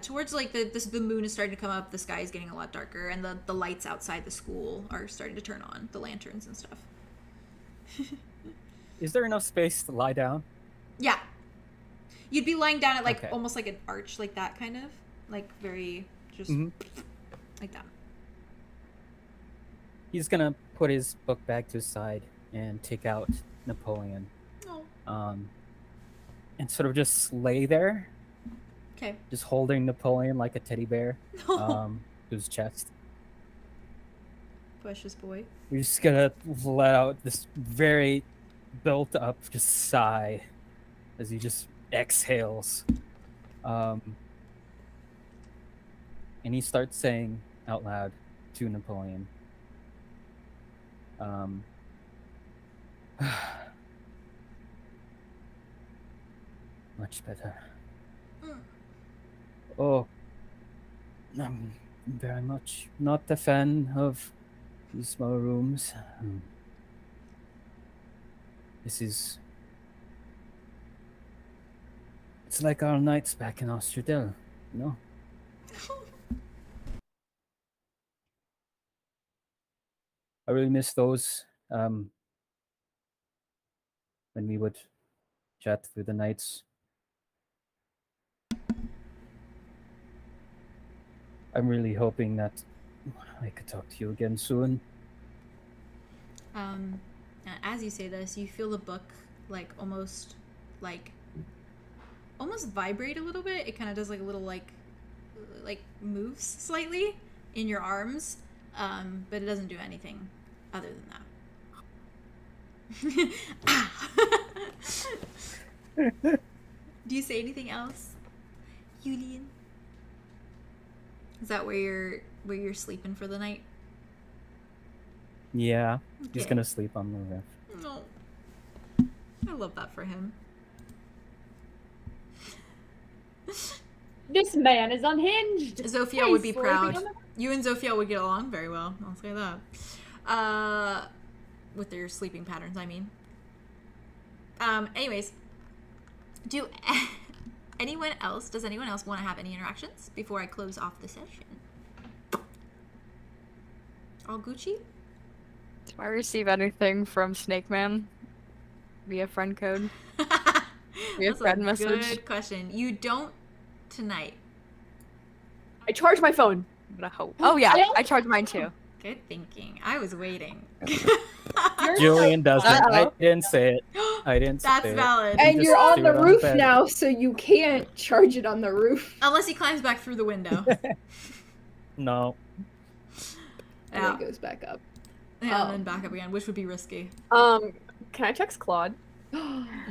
towards like the moon is starting to come up, the sky is getting a lot darker, and the lights outside the school are starting to turn on, the lanterns and stuff. Is there enough space to lie down? Yeah. You'd be lying down at like Okay. almost like an arch, like that kind of, like very just like that. He's gonna put his book bag to his side and take out Napoleon. Oh. And sort of just lay there, Okay. just holding Napoleon like a teddy bear, to his chest. Precious boy. We're just gonna let out this very built up just sigh as he just exhales. And he starts saying out loud to Napoleon, much better. Oh, I'm very much not a fan of these small rooms. It's like our nights back in Austradel, you know? I really miss those, when we would chat through the nights. I'm really hoping that I could talk to you again soon. As you say this, you feel the book like almost vibrate a little bit. It kind of does like a little like moves slightly in your arms, but it doesn't do anything other than that. Do you say anything else, Julien? Is that where you're sleeping for the night? Yeah, he's Okay. gonna sleep on the roof. No. I love that for him. This man is unhinged. Zophiel would be proud. You and Zophiel would get along very well, I'll say that. With their sleeping patterns, I mean. Anyways, does anyone else want to have any interactions before I close off the session? All Gucci? Do I receive anything from Snake Man via friend code? Via That's friend a message? good question. You don't tonight. I charge my phone. I'm gonna hope. Oh yeah, I charged mine too. Good thinking. I was waiting. Julian doesn't. I Uh-oh. didn't say it. I didn't That's say valid. He And just you're on threw the it on roof bed. now, so you can't charge it on the roof. Unless he climbs back through the window. No. And Yeah. it goes back up. Yeah, and then back up again, which would be risky. Can I text Claude?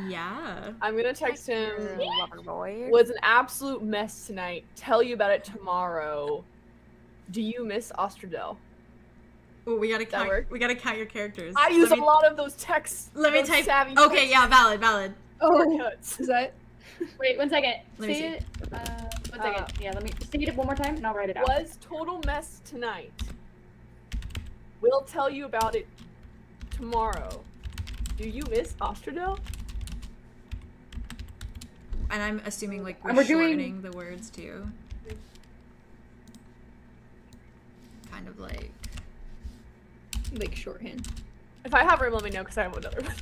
Yeah. I'm gonna text him. Lover boy. Was an absolute mess tonight. Tell you about it tomorrow. Do you miss Ostradel? Oh, we gotta That count. work? We gotta count your characters. I use Let a me- lot of those texts. Let me those type. savvy Okay, texts yeah, valid. Oh, shortcuts. is that? Wait, 1 second. Let me Say see. it. 1 second. Yeah, let me say it one more time, and I'll write it out. Was total mess tonight. We'll tell you about it tomorrow. Do you miss Ostradel? And I'm assuming like And we're we're doing- shortening the words too. Kind of like. Like shorthand. If I have room, let me know because I have another one.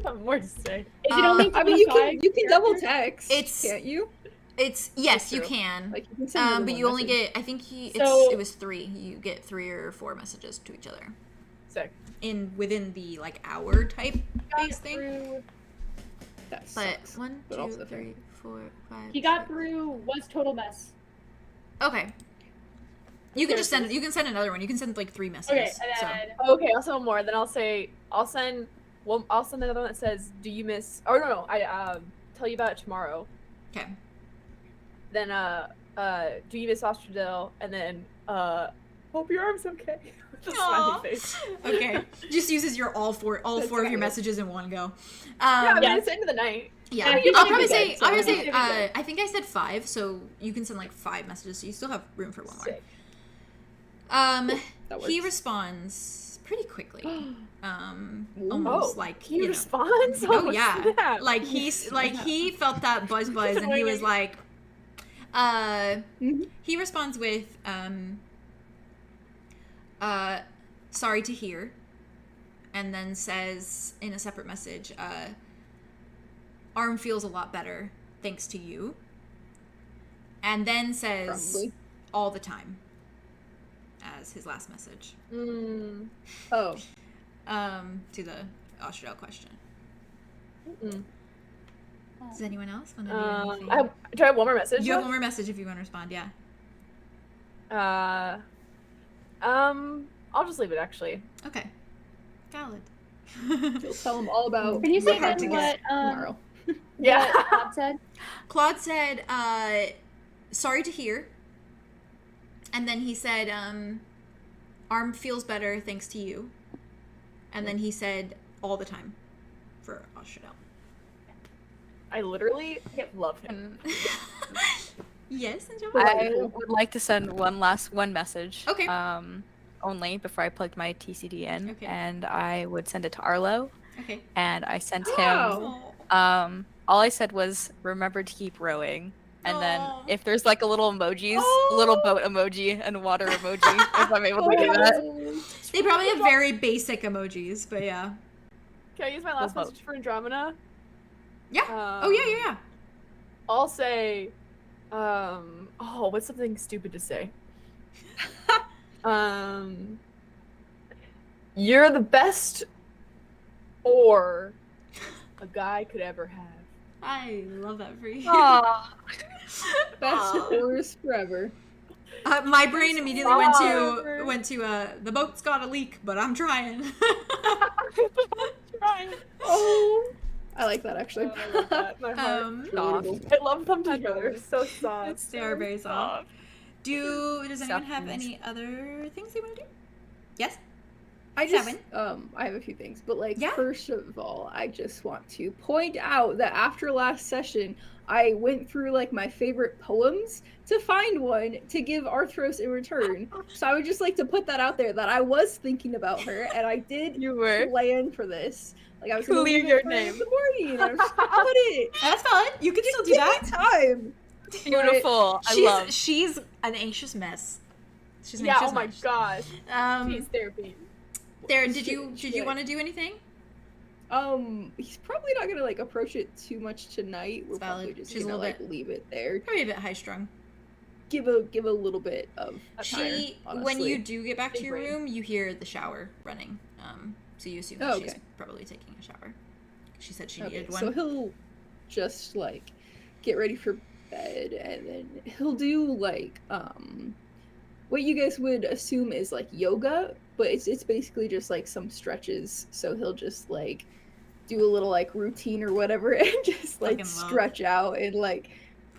I have more to say. Is it only I mean, you 25 can double characters? text. It's- can't you? It's yes, That's you true. can. Like you can send more than But one you only message. get. I think So- it was 3. You get 3 or 4 messages to each other Sick. within the like hour type base thing. Through, That But sucks. 1, but 2, also 3, 4, 5. he got through was total mess. Okay. You can Okay, just send. You can send another one. You can send like 3 Okay, messages. and so. then Okay, I'll send one more. Then I'll send another one that says, "Do you miss?" Oh no, I tell you about it tomorrow. Okay. Then do you miss Ostradel? And then hope your arm's okay. With a Aw. smiley face. Okay. Just uses your all four That's of your right. messages in one go. Yeah, I mean, Yes. it's the end of the night. Yeah, Yeah, you I'll can probably do say. that, so I'll probably you say. can do that. I think I said 5, so you can send like 5 messages. So you still have room for one more. Sick. That He works. responds pretty quickly. Ooh. Almost Oh, like He you know. responds. Oh yeah, snap. like he felt that buzz, and he was like, Mhm. he responds with, sorry to hear, and then says in a separate message, arm feels a lot better thanks to you, and then says Probably. all the time as his last message, Oh, to the Austral question. Mm. Does anyone else want to do anything? Do I have one more message? You have left? one more message if you want to respond, yeah. I'll just leave it actually. Okay. Valid. you'll tell them all about. Can you say what hard then to get what tomorrow? Yeah. what Claude said? Claude said, sorry to hear. And then he said, arm feels better thanks to you. And then he said, all the time for Austradel. I literally love him. Yes, and I would like to send one message. Okay. Only before I plugged my TCD in, Okay. and I would send it to Arlow, Okay. and I sent him. Oh. All I said was, "Remember to keep rowing." And then Aw. if there's like a little emojis, Oh. little boat emoji and water emoji, if I'm able to do that. They probably have very basic emojis, but yeah. Can I use my last We'll vote. message for Andromeda? Yeah. Oh, yeah. I'll say, what's something stupid to say? You're the best or a guy could ever have. I love that for you. Aw. Best ors forever. My brain immediately went Forever. to the boat's got a leak, but I'm trying. Trying. Oh, I like that actually. I love that. My heart. Relatable. I love them together. So soft. They are very soft. Does anyone have Soft any other things they want to do? Yes? I just Seven. I have a few things, but like Yeah. first of all, I just want to point out that after last session, I went through like my favorite poems to find one to give Arthros in return. So I would just like to put that out there that I was thinking about her and I did You were. plan for this. Like I was gonna Leave leave your it for name. in the morning. And I'm just gonna put it. That's valid. You can still do Give that. me time. Beautiful. I love. She's an anxious mess. She's an Yeah, anxious oh my mess. gosh. Um, Peace therapy. Theron, did you want to do anything? He's probably not gonna like approach it too much tonight. We're probably just She's a gonna little like leave it there. Probably a bit high strung. Give a little bit of She time, when you honestly. do get back to your Brain. room, you hear the shower running. So you assume that she's probably taking a shower. She said she needed one. So he'll just like get ready for bed, and then he'll do like what you guys would assume is like yoga, but it's basically just like some stretches. So he'll just like do a little like routine or whatever, and just like stretch out and like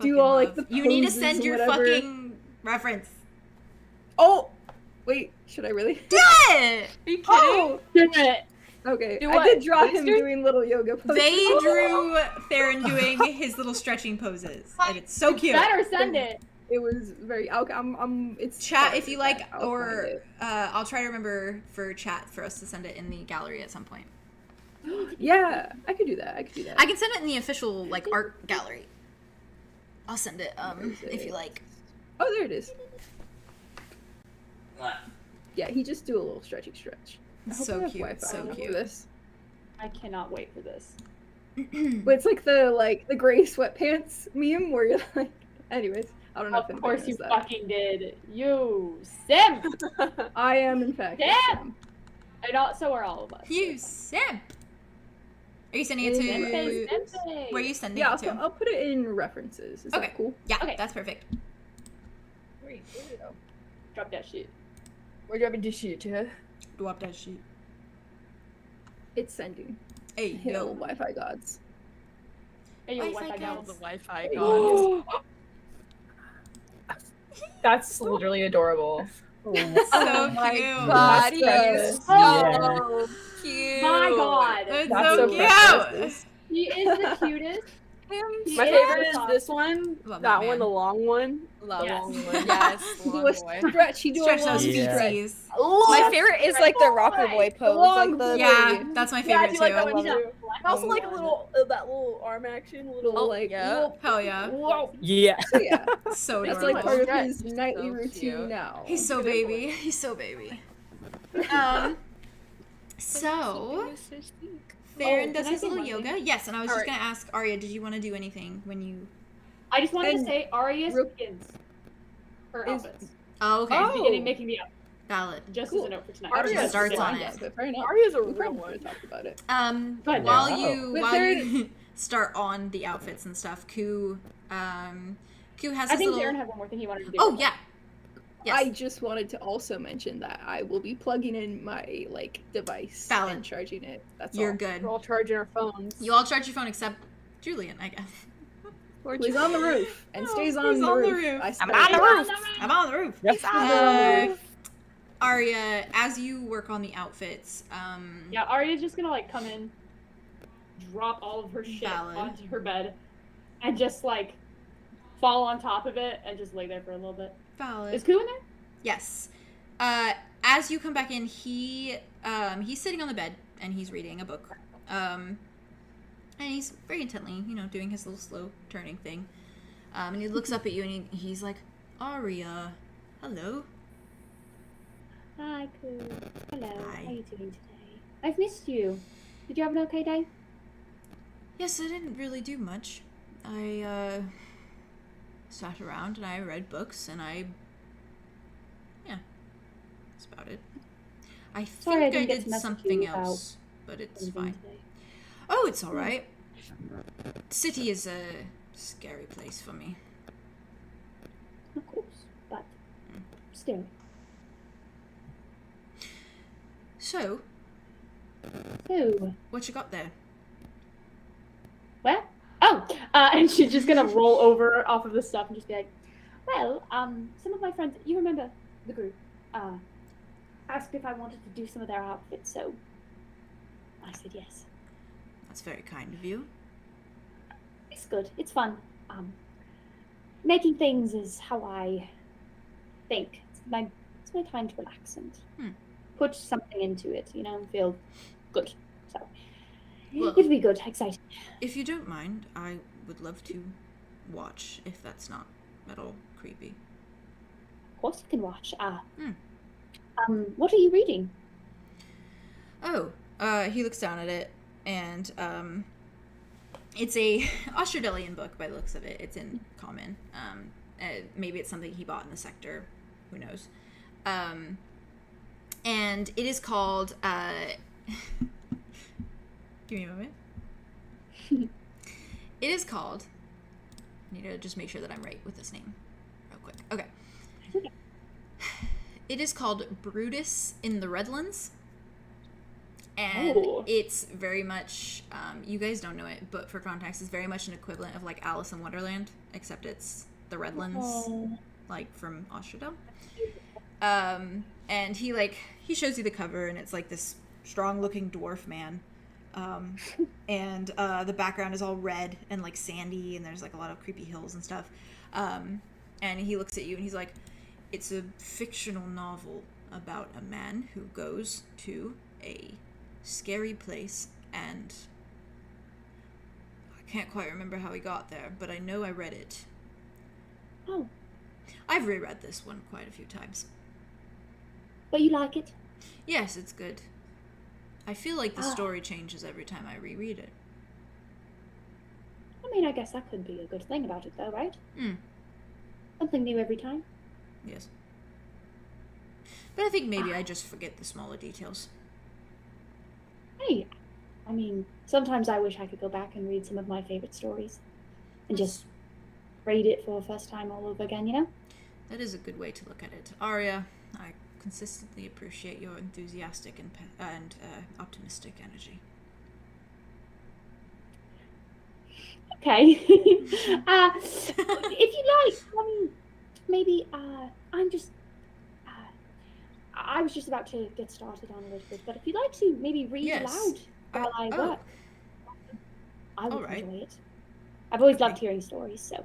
do all like the poses. You need to send and your whatever. fucking reference. Oh, wait, should I really? Do it! Are you kidding? Oh! Do it. Okay, Do I what? did draw him Posters? doing little yoga poses. They drew Theron doing his little stretching poses, and it's so cute. Better send it. It was very. It's Chat fine, if you like, I'll find or it. I'll try to remember for chat for us to send it in the gallery at some point. Yeah, I could do that. I can send it in the official like art gallery. I'll send it if you like. Oh, there it is. Yeah, he just do a little stretch. I hope So I have cute, Wi-Fi so for cute. This. I cannot wait for this. But it's like the gray sweatpants meme where you're like. Anyways, I don't know if Of anybody course knows you that. fucking did. You simp! I am in fact. a Damn! simp. And so are all of us. You simp. Are you sending it to? Simpe. Where are you sending Yeah, it to? I'll put it in references. Is Okay. that cool? Yeah, Okay. that's perfect. Wait, where did it go? Drop that shit. Where do you have to shoot to? Drop that shit. It's sending. Hey, Hail yo. Wi-Fi gods. Hey, you Wi-Fi Wi-Fi gods. gods. The Wi-Fi gods. That's literally adorable. So my cute. God, he That's is precious. so cute. My God. It's That's so so cute. precious. He is the cutest. Him My Yeah. favorite is this one. Love that that one, man. the long one. Love Yes. Long one. Yes, Do long a boy. stretch. He do Stretch a long those Yeah. stretch. feetsies. My favorite is like the rocker boy pose. long Like the Yeah, that's my Yeah, I favorite do like that too. one love too. I also like a one. little that little arm action, little Little like yeah. whoop, Hell yeah. whoa. Yeah. So yeah, So that's adorable. like part of Stretch. his nightly So routine cute. now. He's so baby. He's so baby. So Theron does can I his say little one yoga. thing? Yes, and I was just Alright. gonna ask Aria, did you want to do anything when you? I just wanted And to say Arya real- skins her is- outfits. Oh, okay. Oh. Beginning making me up. Valid. Just Cool. as a note for tonight. Arya Just starts is on fine, it. but fair enough. Arya's a We real probably one. should talk about it. But While Wow. you But while there- you start on the outfits and stuff, Kou has I his think little. Darren had one more thing he wanted to do. Oh yeah. Yes. I just wanted to also mention that I will be plugging in my like device Valid. and charging it. That's You're all. good. We're all charging our phones. You all charge your phone except Julien, I guess. He's on the roof and Oh, stays on he's the on the roof. roof. I I'm stay on the there. roof. I'm on the roof. Yep. Aria, as you work on the outfits, Yeah, Arya's just gonna like come in, drop all of her shit Valid. onto her bed, and just like fall on top of it and just lay there for a little bit. valid. Is Kou in there? Yes. As you come back in, he's sitting on the bed and he's reading a book. And he's very intently, doing his little slow turning thing. And he looks up at you and he's like, Aria, hello. Hi, Kou. Hello. Hi. How are you doing today? I've missed you. Did you have an okay day? Yes, I didn't really do much. I sat around and I read books and that's about it. I Sorry I think I didn't get did to message something you about else, but it's Anything fine. today? Oh, it's all right. City is a scary place for me. Of course, but still. So, So, what you got there? Where? Oh, and she's just gonna roll over off of the stuff and just be like, well, some of my friends, you remember the group, asked if I wanted to do some of their outfits, so I said yes. That's very kind of you. It's good. It's fun. Making things is how I think. It's my time to relax and put something into it, and feel good. So Well- it'll be good. Exciting. If you don't mind, I would love to watch, if that's not at all creepy. Of course, you can watch. What are you reading? Oh, he looks down at it, and it's a Australian book by the looks of it. It's in common. Maybe it's something he bought in the sector. Who knows? And it is called. Give me a moment. It is called. I need to just make sure that I'm right with this name, real quick. Okay. It is called Brutus in the Redlands. And it's very much, you guys don't know it, but for context, it's very much an equivalent of like Alice in Wonderland, except it's the Redlands, like from Australia. And he shows you the cover, and it's like this strong-looking dwarf man. And the background is all red and like sandy, and there's like a lot of creepy hills and stuff. And he looks at you and he's like, it's a fictional novel about a man who goes to a scary place, and I can't quite remember how he got there, but I know I read it. Oh. I've reread this one quite a few times. But you like it? Yes, it's good. I feel like the story changes every time I reread it. I mean, I guess that could be a good thing about it, though, right? Something new every time. Yes. But I think maybe I just forget the smaller details. Hey, I mean, sometimes I wish I could go back and read some of my favorite stories. And just read it for the first time all over again, you know? That is a good way to look at it. Aria, I consistently appreciate your enthusiastic and optimistic energy. Okay. If you like, maybe I'm just. I was just about to get started on a little bit, but if you'd like to maybe read aloud while I work, I would enjoy it. I've always loved hearing stories, so.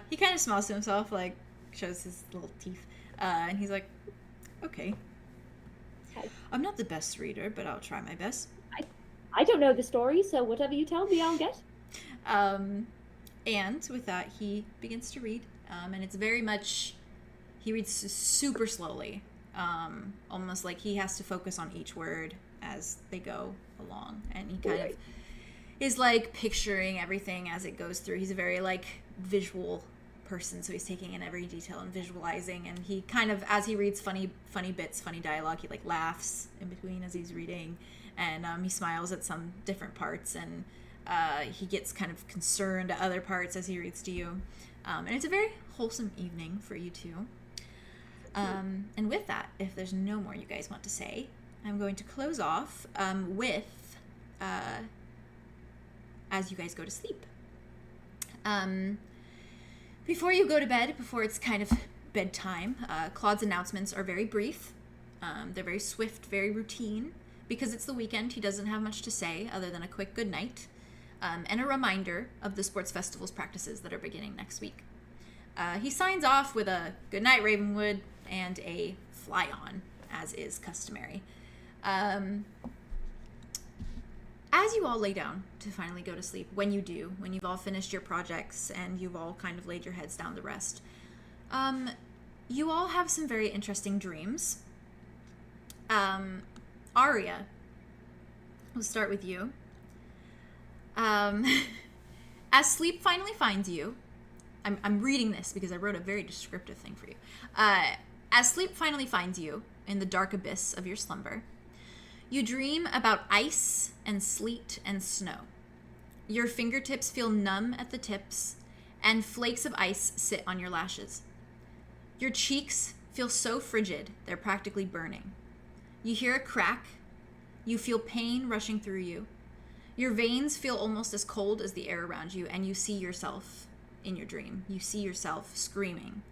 He kind of smiles to himself, like shows his little teeth, and he's like, "Okay. I'm not the best reader, but I'll try my best." I don't know the story, so whatever you tell me, I'll get. And with that, he begins to read, and it's very much, he reads super slowly, almost like he has to focus on each word as they go along, and he kind of is like picturing everything as it goes through. He's a very like visual person, so he's taking in every detail and visualizing, and he kind of, as he reads funny bits, funny dialogue, he like laughs in between as he's reading, and he smiles at some different parts, and he gets kind of concerned at other parts as he reads to you, and it's a very wholesome evening for you two. And with that, if there's no more you guys want to say, I'm going to close off with as you guys go to sleep. Before you go to bed, before it's kind of bedtime, Claude's announcements are very brief. They're very swift, very routine. Because it's the weekend, he doesn't have much to say other than a quick good night, and a reminder of the sports festival's practices that are beginning next week. He signs off with a good night, Ravenwood, and a fly on, as is customary. As you all lay down to finally go to sleep, when you do, when you've all finished your projects and you've all kind of laid your heads down to rest, you all have some very interesting dreams. Aria, we'll start with you. As sleep finally finds you, I'm reading this because I wrote a very descriptive thing for you. As sleep finally finds you in the dark abyss of your slumber, you dream about ice and sleet and snow. Your fingertips feel numb at the tips, and flakes of ice sit on your lashes. Your cheeks feel so frigid, they're practically burning. You hear a crack. You feel pain rushing through you. Your veins feel almost as cold as the air around you, and you see yourself in your dream. You see yourself screaming,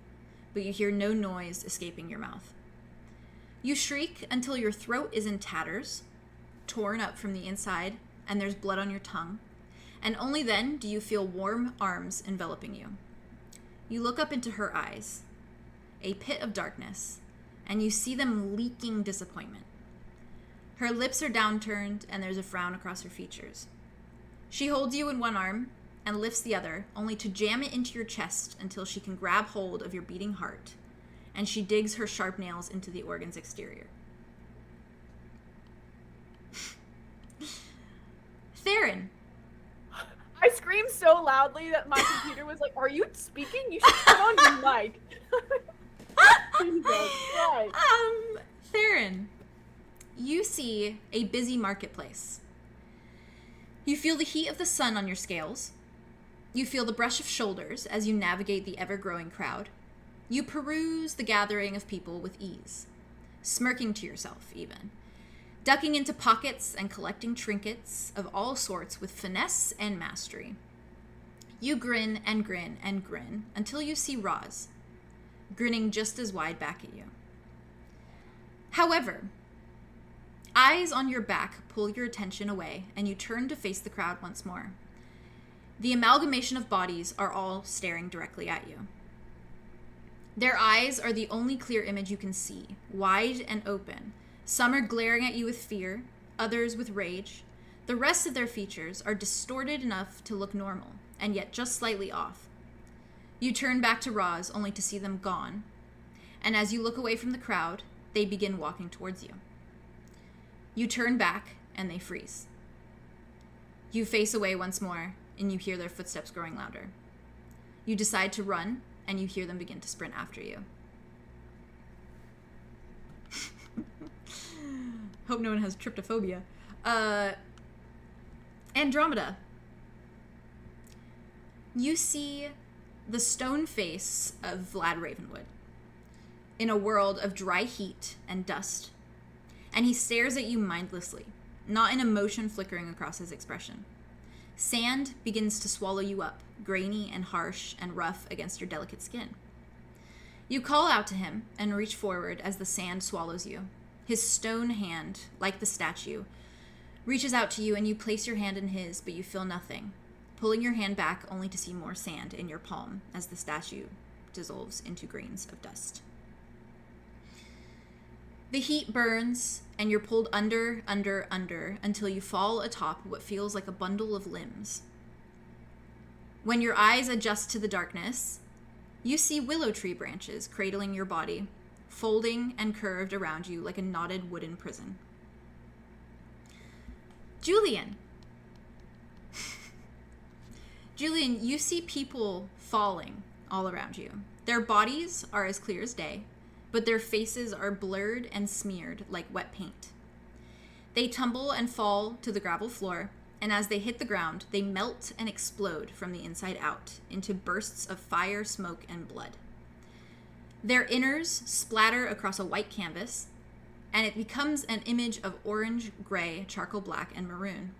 but you hear no noise escaping your mouth. You shriek until your throat is in tatters, torn up from the inside, and there's blood on your tongue, and only then do you feel warm arms enveloping you. You look up into her eyes, a pit of darkness, and you see them leaking disappointment. Her lips are downturned, and there's a frown across her features. She holds you in one arm and lifts the other, only to jam it into your chest until she can grab hold of your beating heart, and she digs her sharp nails into the organ's exterior. Theron. I screamed so loudly that my computer was like, "Are you speaking? You should turn on your mic." Jesus Christ. Theron, you see a busy marketplace. You feel the heat of the sun on your scales. You feel the brush of shoulders as you navigate the ever-growing crowd. You peruse the gathering of people with ease, smirking to yourself even, ducking into pockets and collecting trinkets of all sorts with finesse and mastery. You grin and grin and grin until you see Roz, grinning just as wide back at you. However, eyes on your back pull your attention away, and you turn to face the crowd once more. The amalgamation of bodies are all staring directly at you. Their eyes are the only clear image you can see, wide and open. Some are glaring at you with fear, others with rage. The rest of their features are distorted enough to look normal, and yet just slightly off. You turn back to Roz, only to see them gone, and as you look away from the crowd, they begin walking towards you. You turn back, and they freeze. You face away once more, and you hear their footsteps growing louder. You decide to run, and you hear them begin to sprint after you. Hope no one has tryptophobia. Andromeda. You see the stone face of Vlad Ravenwood in a world of dry heat and dust, and he stares at you mindlessly, not an emotion flickering across his expression. Sand begins to swallow you up, grainy and harsh and rough against your delicate skin. You call out to him and reach forward as the sand swallows you. His stone hand, like the statue, reaches out to you, and you place your hand in his, but you feel nothing, pulling your hand back only to see more sand in your palm as the statue dissolves into grains of dust. The heat burns, and you're pulled under, until you fall atop what feels like a bundle of limbs. When your eyes adjust to the darkness, you see willow tree branches cradling your body, folding and curved around you like a knotted wooden prison. Julien. Julien, you see people falling all around you. Their bodies are as clear as day, but their faces are blurred and smeared like wet paint. They tumble and fall to the gravel floor, and as they hit the ground, they melt and explode from the inside out into bursts of fire, smoke, and blood. Their inners splatter across a white canvas, and it becomes an image of orange, gray, charcoal black, and maroon.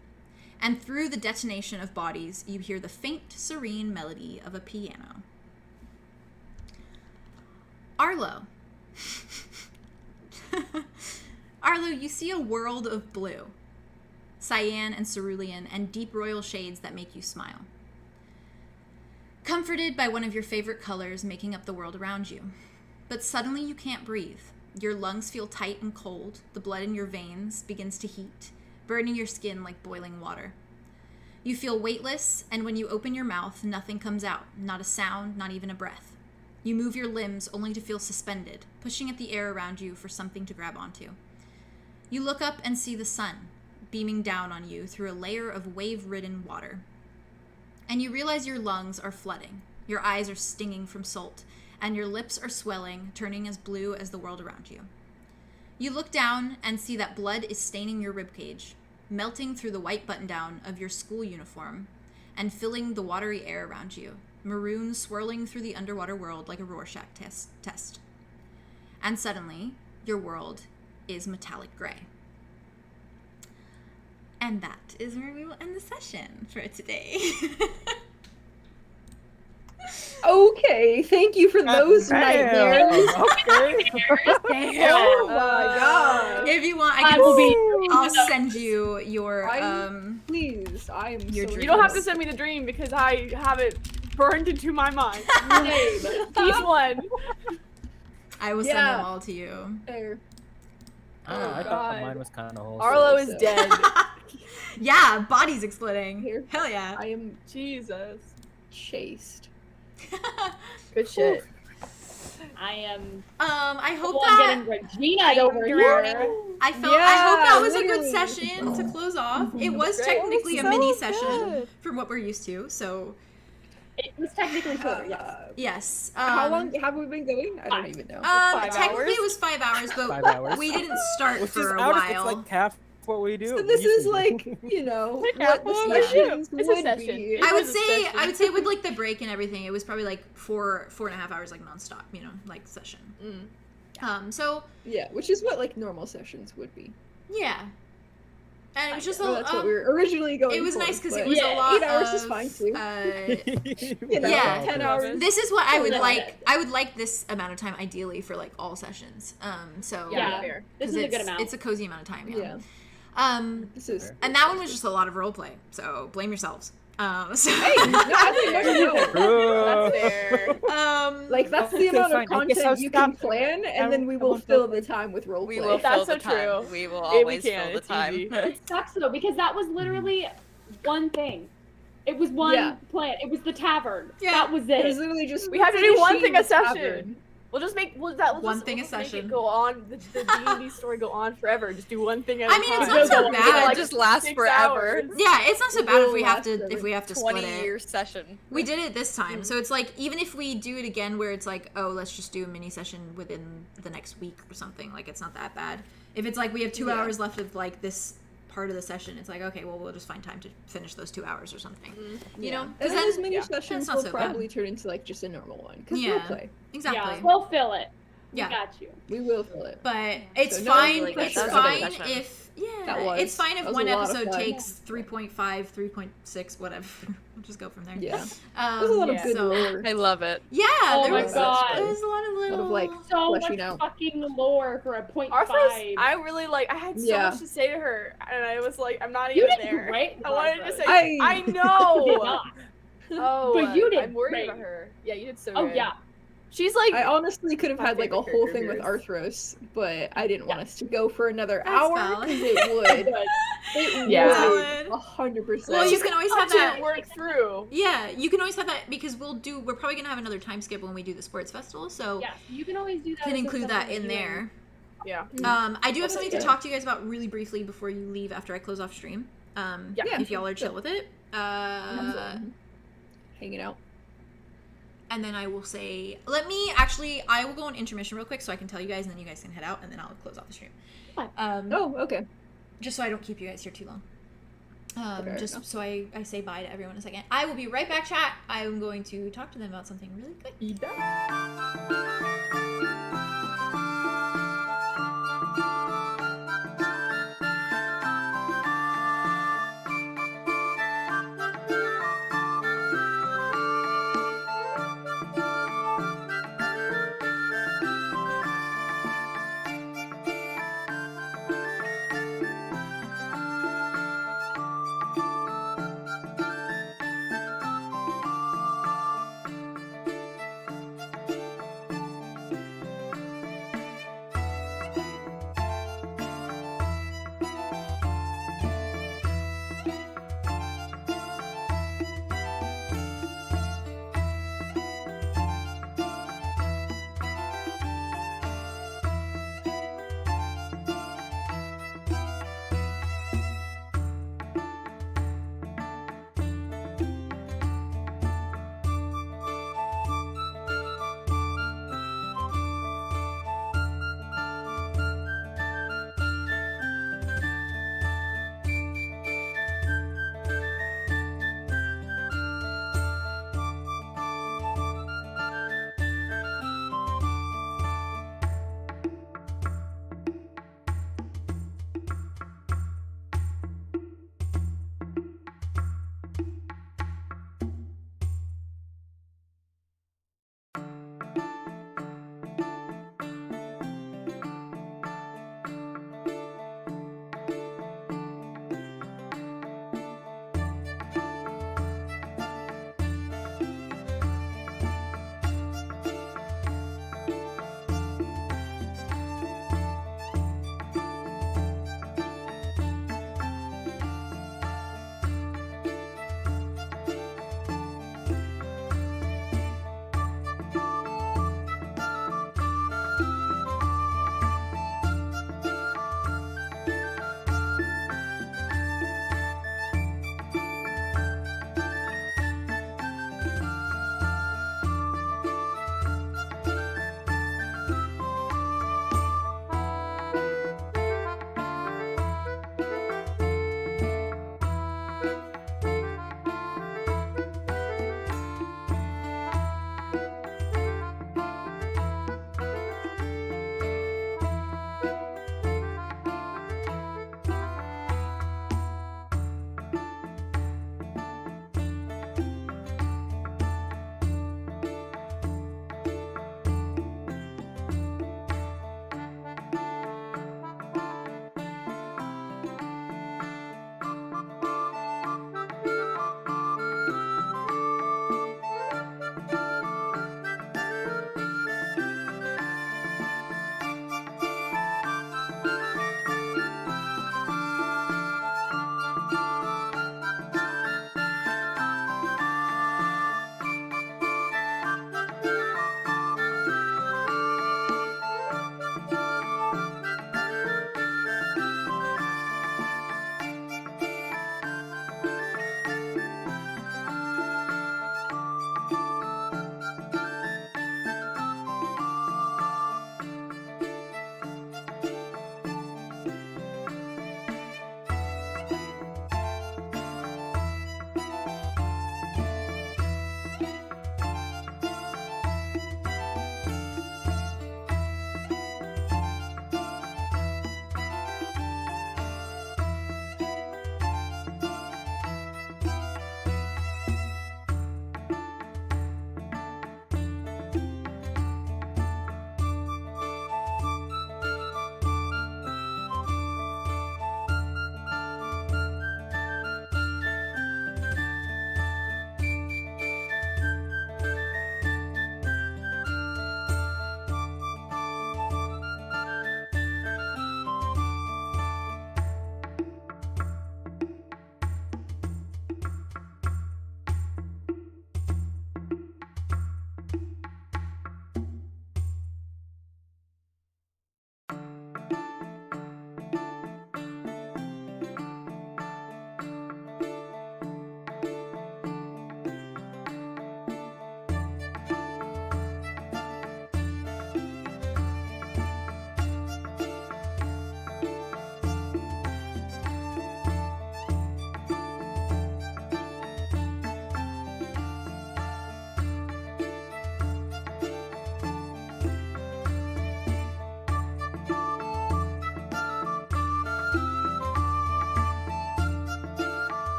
And through the detonation of bodies, you hear the faint, serene melody of a piano. Arlow. Arlow, you see a world of blue, cyan and cerulean, and deep royal shades that make you smile. Comforted by one of your favorite colors making up the world around you. But suddenly you can't breathe. Your lungs feel tight and cold. The blood in your veins begins to heat, burning your skin like boiling water. You feel weightless, and when you open your mouth, nothing comes out. Not a sound, not even a breath. You move your limbs only to feel suspended, pushing at the air around you for something to grab onto. You look up and see the sun, beaming down on you through a layer of wave-ridden water. And you realize your lungs are flooding. Your eyes are stinging from salt, and your lips are swelling, turning as blue as the world around you. You look down and see that blood is staining your ribcage, melting through the white button-down of your school uniform and filling the watery air around you, maroon swirling through the underwater world like a Rorschach test. And suddenly, your world is metallic gray. And that is where we will end the session for today. Okay, thank you for those nightmares. Okay. Oh my god. If you want, I'll send you your Please, I am your so dream. You don't have to send me the dream because I have it burned into my mind. Name each one. I will send them all to you. There. I thought God. mine was kind of wholesome. Arlow is dead. Yeah, bodies exploding. Here. Hell yeah. I am Jesus. chased. Good shit. I am. I hope I'm that getting Regina over here. I hope Yeah, that was a good literally. session to close off. It was Great. technically a So mini good. session from what we're used to. So It was technically shorter, yes. yes. How long have we been going? I don't even know. 5 Technically hours? it was 5 hours, but 5 hours. we didn't start Which is for a out of, while. it's like half what we do. So this is usually. like, you know, Yeah, what the well, we do. sessions It's a would session. be. I would was a say session. with like the break and everything, it was probably like 4.5 hours like nonstop, you know, like session. So Yeah, which is what like normal sessions would be. yeah. And it was just Well, a that's what we were originally going it was for, nice because it but was a lot 8 hours of is fine too. You know, Yeah. 10 hours. This is what I would Yeah. like. I would like this amount of time ideally for like all sessions. So Yeah. fair. This 'cause is a good amount. It's a cozy amount of time. Yeah. This is. and that one was just a lot of role play. So blame yourselves. So Hey, no, I think That's fair. like that's the Okay, amount fine. of I guess I'll content you can stop. plan, I and then we will won't fill go. the time with role We play. will That's fill the so time. true. We will Yeah, we always can. fill the It's time. easy. It sucks though because that was literally one thing. It was one Yeah. plan. It was the tavern. Yeah. That was It was it. literally just We have to do one finishing thing a the session. tavern. We'll just make One thing a make session. it go on. The D&D story go on forever. Just do one thing at a I mean, it's time. not so It'll bad. like Just last 6 forever. hours. yeah, it's not so It bad if will we have last to forever. split 20-year it. session. We did it this time, so it's like even if we do it again, where it's like, oh, let's just do a mini session within the next week or something. Like it's not that bad. If it's like we have 2 Yeah. hours left of like this part of the session, it's like okay, well we'll just find time to finish those 2 hours or something. You know, And because then then those mini yeah, sessions not will so bad. probably turn into like just a normal one. Because Yeah. we'll play. exactly. Yeah, we'll fill it. Yeah. We got you. We will fill it. But it's So no fine. really It's pressure. fine That was a good if That was. it's fine if That was one a lot of episode fun. takes 3.5, 3.6, whatever. We'll just go from there. Yeah. There's a lot of yeah. good so- lore. I love it. Yeah, Oh there my was God. there was a lot of A lot little of like So much fleshing out. fucking lore for a 0.5. Arthros, I really like. I had so Yeah. much to say to her, and I was like, I'm not You even did there. great, I wanted to Arthros. say, I- I You did know. not. Oh, But you did I'm worried great. about her. Yeah, you did so Oh good. yeah. She's like, I honestly could have my had like a favorite whole character thing with of Arthros, but I didn't want us to go for another That's hour valid. because it would. Good. It Yeah. would. 100%. Well, you can always have to that. work through. Yeah, you can always have that because we're probably gonna have another time skip when we do the sports festival, so Yeah, you can always do that. can as include something that in you there. Yeah. I do have something to Yeah. talk to you guys about really briefly before you leave after I close off stream. Yeah. If y'all are chill with it. Hanging out. And then I will say, I will go on intermission real quick so I can tell you guys, and then you guys can head out, and then I'll close off the stream. Oh, okay. Just so I don't keep you guys here too long. Fair Just enough. so I say bye to everyone in a second. I will be right back, chat. I am going to talk to them about something really quick.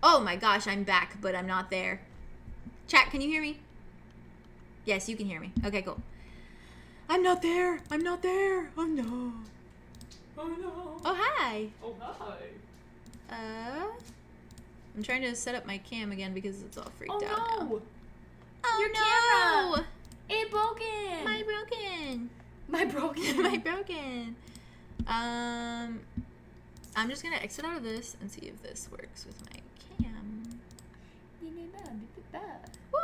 Oh my gosh, I'm back, but I'm not there. Chat, can you hear me? Yes, you can hear me. Okay, cool. I'm not there. I'm not there. Oh no. Oh no. Oh hi. Oh hi. I'm trying to set up my cam again because it's all freaked Oh out now. no! Oh Your no! camera! It broken! My broken. My broken. My broken. I'm just gonna exit out of this and see if this works with my cam. Woo!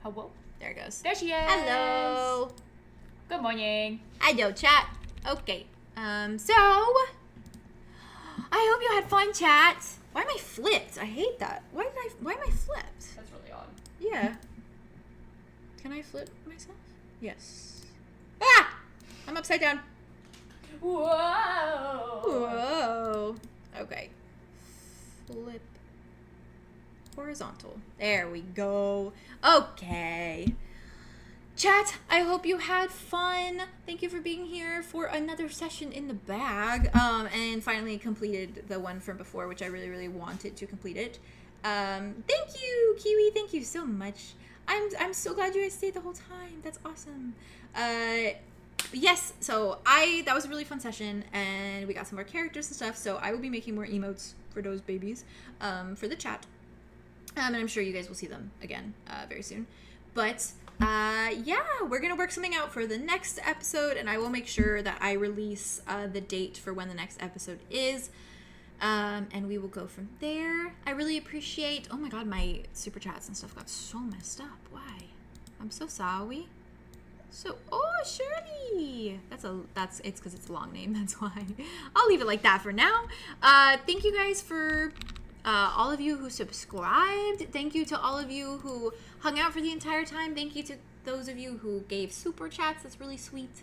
Hello? There it goes. There she is! Hello. Good morning. Hello, chat. Okay. So I hope you had fun, chat. Why am I flipped? I hate that. Why am I flipped? That's really odd. Yeah. Can I flip myself? Yes. Ah! I'm upside down. Whoa! Whoa. Okay. Flip. Horizontal. There we go. Okay. Chat, I hope you had fun. Thank you for being here for another session in the bag. And finally completed the one from before, which I really, really wanted to complete it. Thank you, Kiwi. Thank you so much. I'm so glad you guys stayed the whole time. That's awesome. Yes, so that was a really fun session, and we got some more characters and stuff, so I will be making more emotes for those babies, for the chat. And I'm sure you guys will see them again, very soon. But, yeah, we're gonna work something out for the next episode, and I will make sure that I release, the date for when the next episode is. And we will go from there. I really appreciate, oh my god, my super chats and stuff got so messed up. Why? I'm so sorry. So, oh, Shirley. It's because it's a long name, that's why. I'll leave it like that for now. Thank you guys for all of you who subscribed. Thank you to all of you who hung out for the entire time. Thank you to those of you who gave super chats. That's really sweet.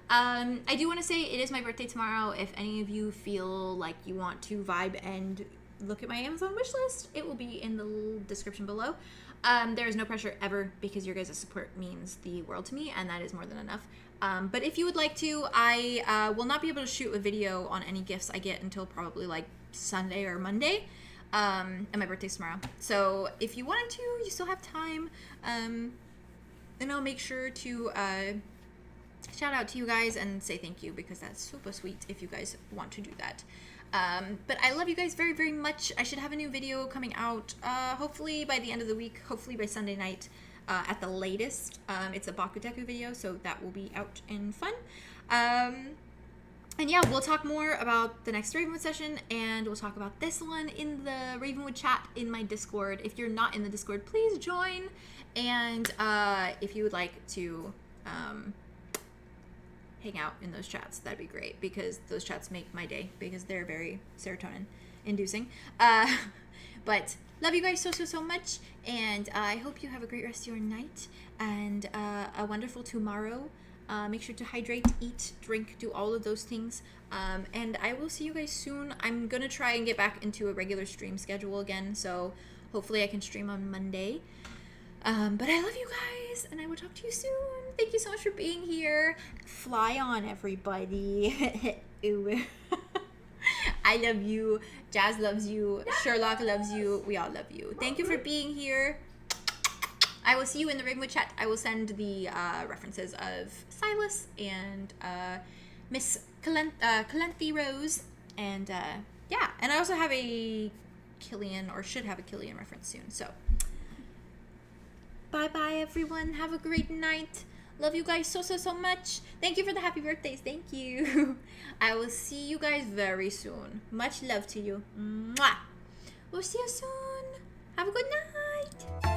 I do want to say it is my birthday tomorrow. If any of you feel like you want to vibe and look at my Amazon wish list, it will be in the description below. There is no pressure ever because your guys' support means the world to me, and that is more than enough. But if you would like to, I will not be able to shoot a video on any gifts I get until probably like Sunday or Monday. And my birthday's tomorrow. So if you wanted to, you still have time. And I'll make sure to shout out to you guys and say thank you because that's super sweet if you guys want to do that. But I love you guys very, very much. I should have a new video coming out hopefully by the end of the week, hopefully by Sunday night at the latest. It's a Bakudeku video, so that will be out and fun. And yeah, we'll talk more about the next Ravenwood session, and we'll talk about this one in the Ravenwood chat in my Discord. If you're not in the Discord, please join. And if you would like to hang out in those chats, that'd be great, because those chats make my day, because they're very serotonin inducing. But love you guys so much, and I hope you have a great rest of your night and a wonderful tomorrow. Make sure to hydrate, eat, drink, do all of those things, and I will see you guys soon. I'm gonna try and get back into a regular stream schedule again, so hopefully I can stream on Monday. But I love you guys, and I will talk to you soon. Thank you so much for being here. Fly on, everybody. I love you. Jazz loves you. Sherlock loves you. We all love you. Thank you for being here. I will see you in the Ravenwood chat. I will send the references of Silas and Miss Calanthe Rose. And yeah, and I also have a Killian, or should have a Killian reference soon. So bye-bye, everyone. Have a great night. Love you guys so much. Thank you for the happy birthdays. Thank you. I will see you guys very soon. Much love to you. Mwah. We'll see you soon. Have a good night.